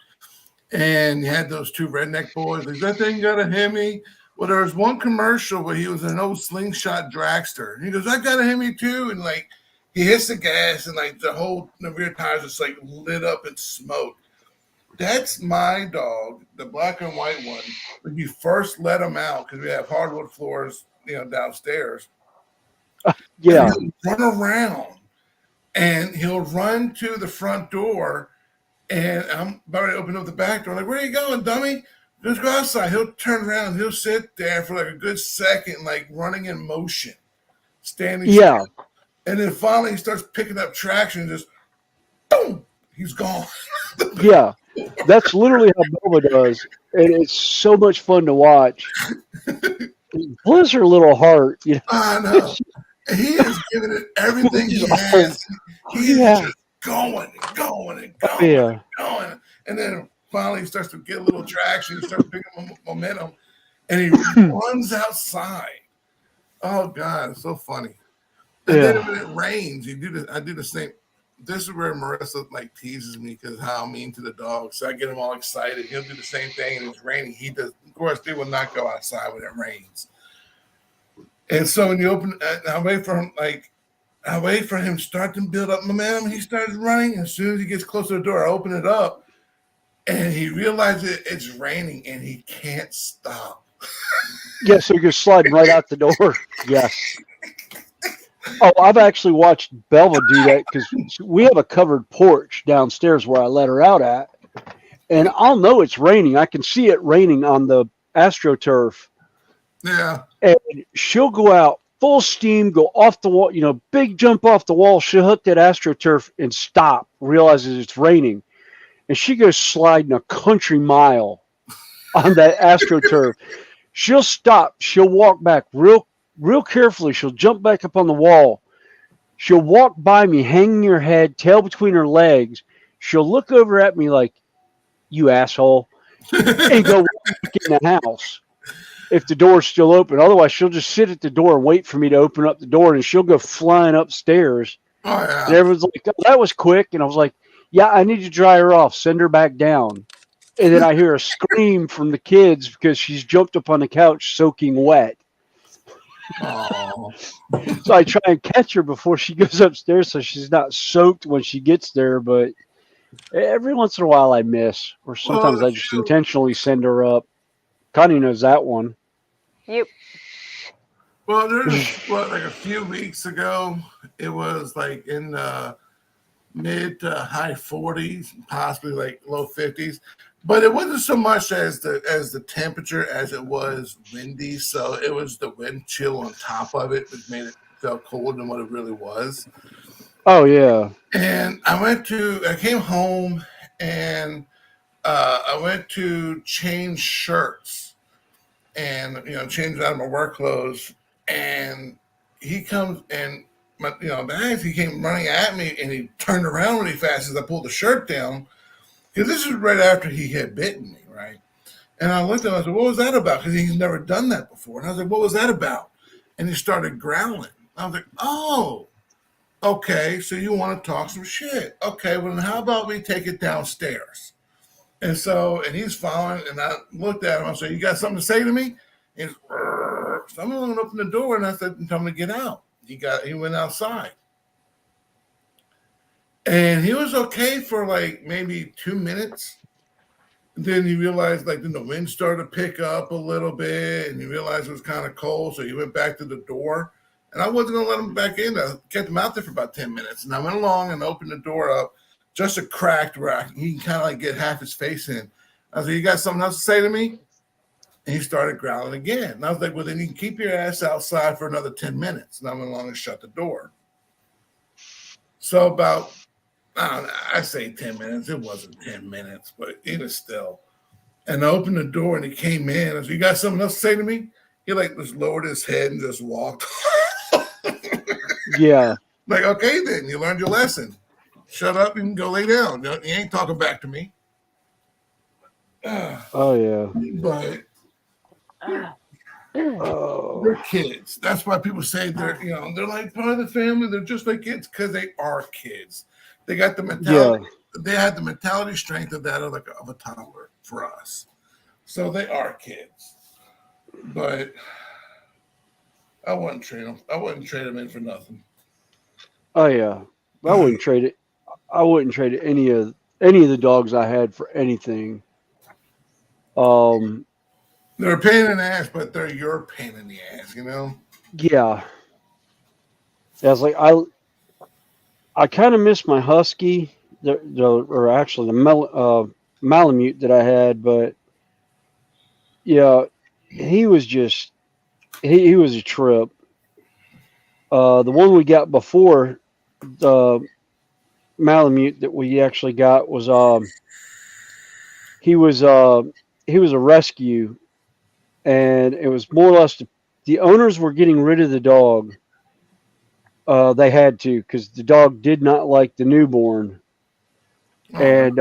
and you had those 2 redneck boys. Like, that thing got a Hemi? Well, there was one commercial where he was in an old slingshot dragster. He goes, I got a Hemi too. And like, he hits the gas, and like the rear tires just like lit up in smoke. That's my dog, the black and white one. When you first let him out, because we have hardwood floors, downstairs. Yeah. He'll run around, and he'll run to the front door, and I'm about to open up the back door. Like, where are you going, dummy? Just go outside. He'll turn around. He'll sit there for like a good second, like running in motion, standing. Yeah. Still. And then finally he starts picking up traction and just, boom, he's gone. Yeah. That's literally how Bubba does. And it's so much fun to watch. Bless her little heart. You know? I know. He is giving it everything he has. He is just going and going and going and going. And then finally he starts to get a little traction. He starts picking up momentum. And he runs outside. Oh, God, it's so funny. And then when it rains, I do the same. This is where Marissa like teases me because how I'm mean to the dog. So I get him all excited. He'll do the same thing, and it's raining. He does. Of course, they will not go outside when it rains. And so when you open, I wait for him start to build up momentum. He starts running. As soon as he gets close to the door, I open it up, and he realizes it's raining, and he can't stop. Yeah, so you're sliding right out the door. Yes. Oh, I've actually watched Belva do that because we have a covered porch downstairs where I let her out at. And I'll know it's raining. I can see it raining on the AstroTurf. Yeah. And she'll go out full steam, go off the wall, big jump off the wall. She'll hit that AstroTurf and stop, realizes it's raining. And she goes sliding a country mile on that AstroTurf. She'll stop. She'll walk back real carefully. She'll jump back up on the wall. She'll walk by me, hanging her head, tail between her legs. She'll look over at me like, you asshole, and go back in the house if the door's still open. Otherwise, she'll just sit at the door and wait for me to open up the door, and she'll go flying upstairs. Oh, yeah. And everyone's like, oh, that was quick. And I was like, yeah, I need to dry her off. Send her back down. And then I hear a scream from the kids because she's jumped up on the couch soaking wet. So I try and catch her before she goes upstairs so she's not soaked when she gets there. But every once in a while I miss, or sometimes I just intentionally send her up. Connie knows that one. You. Well, there's like a few weeks ago, it was like in the mid to high 40s, possibly like low 50s, but it wasn't so much as the temperature as it was windy. So it was the wind chill on top of it, which made it feel colder than what it really was. Oh yeah. And I came home and I went to change shirts and change out of my work clothes. And he comes and he came running at me and he turned around really fast as I pulled the shirt down because this is right after he had bitten me, right? And I looked at him and I said, "What was that about?" Because he's never done that before. And I was like, "What was that about?" And he started growling. I was like, "Oh. Okay, so you want to talk some shit. Okay, well, then how about we take it downstairs?" And he's following, and I looked at him. I said, "You got something to say to me?" And so I'm going to open the door, and I said, "Tell him to get out." He went outside. And he was okay for like maybe 2 minutes. Then he realized then the wind started to pick up a little bit, and he realized it was kind of cold, so he went back to the door. And I wasn't going to let him back in. I kept him out there for about 10 minutes. And I went along and opened the door up, just a cracked where he can kind of get half his face in. I said, "You got something else to say to me?" And he started growling again. And I was like, "Well, then you can keep your ass outside for another 10 minutes. And I went along and shut the door. So about, I say 10 minutes. It wasn't 10 minutes, but even still. And I opened the door and he came in. I said, "You got something else to say to me?" He just lowered his head and just walked. Yeah. Like, okay, then you learned your lesson. Shut up and go lay down. You ain't talking back to me. Oh yeah. But they're kids. That's why people say they're like part of the family. They're just like kids because they are kids. They got the mentality. Yeah. They had the mentality strength of that of a toddler for us. So they are kids. But I wouldn't trade them. I wouldn't trade them in for nothing. Oh yeah. I wouldn't trade it. I wouldn't trade any of the dogs I had for anything. They're a pain in the ass, but they're your pain in the ass, Yeah. Yeah, it's like I kind of miss my husky, or actually the Malamute that I had, but yeah, he was just he was a trip. The one we got before the Malamute that we actually got was he was a rescue, and it was more or less the owners were getting rid of the dog. They had to because the dog did not like the newborn, and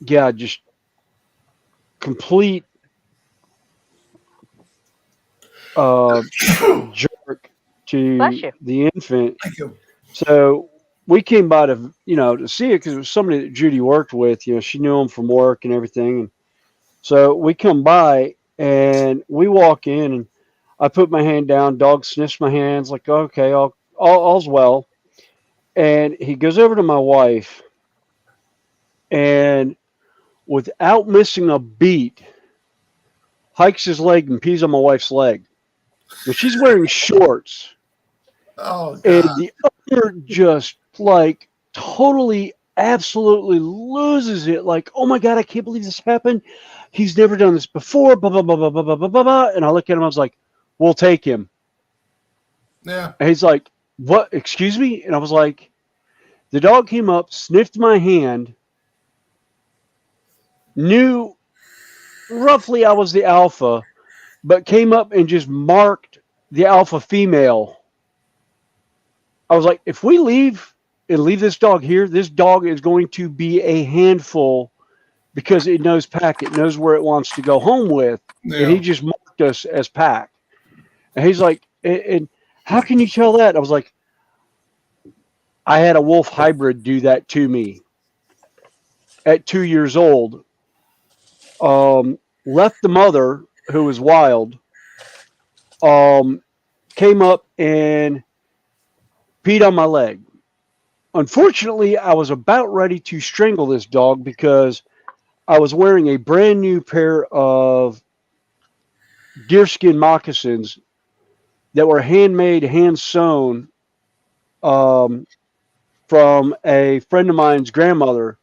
yeah, just complete jerk to the infant. So we came by to see it because it was somebody that Judy worked with. She knew him from work and everything. And so we come by and we walk in and I put my hand down. Dog sniffs my hands like, okay, all's well. And he goes over to my wife and without missing a beat, hikes his leg and pees on my wife's leg. And she's wearing shorts. Oh, God. And the other just totally, absolutely loses it. Like, "Oh my God, I can't believe this happened. He's never done this before. Blah, blah, blah, blah, blah, blah, blah, blah." And I look at him, I was like, "We'll take him." Yeah. And he's like, "What? Excuse me?" And I was like, the dog came up, sniffed my hand, knew roughly I was the alpha, but came up and just marked the alpha female. I was like, if we leave and leave this dog here, this dog is going to be a handful because it knows pack. It knows where it wants to go home with. Yeah. And he just marked us as pack. And he's like, and how can you tell that? I was like, I had a wolf hybrid do that to me at 2 years old. Left the mother, who was wild, came up and peed on my leg. Unfortunately, I was about ready to strangle this dog because I was wearing a brand new pair of deerskin moccasins that were handmade, hand sewn, from a friend of mine's grandmother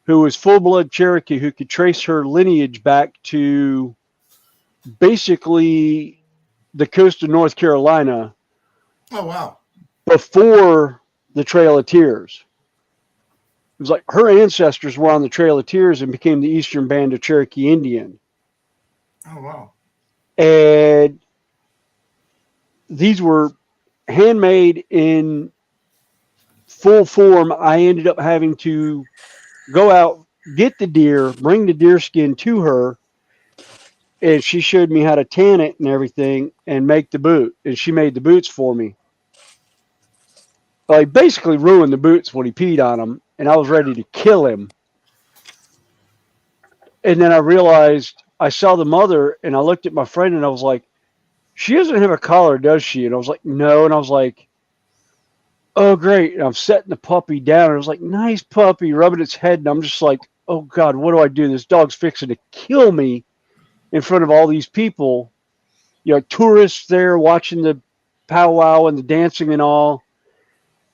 who was full blood Cherokee, who could trace her lineage back to basically the coast of North Carolina. Oh, wow. Before the Trail of Tears. It was like her ancestors were on the Trail of Tears and became the Eastern Band of Cherokee Indian. Oh, wow. And these were handmade in full form. I ended up having to go out, get the deer, bring the deer skin to her, and she showed me how to tan it and everything and make the boot. And she made the boots for me. Well, he basically ruined the boots when he peed on them, and I was ready to kill him. And then I realized I saw the mother, and I looked at my friend, and I was like, she doesn't have a collar, does she? And I was like, no. And I was like, oh, great. And I'm setting the puppy down. And I was like, nice puppy, rubbing its head. And I'm just like, oh, God, what do I do? This dog's fixing to kill me in front of all these people. You know, tourists there watching the powwow and the dancing and all.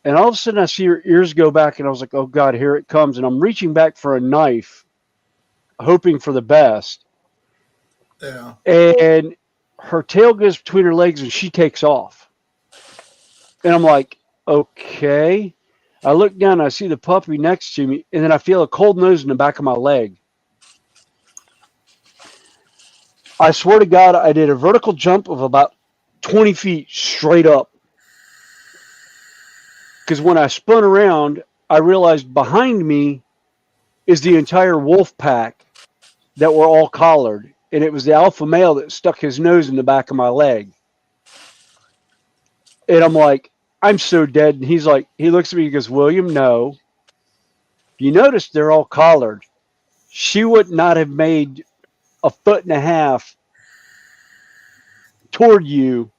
And all of a sudden, I see her ears go back, and I was like, oh, God, here it comes. And I'm reaching back for a knife, hoping for the best. Yeah. And her tail goes between her legs, and she takes off. And I'm like, okay. I look down, and I see the puppy next to me, and then I feel a cold nose in the back of my leg. I swear to God, I did a vertical jump of about 20 feet straight up. Because when I spun around, I realized behind me is the entire wolf pack that were all collared. And it was the alpha male that stuck his nose in the back of my leg. And I'm like, I'm so dead. And he's like, he looks at me, he goes, William, no. You notice they're all collared. She would not have made a foot and a half toward you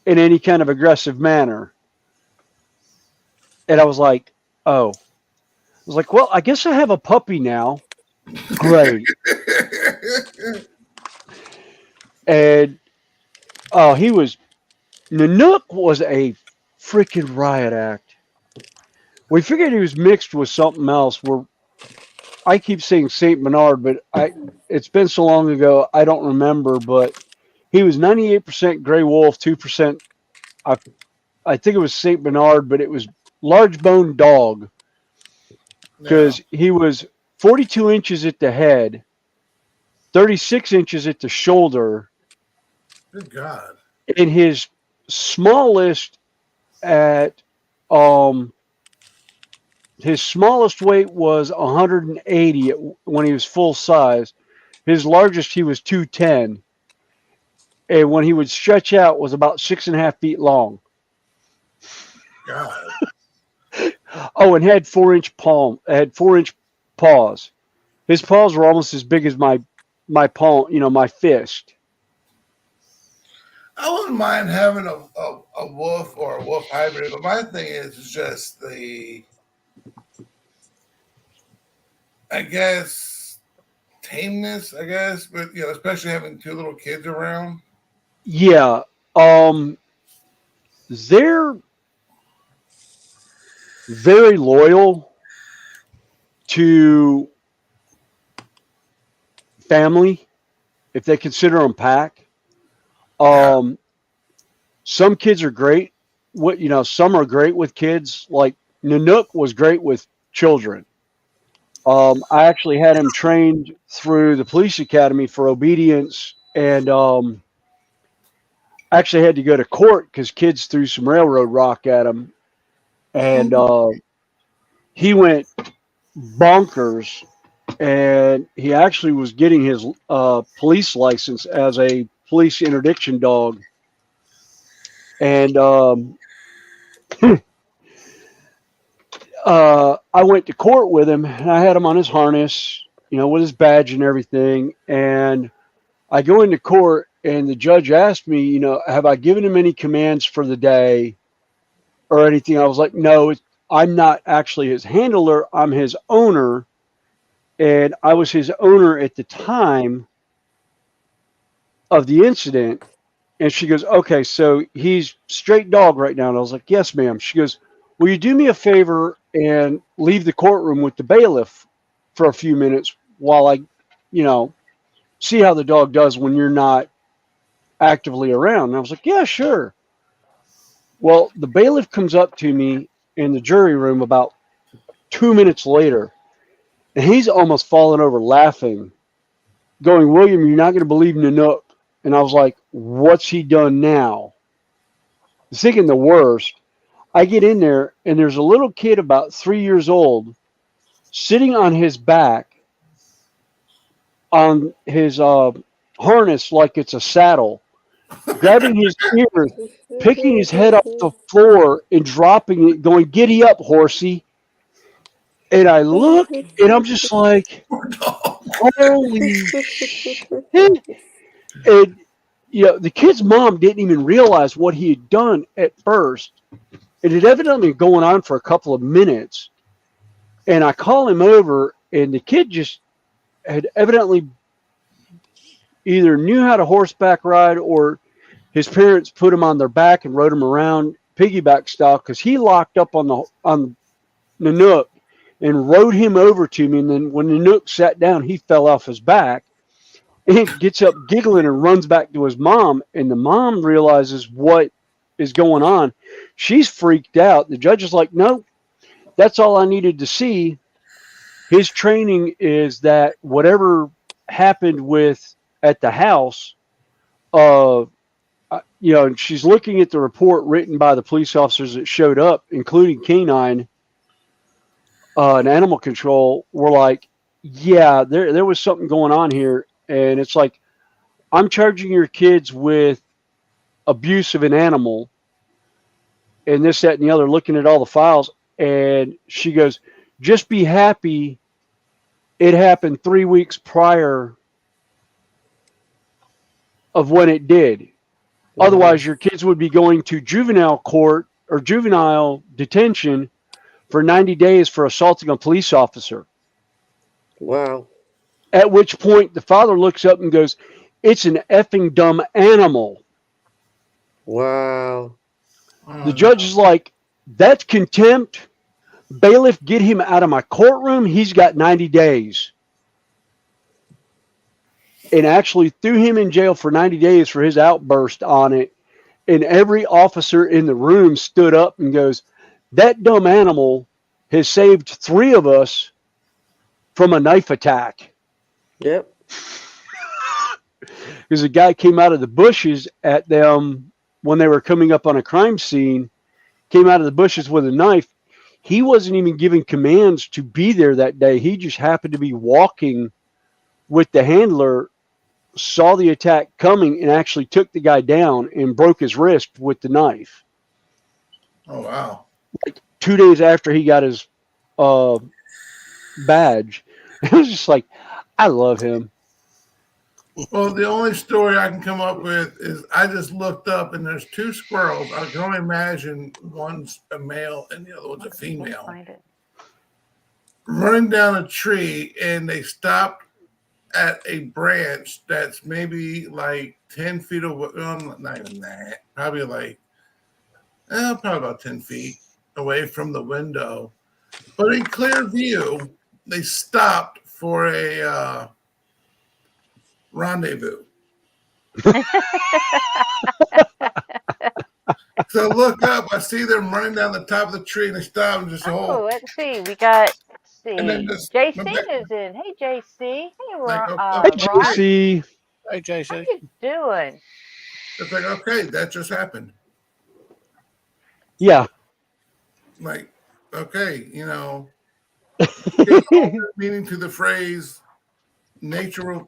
in any kind of aggressive manner. And I was like, oh. I was like, well, I guess I have a puppy now. Great. And Nanook was a freaking riot act. We figured he was mixed with something else. I keep saying Saint Bernard, but it's been so long ago I don't remember. But he was 98% gray wolf, 2%. I think it was Saint Bernard, but it was large bone dog because he was 42 inches at the head, 36 inches at the shoulder. Good God. And his smallest his smallest weight was 180 when he was full size. His largest, he was 210. And when he would stretch out, was about 6.5 feet long. God. Oh, and had 4-inch paws. His paws were almost as big as my palm, my fist. I wouldn't mind having a wolf or a wolf hybrid, but my thing is just I guess, tameness, but especially having 2 little kids around. Yeah. They're very loyal to family if they consider them pack. Some kids are great. Some are great with kids. Like Nanook was great with children. I actually had him trained through the police academy for obedience, and actually had to go to court because kids threw some railroad rock at him, and he went bonkers. And he actually was getting his police license as a police interdiction dog. And I went to court with him, and I had him on his harness, with his badge and everything. And I go into court, and the judge asked me, have I given him any commands for the day or anything? I was like, no, I'm not actually his handler. I'm his owner. and I was his owner at the time of the incident. And she goes, okay, so he's straight dog right now. And I was like, yes, ma'am. She goes, will you do me a favor and leave the courtroom with the bailiff for a few minutes while I, see how the dog does when you're not actively around? And I was like, yeah, sure. Well, the bailiff comes up to me in the jury room about 2 minutes later, and he's almost falling over laughing, going, William, you're not going to believe Nanook. And I was like, what's he done now? Thinking the worst. I get in there, and there's a little kid about 3 years old sitting on his back on his harness like it's a saddle, grabbing his ears, picking his head off the floor and dropping it, going, giddy up, horsey. And I look, and I'm just like, holy shit. And, the kid's mom didn't even realize what he had done at first. It had evidently been going on for a couple of minutes. And I call him over, and the kid just had evidently either knew how to horseback ride or his parents put him on their back and rode him around piggyback style, because he locked up on the Nook and rode him over to me. And then when the Nook sat down, he fell off his back and gets up giggling and runs back to his mom. And the mom realizes what is going on. She's freaked out. The judge is like, no, that's all I needed to see. His training is that whatever happened at the house, and she's looking at the report written by the police officers that showed up, including Canine and Animal Control, were like, yeah, there was something going on here. And it's like, I'm charging your kids with abuse of an animal and this, that, and the other, looking at all the files. And she goes, just be happy it happened 3 weeks prior of when it did. Wow. Otherwise, your kids would be going to juvenile court or juvenile detention for 90 days for assaulting a police officer. Wow. At which point the father looks up and goes, it's an effing dumb animal. Wow. The judge is like, that's contempt. Bailiff, get him out of my courtroom. He's got 90 days. And actually threw him in jail for 90 days for his outburst on it. And every officer in the room stood up and goes, that dumb animal has saved 3 of us from a knife attack. Yep. Because a guy came out of the bushes at them when they were coming up on a crime scene, came out of the bushes with a knife. He wasn't even giving commands to be there that day. He just happened to be walking with the handler, saw the attack coming, and actually took the guy down and broke his wrist with the knife. Oh, wow. Like 2 days after he got his badge. It was just like, I love him. Well, the only story I can come up with is I just looked up and there's 2 squirrels. I can only imagine one's a male and the other one's a female. Running down a tree, and they stopped at a branch that's maybe like 10 feet away. Not even that. Probably about 10 feet away from the window. But in clear view, they stopped for a rendezvous. So look up, I see them running down the top of the tree, and they stop and just hold. Let's see. We got, JC is in. Hey, JC. Hey, Hey, JC. Hey, JC. How you doing? It's like, okay, that just happened. Yeah. Like, okay, meaning to the phrase, nature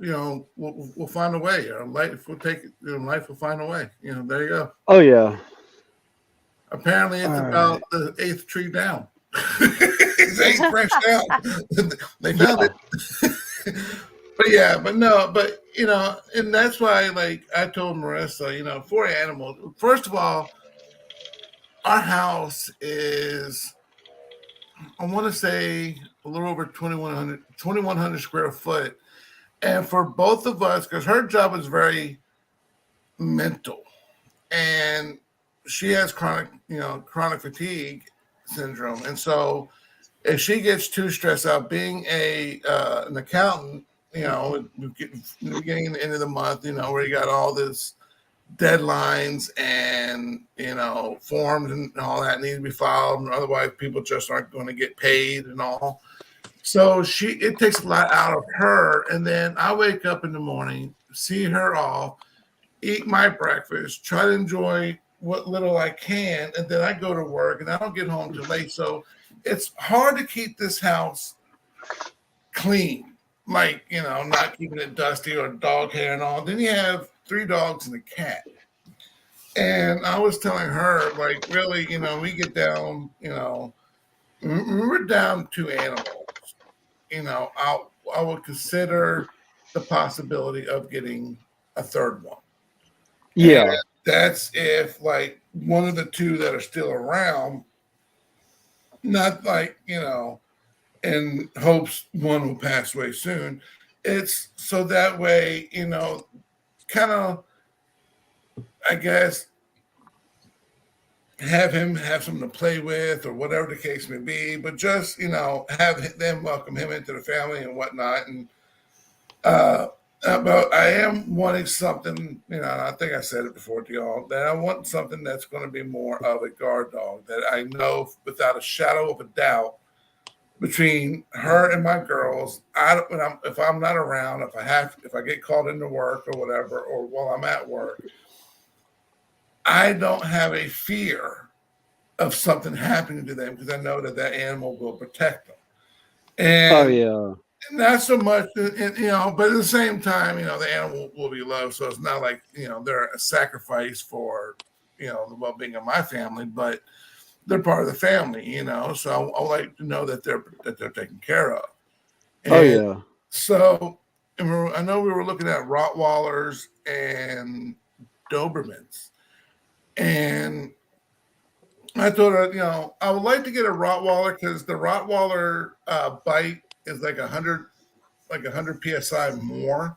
will find a way. Or life will life will find a way. There you go. Oh yeah. Apparently, it's about the 8th tree down. It's 8th branch down. They found it. And that's why, like I told Marissa, for animals. First of all, our house is I want to say a little over 2,100 square foot. And for both of us, because her job is very mental, and she has chronic fatigue syndrome, and so if she gets too stressed out, being an accountant, in the beginning and the end of the month, where you got all this deadlines and forms and all that need to be filed, and otherwise people just aren't going to get paid and all. So it takes a lot out of her, and then I wake up in the morning, see her off, eat my breakfast, try to enjoy what little I can, and then I go to work, and I don't get home till late. So it's hard to keep this house clean, like not keeping it dusty or dog hair and all. Then you have 3 dogs and a cat. And I was telling her, like, really, we get down, we're down 2 animals. I would consider the possibility of getting a third one. Yeah. And that's if, like, one of the 2 that are still around, not like, in hopes one will pass away soon. It's so that way, kind of, I guess, have him have something to play with or whatever the case may be, but just, have them welcome him into the family and whatnot. And, but I am wanting something, I think I said it before to y'all, that I want something that's going to be more of a guard dog, that I know without a shadow of a doubt, between her and my girls, if I'm not around, if I get called into work or whatever, or while I'm at work, I don't have a fear of something happening to them because I know that animal will protect them. And not so much, but at the same time, the animal will be loved. So it's not like, they're a sacrifice for, the well-being of my family, but they're part of the family, so I like to know that they're taken care of. And so I know we were looking at Rottweilers and Dobermans. And I told her, I would like to get a Rottweiler because the Rottweiler bite is like 100 psi more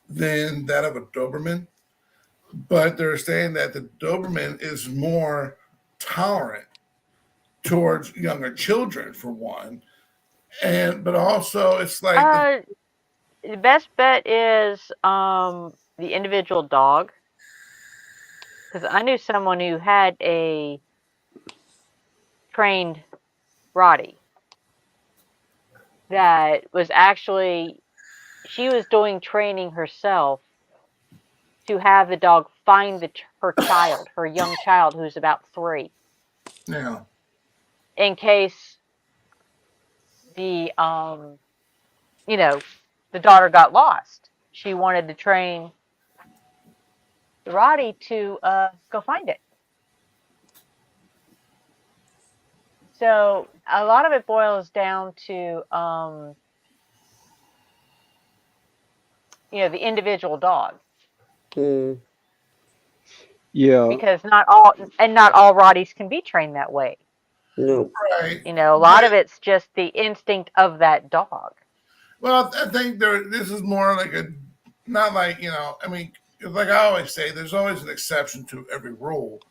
than that of a Doberman. But they're saying that the Doberman is more tolerant towards younger children, for one, but also it's like the best bet is the individual dog, because I knew someone who had a trained Rottie that was actually, she was doing training herself to have the dog find her young child who's about 3. Yeah. In case the the daughter got lost. She wanted to train the Rottie to go find it. So a lot of it boils down to the individual dog. Yeah. Because not all Rotties can be trained that way. No. Right. A lot of it's just the instinct of that dog. Well, I think this is more like not like, I mean, like I always say, there's always an exception to every rule.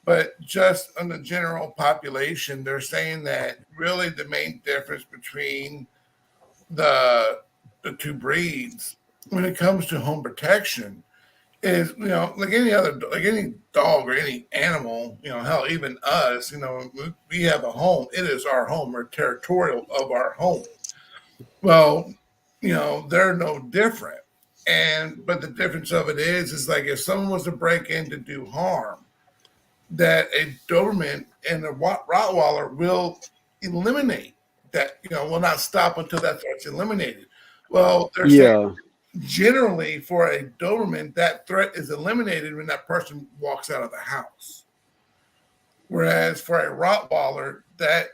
But just on the general population, they're saying that really the main difference between the 2 breeds when it comes to home protection is, like any dog or any animal, hell, even us, we have a home. It is our home. We're territorial of our home. Well, they're no different. But the difference of it is like if someone was to break in to do harm, that a Doberman and a Rottweiler will eliminate that, will not stop until that threat's eliminated. Well, they're saying generally for a Doberman, that threat is eliminated when that person walks out of the house. Whereas for a Rottweiler, that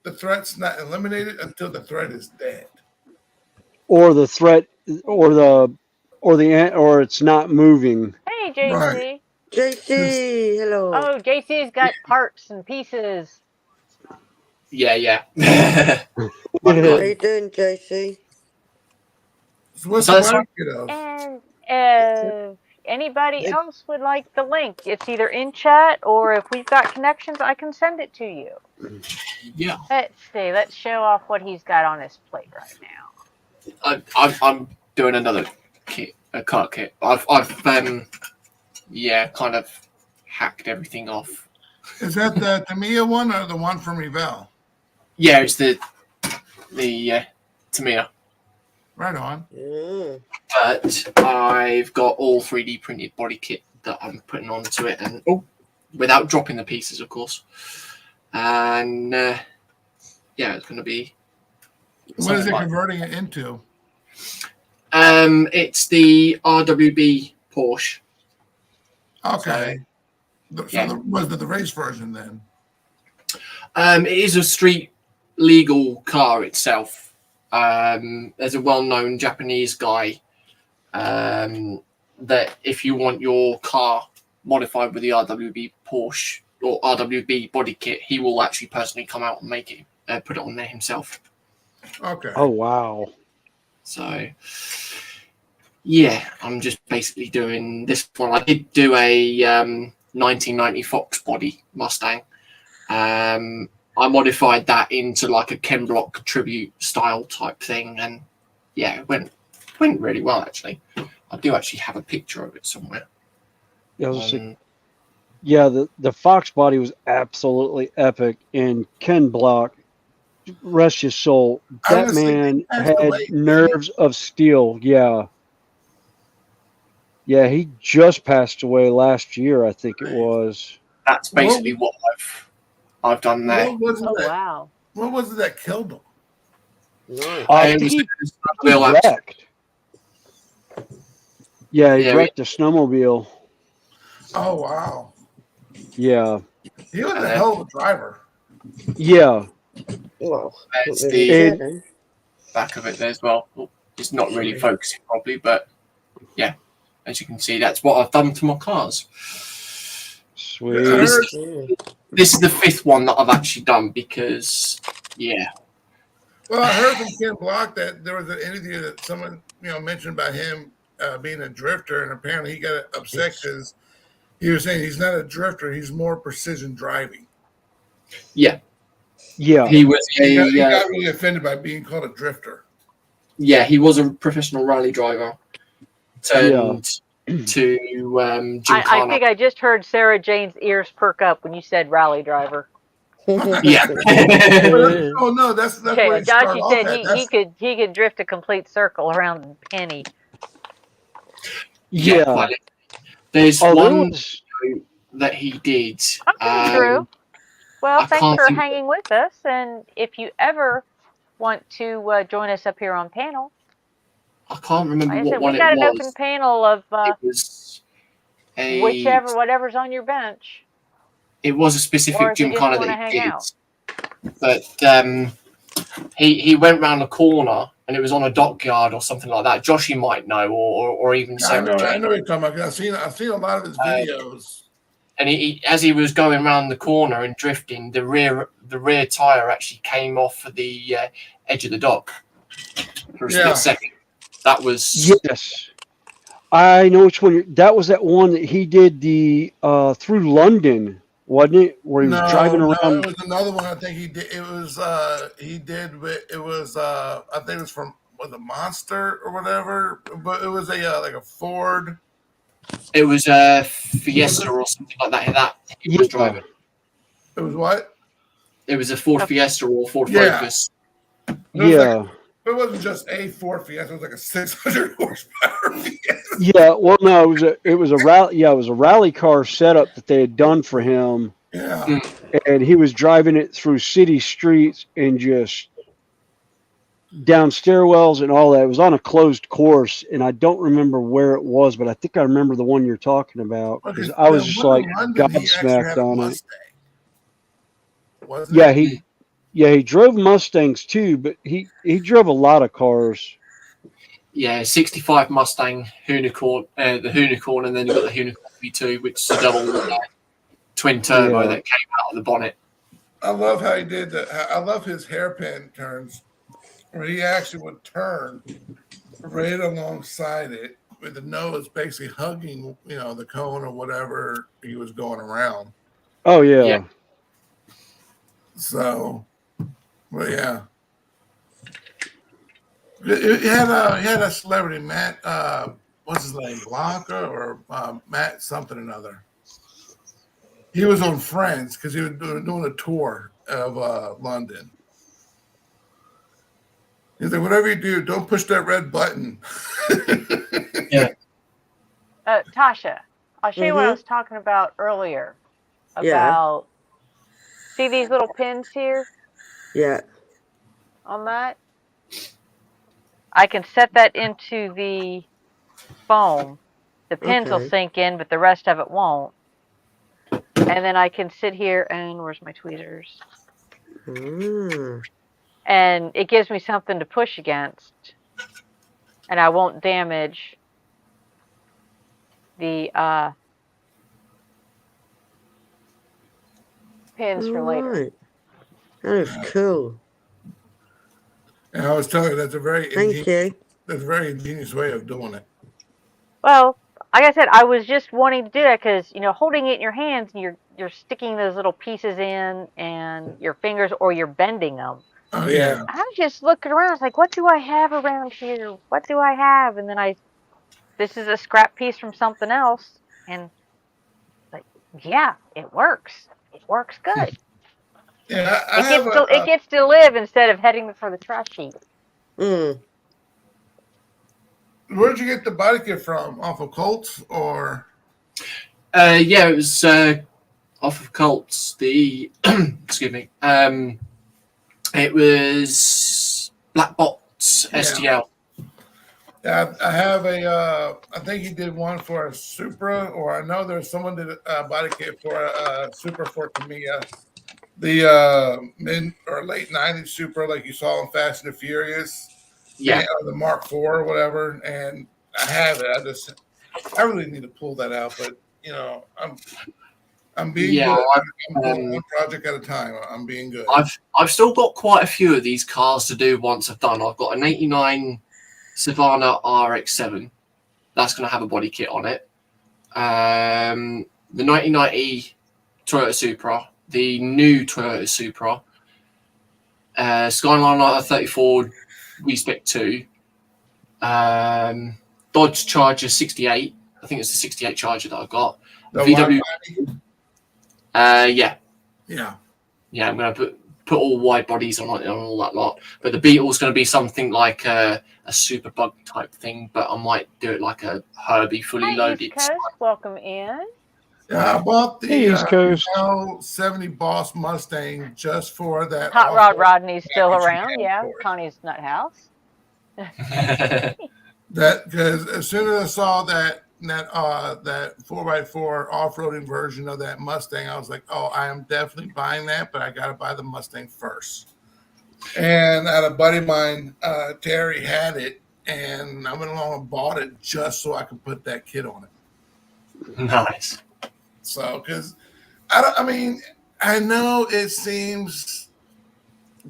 the threat's not eliminated until the threat is dead. Or the threat, or it's not moving. Hey, JC. Right. JC, hello. Oh, JC's got parts and pieces. Yeah. What are you doing, JC? So what's So the that's blanket of? And if anybody else would like the link, it's either in chat or if we've got connections, I can send it to you. Yeah. Let's see. Let's show off what he's got on his plate right now. I'm doing another kit, a cart kit. I've kind of hacked everything off. Is that the Tamiya one or the one from Revell? Yeah, it's the Tamiya. Right on. But I've got all 3D printed body kit that I'm putting onto it, and without dropping the pieces, of course. And it's going to be. What is it converting it into? It's the RWB Porsche. Okay. Was it the race version then? It is a street legal car itself. There's a well-known Japanese guy that if you want your car modified with the RWB Porsche or RWB body kit, he will actually personally come out and make it, put it on there himself. Okay. Oh, wow. So, yeah, I'm just basically doing this one. I did do a 1990 Fox body Mustang. I modified that into like a Ken Block tribute style type thing, and yeah, it went really well actually. I do actually have a picture of it somewhere. Yeah, the Fox body was absolutely epic, and Ken Block, rest his soul, that man had nerves of steel. Yeah, he just passed away last year, I think it was. That's basically what I've done there. Wow. What was it that killed him? I think he wrecked. Yeah, he wrecked a snowmobile. Oh, wow. Yeah. He was a hell of a driver. Yeah. Well, there's the back of it there as well. It's not really focusing properly, but yeah, as you can see, that's what I've done to my cars. Sweet. This is the fifth one that I've actually done because, yeah. Well, I heard from Ken Block that there was an interview that someone mentioned about him being a drifter, and apparently he got upset because he was saying he's not a drifter; he's more precision driving. Yeah. Yeah. He was. He got really offended by being called a drifter. Yeah, he was a professional rally driver. Turned to I think I just heard Sarah Jane's ears perk up when you said rally driver. Yeah. Oh no, that's okay. what Dodgy said he could drift a complete circle around Penny. Yeah. There's one that he did. Okay, Drew. Well, thanks for hanging with us, and if you ever want to join us up here on panel, I can't remember what one we it was. got an open panel of it was whatever's on your bench. It was a specific gymkhana that he did, but he went round the corner and it was on a dockyard or something like that. Joshy might know, or even Sarah. I know what you're talking about. I've seen a lot of his videos. And he, as he was going around the corner and drifting, the rear tire actually came off of the edge of the dock for a split second. That was I know which one. That was that one that he did the through London, wasn't it? Where he was driving around. No, it was another one. I think he did. It was I think it was from a Monster or whatever, but it was like a Ford. It was a Fiesta or something like that. That he was driving. It was what? It was a Ford Fiesta or Ford Focus. It wasn't just a Ford Fiesta. It was like a 600 horsepower Fiesta. Yeah, well, no, it was a rally. Yeah, it was a rally car setup that they had done for him. Yeah, and he was driving it through city streets and just down stairwells and all that. It was on a closed course, and I don't remember where it was, but I think I remember the one you're talking about because I was just like gobsmacked on it. He drove Mustangs too, but he drove a lot of cars. Yeah, 65 Mustang Unicorn, the Unicorn, and then you've got the Unicorn V2, which is a double twin turbo that came out of the bonnet. I love how he did that. I love his hairpin turns, where he actually would turn right alongside it, with the nose basically hugging, the cone or whatever he was going around. Oh yeah. So, well, yeah. He had a celebrity, Matt. What's his name? Blanca or Matt something or another. He was on Friends because he was doing a tour of London. He said, "Whatever you do, don't push that red button." Yeah. Tasha, I'll show you what I was talking about earlier. About see these little pins here? Yeah. On that? I can set that into the foam. The pins will sink in, but the rest of it won't. And then I can sit here and where's my tweezers? And it gives me something to push against. And I won't damage the pins for later. That is cool. And I was telling you that's a very That's a very ingenious way of doing it. Well, like I said, I was just wanting to do that because holding it in your hands and you're sticking those little pieces in and your fingers or you're bending them. Oh yeah. I was just looking around. I was like, what do I have around here? What do I have? And then this is a scrap piece from something else, and like, yeah, it works. It works good. Yeah, it gets to live instead of heading for the trash heap. Where'd you get the body kit from? Off of Colts or? Yeah, it was off of Colts. The excuse me. It was Black Box STL. Yeah, I have a. I think he did one for a Supra, or I know there's someone did a body kit for a Supra for Tamiya. The mid or late '90s Supra, like you saw in Fast and the Furious. Yeah, the Mark IV or whatever, and I have it. I really need to pull that out, but I'm being good. I'm doing one project at a time. I'm being good. I've still got quite a few of these cars to do once I've done. I've got an '89 Savannah RX-7. That's going to have a body kit on it. The 1990 Toyota Supra, the new Toyota Supra, Skyline 34 V-Spec 2, Dodge Charger 68. I think it's the 68 Charger that I've got. The VW. Yeah. Yeah, I'm going to put all wide bodies on all that lot. But the Beetle's going to be something like a super bug type thing, but I might do it like a Herbie fully loaded. East Coast, welcome in. Yeah, I bought the East Coast. 70 Boss Mustang just for that. Hot Rod Rodney's still around. Yeah, Connie's nut house. That because as soon as I saw that 4x4 off-roading version of that Mustang, I was like, oh, I am definitely buying that, but I got to buy the Mustang first. And I had a buddy of mine, Terry, had it, and I went along and bought it just so I could put that kit on it. Nice. So, because I know it seems,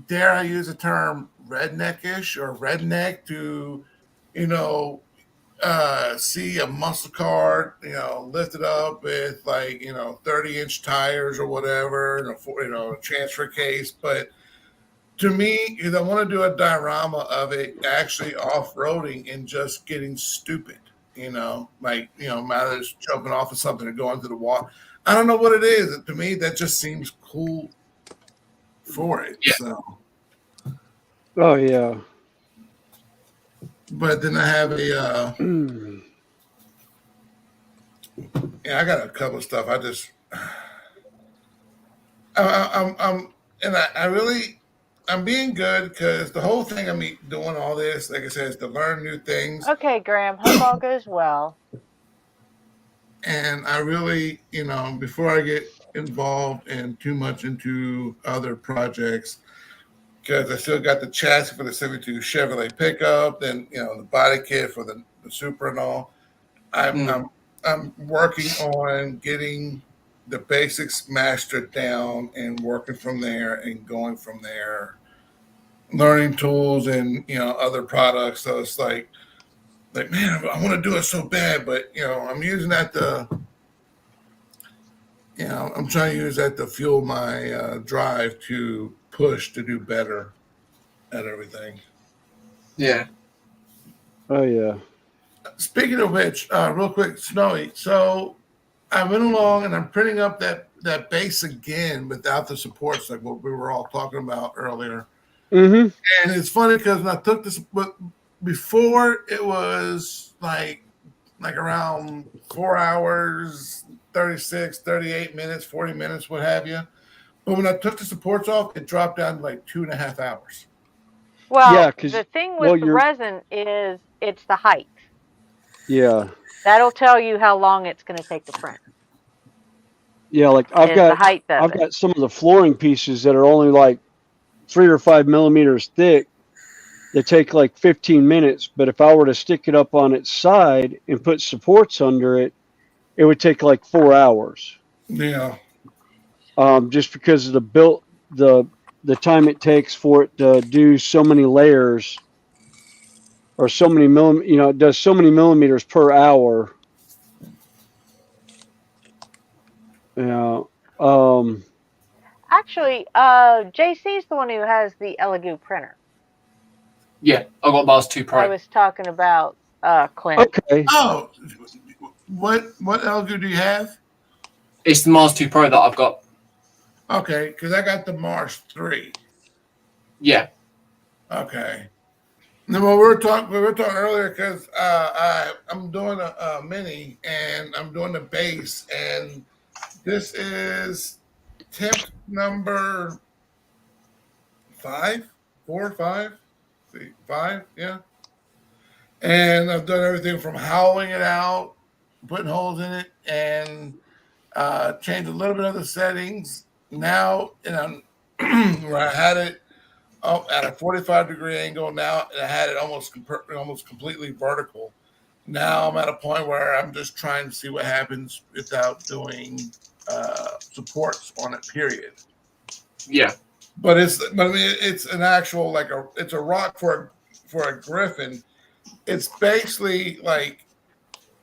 dare I use the term redneckish or redneck to, see a muscle car, lifted up with 30-inch tires or whatever, and a transfer case. But to me, I want to do a diorama of it actually off-roading and just getting stupid, matter of jumping off of something or going to the wall. I don't know what it is. To me, that just seems cool for it. Yeah. So. Oh yeah. But then I have a I got a couple of stuff. I'm being good because the whole thing of me doing all this, like I said, is to learn new things. Okay, Graham, hope all goes well. And I really, before I get involved in too much into other projects, because I still got the chassis for the 72 Chevrolet pickup, then the body kit for the Supra and all. I'm working on getting the basics mastered down and working from there and going from there, learning tools and other products. So it's like man, I want to do it so bad, but I'm using that to I'm trying to use that to fuel my drive to push to do better at everything. Yeah. Oh yeah. Speaking of which, real quick, Snowy. So I went along and I'm printing up that base again without the supports, like what we were all talking about earlier. Mm-hmm. And it's funny because when I took this, but before it was like around 4 hours, 36, 38 minutes, 40 minutes, what have you. But when I took the supports off, it dropped down to like 2.5 hours. Well, Yeah, because the thing with the resin is it's the height. Yeah. That'll tell you how long it's going to take to print. Yeah, like Is the height of I've it. got some of the flooring pieces that are only like 3 or 5 millimeters thick. They take like 15 minutes, but if I were to stick it up on its side and put supports under it, it would take like 4 hours. Yeah. Just because of the time it takes for it to do so many layers or so many it does so many millimeters per hour. Yeah. Actually, JC's the one who has the Elegoo printer. Yeah, I got Mars 2 Pro. I was talking about Clint. Okay. Oh, what Elegoo do you have? It's the Mars 2 Pro that I've got. Okay, because I got the Mars 3. Yeah. Okay. Then we were talking earlier because I'm doing a mini and I'm doing the base, and this is temp number 5, 4, 5, 5, yeah. And I've done everything from howling it out, putting holes in it, and changed a little bit of the settings. Now, where I had it at a 45-degree angle now, and I had it almost completely vertical. Now I'm at a point where I'm just trying to see what happens without doing supports on it. Period. Yeah. But it's an actual it's a rock for a griffin. It's basically like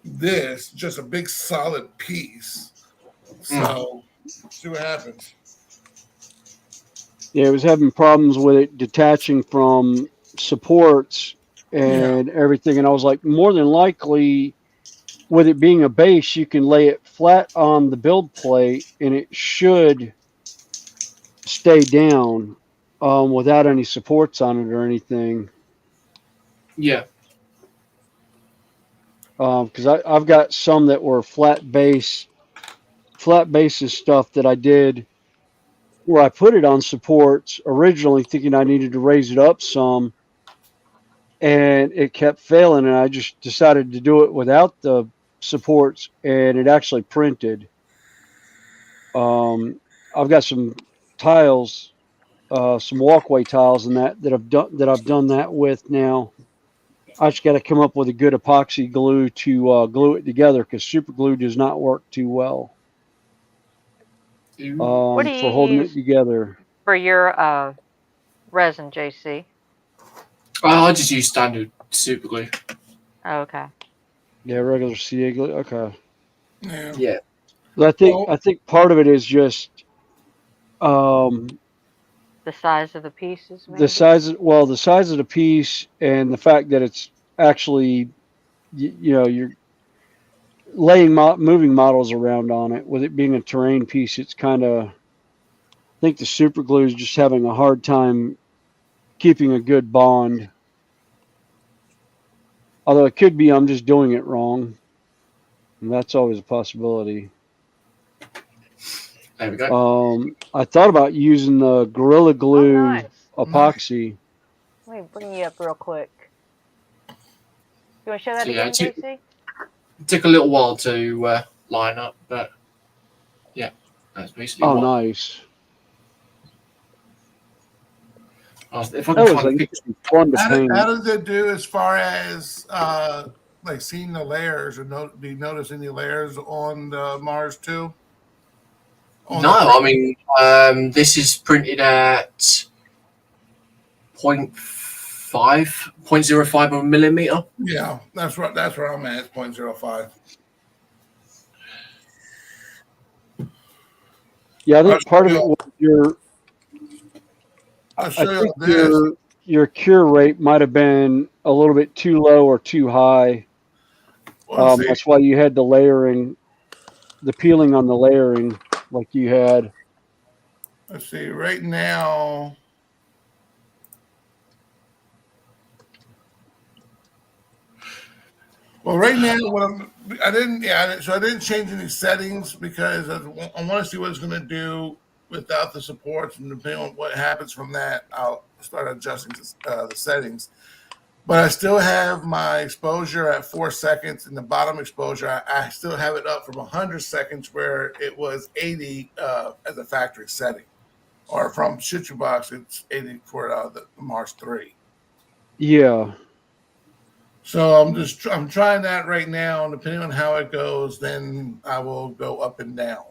this, just a big solid piece. So see what happens. Yeah, it was having problems with it detaching from supports and everything. And I was like, more than likely, with it being a base, you can lay it flat on the build plate and it should stay down without any supports on it or anything. Yeah. Because I've got some that were flat bases stuff that I did where I put it on supports originally thinking I needed to raise it up some, and it kept failing, and I just decided to do it without the supports, and it actually printed. I've got some tiles, some walkway tiles and that I've done that with now. I just got to come up with a good epoxy glue to glue it together because super glue does not work too well What do you for holding use it together. for your resin, JC? I just use standard super glue. Oh, okay. Yeah, regular CA glue. Okay. Yeah. But I think part of it is just the size of the pieces. Maybe? the size of the piece and the fact that it's actually you're laying moving models around on it. With it being a terrain piece, it's kind of, I think the super glue is just having a hard time keeping a good bond. Although it could be I'm just doing it wrong. And that's always a possibility. There we go. I thought about using the Gorilla Glue epoxy. Let me bring you up real quick. You want to show that Yeah, again, JC? It took a little while to line up, but yeah, that's basically Oh, nice. If I can find a picture. Fun to paint. How does it do as far as like seeing the layers, or do you notice any layers on the Mars 2? No, I mean this is printed at 0.05 millimeter. Yeah, that's right. That's where I'm at. It's 0.05. Yeah, I think part of it was your. I'll I show you think this. your cure rate might have been a little bit too low or too high. That's why you had the layering, the peeling on the layering, like you had. Let's see. Right now, well, right now, I didn't change any settings because I want to see what it's going to do without the supports, and depending on what happens from that, I'll start adjusting the settings. But I still have my exposure at 4 seconds, and the bottom exposure, I still have it up from 100 seconds where it was 80 as a factory setting. Or from ShichuBox, it's 80 for the Mars 3. Yeah. So I'm trying that right now, and depending on how it goes, then I will go up and down.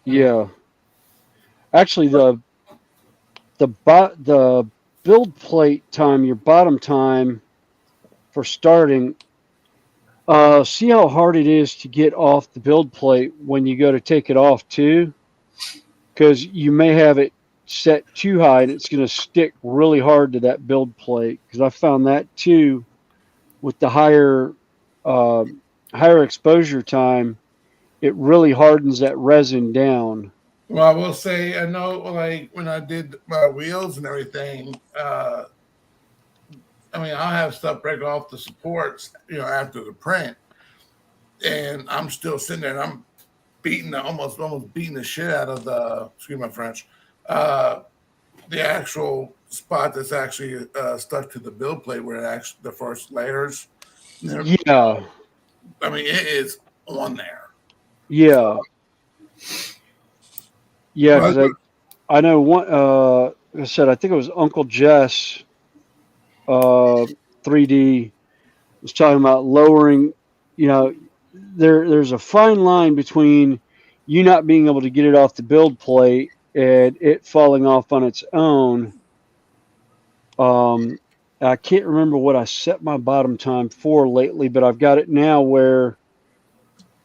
Yeah. Actually, the build plate time, your bottom time for starting. See how hard it is to get off the build plate when you go to take it off too, because you may have it set too high and it's going to stick really hard to that build plate. Because I found that too with the higher exposure time, it really hardens that resin down. Well, I will say, I know, like when I did my wheels and everything, I mean, I'll have stuff break off the supports, after the print, and I'm still sitting there and I'm almost beating the shit out of excuse my French, the actual spot that's actually stuck to the build plate where the first layers. Yeah. I mean, it is on there. Yeah. Yeah, because I know one. Like I said, I think it was Uncle Jess. 3D was talking about lowering. There's a fine line between you not being able to get it off the build plate and it falling off on its own. I can't remember what I set my bottom time for lately, but I've got it now where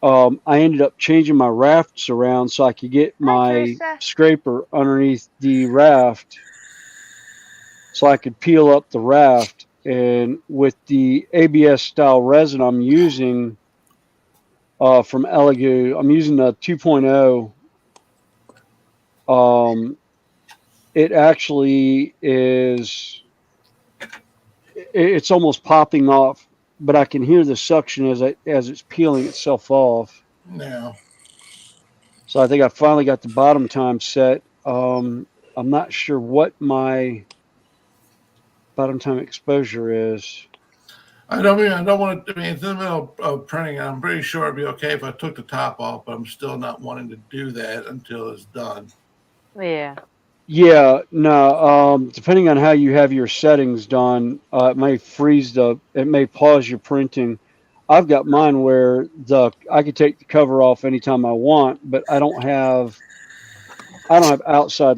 I ended up changing my rafts around so I could get my scraper underneath the raft so I could peel up the raft. And with the ABS style resin I'm using from Elegoo, I'm using the 2.0. It actually is, it's almost popping off, but I can hear the suction as it's peeling itself off. Yeah. So I think I finally got the bottom time set. I'm not sure what my bottom time exposure is. I don't want to. I mean, it's in the middle of printing, and I'm pretty sure it'd be okay if I took the top off, but I'm still not wanting to do that until it's done. Yeah. Yeah, no. Depending on how you have your settings done, it may it may pause your printing. I've got mine where I could take the cover off anytime I want, but I don't have outside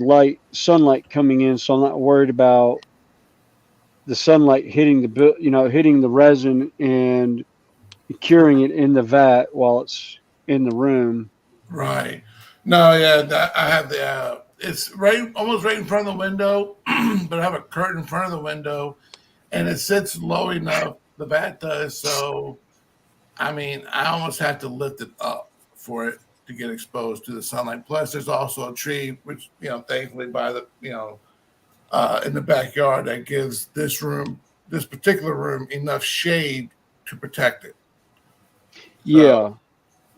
sunlight coming in, so I'm not worried about the sunlight hitting hitting the resin and curing it in the vat while it's in the room. Right. No, yeah, I have the. It's almost right in front of the window, but I have a curtain in front of the window, and it sits low enough. The vat does, so I mean, I almost have to lift it up for it to get exposed to the sunlight. Plus, there's also a tree, which thankfully by the in the backyard that gives this particular room, enough shade to protect it. Yeah.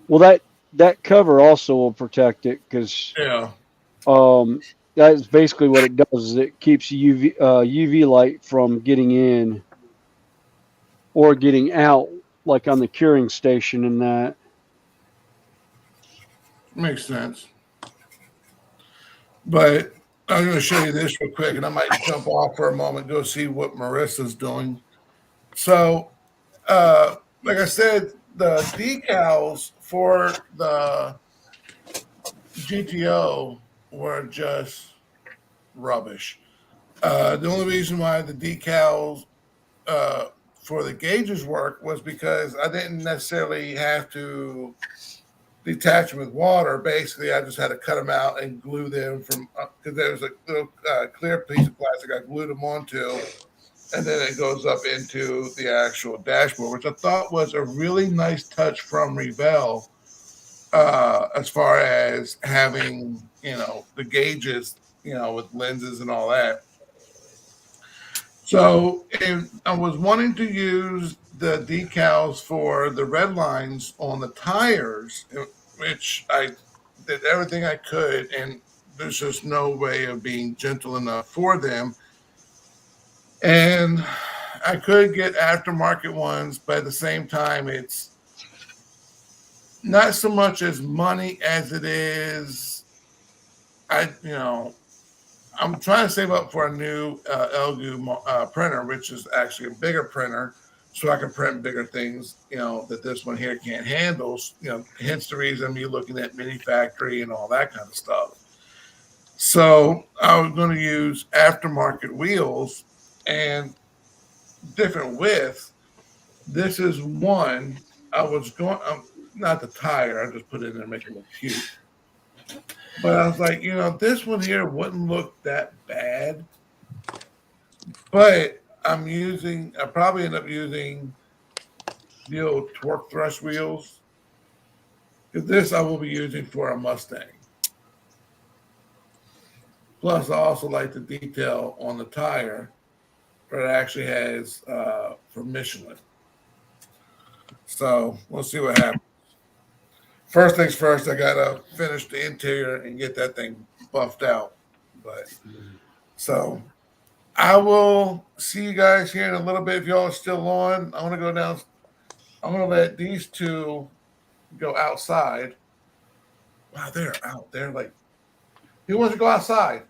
Well, that cover also will protect it because that's basically what it does. Is it keeps UV light from getting in or getting out, like on the curing station and that. Makes sense. But I'm going to show you this real quick, and I might jump off for a moment, go see what Marissa's doing. So, like I said, the decals for the GTO were just rubbish. The only reason why the decals for the gauges work was because I didn't necessarily have to detach them with water. Basically, I just had to cut them out and glue them from because there was a little clear piece of plastic I glued them onto, and then it goes up into the actual dashboard, which I thought was a really nice touch from Revell as far as having the gauges with lenses and all that. So I was wanting to use the decals for the red lines on the tires, which I did everything I could, and there's just no way of being gentle enough for them. And I could get aftermarket ones, but at the same time, it's not so much as money as it is. I'm trying to save up for a new Elgu printer, which is actually a bigger printer, so I can print bigger things, that this one here can't handle. Hence the reason me looking at Mini Factory and all that kind of stuff. So I was going to use aftermarket wheels and different widths. This is one. I was going, not the tire, I just put it in there to make it look cute. But I was like, this one here wouldn't look that bad. But I'll probably end up using the old torque thrust wheels. Because this I will be using for a Mustang. Plus, I also like the detail on the tire, but it actually has for Michelin. So we'll see what happens. First things first, I gotta finish the interior and get that thing buffed out. But so I will see you guys here in a little bit if y'all are still on. I want to go down. I'm gonna let these two go outside. Wow, they're out. They're like, who wants to go outside?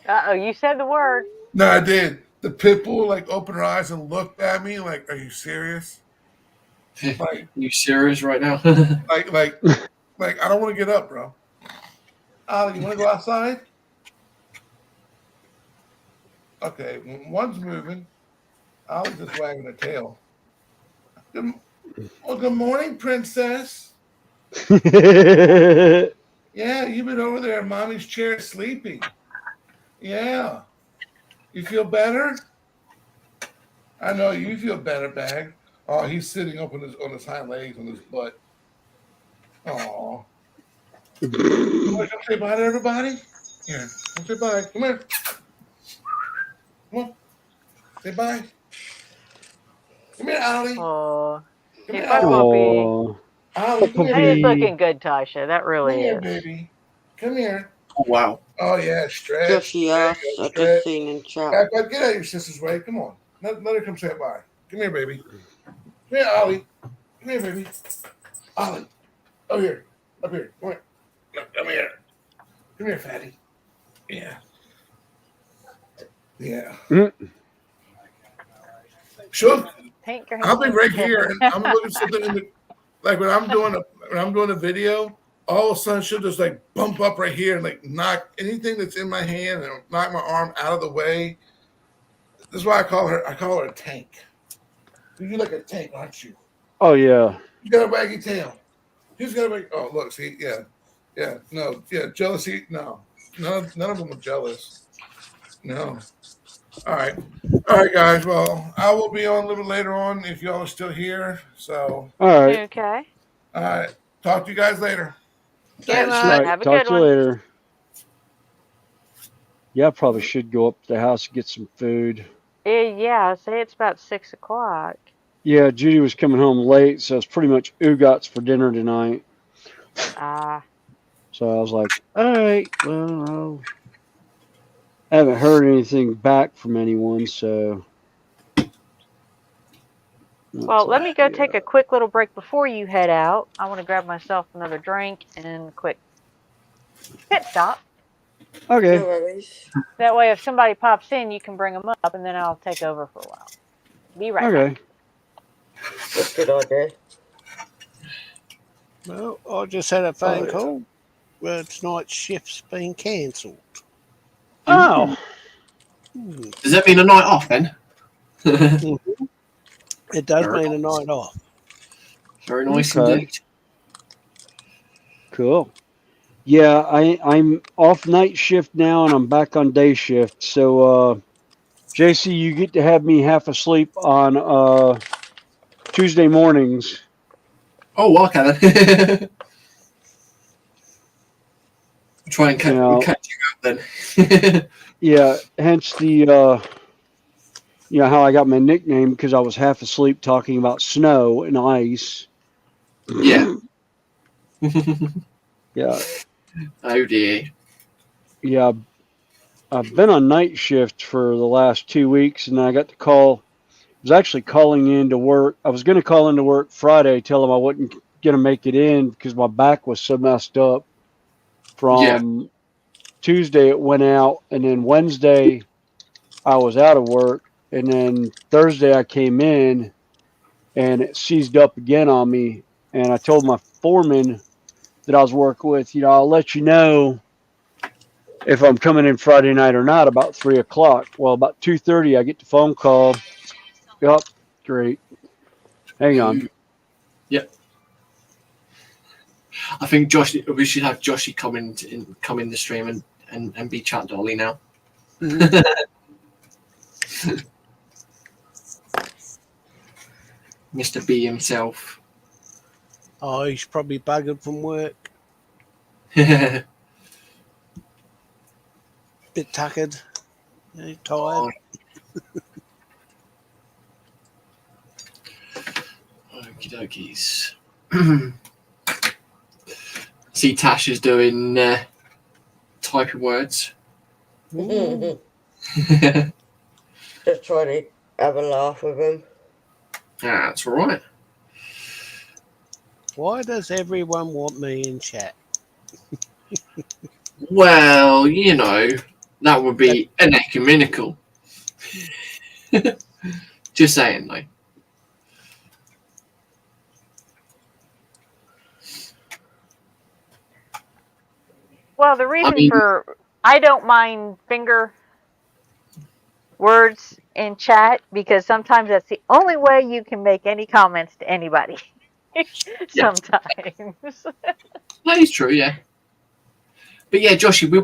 Uh-oh, you said the word. No, I did. The pit bull opened her eyes and looked at me like, "Are you serious? Like, you serious right now?" like, I don't want to get up, bro. Ollie, you want to go outside? Okay, one's moving. Ollie's just wagging her tail. Good morning, princess. Yeah, you've been over there in mommy's chair sleeping. Yeah. You feel better? I know you feel better, Bag. Oh, he's sitting up on his hind legs on his butt. Oh. You want to come say bye to everybody? Here, come say bye. Come here. Come on. Say bye. Come here, Ollie. Oh, Come here, bye, Ollie. puppy. Ollie, come here, That is baby. looking good, Tasha. That really Come here, is. baby. Come here. Oh, wow. Oh, yeah, stretch. Joshy ass, I just seen in chat. Get out of your sister's way. Come on. Let her come say bye. Come here, baby. Come here, Ollie. Come here, baby. Ollie. Oh, here. Up here. Come here. Come here. Come here, fatty. Yeah. Yeah. Sure. I'll be right here, and I'm looking something in the when I'm doing a video. All of a sudden, she'll just bump up right here and knock anything that's in my hand and knock my arm out of the way. This is why I call her a tank. You're like a tank, aren't you? Oh yeah. You got a waggy tail. He's got a waggy. Oh look, see, yeah, no, yeah, jealousy. No, none of them are jealous. No. All right, guys. Well, I will be on a little later on if y'all are still here. So. All right. Okay. All right. Talk to you guys later. Good one. Right, Have a talk good to you one. later. Yeah, I probably should go up to the house and get some food. Yeah, say it's about 6 o'clock. Yeah, Judy was coming home late, so it's pretty much Ugats for dinner tonight. So I was like, all right, well, I haven't heard anything back from anyone, so. Well, let me go take a quick little break before you head out. I want to grab myself another drink and a quick pit stop. Okay. No worries. That way, if somebody pops in, you can bring them up, and then I'll take over for a while. Be right back. That's a good idea. Well, I just had a phone call. Tonight's shift's been cancelled. Oh. Does that mean a night off then? It does Very mean a night off. Very nice Okay. indeed. Cool. Yeah, I'm off night shift now and I'm back on day shift. So JC, you get to have me half asleep on Tuesday mornings. Oh, okay then. Try and catch you up then. Yeah, hence the how I got my nickname, because I was half asleep talking about snow and ice. Yeah. Yeah. Oh dear. Yeah, I've been on night shift for the last 2 weeks, and I got the call. I was actually calling in to work. I was going to call into work Friday, tell them I wasn't going to make it in because my back was so messed up. From Tuesday it went out, and then Wednesday I was out of work, and then Thursday I came in and it seized up again on me. And I told my foreman that I was working with, I'll let you know if I'm coming in Friday night or not about 3 o'clock. Well, about 2:30 I get the phone call. Yup, great. Hang on. Yep. I think we should have Joshy come in the stream and be chat dolly now. Mr. B himself. Oh, he's probably buggered from work. Bit tuckered. Yeah, tired. Okie dokies. See, Tash is doing typing words. Just trying to have a laugh with him. Yeah, that's all right. Why does everyone want me in chat? Well, that would be an ecumenical. Just saying, though. Well, the reason I don't mind finger words in chat, because sometimes that's the only way you can make any comments to anybody. Sometimes. That is true, yeah. But yeah, Joshy, we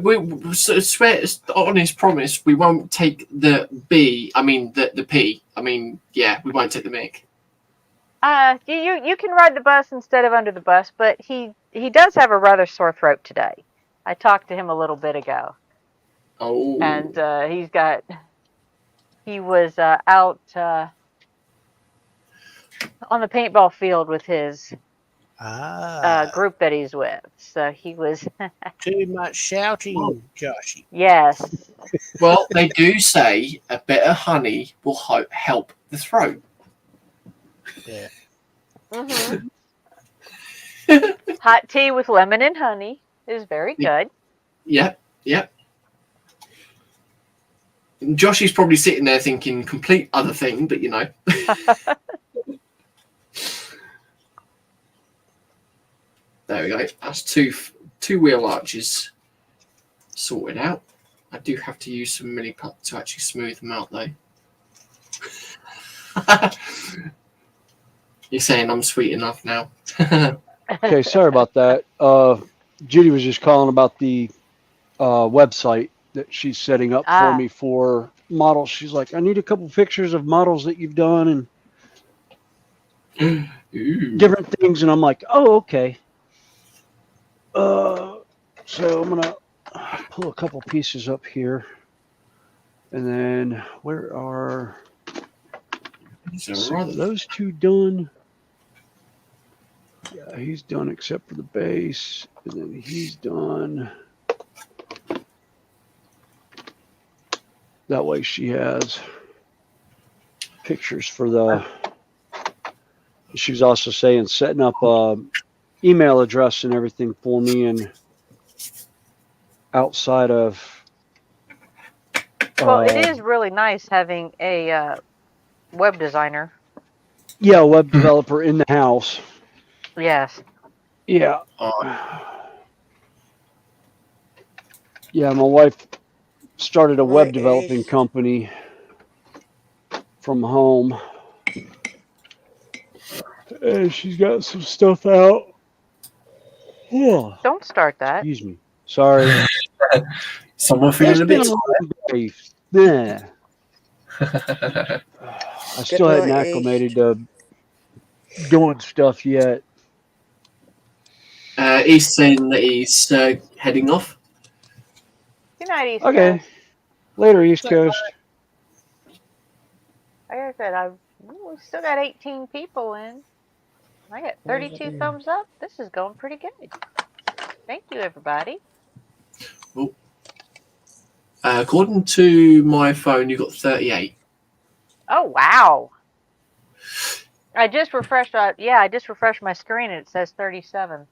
swear, honest promise, we won't take the B. I mean the P. I mean, yeah, we won't take the mic. You can ride the bus instead of under the bus, but he does have a rather sore throat today. I talked to him a little bit ago. Oh. And he was out on the paintball field with his group that he's with. So he was too much shouting, Joshy. Yes. Well, they do say a bit of honey will help the throat. Yeah. Mm-hmm. Hot tea with lemon and honey is very good. Yep. Joshy's probably sitting there thinking complete other thing, but There we go. That's two wheel arches sorted out. I do have to use some mini putt to actually smooth them out, though. You're saying I'm sweet enough now. Okay, sorry about that. Judy was just calling about the website that she's setting up for me for models. She's like, I need a couple pictures of models that you've done and different things. And I'm like, oh, okay. So I'm going to pull a couple pieces up here. And then where are those two done? Yeah, he's done except for the base. And then he's done. That way she has pictures for the, she was also saying setting up email address and everything for me, and outside of. Well, it is really nice having a web designer. Yeah, a web developer in the house. Yes. Yeah. Yeah, my wife started a web Right, developing Ace. company from home. And she's got some stuff out. Don't start that. Excuse me. Sorry. Someone It's feeling a been bit a long day. Yeah. I Good still hadn't night, acclimated East. to doing stuff yet. He's saying that he's heading off. Good night, East Okay. Coast. Later, East Coast. Like I said, we still got 18 people in. I got 32 thumbs up. This is going pretty good. Thank you, everybody. Oh. According to my phone, you got 38. Oh, wow. I just refreshed. I just refreshed my screen and it says 37.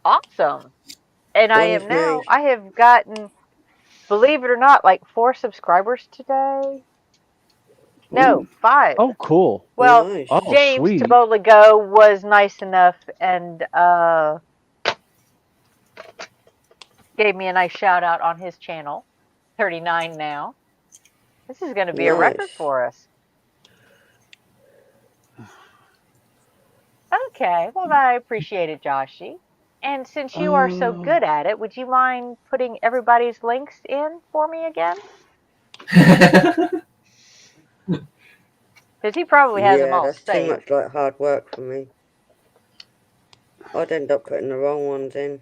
Awesome. And I have gotten, believe it or not, like 4 subscribers today. No, 5. Oh, cool. Well, Nice. Oh, James sweet. Taboligo was nice enough and gave me a nice shout out on his channel. 39 now. This is going to be a record Nice. for us. Okay, well, I appreciate it, Joshy. And since you are so good at it, would you mind putting everybody's links in for me again? Because he probably has them Yeah, all that's too saved. much like hard work for me. I'd end up putting the wrong ones in.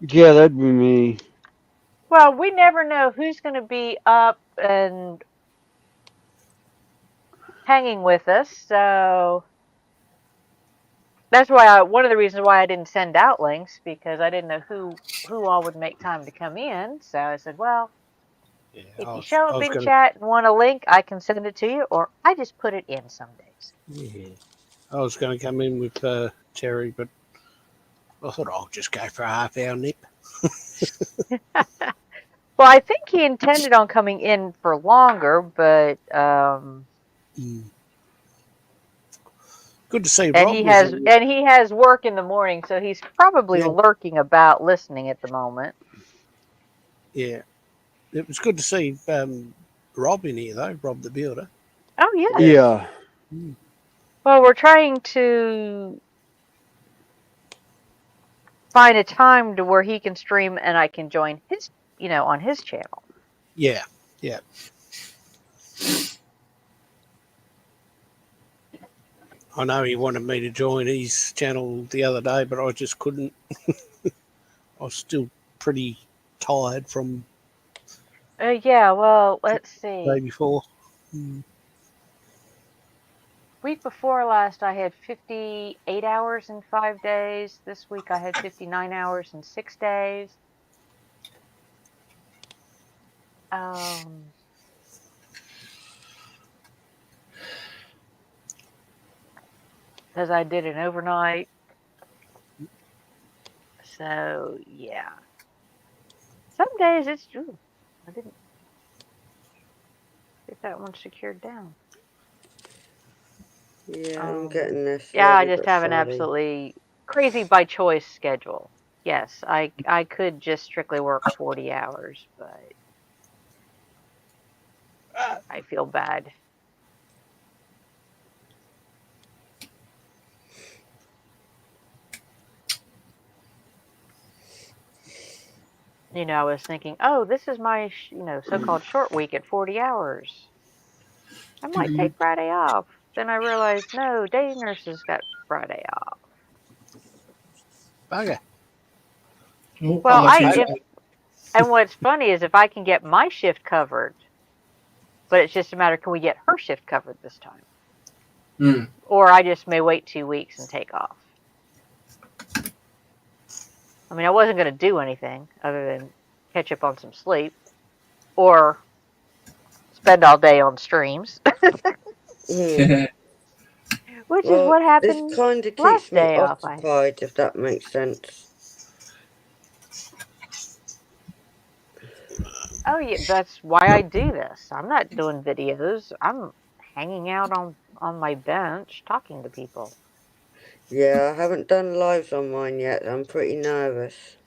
Yeah, that'd be me. Well, we never know who's going to be up and hanging with us, so that's why one of the reasons why I didn't send out links, because I didn't know who all would make time to come in. So I said, well, Yeah, if I you was, show I up was in gonna. chat and want a link, I can send it to you, or I just put it in some days. Yeah, I was gonna come in with Terry, but I thought I'll just go for a half-hour nip. Well, I think he intended on coming in for longer, but Good to see and Rob was in. he has work in the morning, so he's probably Yeah. lurking about listening at the moment. Yeah, it was good to see Rob in here though, Rob the Builder. Oh yes. Yeah. Well, we're trying to find a time to where he can stream and I can join his, on his channel. Yeah, yeah. I know he wanted me to join his channel the other day, but I just couldn't. I was still pretty tired from Yeah, well, let's see. the day before. Week before last, I had 58 hours in 5 days. This week, I had 59 hours in 6 days. Because I did an overnight. So, yeah. Some days it's true. I didn't get that one secured down. Yeah, I'm getting this. Yeah, I just have an absolutely crazy by choice schedule. Yes, I could just strictly work 40 hours, but I feel bad. I was thinking, oh, this is my, so-called short week at 40 hours. I might take Friday off. Then I realized, no, day nurses got Friday off. Bugger. Well, and what's funny is if I can get my shift covered, but it's just a matter, can we get her shift covered this time? Or I just may wait 2 weeks and take off. I mean, I wasn't going to do anything other than catch up on some sleep or spend all day on streams. Which is what happened This kind of last keeps me day off. occupied, if that makes sense. Oh yeah, that's why I do this. I'm not doing videos. I'm hanging out on my bench talking to people. Yeah, I haven't done lives on mine yet. I'm pretty nervous.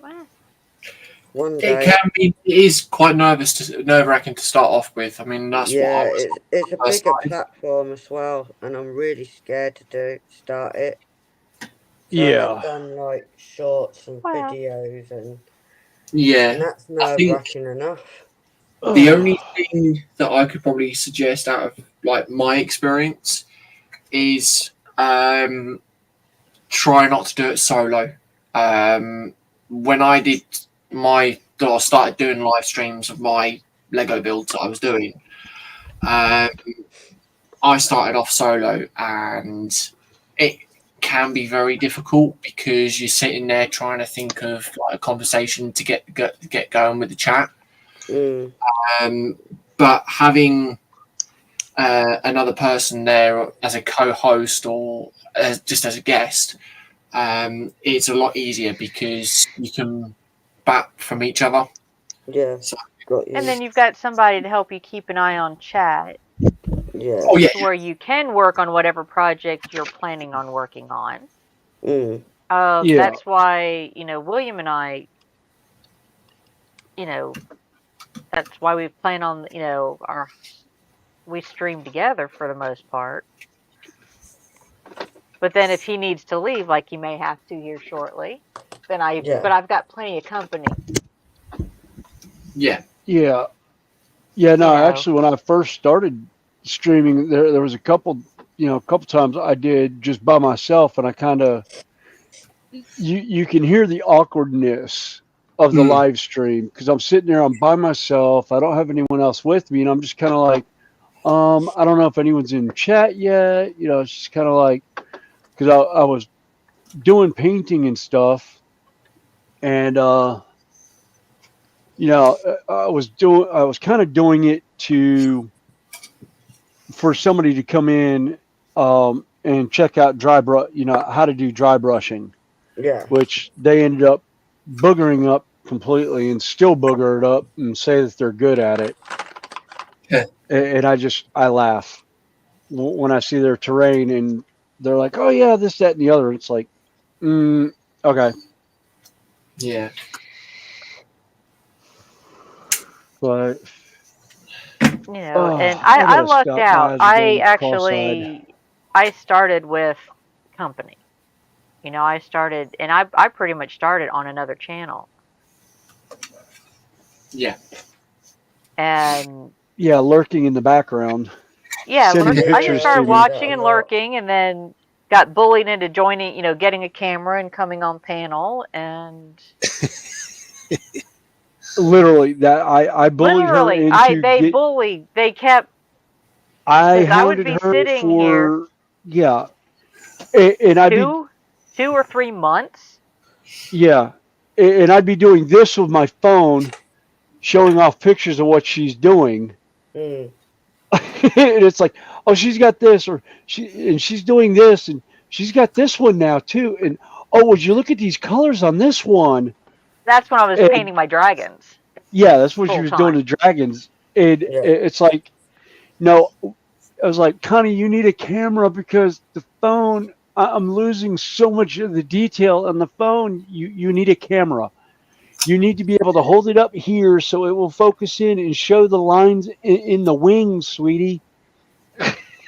Well, One It day. can be. It is quite nerve-wracking to start off with. I mean, that's what I Yeah, was it's a when I first bigger started. platform as well, and I'm really scared to start it. So I have Yeah. done like shorts and well, videos, and Yeah, that's I nerve think wracking enough. the only thing that I could probably suggest out of like my experience is try not to do it solo. When I did started doing live streams of my Lego builds that I was doing, um, I started off solo, and it can be very difficult because you're sitting there trying to think of like a conversation to get going with the chat. Mm. But having another person there as a co-host or just as a guest, it's a lot easier because you can bat from each other. Yeah, So, got you. and then you've got somebody to help you keep an eye on chat. Yeah. oh yeah, to where you can work on whatever project you're planning on working on. Mm. Yeah. That's why, William and I, that's why we plan on, we stream together for the most part. But then if he needs to leave, like he may have to here shortly, but Yeah. I've got plenty of company. yeah, Yeah. Yeah, You no, know. actually when I first started streaming there was a couple times I did just by myself, and I kind of you can hear the awkwardness of the live stream because I'm sitting there, I'm by myself, I don't have anyone else with me, and I'm just kind of like, I don't know if anyone's in chat yet. It's just kind of like, because I was doing painting and stuff, and I was kind of doing it for somebody to come in and check out dry brush, how to do dry brushing, Yeah. which they ended up boogering up completely and still booger it up and say that they're good at it. Yeah. And I laugh when I see their terrain and they're like, oh yeah, this, that, and the other. It's like, okay. yeah. But and I lucked out. I started with company. I started, and I pretty much started on another channel. Yeah. And yeah, lurking in the background. Yeah, I just started me. watching and lurking, and then got bullied into joining, getting a camera and coming on panel, and literally that I bullied her into. They kept. I would be her sitting for here. Yeah, and I'd be 2 or 3 months. Yeah, and I'd be doing this with my phone, showing off pictures of what she's doing. Mm. And it's like, oh, she's got this, or she's doing this, and she's got this one now too. And oh, would you look at these colors on this one? That's when I was painting my dragons. Yeah, that's what she was doing to dragons. And it's like, no, I was like, Connie, you need a camera because the phone, I'm losing so much of the detail on the phone. You need a camera. You need to be able to hold it up here so it will focus in and show the lines in the wings, sweetie.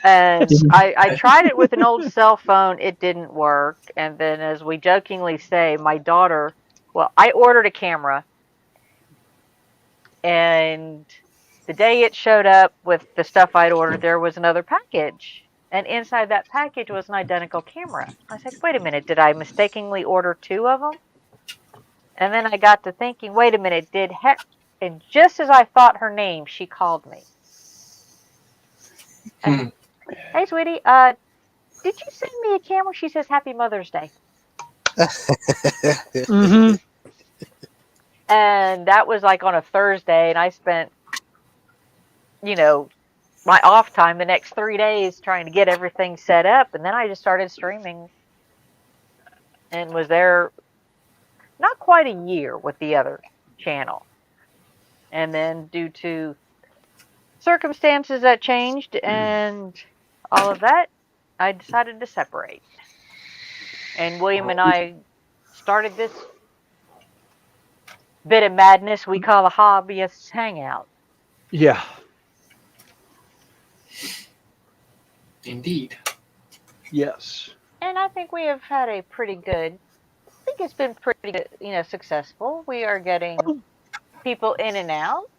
And I tried it with an old cell phone. It didn't work. And then, as we jokingly say, my daughter, I ordered a camera. And the day it showed up with the stuff I'd ordered, there was another package. And inside that package was an identical camera. I said, wait a minute, did I mistakenly order 2 of them? And then I got to thinking, wait a minute, and just as I thought her name, she called me. Said, hey, sweetie, did you send me a camera? She says, Happy Mother's Day. Mm-hmm. And that was like on a Thursday, and I spent, my off time the next 3 days trying to get everything set up. And then I just started streaming and was there not quite a year with the other channel. And then due to circumstances that changed, and all of that, I decided to separate. And William and I started this bit of madness we call a hobbyist hangout. Yeah. Indeed. Yes. And I think we have had a pretty good, I think it's been pretty good, successful. We are getting people in and out.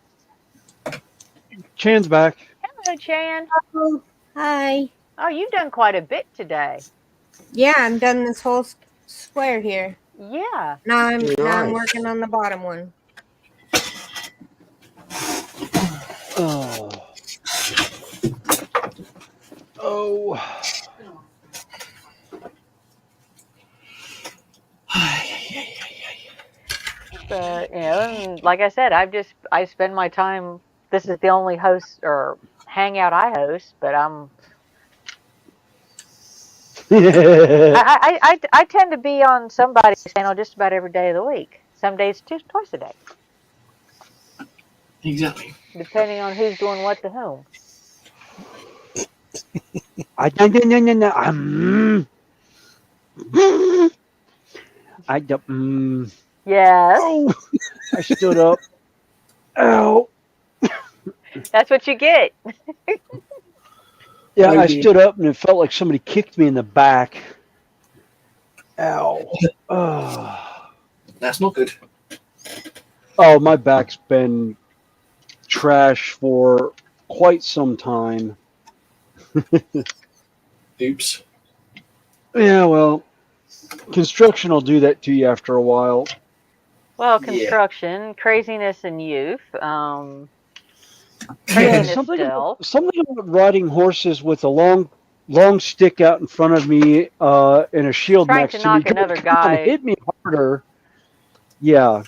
Chan's back. Hello, Chan. Oh, hi. Oh, you've done quite a bit today. Yeah, I'm done this whole square here. Yeah. Now I'm Nice. working on the bottom one. Oh. Oh. But and like I said, I spend my time. This is the only host or hangout I host, but I tend to be on somebody's channel just about every day of the week. Some days twice a day. Exactly. Depending on who's doing what to whom. Yes. Oh, I stood up. Ow. That's what you get. Yeah, I stood up and it felt like somebody kicked me in the back. Ow. Oh. That's not good. Oh, my back's been trash for quite some time. Oops. Yeah, well, construction will do that to you after a while. Well, construction, craziness in youth, Yeah, craziness something still. about riding horses with a long stick out in front of me and a shield Trying next to to knock me. another Come on, guy. hit me harder. Yeah.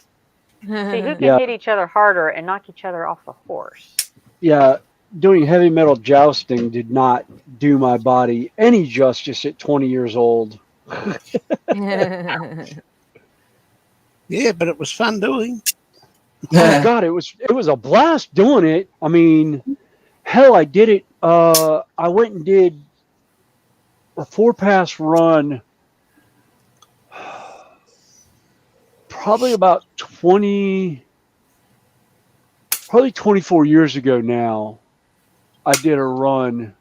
See, who can Yeah. hit each other harder and knock each other off the horse? Yeah, doing heavy metal jousting did not do my body any justice at 20 years old. Yeah, but it was fun doing. Oh God, it was a blast doing it. I mean, hell, I did it. I went and did a 4-pass run, probably 24 years ago now. I did a run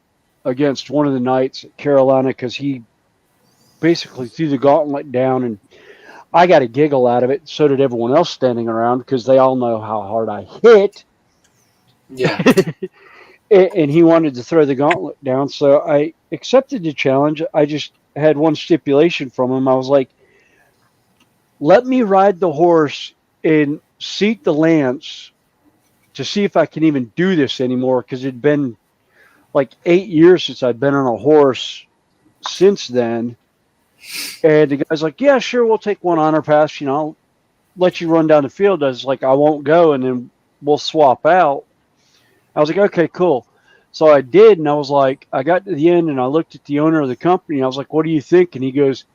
against one of the knights at Carolina because he basically threw the gauntlet down, and I got a giggle out of it. So did everyone else standing around because they all know how hard I hit. Yeah. And he wanted to throw the gauntlet down, so I accepted the challenge. I just had one stipulation from him. I was like, let me ride the horse and seat the lance to see if I can even do this anymore, because it'd been like 8 years since I'd been on a horse since then. And the guy's like, yeah, sure, we'll take one honor pass. I'll let you run down the field. I was like, I won't go, and then we'll swap out. I was like, okay, cool. So I did, and I was like, I got to the end, and I looked at the owner of the company, and I was like, what do you think? And he goes,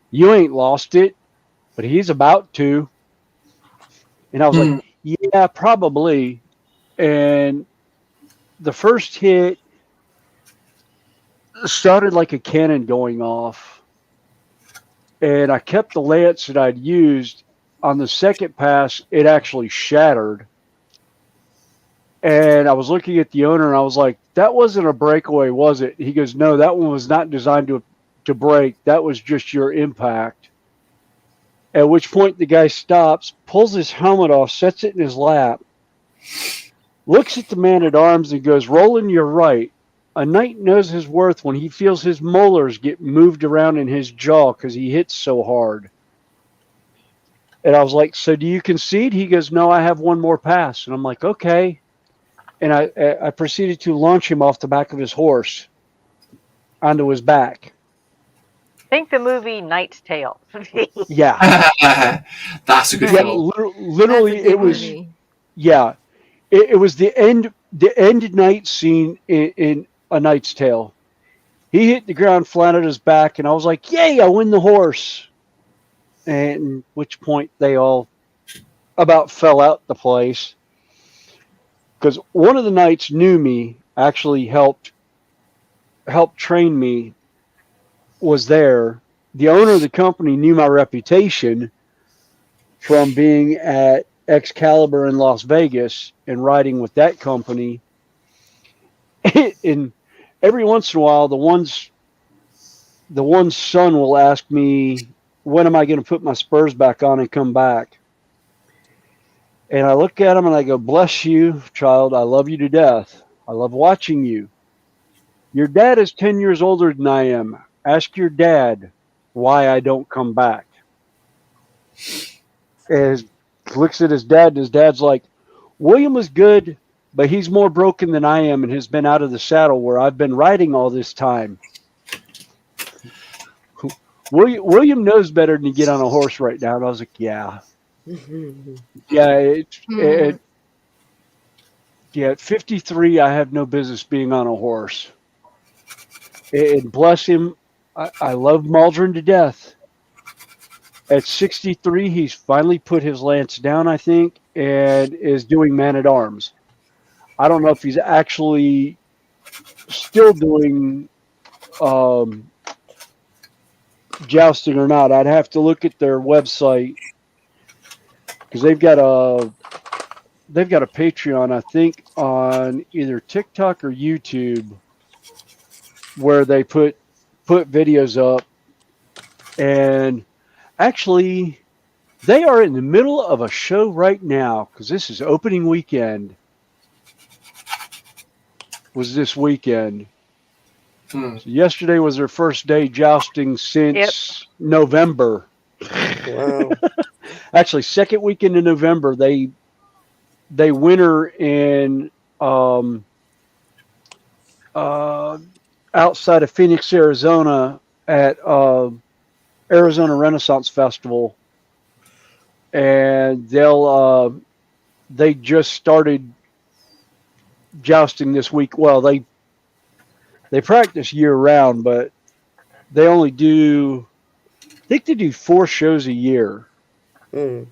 you ain't lost it, but he's about to. And I was like, yeah, probably. And the first hit started like a cannon going off, and I kept the lance that I'd used. On the second pass, it actually shattered. And I was looking at the owner, and I was like, that wasn't a breakaway, was it? He goes, no, that one was not designed to break. That was just your impact. At which point the guy stops, pulls his helmet off, sets it in his lap, looks at the man at arms and goes, Roland, you're right. A knight knows his worth when he feels his molars get moved around in his jaw because he hits so hard. And I was like, so do you concede? He goes, no, I have one more pass. And I'm like, okay. And I proceeded to launch him off the back of his horse onto his back. Think the movie Knight's Tale. Yeah. That's a good film. Literally, it was, yeah. It was the end night scene in A Knight's Tale. He hit the ground flat on his back, and I was like, yay, I win the horse. And at which point they all about fell out the place. Because one of the knights knew me, actually helped helped train me was there. The owner of the company knew my reputation from being at Excalibur in Las Vegas and riding with that company. And every once in a while, the one's son will ask me, when am I going to put my spurs back on and come back? And I look at him and I go, bless you, child. I love you to death. I love watching you. Your dad is 10 years older than I am. Ask your dad why I don't come back. And looks at his dad, and his dad's like, William was good, but he's more broken than I am and has been out of the saddle where I've been riding all this time. William knows better than to get on a horse right now. And I was like, yeah. Yeah, at 53, I have no business being on a horse. And bless him, I love Maldron to death. At 63, he's finally put his lance down, I think, and is doing man-at-arms. I don't know if he's actually still doing jousting or not. I'd have to look at their website because they've got a Patreon, I think, on either TikTok or YouTube where they put videos up. And actually, they are in the middle of a show right now because this is opening weekend. Was this weekend. So yesterday was their first day jousting since November. Wow. Actually, second weekend in November, they winter in outside of Phoenix, Arizona at Arizona Renaissance Festival. And they just started jousting this week. Well, they practice year round, but they only do, I think they do 4 shows a year that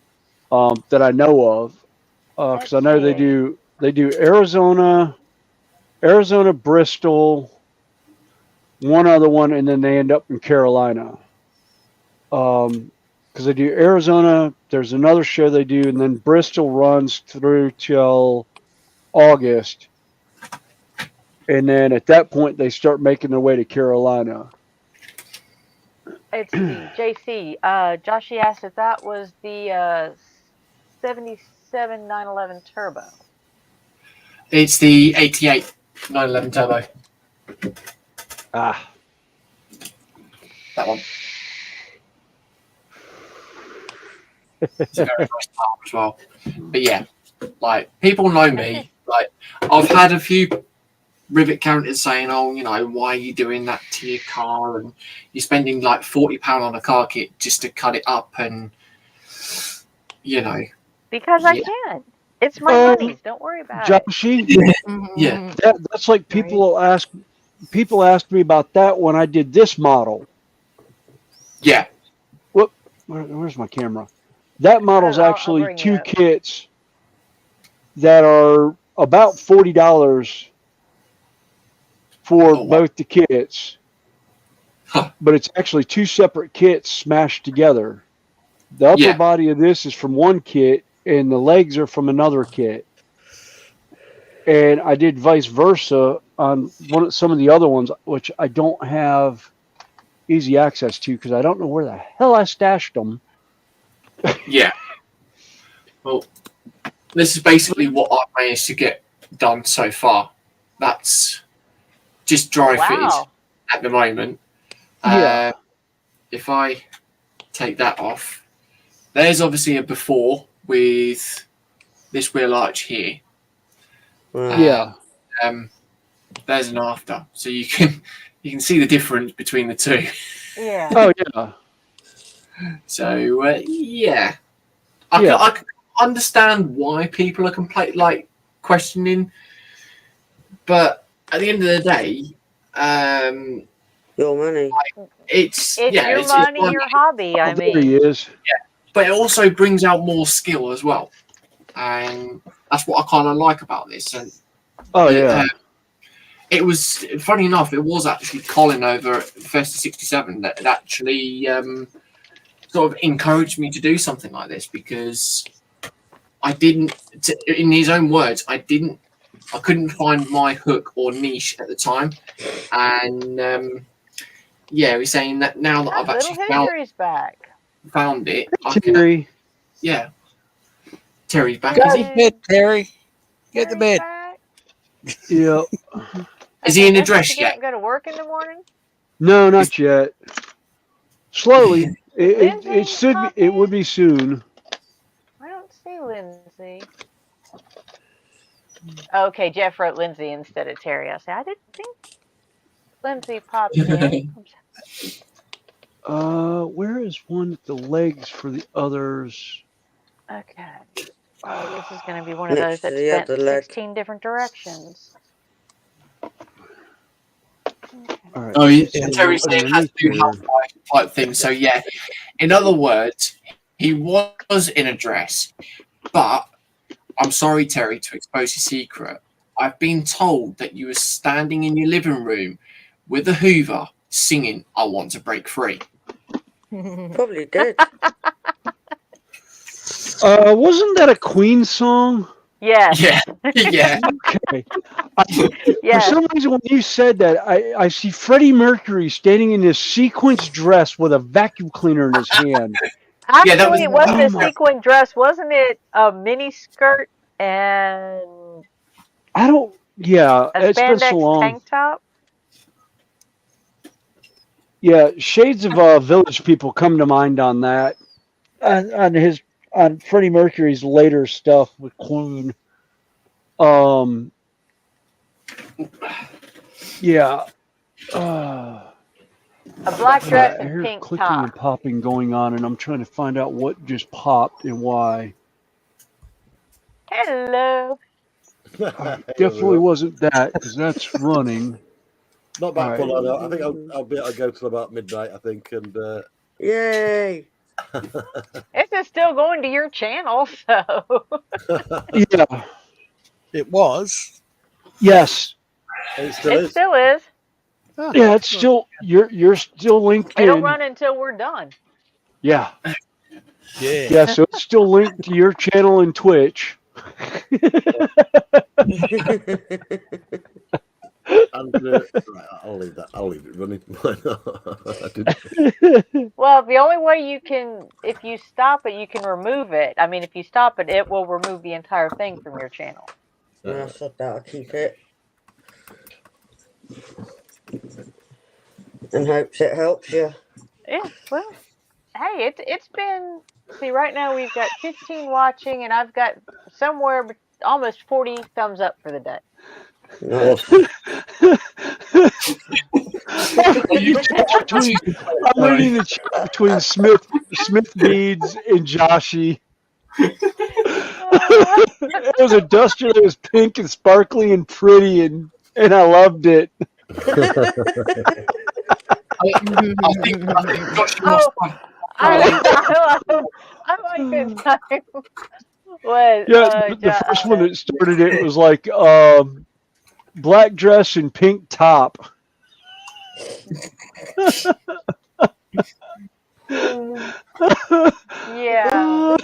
I know of. Because I know they do Arizona, Bristol, one other one, and then they end up in Carolina. Because they do Arizona, there's another show they do, and then Bristol runs through till August. And then at that point, they start making their way to Carolina. It's the JC. Joshy asked if that was the 77 911 Turbo. It's the 88 911 Turbo. Ah. That one. It's a very nice car as well. But yeah, like, people know me. Like, I've had a few rivet counters saying, oh, you know, why are you doing that to your car? And you're spending like £40 on a car kit just to cut it up, and, you know. Because I can. It's my money. Don't worry about Joshy, yeah. That's like people ask me about that when I did this model. Yeah. Where's my camera? That model's actually 2 kits that are about $40 for both the kits, but it's actually 2 separate kits smashed together. The upper body of this is from one kit, and the legs are from another kit. And I did vice versa on some of the other ones, which I don't have easy access to because I don't know where the hell I stashed them. Yeah. Well, this is basically what I've managed to get done so far. That's just dry fitted at the moment. If I take that off, there's obviously a before with this wheel arch here. There's an after, so you can see the difference between the two. Yeah. Oh yeah. So I can understand why people are questioning, but at the end of the day, your money. It's your money, your hobby. I mean, there he is. Yeah, but it also brings out more skill as well, and that's what I kind of like about this. And it was funny enough. It was actually Colin over at Festa 67 that actually sort of encouraged me to do something like this, because I didn't, in his own words, I couldn't find my hook or niche at the time, and yeah, he's saying that now that I've Little actually History's back. found it, I Terry. can, yeah, Terry's back. Go Is to he? bed, Terry. Get to Terry's bed. back. Yeah. Is he in a Just dress to yet? go to work in the morning? No, not yet. Slowly. It Lindsay should be. popped It would in? be soon. I don't see Lindsay. Okay, Jeff wrote Lindsay instead of Terry. I said, I didn't think Lindsay popped in. Where is one with the legs for the others? Okay. Oh, this is going to be one of Next those to that the spent other leg. 16 different directions. All right. Oh, it's yeah, the Terry one said it has to do underneath health type thing. So yeah, in other words, he was in a dress, but I'm sorry, Terry, to expose your secret. I've been told that you were standing in your living room with a Hoover singing "I Want to Break Free." Probably did. Wasn't that a Queen song? Yes. Yeah, yeah. Okay. Yes. For some reason, when you said that, I see Freddie Mercury standing in this sequence dress with a vacuum cleaner in his hand. Actually, Yeah, that was- it wasn't Oh a my- sequin dress. Wasn't it a mini skirt and I don't. Yeah, a it's been so spandex long. tank top? Yeah, shades of Village People come to mind on that. On Freddie Mercury's later stuff with Queen. Yeah. A black dress I and hear pink clicking top. and popping going on, and I'm trying to find out what just popped and why. Hello. Definitely wasn't that, because that's running. Not that All full right. on. I think I'll be able to go till about midnight, I think. And Yay! This is still going to your channel, so. Yeah. It was. Yes. it still It is. still is. Yeah, it's still you're still linked It'll in. run until we're done. Yeah. Yeah. Yeah, so it's still linked to your channel and Twitch. And right, I'll leave that. I'll leave it running. I didn't. Well, the only way you can, if you stop it, you can remove it. I mean, if you stop it, it will remove the entire thing from your channel. I said that I'll keep it. And hopes it helps you. Yeah, well, hey, it's been, see, right now we've got 15 watching, and I've got somewhere almost 40 thumbs up for the day. Nice. I'm reading the chat between Smith Beads and Joshy. It was a duster that was pink and sparkly and pretty, and I loved it. I think Josh I like this time. When, The first one that started it was like black dress and pink top. Yeah.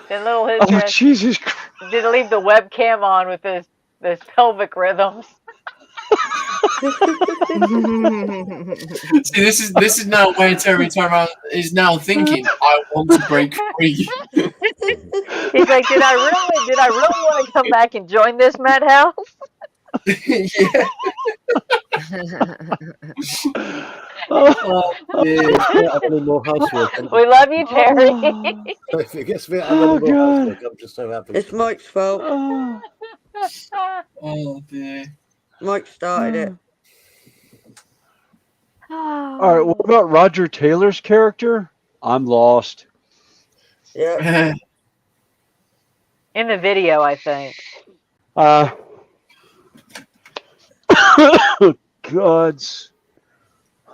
The little his Oh, Jesus Christ. did leave the webcam on with this pelvic rhythms. See, this is now where Terry Turner is now thinking, I want to break free. He's like, did I really want to come back and join this madhouse? Yeah. Oh, yeah. Any more housework? We love you, Terry. If it gets me out of any more housework, I'm just so happy. It's Mike's fault. Oh dear. Mike started it. All right, what about Roger Taylor's character? I'm lost. Yeah. In the video, I think. Gods.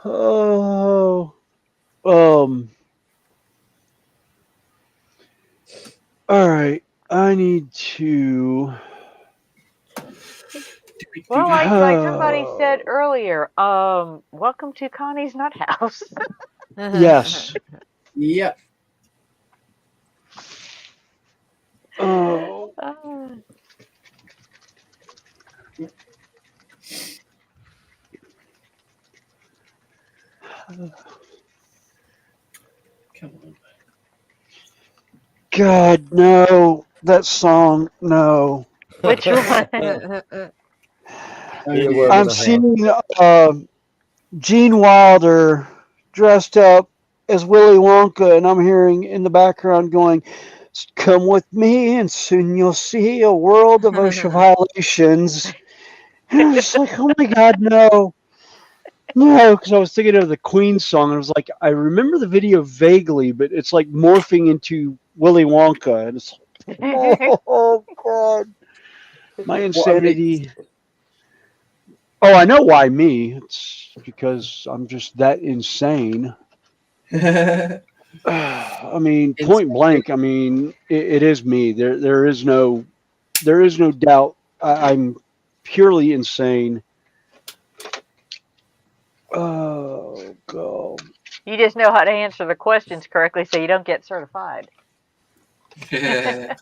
Oh. All right. I need to Well, like somebody said earlier, welcome to Connie's Nut House. Yes. Yep. Oh. Come on. God, no. That song, no. Which one? I'm seeing Gene Wilder dressed up as Willy Wonka, and I'm hearing in the background going, "Come with me, and soon you'll see a world of OSHA violations." And I was just like, "Oh my God, no, no!" Because I was thinking of the Queen song, and I was like, I remember the video vaguely, but it's like morphing into Willy Wonka, and it's like, oh God, my insanity. Oh, I know why me. It's because I'm just that insane. I mean, point blank. I mean, it is me. There is no doubt. I'm purely insane. Oh God. You just know how to answer the questions correctly, so you don't get certified. There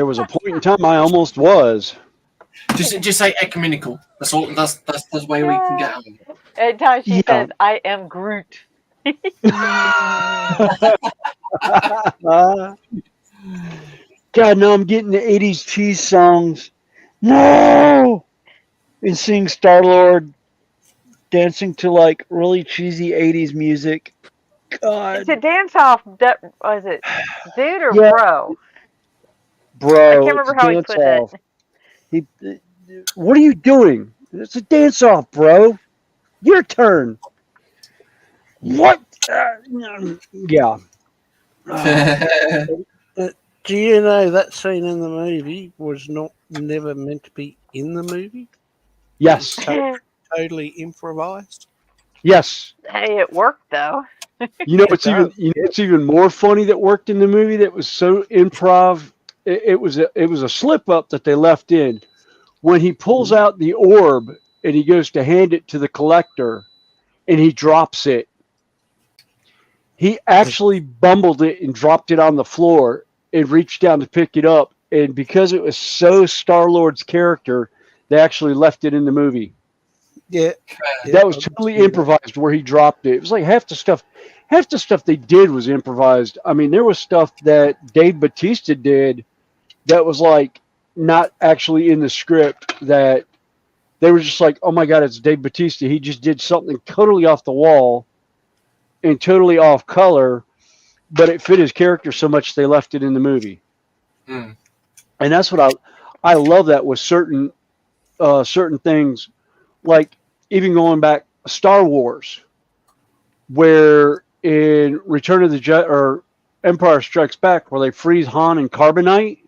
was a point in time I almost was. Just say ecumenical. That's all. That's the way we can get out. At times she says, "I am Groot." God, no, I'm getting the 80s cheese songs. No! And seeing Star-Lord dancing to like really cheesy 80s music. God. It's a dance off. Was it dude or Yeah. bro? Bro, I can't remember how he put off. it. What are you doing? It's a dance off, bro. Your turn. What? Yeah. Do you know that scene in the movie was never meant to be in the movie? Yes. Totally improvised. Yes. Hey, it worked though. You know it's even more funny that worked in the movie that was so improv. It was a slip up that they left in when he pulls out the orb and he goes to hand it to the collector and he drops it. He actually bumbled it and dropped it on the floor and reached down to pick it up. And because it was so Star-Lord's character, they actually left it in the movie. Yeah. That was totally improvised where he dropped it. It was like half the stuff they did was improvised. I mean, there was stuff that Dave Bautista did that was like not actually in the script, that they were just like, oh my God, it's Dave Bautista. He just did something totally off the wall and totally off color, but it fit his character so much they left it in the movie. And that's what I love that with certain things, like even going back Star Wars, where in Return of the Jedi or Empire Strikes Back, where they freeze Han and carbonite.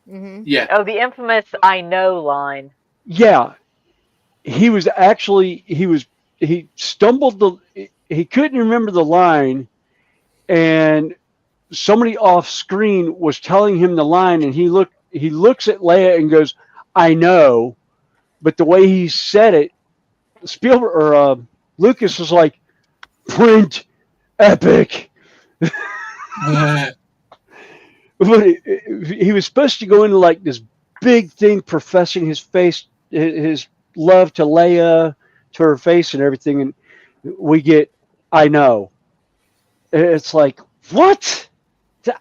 Mm-hmm. Yeah. Oh, the infamous "I know" line. Yeah, he stumbled he couldn't remember the line, and somebody off screen was telling him the line, and he looks at Leia and goes, "I know," but the way he said it, Spielberg or Lucas was like, "Print epic." But he was supposed to go into like this big thing, professing his love to Leia, to her face and everything, and we get, "I know." It's like, what? You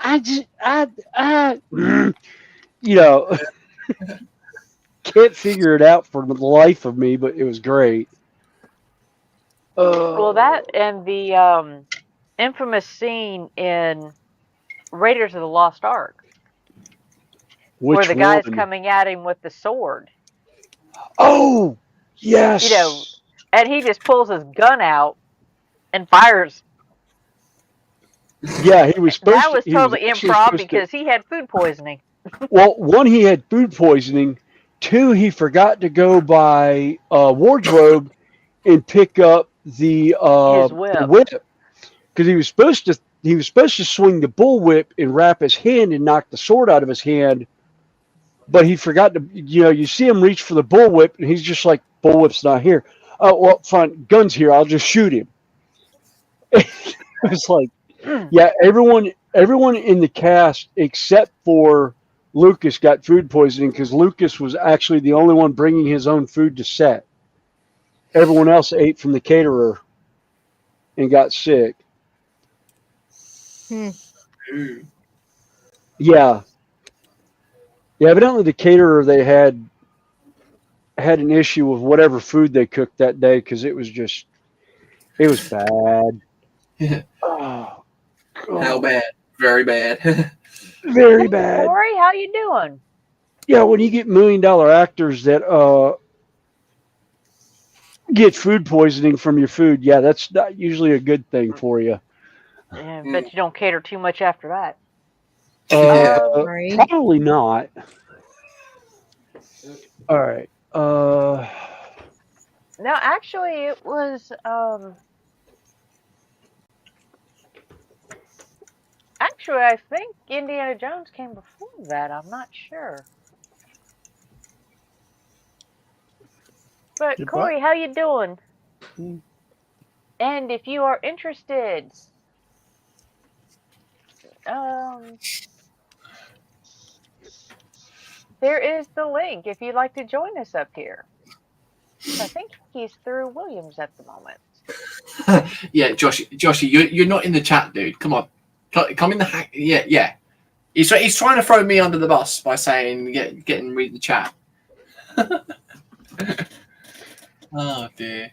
know, can't figure it out for the life of me, but it was great. Well, that and the infamous scene in Raiders of the Lost Ark, where the guy's coming at him with the sword. Oh, yes. You know, and he just pulls his gun out and fires. Yeah, he was supposed that was totally improv because he had food poisoning. Well, one, he had food poisoning. Two, he forgot to go by wardrobe and pick up the whip, because he was supposed to swing the bullwhip and wrap his hand and knock the sword out of his hand, but he forgot to. You see him reach for the bullwhip, and he's just like, "Bullwhip's not here." Oh well, fine, gun's here. I'll just shoot him. It's like, yeah, everyone in the cast except for Lucas got food poisoning because Lucas was actually the only one bringing his own food to set. Everyone else ate from the caterer and got sick. Ooh. Yeah. Evidently the caterer they had an issue with whatever food they cooked that day because it was bad. Oh, How God. bad? Very bad. Very bad. Corey, how you doing? Yeah, when you get $1 million actors that get food poisoning from your food, yeah, that's not usually a good thing for you. Yeah, bet you don't cater too much after that. Right. Probably not. All right. No, actually, it was. Actually, I think Indiana Jones came before that. I'm not sure. But Goodbye. Corey, how you doing? Mm. And if you are interested, there is the link if you'd like to join us up here. I think he's through Williams at the moment. Yeah, Joshy, you're not in the chat, dude. Come on, come in the hack. Yeah. He's trying to throw me under the bus by saying get and read the chat. Oh dear.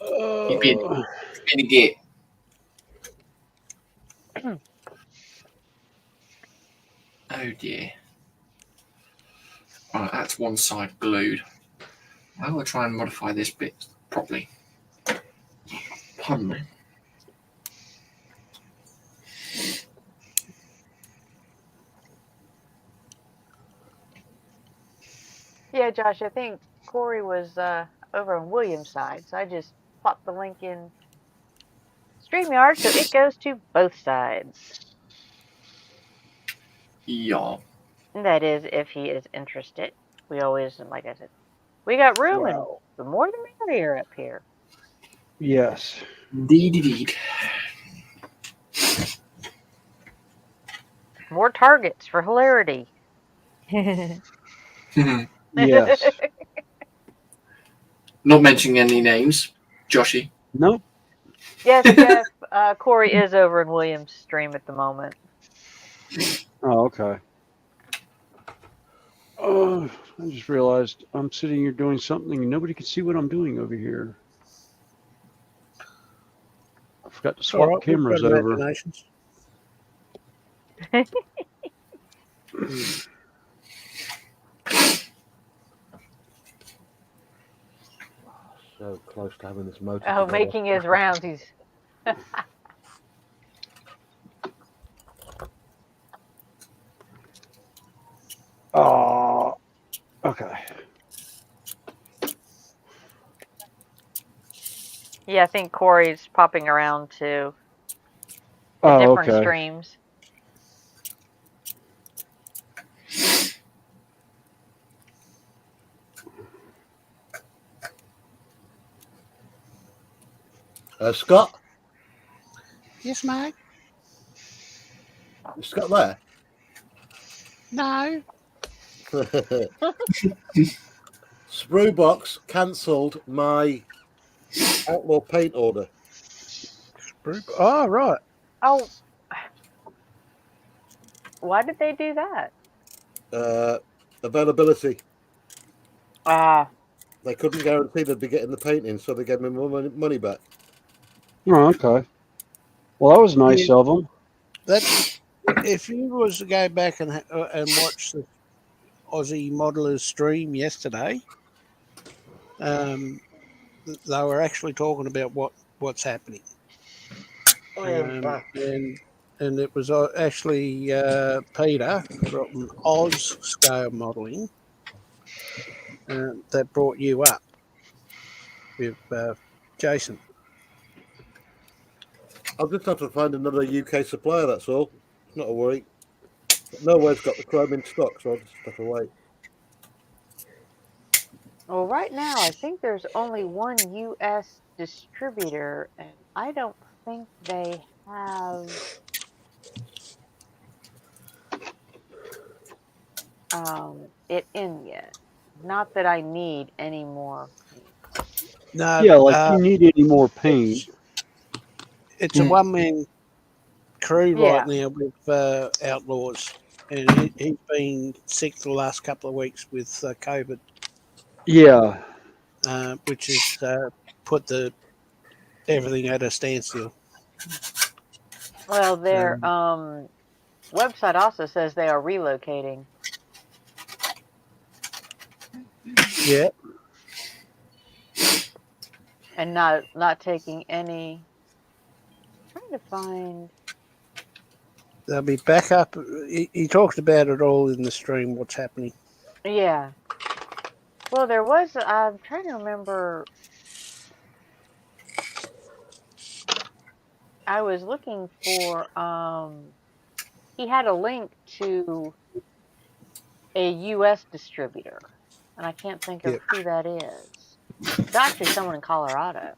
You've been a git. Oh dear. Right, that's one side glued. How do I try and modify this bit properly? Pardon me. Yeah, Josh, I think Corey was over on Williams' side, so I just popped the link in StreamYard so it goes to both sides. Yeah. That is, if he is interested. We always, like I said, we got room, and the more the merrier up here. Yes. Indeed. More targets for hilarity. Yes. Not mentioning any names, Joshy. Nope. Yes, Jeff. Corey is over in Williams' stream at the moment. Oh, okay. I just realized I'm sitting here doing something and nobody can see what I'm doing over here. I forgot to swap Right, cameras over. So close to having this motor. Oh, making his rounds. He's. Oh, okay. Yeah, I think Corey's popping around to the different streams. Scott? Yes, mate? Is Scott there? No. Spruebox cancelled my Outlaw paint order. Oh, right. Oh. Why did they do that? Availability. They couldn't guarantee they'd be getting the paint in, so they gave me money back. Oh, okay. Well, that was nice of them. That if you was to go back and watch the Aussie modelers stream yesterday, they were actually talking about what's happening. And it was actually Peter from Oz Scale Modelling that brought you up with Jason. I'll just have to find another UK supplier, that's all. It's not a worry. But nowhere's got the chrome in stock, so I'll just have to wait. Well, right now, I think there's only one U.S. distributor, and I don't think they have it in yet. Not that I need any more paint. Yeah, No, like you need any more paint. it's a one-man crew right Yeah. now with Outlaws, and he's been sick for the last couple of weeks with COVID, Yeah. which has put everything at a standstill. Well, their website also says they are relocating. Yeah. And not taking any. Trying to find. They'll be back up. He talked about it all in the stream, what's happening. Yeah. Well, there was. I'm trying to remember. I was looking for. He had a link to a U.S. distributor, and I can't think of who that is. It's actually someone in Colorado.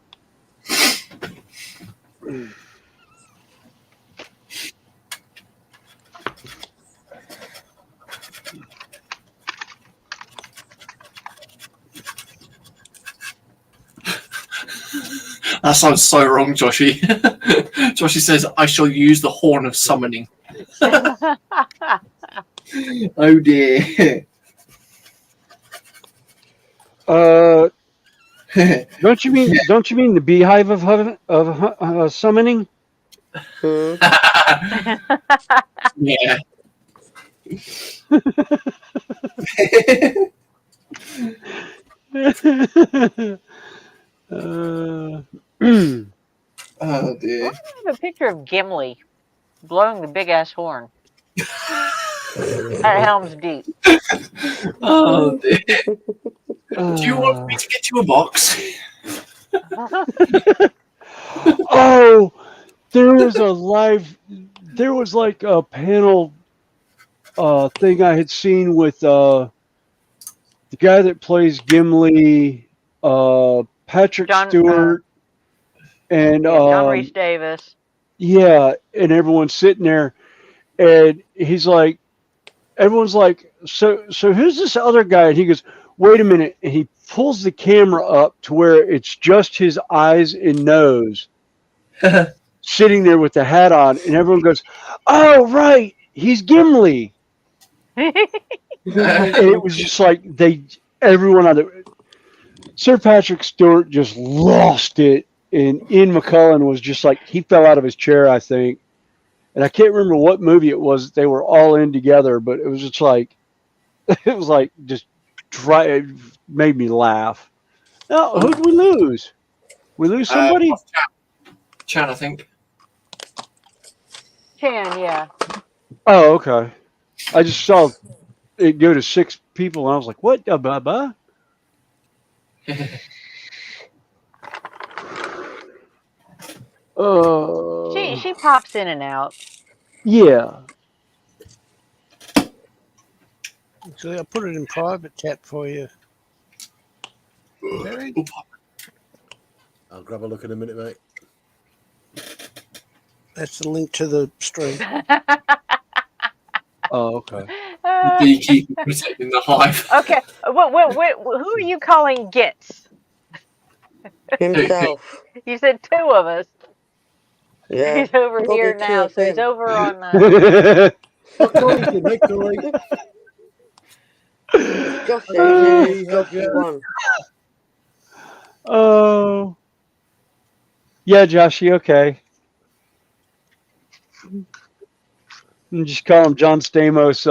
That sounds so wrong, Joshy. Joshy says, I shall use the horn of summoning. Oh dear. Don't you mean the beehive of summoning? Yeah. Oh dear. I have a picture of Gimli blowing the big ass horn at Helm's Deep. Oh dear. Do you want me to get you a box? Oh, there was like a panel thing I had seen with the guy that plays Gimli, Patrick Stewart, and John Rhys Davis. Yeah, and everyone's sitting there, and everyone's like, so who's this other guy? And he goes, wait a minute, and he pulls the camera up to where it's just his eyes and nose, sitting there with the hat on, and everyone goes, oh right, he's Gimli. And it was just like everyone on the Sir Patrick Stewart just lost it, and Ian McKellen was just like, he fell out of his chair, I think. And I can't remember what movie it was. They were all in together, but it was just like, just it made me laugh. Oh, who'd we lose? We lose somebody? Chan, I think. Chan, yeah. Oh, okay. I just saw it go to 6 people, and I was like, what? Blah, blah. She pops in and out. Yeah. So I'll put it in private chat for you. Very. I'll grab a look in a minute, mate. That's the link to the stream. Oh, okay. Beekeeper protecting the hive. Okay. Who are you calling Gits? Himself. You said 2 of us. Yeah. He's over Probably here 2 now, of so he's him. over on Victory. Joshy won. Oh. Yeah, Joshy, okay. And just call him John Stamos,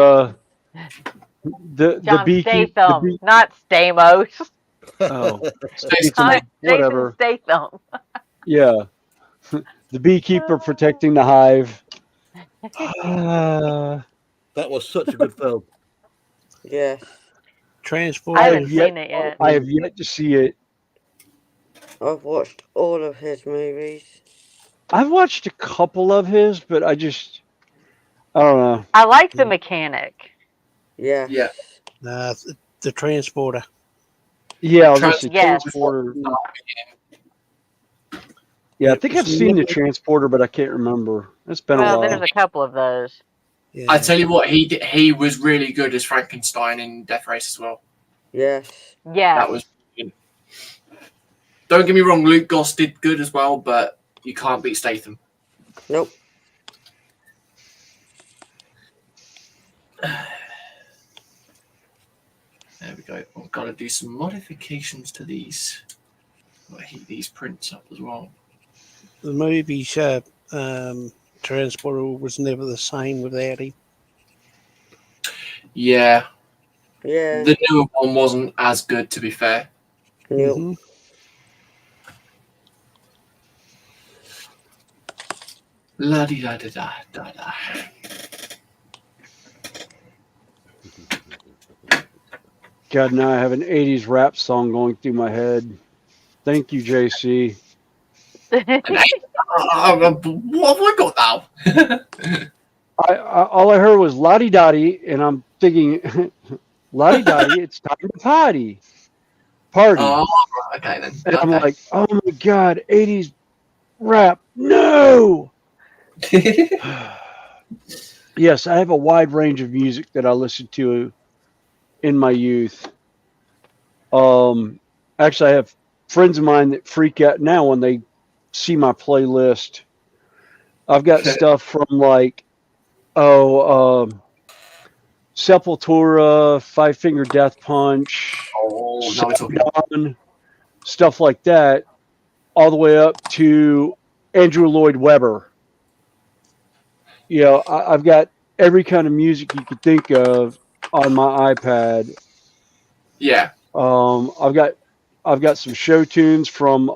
the beekeeper. Statham, not Stamos. Oh, whatever. Jason Statham. Yeah, the beekeeper protecting the hive. That was such a good film. Yes. Transport. I haven't seen it yet. I have yet to see it. I've watched all of his movies. I've watched a couple of his, but I don't know. I like The Mechanic. Yeah. Yeah. The Transporter. Yeah, I was gonna say Yes. Transporter. Not Yeah, I It think was I've seen the never- Transporter, but I can't remember. It's been a Well, while. there's a couple of those. Yeah. I tell you what, he was really good as Frankenstein in Death Race as well. Yes. Yes. That was. Don't get me wrong, Luke Goss did good as well, but you can't beat Statham. Nope. There we go. I've got to do some modifications to these. I'll heat these prints up as well. The movie Transporter was never the same without him. Yeah. Yeah. The newer one wasn't as good, to be fair. Nope. Mm-hmm. La di da da da da da. God, now I have an 80s rap song going through my head. Thank you, JC. What have I got now? All I heard was Lottie Dottie, and I'm thinking, Lottie Dottie, it's time to party. Oh, okay then. And I'm Okay. like, oh my God, 80s rap. No! Yes, I have a wide range of music that I listened to in my youth. Actually, I have friends of mine that freak out now when they see my playlist. I've got stuff from like, Sepultura, Five Finger Death Punch, Oh, now we're talking. Dawn, stuff like that, all the way up to Andrew Lloyd Webber. You know, I've got every kind of music you could think of on my iPad. Yeah. I've got some show tunes from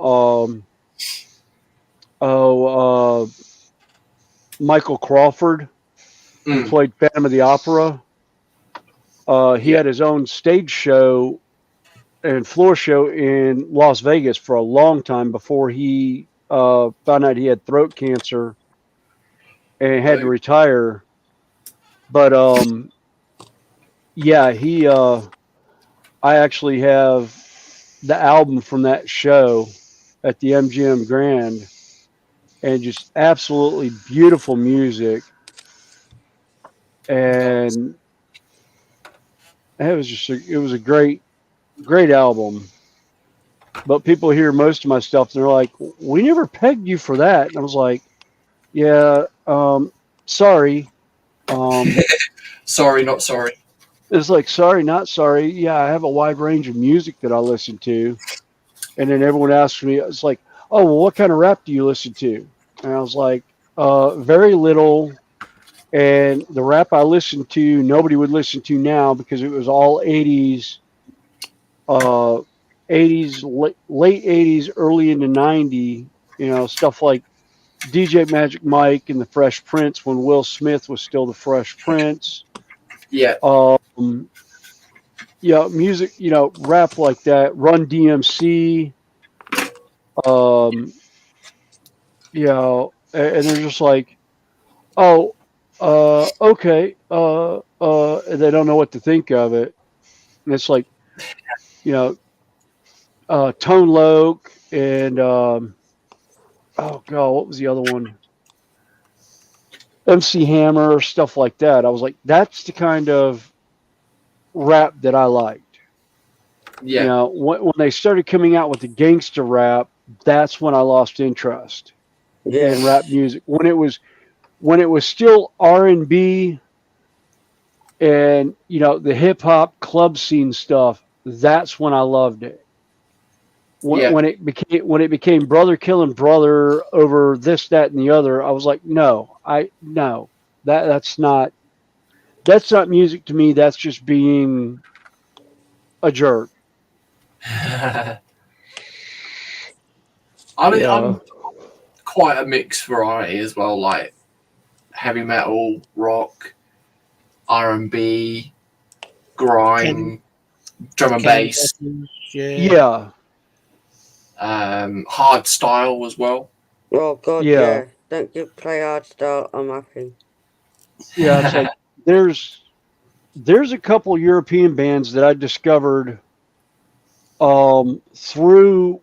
Michael Crawford, who played Phantom of the Opera. He had his own stage show and floor show in Las Vegas for a long time before he found out he had throat cancer and had to retire. But yeah, I actually have the album from that show at the MGM Grand, and just absolutely beautiful music. And it was a great album. But people hear most of my stuff and they're like, we never pegged you for that. And I was like, yeah, sorry. Sorry, not sorry. It's like, sorry, not sorry. Yeah, I have a wide range of music that I listen to. And then everyone asks me, it's like, oh, well, what kind of rap do you listen to? And I was like, very little. And the rap I listened to, nobody would listen to now because it was all 80s, 80s, late 80s, early into 90, you know, stuff like DJ Magic Mike and the Fresh Prince when Will Smith was still the Fresh Prince. Yeah. Yeah, music, you know, rap like that, Run DMC, you know, and they're just like, oh, okay, and they don't know what to think of it. And it's like, you know, Tone Loc and, oh God, what was the other one? MC Hammer, stuff like that. I was like, that's the kind of rap that I liked. Yeah. You know, when they started coming out with the gangster rap, that's when I lost interest in rap music. When it was still R&B and, you know, the hip hop club scene stuff, that's when I loved it. When it became brother killing brother over this, that, and the other, I was like, no, that's not music to me. That's just being a jerk. I'm quite a mixed variety as well, like heavy metal, rock, R&B, grime, drum and bass. Yeah. Hard style as well. Oh God, yeah. Don't you play hard style? I'm happy. Yeah, it's like there's a couple European bands that I discovered through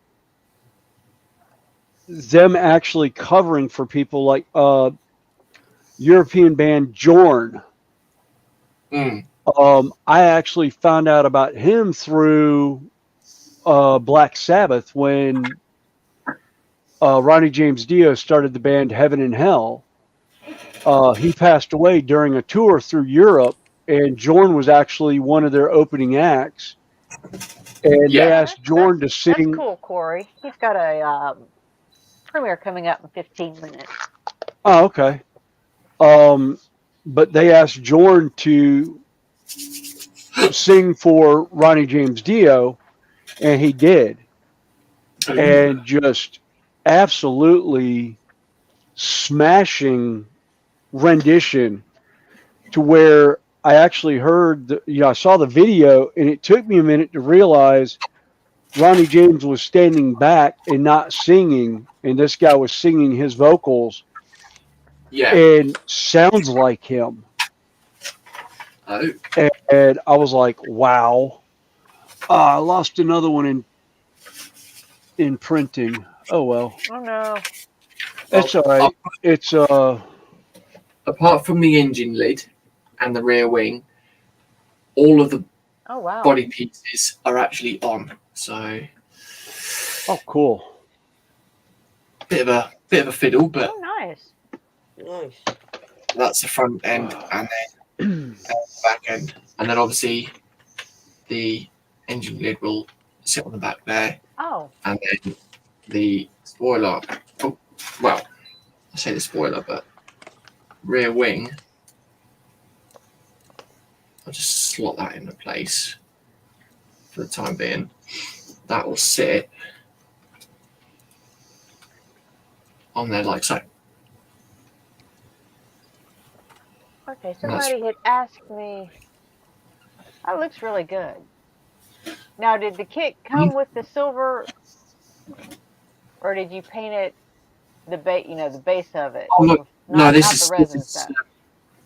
them actually covering for people like European band Jorn. I actually found out about him through Black Sabbath when Ronnie James Dio started the band Heaven and Hell. He passed away during a tour through Europe, and Jorn was actually one of their opening acts. And they asked Jorn to sing. That's cool, Corey. He's got a premiere coming up in 15 minutes. Oh, okay. But they asked Jorn to sing for Ronnie James Dio, and he did. And just absolutely smashing rendition to where I actually heard, I saw the video, and it took me a minute to realize Ronnie James was standing back and not singing, and this guy was singing his vocals. Yeah. And sounds like him. Oh. And I was like, wow. I lost another one in printing. Oh well. Oh no. It's all right. It's apart from the engine lid and the rear wing, all of the body pieces are actually on. So cool. Bit of a fiddle, but nice. That's the front end and then the back end. And then obviously the engine lid will sit on the back there. Oh. And then the spoiler, I say the spoiler, but rear wing, I'll just slot that into place for the time being. That will sit on there like so. Okay, somebody had asked me. That looks really good. Now, did the kit come with the silver, or did you paint it the base? The base of it. Oh look, this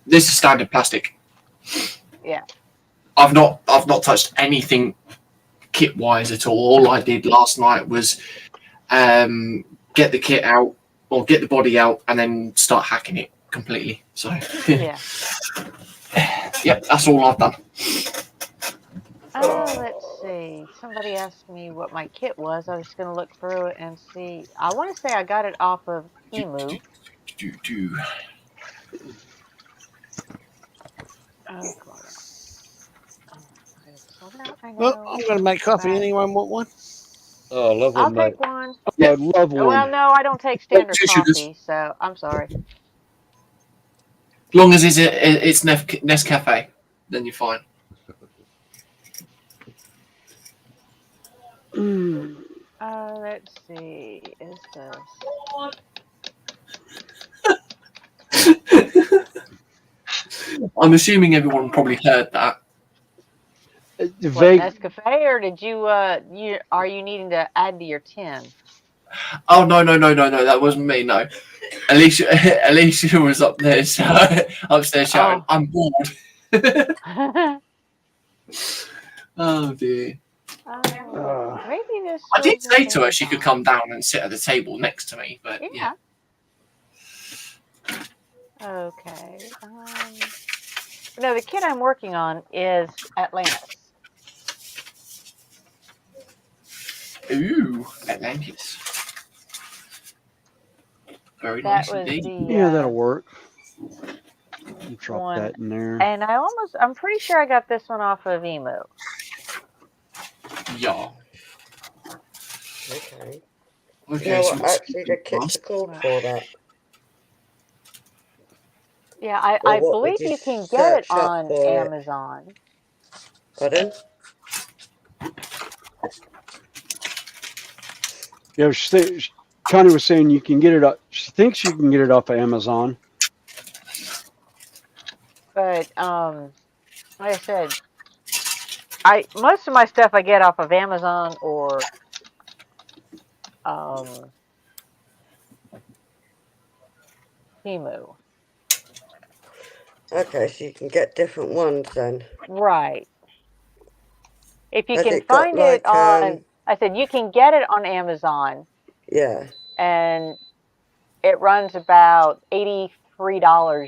is standard plastic. Yeah. I've not touched anything kit wise at all. All I did last night was get the kit out or get the body out and then start hacking it completely. So yeah. Yep, that's all I've done. Let's see. Somebody asked me what my kit was. I was going to look through it and see. I want to say I got it off of Emu. Oh, God. Well, I'm going to make coffee. Anyone want one? Oh, I love one, I'll take one. I love one. Well, no, I don't take standard coffee, so I'm sorry. As long as it's Nescafe, then you're fine. Let's see. Is this? I'm assuming everyone probably heard that. Nescafe, or did you? Are you needing to add to your 10? Oh no! That wasn't me. No, Alicia was up there, upstairs shouting, "I'm bored." Oh dear. Maybe this. I did say to her she could come down and sit at the table next to me, but yeah. Okay. No, the kit I'm working on is Atlantis. Ooh, Atlantis. Very nice indeed. Yeah, that'll work. Drop that in there. And I'm pretty sure I got this one off of Emu. Yeah. Okay. Okay, so actually the kit's called for that. Yeah, I believe you can get it on Amazon. Pardon? Yeah, Connie was saying you can get it. She thinks you can get it off of Amazon. But like I said, most of my stuff I get off of Amazon or Temu. Okay, so you can get different ones then. Right. If you Has can it got find it like on, I said you can get it on Amazon, yeah. and it runs about $83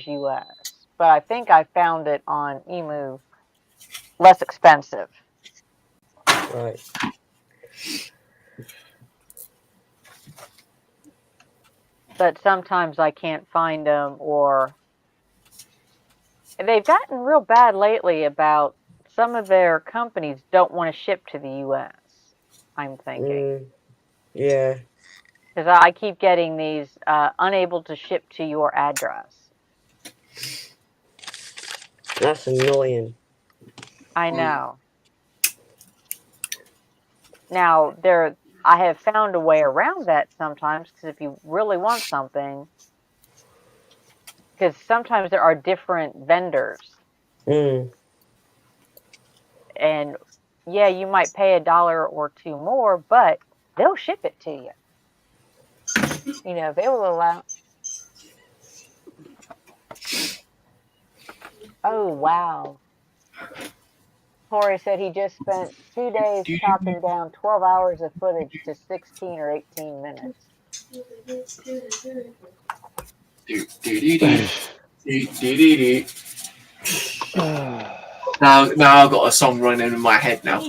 US. But I think I found it on Emu less expensive. Right. But sometimes I can't find them, or they've gotten real bad lately about some of their companies don't want to ship to the US, I'm thinking. Yeah. Because I keep getting these unable to ship to your address. That's annoying. I know. Now, I have found a way around that sometimes, because if you really want something, because sometimes there are different vendors, Mm. and yeah, you might pay $1 or $2 more, but they'll ship it to you. You know, they will allow. Oh, wow. Corey said he just spent 2 days chopping down 12 hours of footage to 16 or 18 minutes. Now I've got a song running in my head now.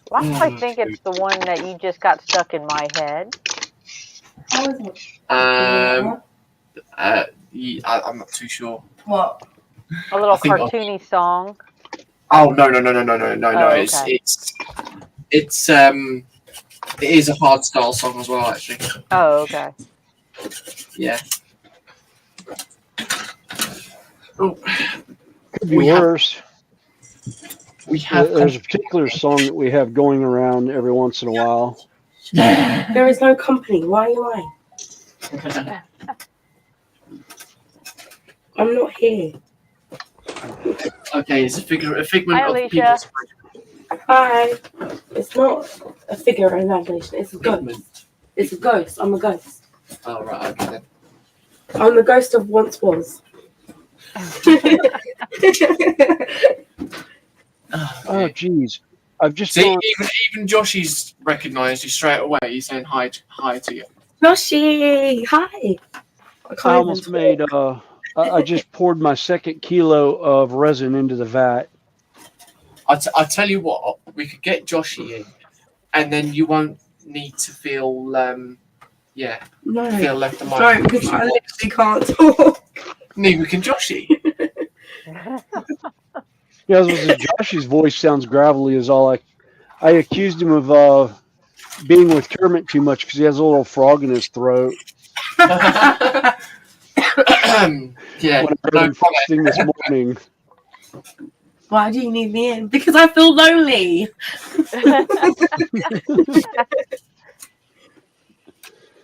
Why do I think it's the one that you just got stuck in my head? I'm not too sure. What? A little cartoony song. Oh no! Okay. It is a hard style song as well, actually. Oh, okay. Yeah. Oh, could be worse. There's a particular song that we have going around every once in a while. There is no company. Why are you lying? I'm not here. Okay, it's a figment Hi, of Alicia. people's. Hi. It's not a figure of imagination. It's a ghost. It's a ghost. I'm a ghost. Oh, right, okay then. I'm the ghost of once was. Oh, geez. I've just see even Joshy's recognised you straight away. He's saying hi to you. Yoshi, hi. I almost made. I just poured my 2nd kilo of resin into the vat. I tell you what, we could get Joshy in, and then you won't need to feel feel left alone. Don't, because I literally can't talk. Neither can Joshy. Yeah, I was gonna say, Josh's voice sounds gravelly as all. I accused him of being with Kermit too much because he has a little frog in his throat. Yeah, when I heard him first thing this morning. Why do you need me in? Because I feel lonely.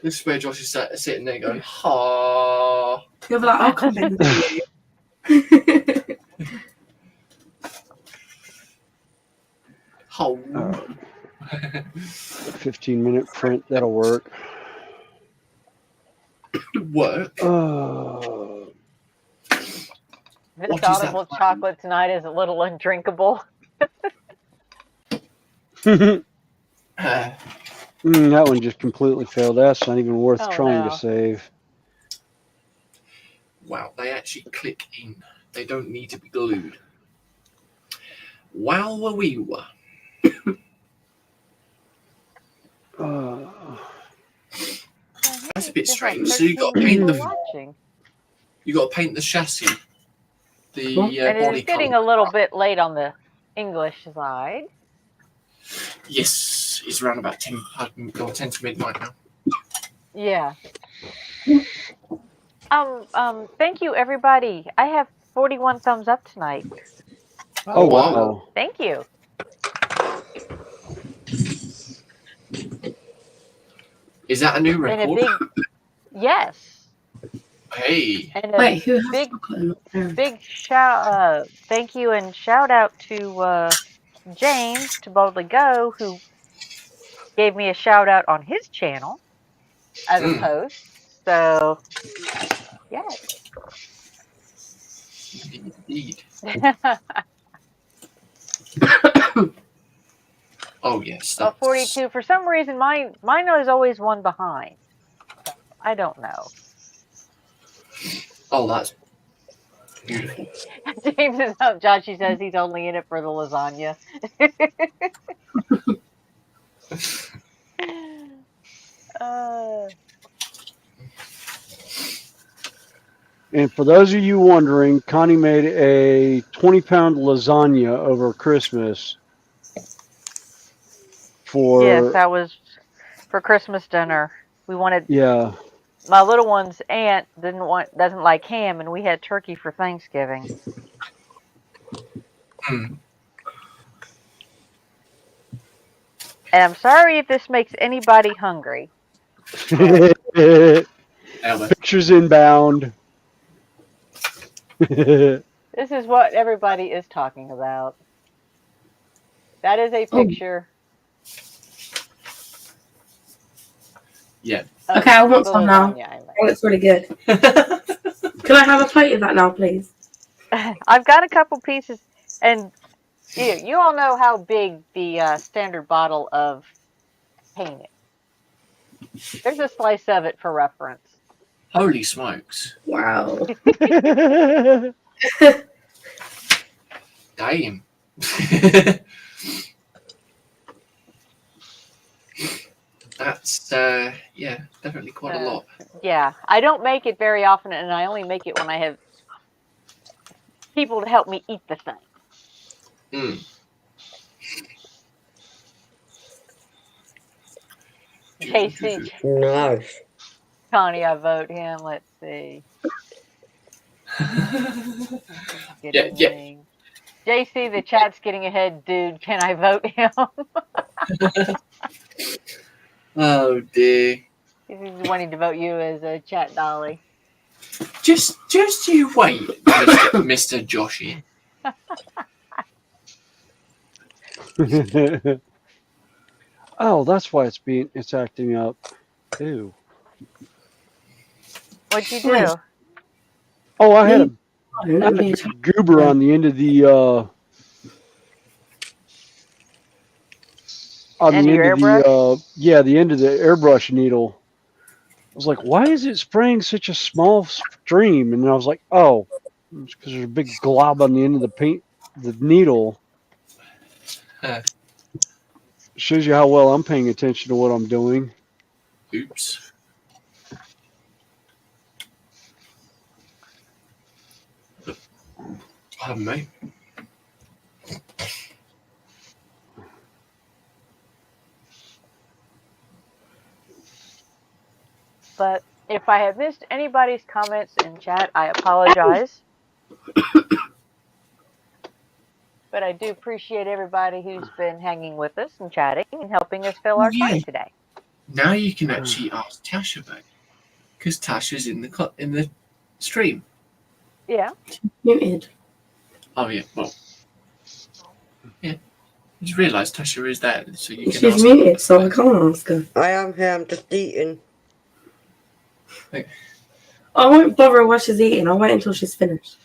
This is where Josh is sitting there going, ha. You'll be like, I'll come in. Oh. 15-minute print, that'll work. Work? This audible chocolate tonight is a little undrinkable. That one just completely failed. That's not even worth trying to save. Wow, they actually click in. They don't need to be glued. Wow, we were. That's a bit strange. So you got to paint the chassis, the and body. it's getting a little bit late on the English side. Yes, it's around about 10 to midnight now. Yeah. Thank you, everybody. I have 41 thumbs up tonight. Oh, wow. Thank you. Is that a new record? Yes. Hey. And a big shout thank you and shout out to James to Boldly Go, who gave me a shout out on his channel as a post. So yes. Indeed. Oh yes. Well, 42. For some reason, mine is always one behind. So I don't know. Oh, that's beautiful. James is up. Joshy says he's only in it for the lasagna. And for those of you wondering, Connie made a 20-pound lasagna over Christmas for. Yes, that was for Christmas dinner. We wanted. Yeah. My little one's aunt doesn't like ham, and we had turkey for Thanksgiving. Mm. And I'm sorry if this makes anybody hungry. Pictures inbound. This is what everybody is talking about. That is a picture. Yeah. Okay, I want some now. That looks really good. Can I have a plate of that now, please? I've got a couple pieces, and you all know how big the standard bottle of paint is. There's a slice of it for reference. Holy smokes! Wow. Damn. That's yeah, definitely quite a lot. Yeah, I don't make it very often, and I only make it when I have people to help me eat the thing. JC. Nice. Connie, I vote him. Let's see. Yeah. JC, the chat's getting ahead, dude. Can I vote him? Oh dear. He's wanting to vote you as a chat dolly. Just you wait, Mr. Joshy. Oh, that's why it's acting up. Ew. What'd you do? Oh, I had a big goober on the end of the the end of the airbrush needle. I was like, why is it spraying such a small stream? And I was like, oh, it's because there's a big glob on the end of the needle. Shows you how well I'm paying attention to what I'm doing. Oops. Pardon me. But if I have missed anybody's comments in chat, I apologize. But I do appreciate everybody who's been hanging with us and chatting and helping us fill our time today. Now you can actually ask Tasha back, because Tasha's in the stream. Yeah. Muted. Oh yeah. Well. Yeah. I just realised Tasha is there, so you can. She's muted, so I can't ask her. I am here. I'm just eating. I won't bother her while she's eating. I'll wait until she's finished.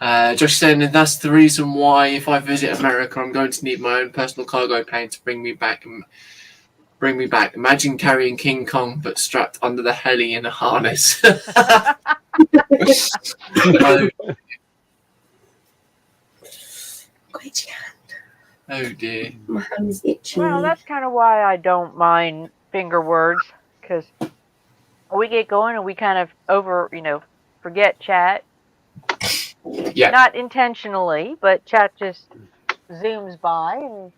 Josh saying that that's the reason why if I visit America, I'm going to need my own personal cargo plane to bring me back. Imagine carrying King Kong but strapped under the heli in a harness. Oh dear. My hand's itchy. Well, that's kind of why I don't mind finger words, because we get going and we kind of forget chat. Yeah. Not intentionally, but chat just zooms by, and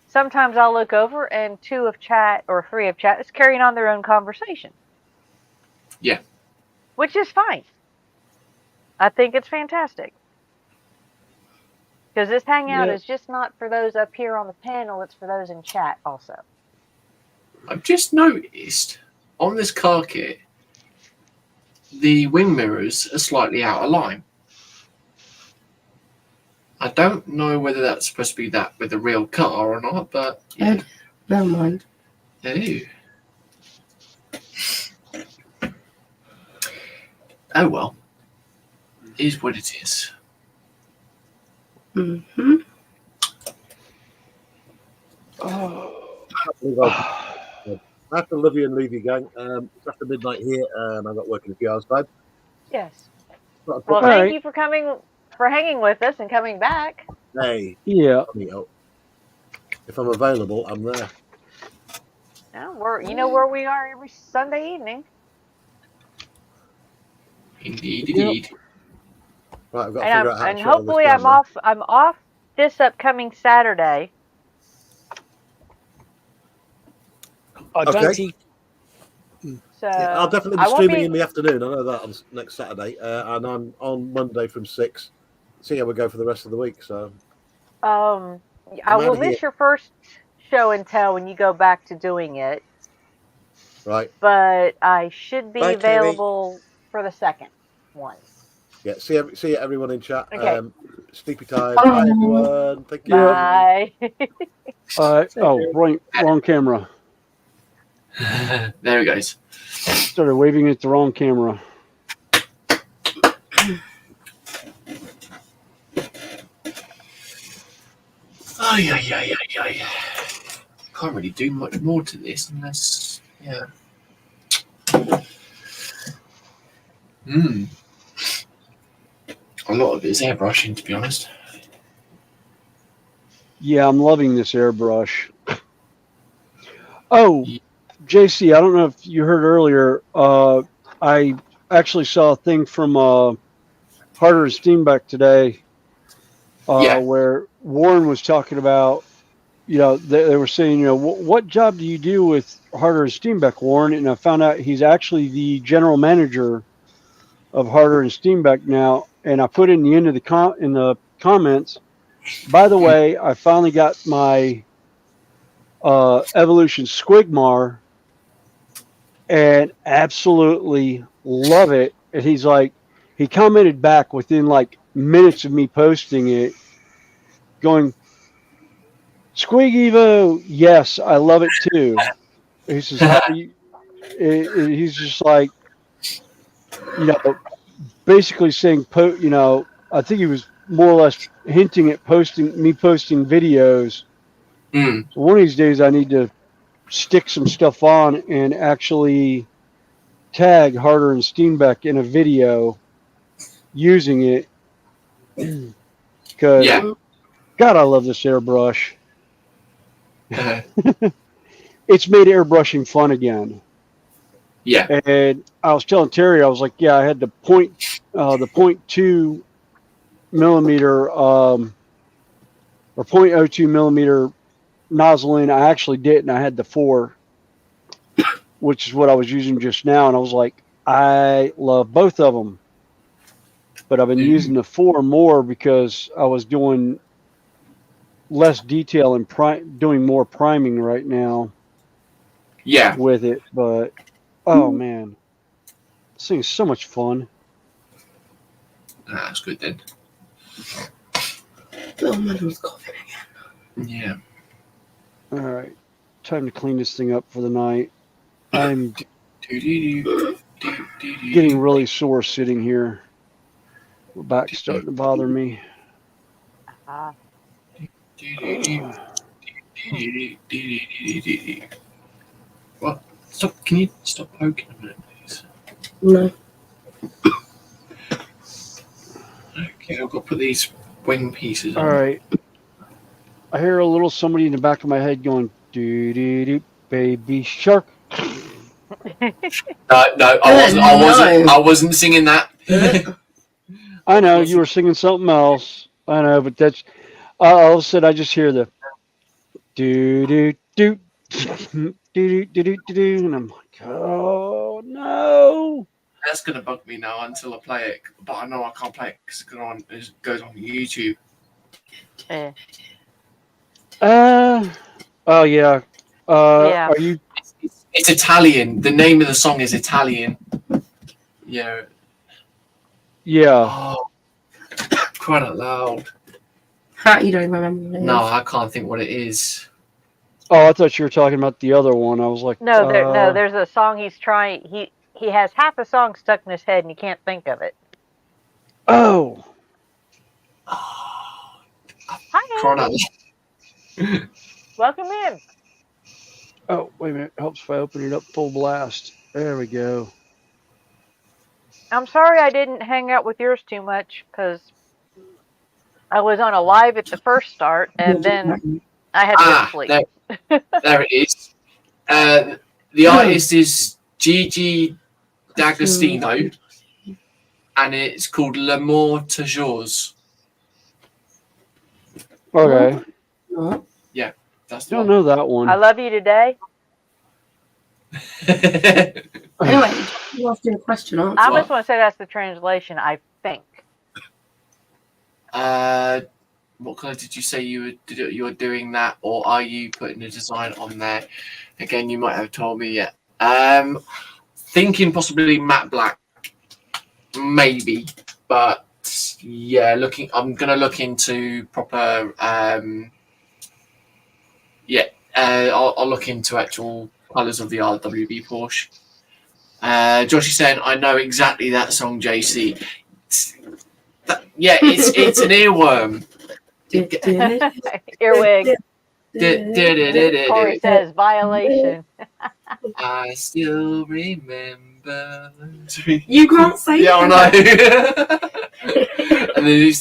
sometimes I'll look over and 2 of chat or 3 of chat is carrying on their own conversation. Yeah. Which is fine. I think it's fantastic. Because this hangout is just not for those up here on the panel, it's for those in chat also. I've just noticed on this car kit, the wing mirrors are slightly out of line. I don't know whether that's supposed to be that with a real car or not, but yeah. Never mind. Ew. Oh well. It is what it is. Mm-hmm. I have to love you and leave you, gang. It's after midnight here, and I've got work in a few hours' time. Yes. Not a Well, problem. thank you for hanging with us and coming back. Hey, Yeah. if I'm available, I'm there. No, you know where we are every Sunday evening. Indeed, Yep. indeed. Right, I've got to figure out how to And shut all this hopefully down now. I'm off this upcoming Saturday. I don't think. So Yeah, I'll definitely be I won't streaming be. in the afternoon. I know that on next Saturday, and I'm on Monday from 6. See how we go for the rest of the week. So I I'm will out of here. miss your first show and tell when you go back to doing it. Right. But I should be Bye, Terry. available for the second one. Yeah. See everyone in chat. Okay. Sleepy time. Bye everyone. Thank you. Bye. Wrong camera. There he goes. Started waving at the wrong camera. Ay. Can't really do much more to this unless, yeah. A lot of it is airbrushing, to be honest. Yeah, I'm loving this airbrush. Oh, JC, I don't know if you heard earlier. I actually saw a thing from Harder and Steenbeck today, where Warren was talking about, they were saying, what job do you do with Harder and Steenbeck, Warren? And I found out he's actually the general manager of Harder and Steenbeck now. And I put in the end of the comments. By the way, I finally got my Evolution Squigmar and absolutely love it. And he's like, he commented back within like minutes of me posting it, going, Squig Evo, yes, I love it too. He says, how do you? He's just like, basically saying, I think he was more or less hinting at posting videos. So one of these days I need to stick some stuff on and actually tag Harder and Steenbeck in a video using it. Because, God, I love this airbrush. It's made airbrushing fun again. Yeah. And I was telling Terry, I was like, yeah, I had the 0.2 millimeter or 0.02 millimeter nozzle in. I actually didn't. I had the 4, which is what I was using just now. And I was like, I love both of them. But I've been using the 4 more because I was doing less detail and doing more priming right now. Yeah. With it. But, oh, man. This thing is so much fun. That's good then. Little man was coughing again. Yeah. All right. Time to clean this thing up for the night. I'm getting really sore sitting here. My back's starting to bother me. What? Stop! Can you stop poking a minute, please? No. Okay, I've got to put these wing pieces on. All right. I hear a little somebody in the back of my head going, doo-doo-doo, baby shark. No, I wasn't singing that. I know, you were singing something else. I know, but that's, all of a sudden I just hear the doo-doo-doo, doo-doo-doo-doo-doo, and I'm like, oh, no. That's going to bug me now until I play it, but I know I can't play it because it goes on YouTube. Oh, yeah. Yeah. Are you? It's Italian. The name of the song is Italian. Yeah. Yeah. Oh, quite out loud. You don't remember what it is? No, I can't think what it is. Oh, I thought you were talking about the other one. I was like, No, there's a song he's trying. he has half a song stuck in his head and he can't think of it. Oh. Hi, Andy. Welcome in. Oh, wait a minute. Helps if I open it up full blast. There we go. I'm sorry I didn't hang out with yours too much because I was on a live at the first start and then I had to go to sleep. There it is. The artist is Gigi D'Agostino, and it's called L'amour toujours. Okay. Yeah, that's the Don't one. know that one. I love you today. Anyway, you asked your question, answer. I just want to say that's the translation, I think. What color did you say you were doing that, or are you putting a design on there? Again, you might have told me yet. Thinking possibly matte black, maybe, but yeah, I'm gonna look into proper. I'll look into actual colors of the RWB Porsche. Josh is saying, I know exactly that song, JC. It's an earworm. Earwig. Corey says violation. I still remember. You can't say yeah, that. I know. And then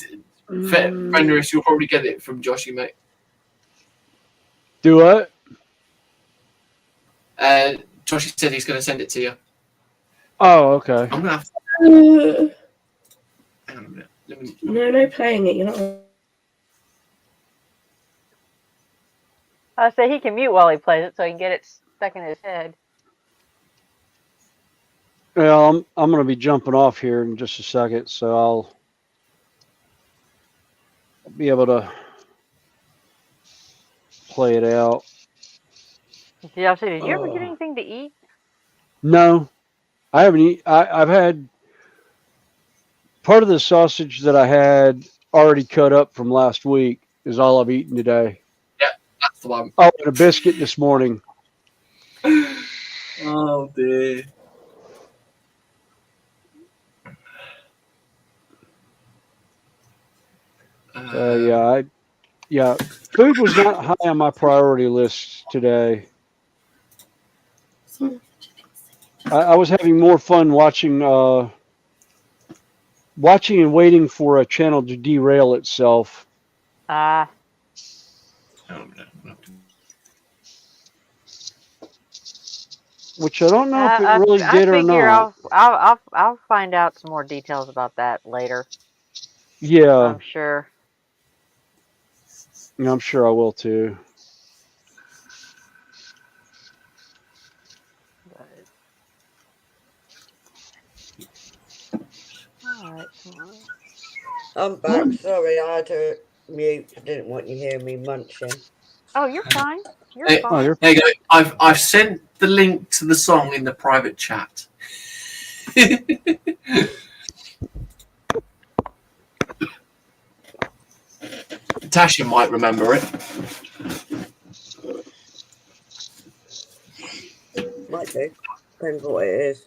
Fenris, you'll probably get it from Joshy, mate. Do what? Joshy said he's going to send it to you. Oh, okay. I'm going to have hang on a minute. No playing it. You're not. I say he can mute while he plays it so he can get it stuck in his head. Well, I'm going to be jumping off here in just a second, so I'll be able to play it out. Did you ever get anything to eat? No, I haven't eaten. I've had part of the sausage that I had already cut up from last week is all I've eaten today. Yeah, that's the one. Oh, and a biscuit this morning. Oh, dear. Food was not high on my priority list today. I was having more fun watching and waiting for a channel to derail itself. Which I don't know if it really did or not. I'll find out some more details about that later. Yeah. I'm sure. Yeah, I'm sure I will too. Alright, I'm back. Sorry, I had to mute. I didn't want you to hear me munching. Oh, you're fine. You're Hey, fine. there you go. I've sent the link to the song in the private chat. Tasha might remember it. Might do. Depends what it is.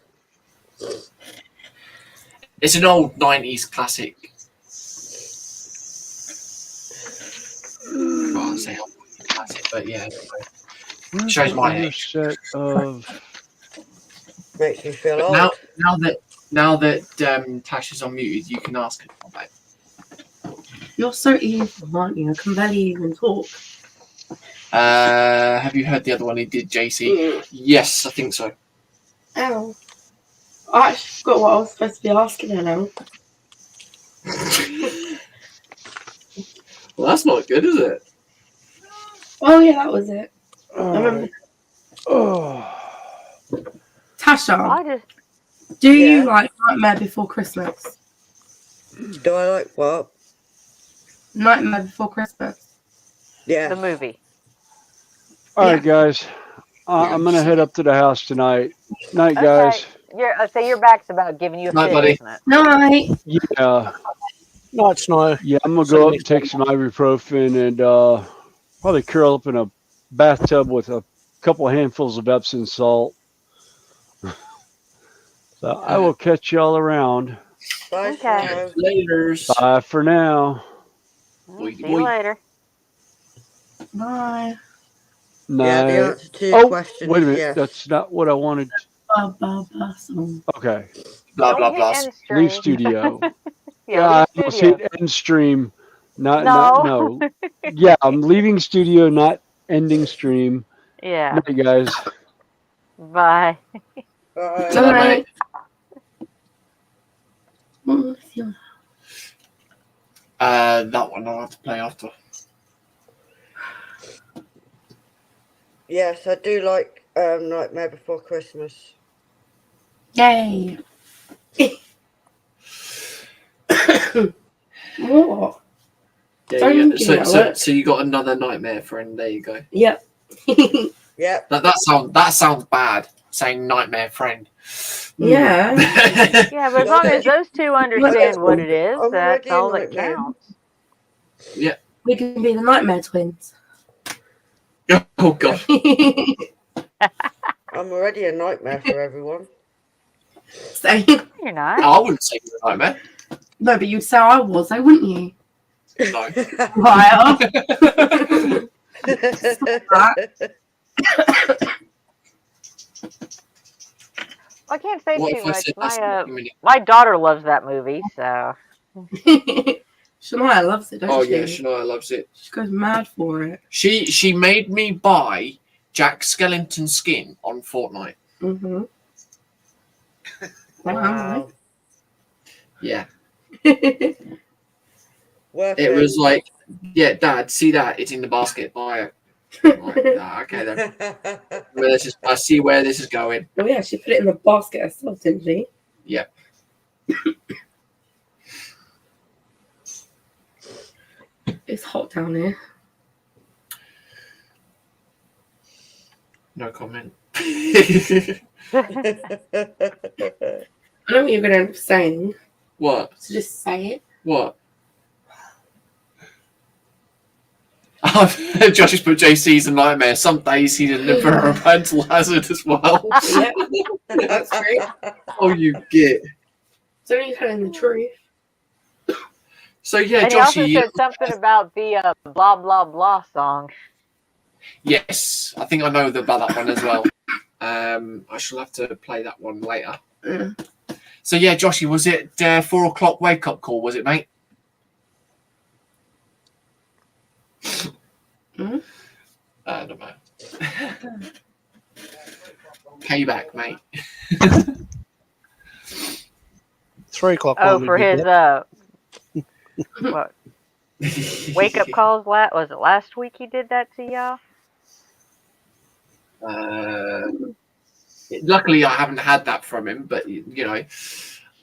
It's an old 90s classic. Well, I'll say old classic, but yeah. Shows my age. Set of... Makes me feel But old. now that Tasha's unmuted, you can ask her about it. You're so evil, aren't you? I can barely even talk. Have you heard the other one he did, JC? Yes, I think so. Ow. I actually forgot what I was supposed to be asking her now. Well, that's not good, is it? Oh, yeah, that was it. I remember. Tasha, do you like Nightmare Before Christmas? Do I like what? Nightmare Before Christmas. Yeah. The movie. All right, guys. I'm going to head up to the house tonight. Night, guys. Your back's about giving you a fit, buddy. isn't it? Night. Yeah. Night, Snow. Yeah, I'm going to go up and take some ibuprofen and probably curl up in a bathtub with a couple handfuls of Epsom salt. So I will catch y'all around. Bye Okay. for now. Later. Bye for now. See you later. Bye. Yeah, the Night. answer to your Oh, question wait a is minute. yes. That's not what I wanted. Blah, blah, blah. Song. Okay. Blah, Don't blah, hit blah. end stream. Leave studio. Yeah, I leave almost studio. hit end stream. No. No. Yeah, I'm leaving studio, not ending stream. Yeah. Night, guys. Bye. Bye. Good night, mate. That one I'll have to play after. Yes, I do like Nightmare Before Christmas. Yay. What? Yeah, so you got another nightmare friend. There you go. Yep. Yep. That sounds bad. Saying nightmare friend. Yeah. Yeah, but as long as those two understand what it is, I'm that's already a all that nightmare. counts. Yeah. We can be the Nightmare Twins. Oh God. I'm already a nightmare for everyone. Same. You're not. I wouldn't say you're a nightmare. No, but you'd say I was, though, wouldn't you? No. Liar. I can't say What too if I much. said that's My daughter loves that movie, so. Shania loves it, doesn't she? Yeah, Shania loves it. She goes mad for it. She made me buy Jack Skellington skin on Fortnite. Mm-hmm. Wow. Yeah. Worth It was like, yeah, Dad, see that? It's in the basket. Buy it. Like, okay then. I see where this is going. Oh yeah, she put it in the basket herself, didn't she? Yep. It's hot down here. No comment. I know what you're going to end up saying. What? So just say it. What? Josh has put JC's a nightmare. Some days he's an environmental hazard as well. Yeah, that's true. Oh, you get. So you're telling the truth. So yeah, And Joshy. he also said something about the blah blah blah song. Yes, I think I know about that one as well. I shall have to play that one later. Yeah. So yeah, Joshy, was it 4 o'clock wake up call? Was it, mate? Mm-hmm. I don't know. Payback, mate. 3 o'clock. Oh, for his what? Wake up calls. Was it last week he did that to y'all? Luckily, I haven't had that from him, but you know,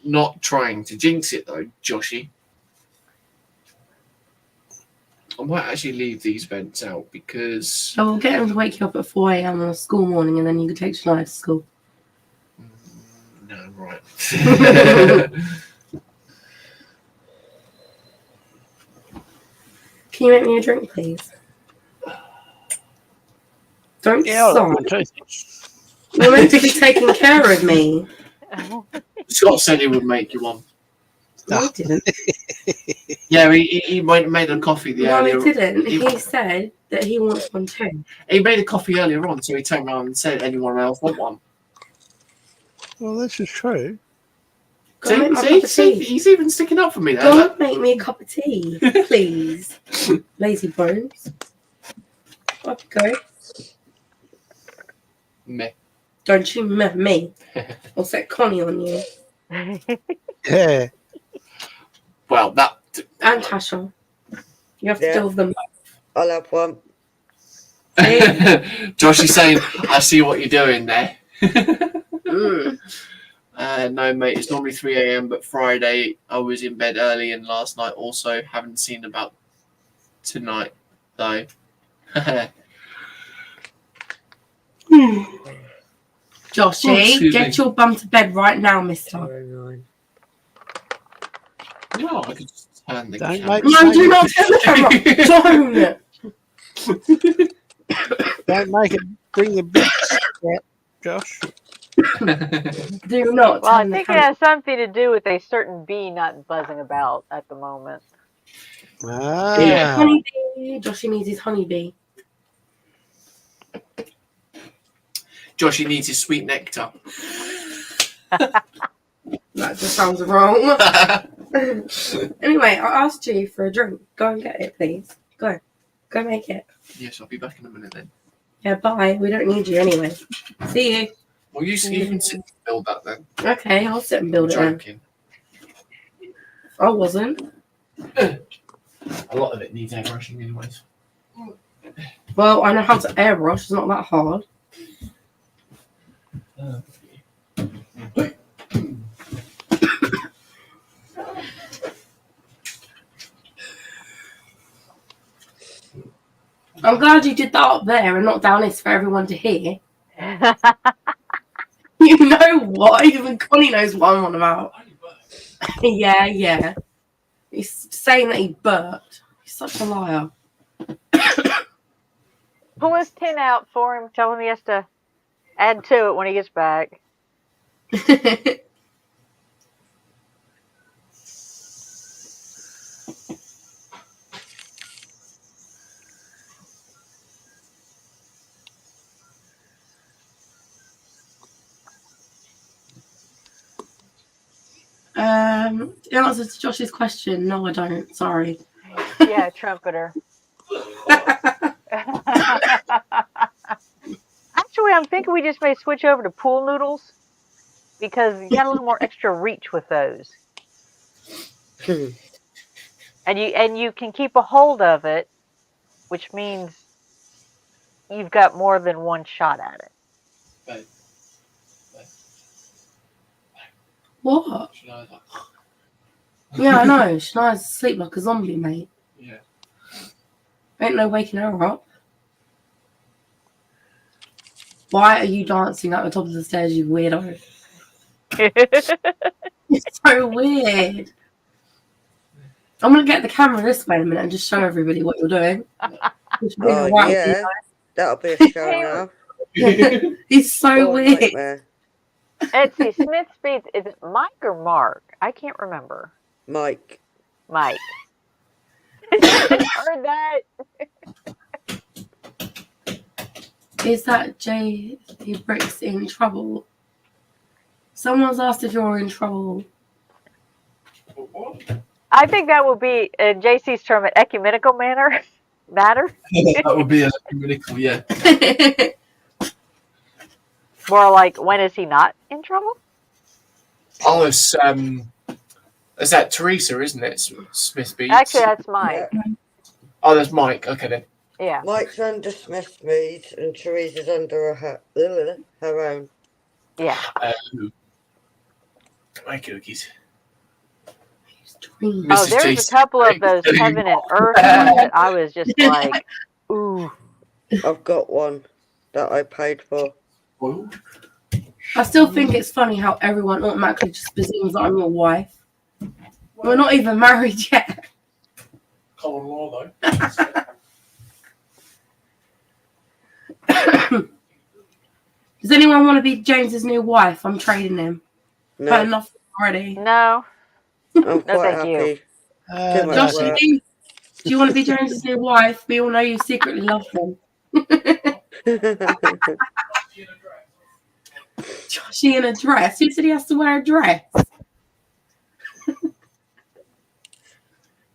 not trying to jinx it though, Joshy. I might actually leave these vents out because. So we'll get him to wake you up at 4 a.m. on a school morning, and then you can take Shania to school. No, right. Can you make me a drink, please? Don't sigh. You're meant to be taking care of me. Scott said he would make you one. No, he didn't. Yeah, he made a coffee No, he didn't. He said that he wants one too. He made a coffee earlier on, so he turned around and said, anyone else want one? Well, this is true. See, he's even sticking up for me there. Don't make me a cup of tea, please. Lazy bones. Up you go. Meh. Don't you meh me. I'll set Connie on you. Yeah. Well, that... And Tasha. You have to deal with them. I'll have one. Josh is saying, I see what you're doing there. Mm. No, mate, it's normally 3 a.m., but Friday I was in bed early, and last night also haven't seen about tonight, though. Joshy, get your bum to bed right now, mister. No, I could just turn the Don't camera. No, do not turn the camera. Don't. Don't make it bring the big step, Josh. Do not Well, I turn the think it camera. has something to do with a certain bee not buzzing about at the moment. Ah. Honeybee. Joshy needs his honeybee. Joshy needs his sweet nectar. That just sounds wrong. Anyway, I asked you for a drink. Go and get it, please. Go. Go make it. Yes, I'll be back in a minute then. Yeah, bye. We don't need you anyway. See you. Well, you can sit and build that then. Okay, I'll sit and build it then. Joking. I wasn't. A lot of it needs airbrushing anyways. Well, I know how to airbrush. It's not that hard. I'm glad you did that up there and not down this for everyone to hear. You know what? Even Connie knows what I'm on about. Yeah. He's saying that he burped. He's such a liar. Pull his tin out for him. Tell him he has to add to it when he gets back. In answer to Josh's question, no, I don't. Sorry. Yeah, trumpeter. Actually, I'm thinking we just may switch over to pool noodles because you got a little more extra reach with those. And you can keep a hold of it, which means you've got more than one shot at it. What? Yeah, I know. Shania's asleep like a zombie, mate. Yeah. Ain't no waking her up. Why are you dancing at the top of the stairs, you weirdo? It's so weird. I'm going to get the camera this way in a minute and just show everybody what you're doing. Oh, yeah. That'll be a show now. He's so weird. Nightmare. Let's see, Smith Speeds, is it Mike or Mark? I can't remember. Mike. I heard that. Is that Jay Bricks in trouble? Someone's asked if you're in trouble. I think that would be, in JC's term, an ecumenical matter. That would be ecumenical, yeah. More like, when is he not in trouble? Oh, it's that Teresa, isn't it? Smith Beats. Actually, that's Mike. Yeah. Oh, that's Mike. Okay then. Yeah. Mike's under Smith Beats and Teresa's under her own. Yeah. My cookies. Oh, there's a couple of those heaven and earth ones that I was just like, ooh. I've got one that I paid for. I still think it's funny how everyone automatically just presumes that I'm your wife. We're not even married yet. Common law, though. Does anyone want to be James's new wife? I'm trading him. No. Had enough already. No. I'm quite happy. Josh, do you want to be James's new wife? We all know you secretly love him. Joshy in a dress. Who said he has to wear a dress?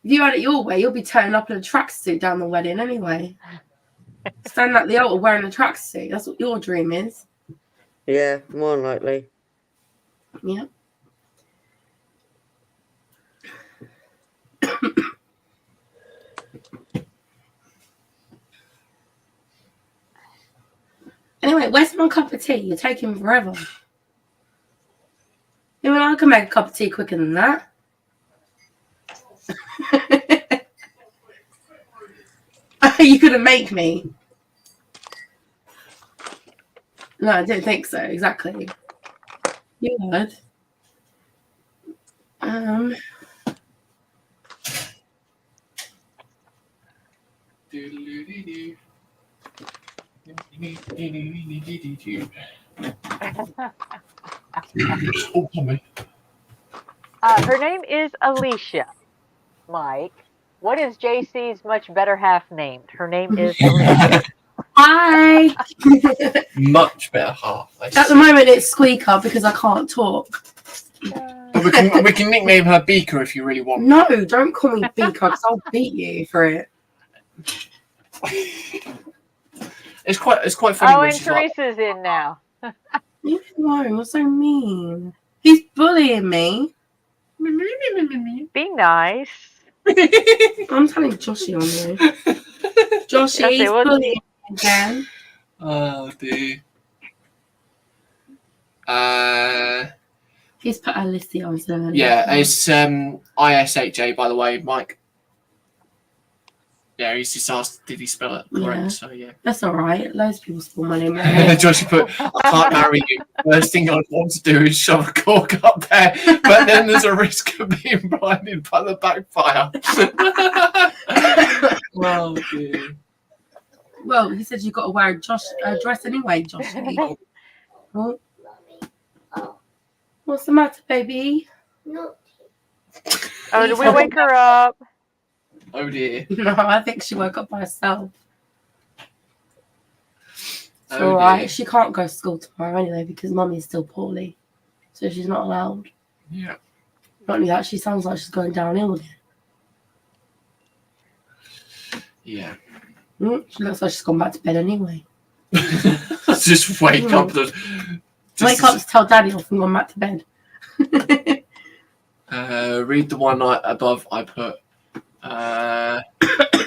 If you had it your way, you'll be turning up in a tracksuit down the wedding anyway. Standing at the altar wearing a tracksuit. That's what your dream is. Yeah, more likely. Yep. Anyway, where's my cup of tea? You're taking forever. You know, I can make a cup of tea quicker than that. You couldn't make me. No, I didn't think so. Exactly. You would. Oh, me. Her name is Alicia. Mike, what is JC's much better half named? Her name is Alicia. Hi. Much better half. At the moment, it's Squeaker because I can't talk. But we can nickname her Beaker if you really want. No, don't call me Beaker because I'll beat you for it. It's quite funny. Oh, when and she's like, Teresa's in now. You know, you're so mean. He's bullying me. Be nice. I'm telling Joshy on you. Joshy, he's bullying me again. Oh dear. He's put Alicia on there. Yeah, it's ISHA, by the way, Mike. Yeah, he's just asked, did he spell it correct? Yeah. So yeah. That's all right. Loads of people spell my name wrong. Joshy put, I can't marry you. First thing I'd want to do is shove a cork up there, but then there's a risk of being blinded by the backfire. Oh dear. Well, he said you've got to wear a dress anyway, Joshy. Oh. What's the matter, baby? Oh, did we wake her up? Oh dear. No, I think she woke up by herself. It's Oh, all right. dear. She can't go to school tomorrow anyway because Mummy's still poorly, so she's not allowed. Yeah. Not only that, she sounds like she's going downhill again. Yeah. She looks like she's gone back to bed anyway. Just wake up. Wake up to tell Daddy off and gone back to bed. Read the one above I put.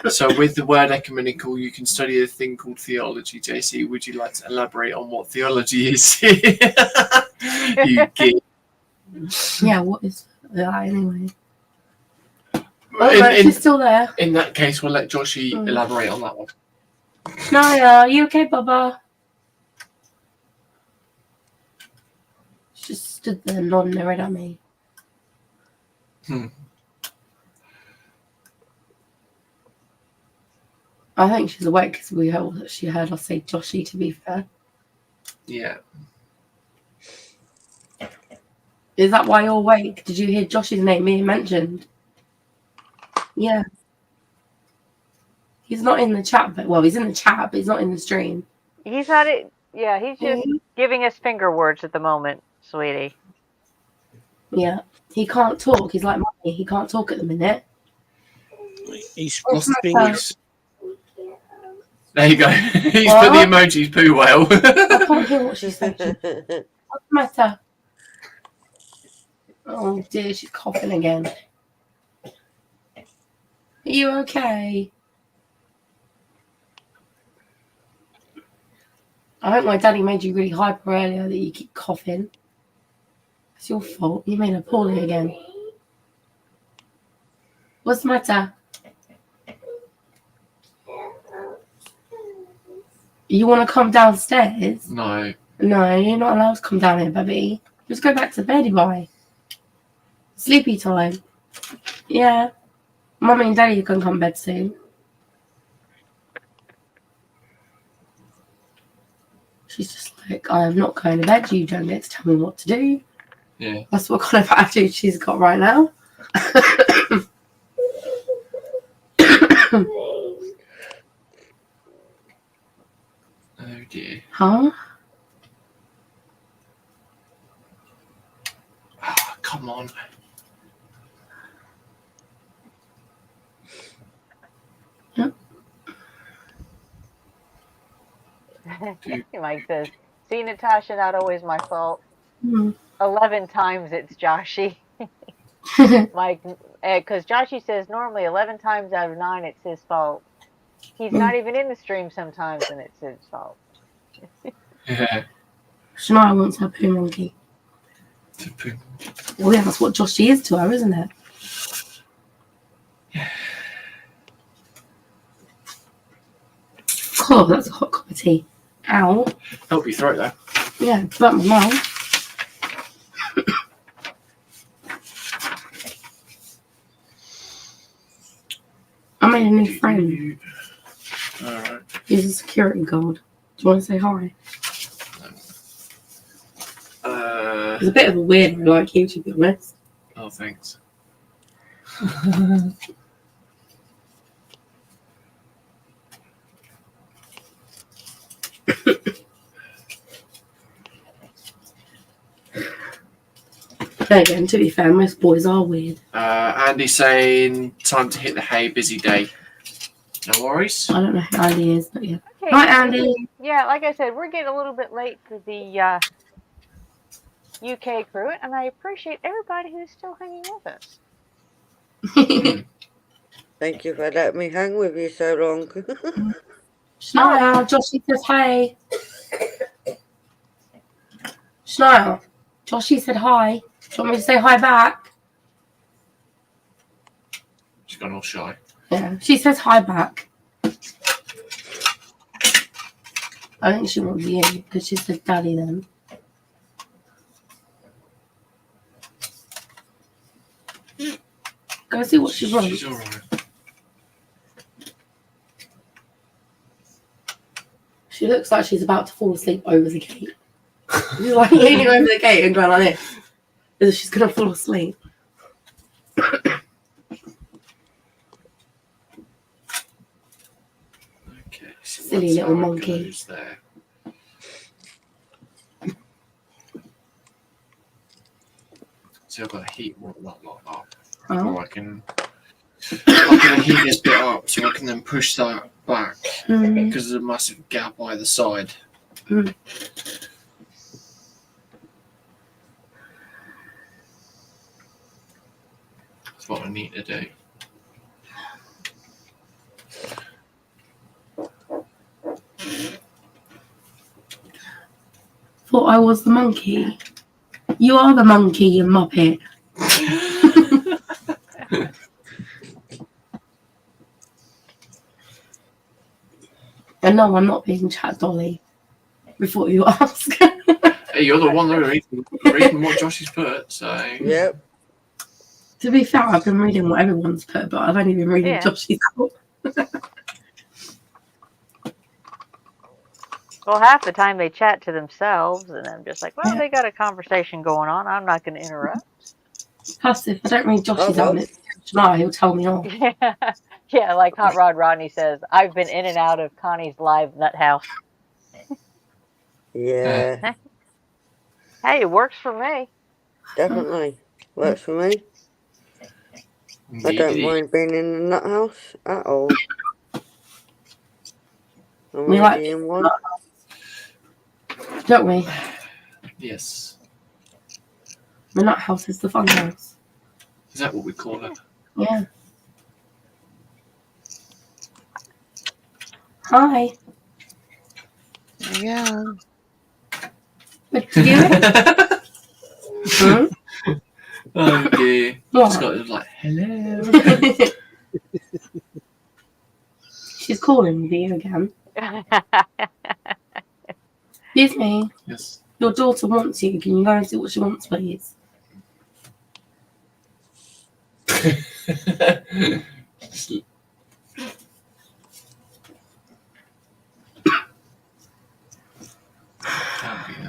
So with the word ecumenical, you can study a thing called theology. JC, would you like to elaborate on what theology is? You kid. Yeah, what is that anyway? Oh, she's still there. In that case, we'll let Joshy elaborate on that one. Naya, are you okay, Bubba? She just stood there nodding right at me. I think she's awake because she heard us say Joshy, to be fair. Yeah. Is that why you're awake? Did you hear Joshy's name being mentioned? Yeah. He's not in the chat, but well, he's in the chat, but he's not in the stream. He's had it. Yeah, he's just giving us finger words at the moment, sweetie. Yeah. He can't talk. He's like Mommy. He can't talk at the minute. He's fingers. There you go. He's put the emojis poo whale. I can't hear what she's saying. What's the matter? Oh dear, she's coughing again. Are you okay? I hope my daddy made you really hyper earlier that you keep coughing. It's your fault. You made her poorly again. What's the matter? You want to come downstairs? No. No, you're not allowed to come down here, baby. Just go back to bed, boy. Sleepy time. Yeah. Mummy and Daddy can come bed soon. She's just like, I am not going to bed. You don't get to tell me what to do. Yeah. That's what kind of attitude she's got right now. Oh dear. Huh? Oh, come on. Yep. Mike says, see, Natasha, not always my fault. 11 times it's Joshy. Mike, because Joshy says normally 11 times out of 9 it's his fault. He's not even in the stream sometimes and it's his fault. Yeah. Shania wants her poo monkey. Well, yeah, that's what Joshy is to her, isn't it? Oh, that's a hot cup of tea. Ow. Help your throat, though. Yeah, burnt my mouth. I made a new friend. Alright. He's a security guard. Do you want to say hi? He's a bit of a weirdo like you, to be honest. Oh, thanks. Then again, to be fair, most boys are weird. Andy's saying, time to hit the hay, busy day. No worries. I don't know who Andy is, but yeah. Okay, Hi, Andy. Yeah, like I said, we're getting a little bit late for the UK crew, and I appreciate everybody who's still hanging with us. Thank you for letting me hang with you so long. Shania, Joshy says hi. Shania, Joshy said hi. Do you want me to say hi back? She's gone all shy. Yeah, she says hi back. I think she wants you because she said daddy then. Go see what she wants. She's alright. She looks like she's about to fall asleep over the gate. She's like leaning over the gate and going like this, as if she's going to fall asleep. Okay, so Silly that's little how it monkey. goes there. So I've got to heat that up. Oh. Or I'm going to heat this bit up so I can then push that back because there's a massive gap either side. That's what I need to do. Thought I was the monkey. You are the monkey, you muppet. And no, I'm not being chat dolly. Before you ask. Hey, you're the one that reading what Joshy's put, so. Yep. To be fair, I've been reading what everyone's put, but I've only been reading Joshy's put. Well, half the time they chat to themselves, and I'm just like, well, they got a conversation going on. I'm not going to interrupt. Plus, if I don't read Joshy's out, he'll tell me off. Yeah, like Hot Rod Rodney says, I've been in and out of Connie's live nut house. Yeah. Hey, it works for me. Definitely. Works for me. I don't mind being in the nut house at all. I'm We already like in one. Don't we? Yes. The nut house is the fun house. Is that what we call it? Yeah. Hi. Yeah. What you doing? Oh dear. What? It's got like, hello. She's calling you again. Excuse me. Yes. Your daughter wants you. Can you go and see what she wants, please?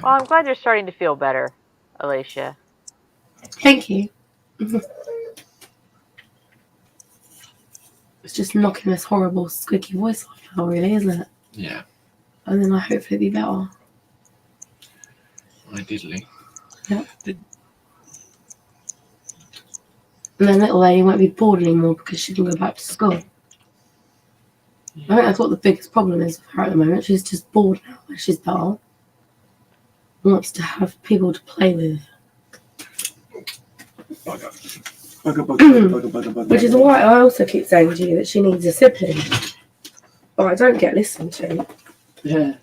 Well, I'm glad you're starting to feel better, Alicia. Thank you. It's just knocking this horrible squeaky voice off now, really, isn't it? Yeah. And then I hope it'll be better. Ideally. Yeah. And then little lady won't be bored anymore because she can go back to school. I think that's what the biggest problem is with her at the moment. She's just bored now. She's dull. Wants to have people to play with. Which is why I also keep saying to you that she needs a sibling. But I don't get listened to. Yeah.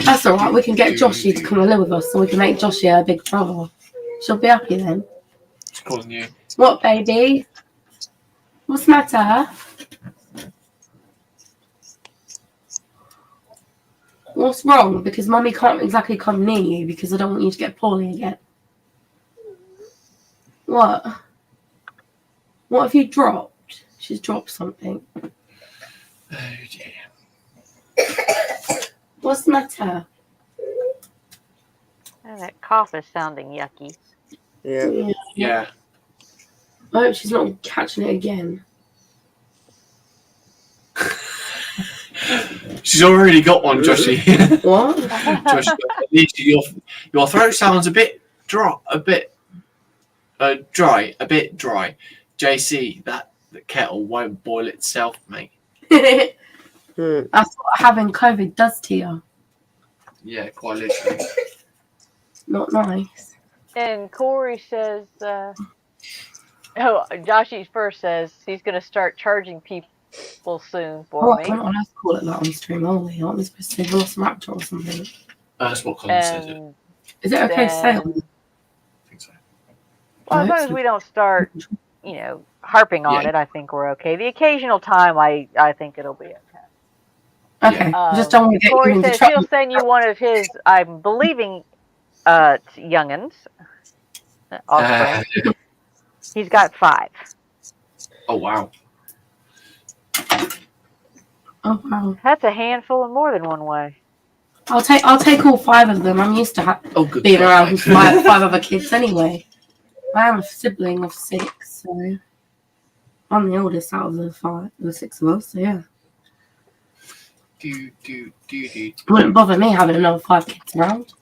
That's alright, we can get Joshy to come and live with us so we can make Joshy her big brother. She'll be happy then. She's calling you. What, baby? What's the matter? What's wrong? Because Mummy can't exactly come near you because I don't want you to get poorly again. What? What have you dropped? She's dropped something. Oh dear. What's the matter? Oh, that cough is sounding yucky. Yeah. Yeah. I hope she's not catching it again. She's already got one, Joshy. What? Josh, at least your throat sounds a bit dry, dry. JC, that the kettle won't boil itself, mate. That's what having COVID does to you. Yeah, quite literally. Not nice. And Corey says, Joshy first says he's going to start charging people soon for me. We're not allowed to call it that on stream, are we? Aren't we supposed to say Velociraptor or something? That's what Connie said. Is it okay to say on? I think so. Well, as long as we don't start, harping on it, I think we're okay. The occasional time, I think it'll be okay. Okay, just don't want to get Corey you into says trouble. he'll send you one of his, I'm believing, youngins, offspring. He's got 5. Oh wow! Oh wow! That's a handful in more than one way. I'll take all 5 of them. I'm used to being around 5 other kids anyway. I am a sibling of 6, so I'm the oldest out of the 6 of us. So yeah. It wouldn't bother me having another 5 kids around.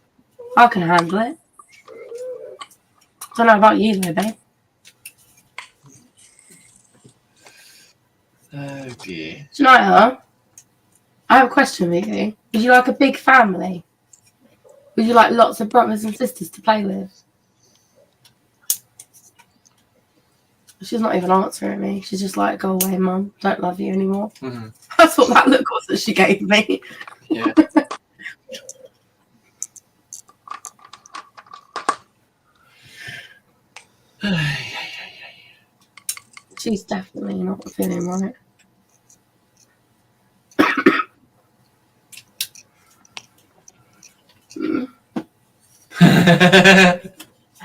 I can handle it. Don't know about you though, babe. Oh dear. Janaya, I have a question for you. Would you like a big family? Would you like lots of brothers and sisters to play with? She's not even answering me. She's just like, go away, Mum. Don't love you anymore. Mm-hmm. That's what that look was that she gave me. Yeah. She's definitely not feeling right.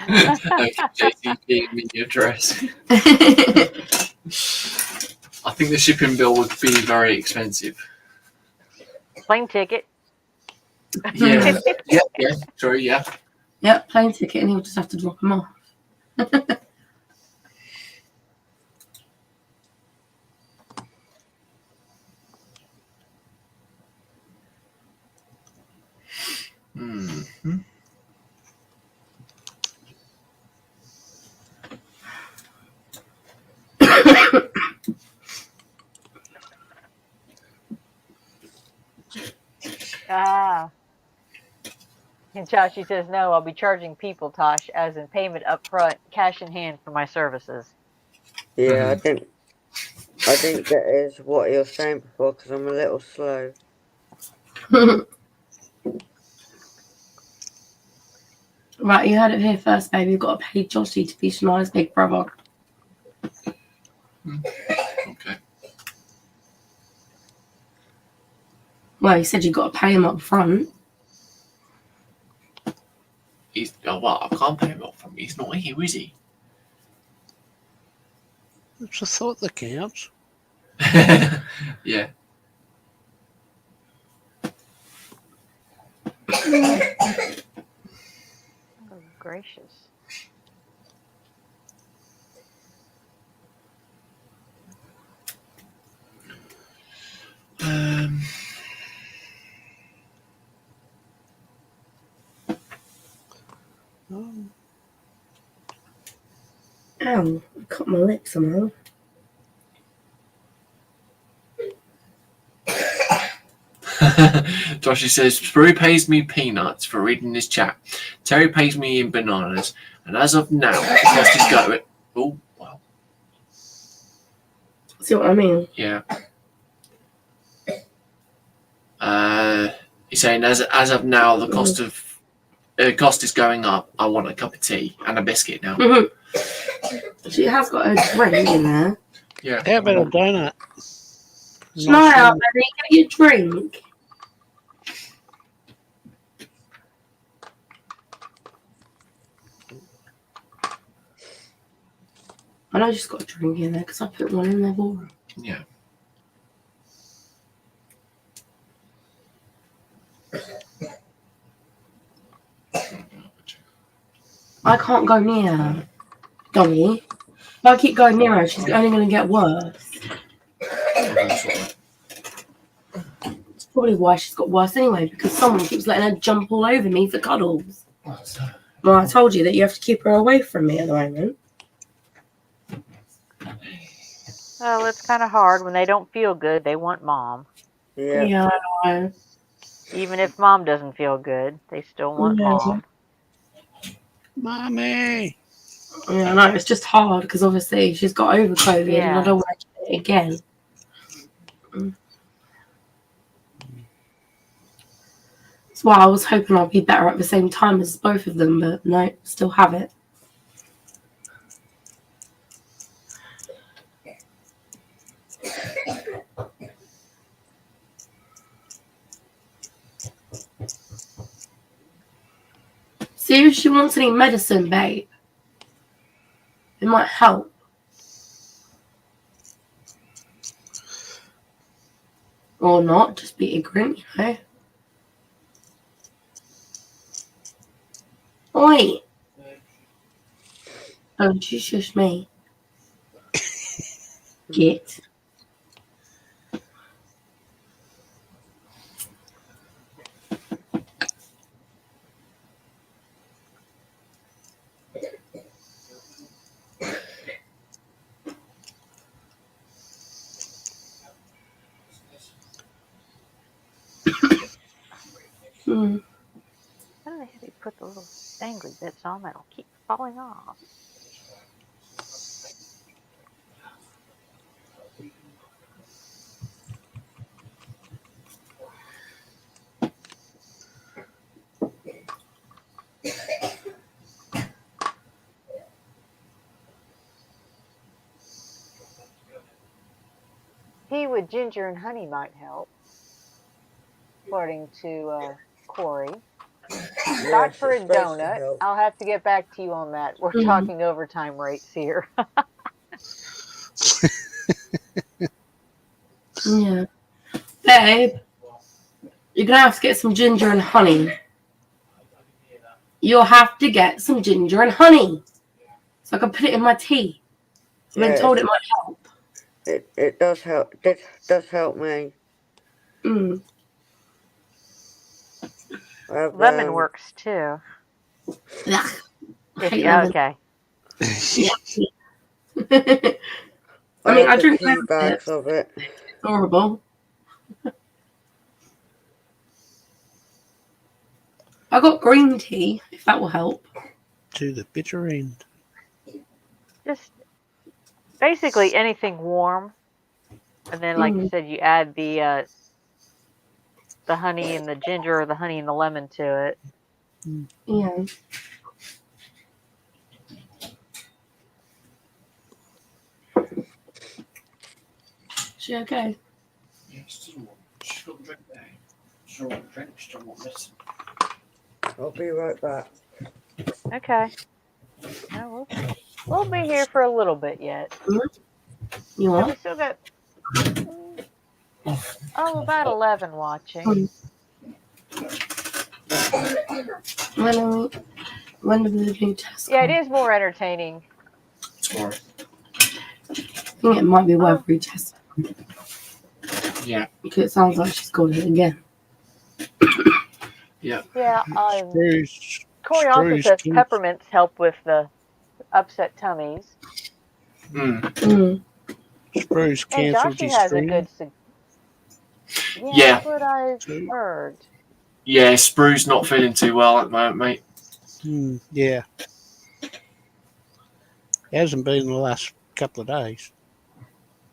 Okay, JC gave me your address. I think the shipping bill would be very expensive. Plane ticket. Yeah. Yeah. True. Yeah. Yep, plane ticket, and he'll just have to drop him off. Mm-hmm. And Tashi says, no, I'll be charging people, Tosh, as in payment up front, cash in hand for my services. Yeah, I didn't get is what you were saying before because I'm a little slow. Right, you heard it here first, baby. You've got to pay Joshy to be Shania's big brother. Okay. Well, he said you've got to pay him up front. I can't pay him up front. He's not here, is he? It's a thought that counts. Yeah. Oh, gracious. Ow, I cut my lip somehow. Joshy says, Sprue pays me peanuts for reading this chat. Terry pays me in bananas. And as of now, the cost is going. Oh, wow. See what I mean? Yeah. He's saying, as of now, the cost is going up. I want a cup of tea and a biscuit now. She has got a drink in there. Yeah. How about a donut? Smile, baby, get your drink. I know she's got a drink in there because I put one in there for her. Yeah. I can't go near her, Donnie. If I keep going near her, she's only going to get worse. It's probably why she's got worse anyway, because someone keeps letting her jump all over me for cuddles. Well, I told you that you have to keep her away from me at the moment. Well, it's kind of hard when they don't feel good. They want mom. Yeah, I know. Even if mom doesn't feel good, they still want mom. Mommy. Yeah, I know. It's just hard because obviously she's got over COVID and I don't want to get it again. That's why I was hoping I'd be better at the same time as both of them, but no, still have it. See if she wants any medicine, babe. It might help. Or not, just be ignorant, you know. Oi! Don't you shush me. Git. Why do they have you put the little dangly bits on that'll keep falling off? Tea with ginger and honey might help, according to Corey. Not for a donut. I'll have to get back to you on that. We're talking overtime rates here. Yeah. Babe, you're going to have to get some ginger and honey. You'll have to get some ginger and honey so I can put it in my tea. I've been told it might help. It does help. It does help me. Lemon works too. Yeah. Okay. I mean, I drink 2 bags of it. Horrible. I got green tea, if that will help. To the bitter end. Just basically anything warm, and then, like you said, you add the honey and the ginger, or the honey and the lemon to it. Yeah. She okay? Yeah, she's got the drink there. She's got the drink, she don't want medicine. I'll be right back. Okay. No, we'll be here for a little bit yet. You want? We still got about 11 watching. When do the new test Yeah, it is more entertaining. Tomorrow. I think it might be worth retesting. Yeah. Because it sounds like she's got it again. Yeah. Yeah. Corey also says peppermints help with the upset tummies. Spruce cancelled his has stream. a good. Yeah. That's what I heard. Yeah, Sprue's not feeling too well at the moment, mate. Yeah. It hasn't been the last couple of days.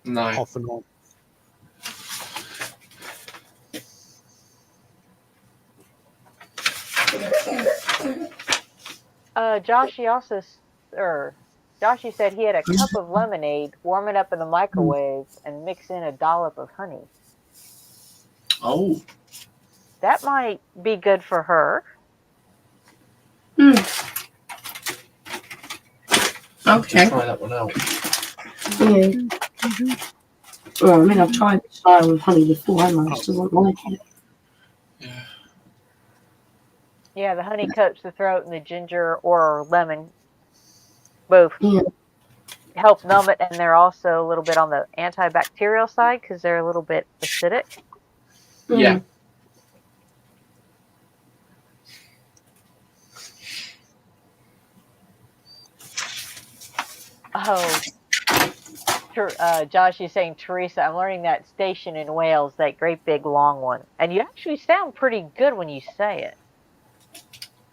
No. Off and on. Joshy said he had a cup of lemonade, warm it up in the microwave, and mix in a dollop of honey. Oh. That might be good for her. Okay. Try that one out. Yeah. Well, I mean, I've tried chai with honey before, and I just doesn't like it. Yeah. Yeah, the honey coats the throat, and the ginger or lemon both help numb it, and they're also a little bit on the antibacterial side because they're a little bit acidic. Yeah. Oh, Josh is saying, Teresa, I'm learning that station in Wales, that great big long one. And you actually sound pretty good when you say it.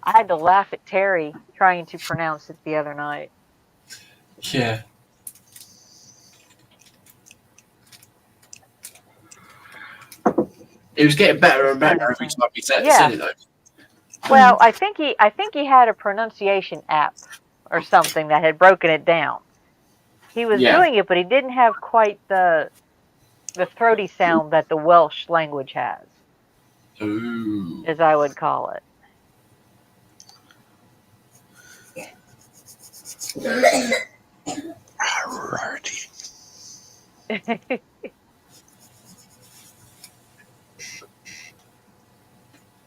I had to laugh at Terry trying to pronounce it the other night. Yeah. It was getting better and better every time he said it, though. Well, I think he had a pronunciation app or something that had broken it down. He was doing it, but he didn't have quite the throaty sound that the Welsh language has. Ooh. As I would call it.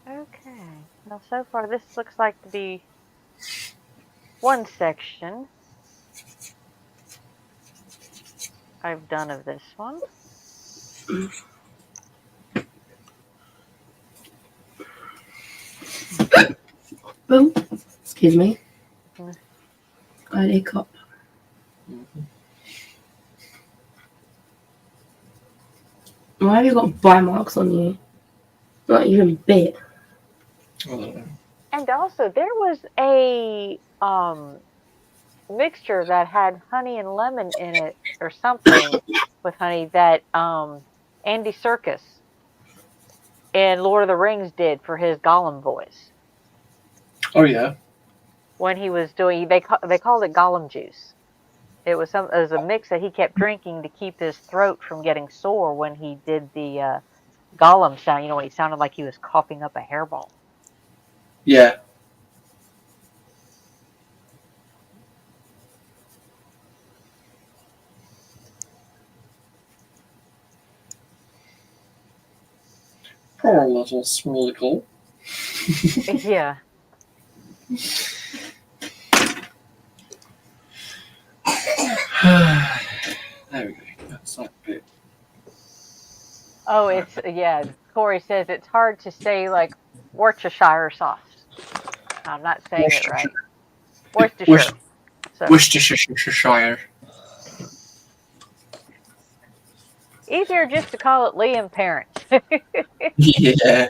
Okay. Well, so far this looks like to be one section I've done of this one. Boom. Excuse me. I had a cup. Why have you got bite marks on you? Not even a bit. And also, there was a mixture that had honey and lemon in it, or something with honey that Andy Serkis in Lord of the Rings did for his Gollum voice. Oh yeah. When he was doing, they called it Gollum juice. It was a mix that he kept drinking to keep his throat from getting sore when he did the Gollum sound. You know, he sounded like he was coughing up a hairball. Yeah. Poor little Smeagol. Yeah. There we go. That's that bit. Oh, it's Corey says it's hard to say like Worcestershire sauce. I'm not saying it right. Worcestershire. Worcestershire. Easier just to call it Liam Parents. Yeah.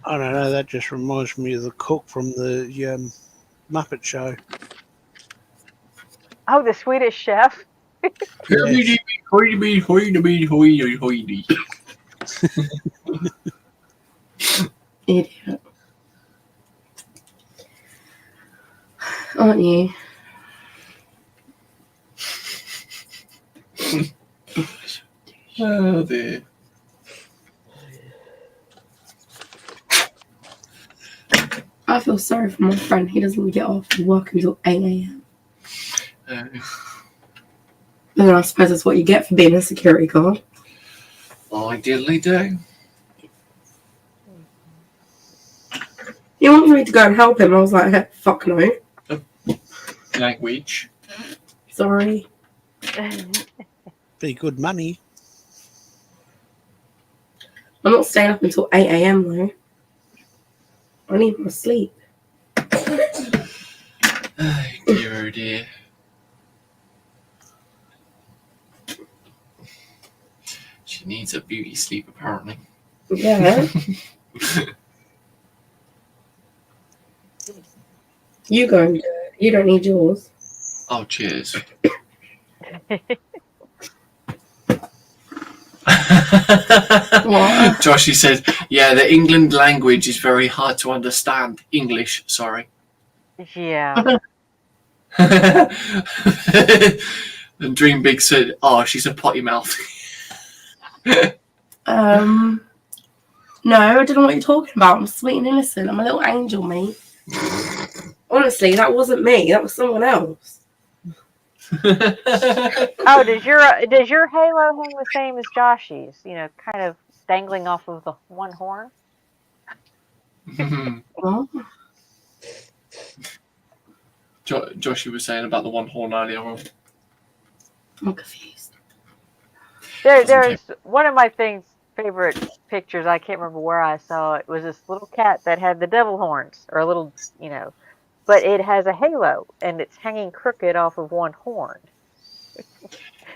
I don't know. That just reminds me of the cook from the Muppet Show. Oh, the Swedish chef. Idiot. Aren't you? Oh dear. I feel sorry for my friend. He doesn't get off work until 8 a.m. And I suppose that's what you get for being a security guard. Ideally do. You want me to go and help him? I was like, heck, fuck no. Language. Sorry. Be good money. I'm not staying up until 8 a.m. though. I need my sleep. Oh dear, oh dear. She needs a beauty sleep, apparently. Yeah. You go and do it. You don't need yours. Oh, cheers. What? Joshy said, yeah, the England language is very hard to understand. English, sorry. Yeah. And Dream Big said, oh, she's a potty mouth. No, I don't know what you're talking about. I'm sweet and innocent. I'm a little angel, mate. Honestly, that wasn't me. That was someone else. Oh, does your halo hang the same as Joshy's? You know, kind of dangling off of the one horn. What? Joshie was saying about the one horn earlier on. I'm confused. There's one of my favorite pictures. I can't remember where I saw it. Was this little cat that had the devil horns, or a little, but it has a halo and it's hanging crooked off of one horn.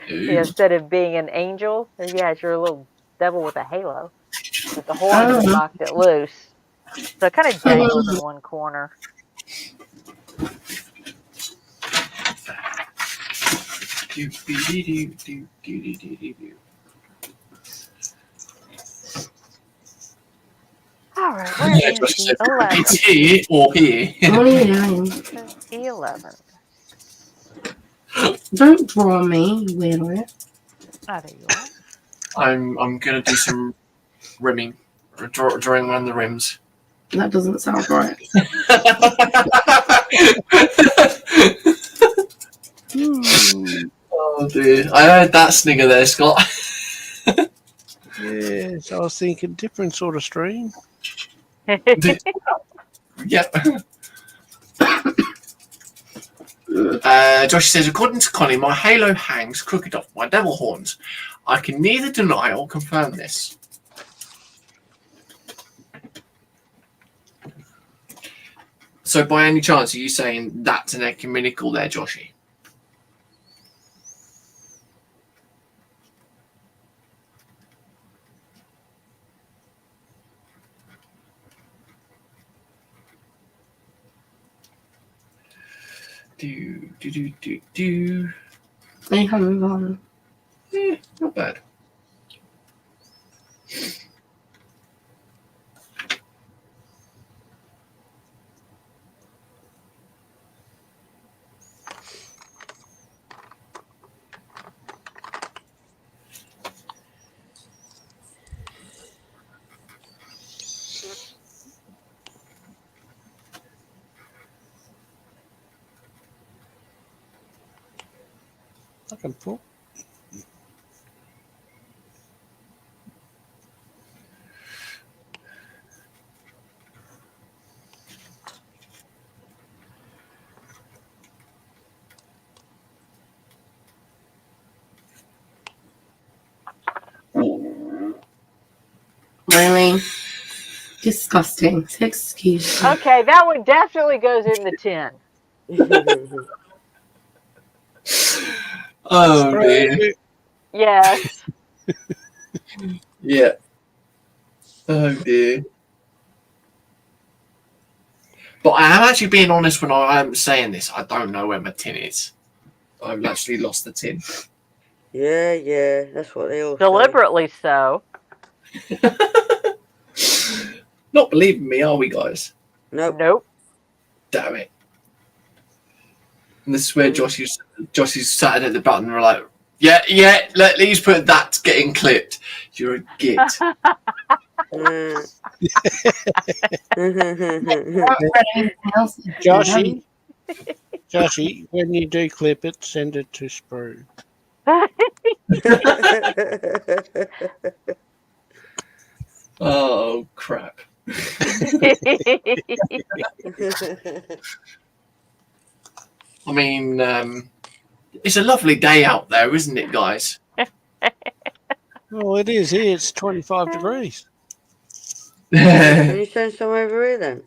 Instead of being an angel, it's your little devil with a halo, but the horns have knocked it loose, so it kind of dangles in one corner. All right, where is E11? It's here or here. What are you doing? E11. Don't draw me, you weirdo. Oh, there you are. I'm gonna do some rimming, drawing around the rims. That doesn't sound right. Oh dear, I heard that snigger there, Scott. Yes, I was thinking different sort of stream. Yep. Josh says, according to Connie, my halo hangs crooked off my devil horns. I can neither deny or confirm this. So, by any chance, are you saying that's an ecumenical there, Joshie? Do. They can move on. Yeah, not bad. Fucking full. Really? Disgusting. Excuse me. Okay, that one definitely goes in the tin. Oh dear. Yes. Yeah. Oh dear. But I am actually being honest when I'm saying this. I don't know where my tin is. I've actually lost the tin. Yeah, that's what they all Deliberately so. Not believing me, are we, guys? Nope. Damn it. And this is where Joshie's sat at the button and we're like, yeah, let Lee's put that getting clipped. You're a git. Joshy, when you do clip it, send it to Sprue. Oh, crap. I mean, it's a lovely day out there, isn't it, guys? Oh, it is here. It's 25 degrees. Can you send some over here then?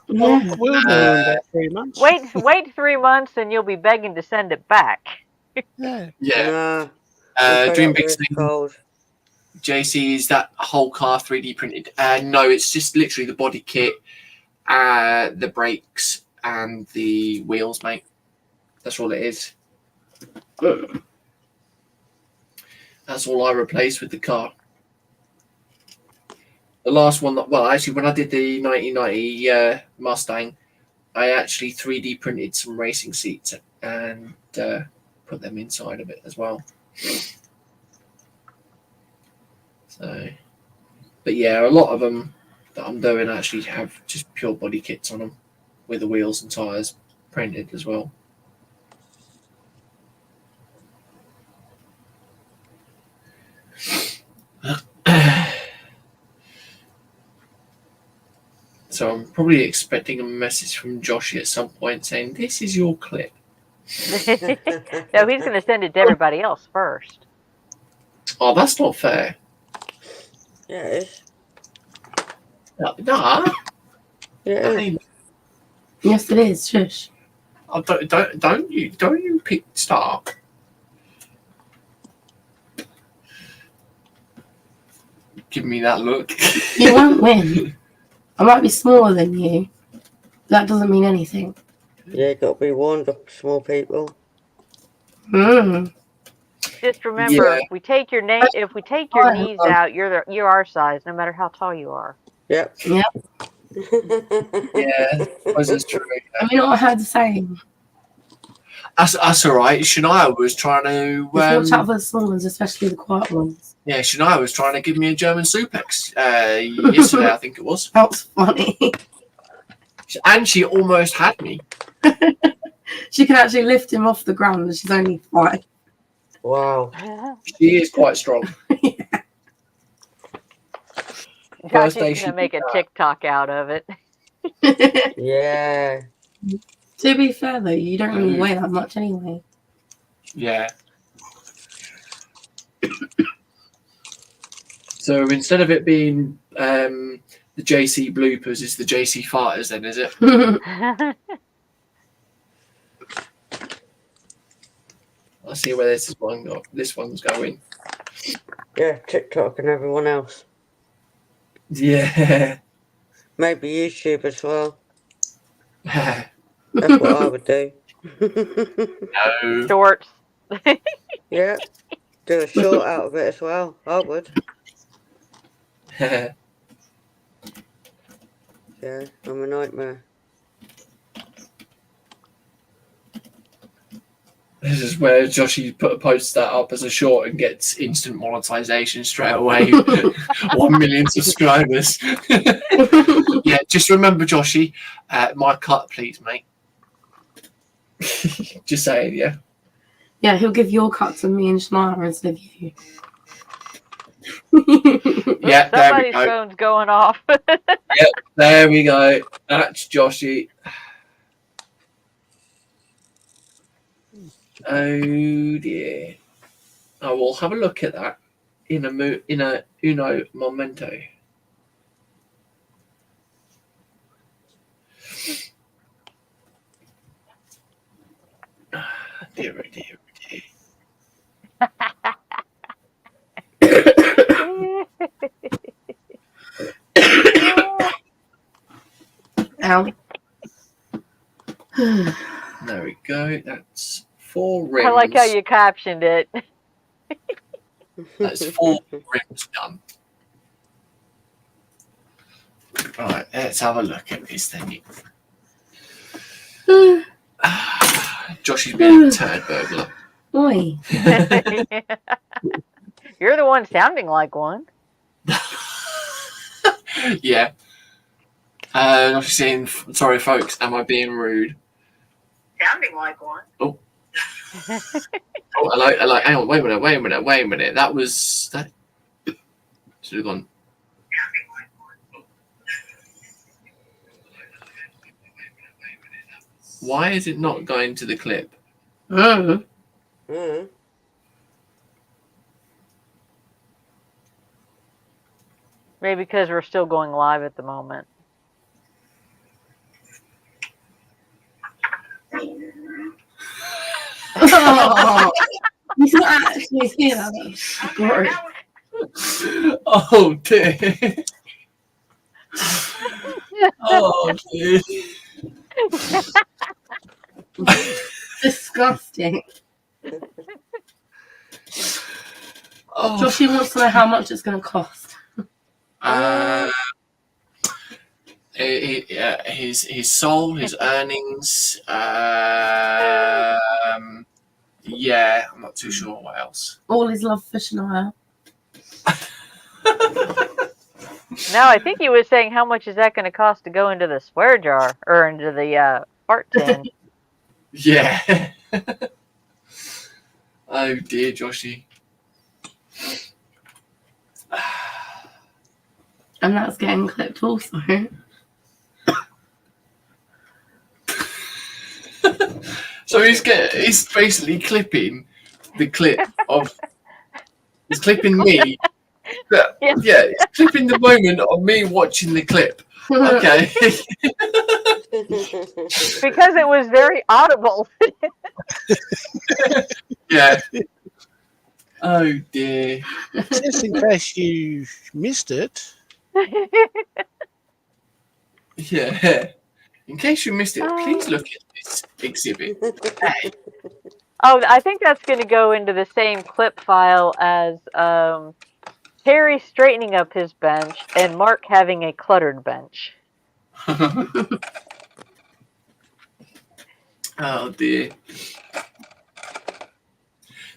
We'll do in about 3 months. Wait 3 months and you'll be begging to send it back. Yeah. Nah, Dream Big it's cold. JC, is that whole car 3D printed? No, it's just literally the body kit, the brakes, and the wheels, mate. That's all it is. That's all I replaced with the car. The last one, actually, when I did the 1990 Mustang, I actually 3D printed some racing seats and put them inside of it as well. So, but yeah, a lot of them that I'm doing actually have just pure body kits on them with the wheels and tyres printed as well. So I'm probably expecting a message from Joshy at some point saying, "This is your clip." No, he's going to send it to everybody else first. Oh, that's not fair. Yeah, it is. Nah. Yeah. Yes, it is. Shush. Oh, don't you pick start. Give me that look. You won't win. I might be smaller than you. That doesn't mean anything. Yeah, got to be warned of small people. Just remember, if we take your knees out, you're our size, no matter how tall you are. Yep. Yep. Yeah, I suppose that's true. I mean, I heard the same. That's all right. Shania was trying to. Just watch out for the small ones, especially the quiet ones. Yeah, Shania was trying to give me a German suplex yesterday, I think it was. That's funny. And she almost had me. She can actually lift him off the ground, and she's only 5. Wow. She is quite strong. Josh is going to make a TikTok out of it. Yeah. To be fair, though, you don't really weigh that much anyway. Yeah. So instead of it being the JC bloopers, it's the JC farters then, is it? I'll see where this one's going. Yeah, TikTok and everyone else. Yeah. Maybe YouTube as well. That's what I would do. No. Shorts. Yeah. Do a short out of it as well. I would. Yeah, I'm a nightmare. This is where Joshy posts that up as a short and gets instant monetization straight away. 1 million subscribers. Yeah, just remember, Joshy, my cut, please, mate. Just saying, yeah. Yeah, he'll give your cut to me and Shania instead of you. Yeah, there we Somebody's go. phone's going off. Yep, there we go. That's Joshy. Oh dear. I will have a look at that in a uno momento. Dear, oh dear, Ow. There we go. That's 4 rims. I like how you captioned it. That's 4 rims done. Right, let's have a look at this thing. Joshy's been a turd burglar. Oi. You're the one sounding like one. Yeah. Joshy's saying, sorry, folks, am I being rude? Sounding like one. Oh. Oh, hello. Hang on, wait a minute. That should have gone. Why is it not going to the clip? Mm. Maybe because we're still going live at the moment. Oh, he's not actually here. That's great. Oh dear. Oh dear. Disgusting. Oh. Joshy wants to know how much it's going to cost. His soul, his earnings. Yeah, I'm not too sure what else. All his love for Shania. No, I think he was saying how much is that going to cost to go into the swear jar or into the fart tin. Yeah. Oh dear, Joshy. And that's getting clipped also. So he's basically clipping the clip of. He's clipping me. Yeah, he's clipping the moment of me watching the clip. Okay. Because it was very audible. Yeah. Oh dear. Just in case you missed it. Yeah. In case you missed it, please look at this exhibit. Hey. Oh, I think that's going to go into the same clip file as Harry straightening up his bench and Mark having a cluttered bench. Oh dear.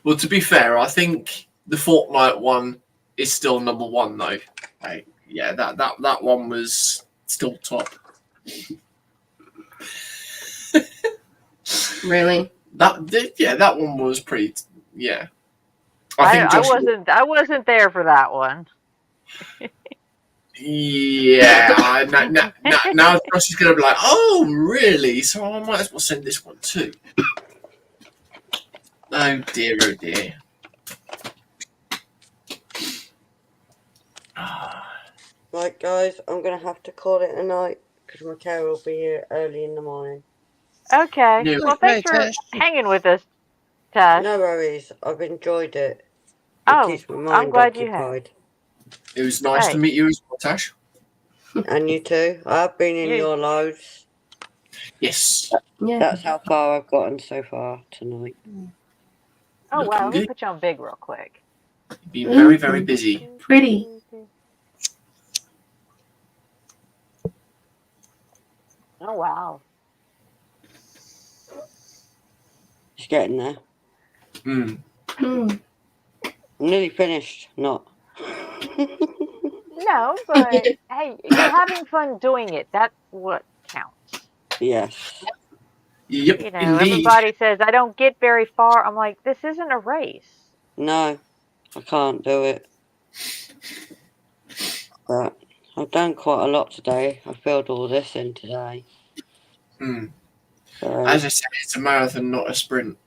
Well, to be fair, I think the Fortnite one is still number one, though. Like, yeah, that one was still top. Really? That one was pretty. Yeah, I wasn't there for that one. Yeah, now Josh is gonna be like, oh really? So I might as well send this one too. Oh dear, oh dear. Right, guys, I'm going to have to call it a night because my carer will be here early in the morning. Okay. No. Well, thanks for hanging with us, Tash. No worries. I've enjoyed it. It keeps my I'm mind glad you have. occupied. It was nice to meet you as well, Tash. And you too. I've been in your loads. Yes. Yeah. That's how far I've gotten so far tonight. Oh, wow. Let me put you on big real quick. Been very, very busy. Pretty. Oh, wow. It's getting there. Mm. I'm nearly finished. Not. No, but hey, you're having fun doing it. That's what counts. Yes. Yep, You know, indeed. everybody says, I don't get very far. I'm like, this isn't a race. No, I can't do it. But I've done quite a lot today. I filled all this in today. Mm. So, as I said, it's a marathon, not a sprint.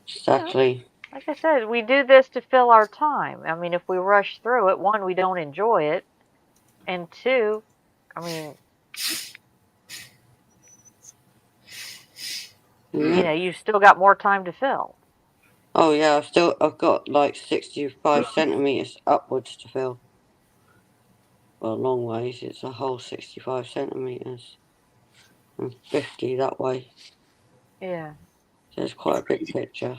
Exactly. Like I said, we do this to fill our time. I mean, if we rush through it, one, we don't enjoy it. And two, I mean, you know, you've still got more time to fill. Oh yeah, I've got like 65 centimeters upwards to fill. Well, long ways, it's a whole 65 centimeters. And 50 that way. Yeah. So it's quite a big picture.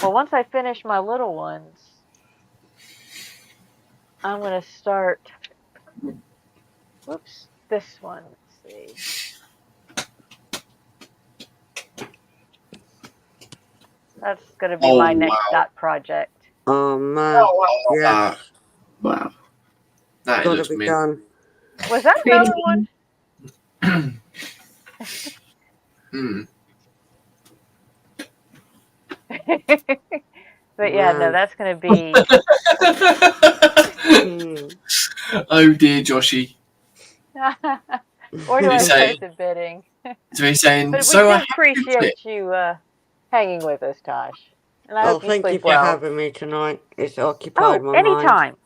Well, once I finish my little ones, I'm going to start, whoops, this one. Let's see. That's going to be my next dot project. Oh man. Yes. Wow. That Gotta be done. Was that another one? But yeah, no, that's going to be. Oh dear, Joshy. Or do I start the bidding? So he's saying, but we so do appreciate you hanging with us, Tosh. And I hope you thank sleep you for well. having me tonight. It's occupied my mind. Anytime.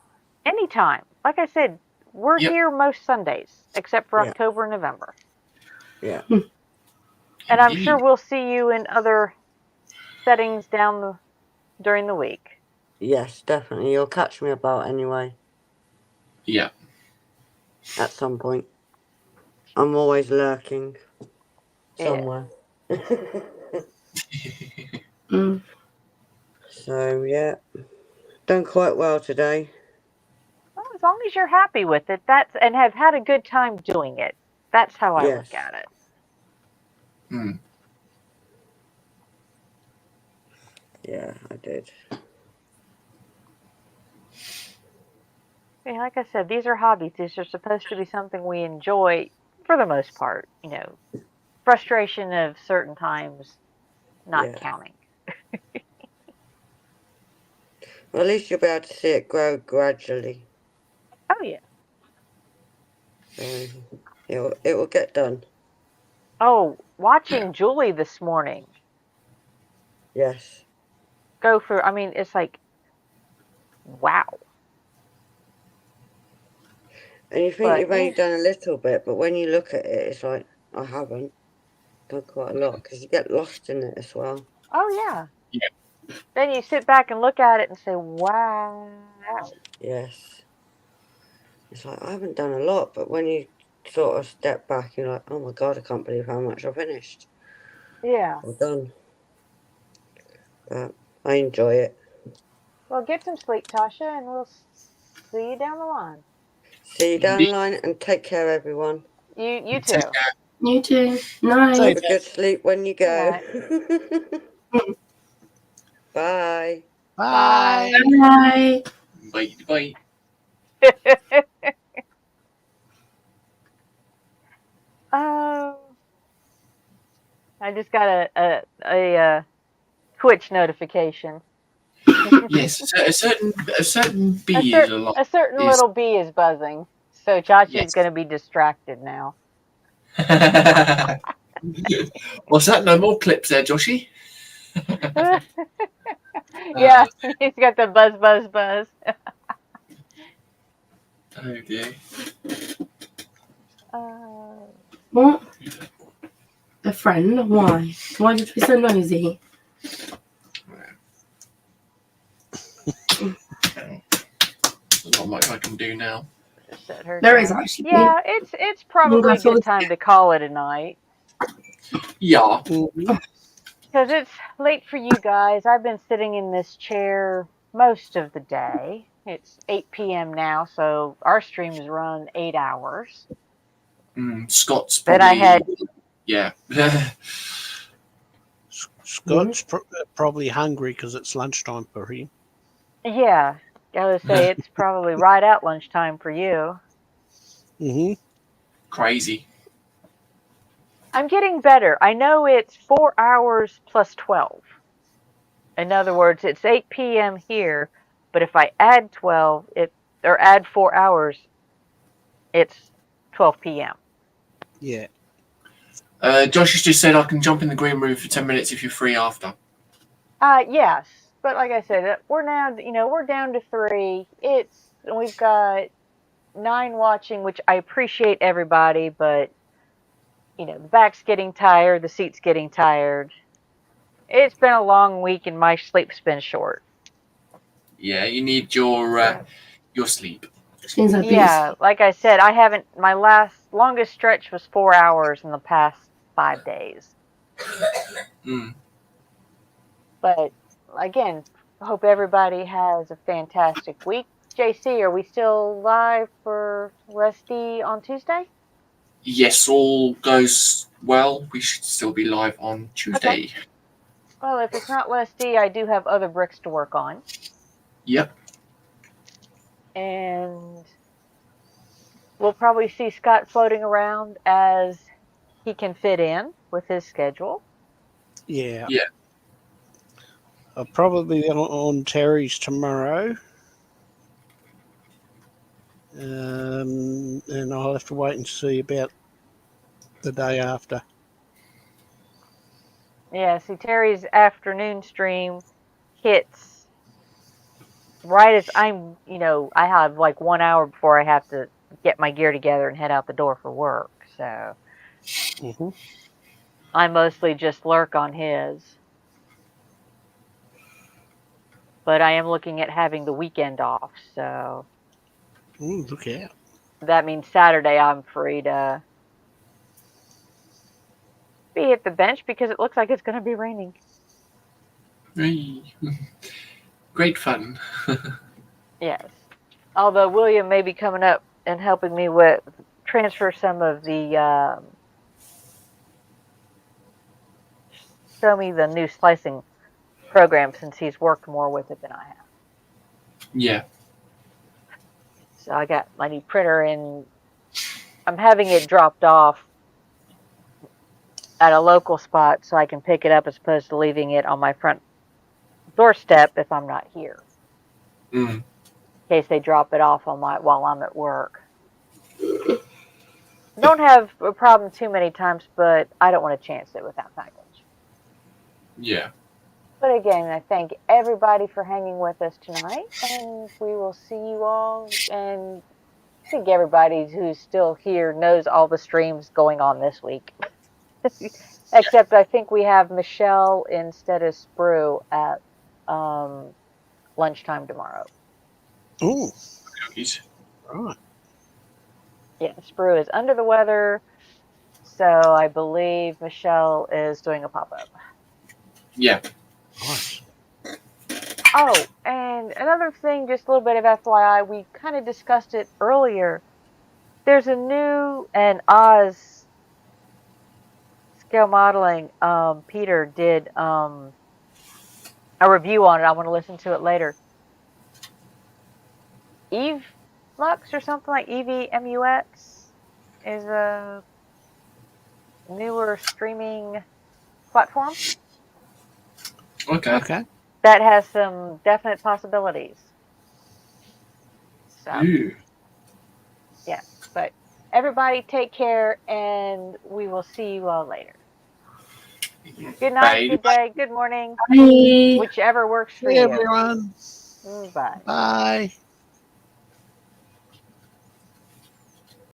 Anytime. Like I said, we're here most Sundays, except for October and November. Yeah. And I'm sure we'll see you in other settings during the week. Yes, definitely. You'll catch me about anyway. Yeah. At some point. I'm always lurking somewhere. So yeah, done quite well today. Well, as long as you're happy with it, and have had a good time doing it. That's how I look at it. Yeah, I did. Yeah, like I said, these are hobbies. These are supposed to be something we enjoy for the most part. You know, frustration of certain times not counting. Well, at least you'll be able to see it grow gradually. Oh yeah. So it will get done. Oh, watching Julie this morning Yes. go for, I mean, it's like, wow. And you think you've only done a little bit, but when you look at it, it's like, I haven't done quite a lot because you get lost in it as well. Oh, yeah. Yeah. Then you sit back and look at it and say, wow. Yes. It's like, I haven't done a lot, but when you sort of step back, you're like, oh my God, I can't believe how much I finished. Yeah. Well done. But I enjoy it. Well, get some sleep, Tasha, and we'll see you down the line. See you down the line and take care, everyone. You too. You too. Night. Have a good sleep when you go. Bye. Bye. Bye. Bye. I just got a Twitch notification. Yes, a certain bee is alive. A certain little bee is buzzing, so Joshy's Yes. going to be distracted now. What's that? No more clips there, Joshy. Yeah, he's got the buzz, buzz, buzz. Oh dear. What? A friend? Why? Why did we be so nosy? Not much I can do now. Set her There down. is actually. Yeah, it's probably a good time to call it a night. Yeah. Because it's late for you guys. I've been sitting in this chair most of the day. It's 8 p.m. now, so our streams run 8 hours. Scott's But probably. I had. Yeah. Scott's probably hungry because it's lunchtime for him. Yeah, I would say it's probably right at lunchtime for you. Crazy. I'm getting better. I know it's 4 hours plus 12. In other words, it's 8 p.m. here, but if I add 12, or add 4 hours, it's 12 p.m. Yeah. Josh has just said I can jump in the green room for 10 minutes if you're free after. Yes, but like I said, we're now, we're down to 3. We've got 9 watching, which I appreciate everybody, but the back's getting tired, the seat's getting tired. It's been a long week and my sleep's been short. Yeah, you need your sleep. Yeah, like I said, my longest stretch was 4 hours in the past 5 days. But again, hope everybody has a fantastic week. JC, are we still live for Rusty on Tuesday? Yes, all goes well. We should still be live on Tuesday. Okay. Well, if it's not Rusty, I do have other bricks to work on. Yep. And we'll probably see Scott floating around as he can fit in with his schedule. Yeah. Yeah. I'll probably be on Terry's tomorrow. And I'll have to wait and see about the day after. Yeah, see, Terry's afternoon stream hits right as I'm, I have like 1 hour before I have to get my gear together and head out the door for work. So I mostly just lurk on his. But I am looking at having the weekend off, so. Look out. That means Saturday I'm free to be at the bench because it looks like it's going to be raining. Great fun. Yes. Although William may be coming up and helping me with transfer some of the show me the new slicing program since he's worked more with it than I have. Yeah. So I got my new printer and I'm having it dropped off at a local spot so I can pick it up as opposed to leaving it on my front doorstep if I'm not here. In case they drop it off while I'm at work. Don't have a problem too many times, but I don't want to chance it without package. Yeah. But again, I thank everybody for hanging with us tonight, and we will see you all. And I think everybody who's still here knows all the streams going on this week. Except I think we have Michelle instead of Sprue at lunchtime tomorrow. Oh, right. Yeah, Sprue is under the weather, so I believe Michelle is doing a pop-up. Yeah. Nice. Oh, and another thing, just a little bit of FYI, we kind of discussed it earlier. There's a new and Oz scale modeling. Peter did a review on it. I want to listen to it later. Eve Mux or something like EVMUX is a newer streaming platform. Okay. That has some definite possibilities. So, yeah. But everybody take care, and we will see you all later. Good night, good day, good morning. Bye. Whichever works for Hey, you. everyone. Bye. Bye.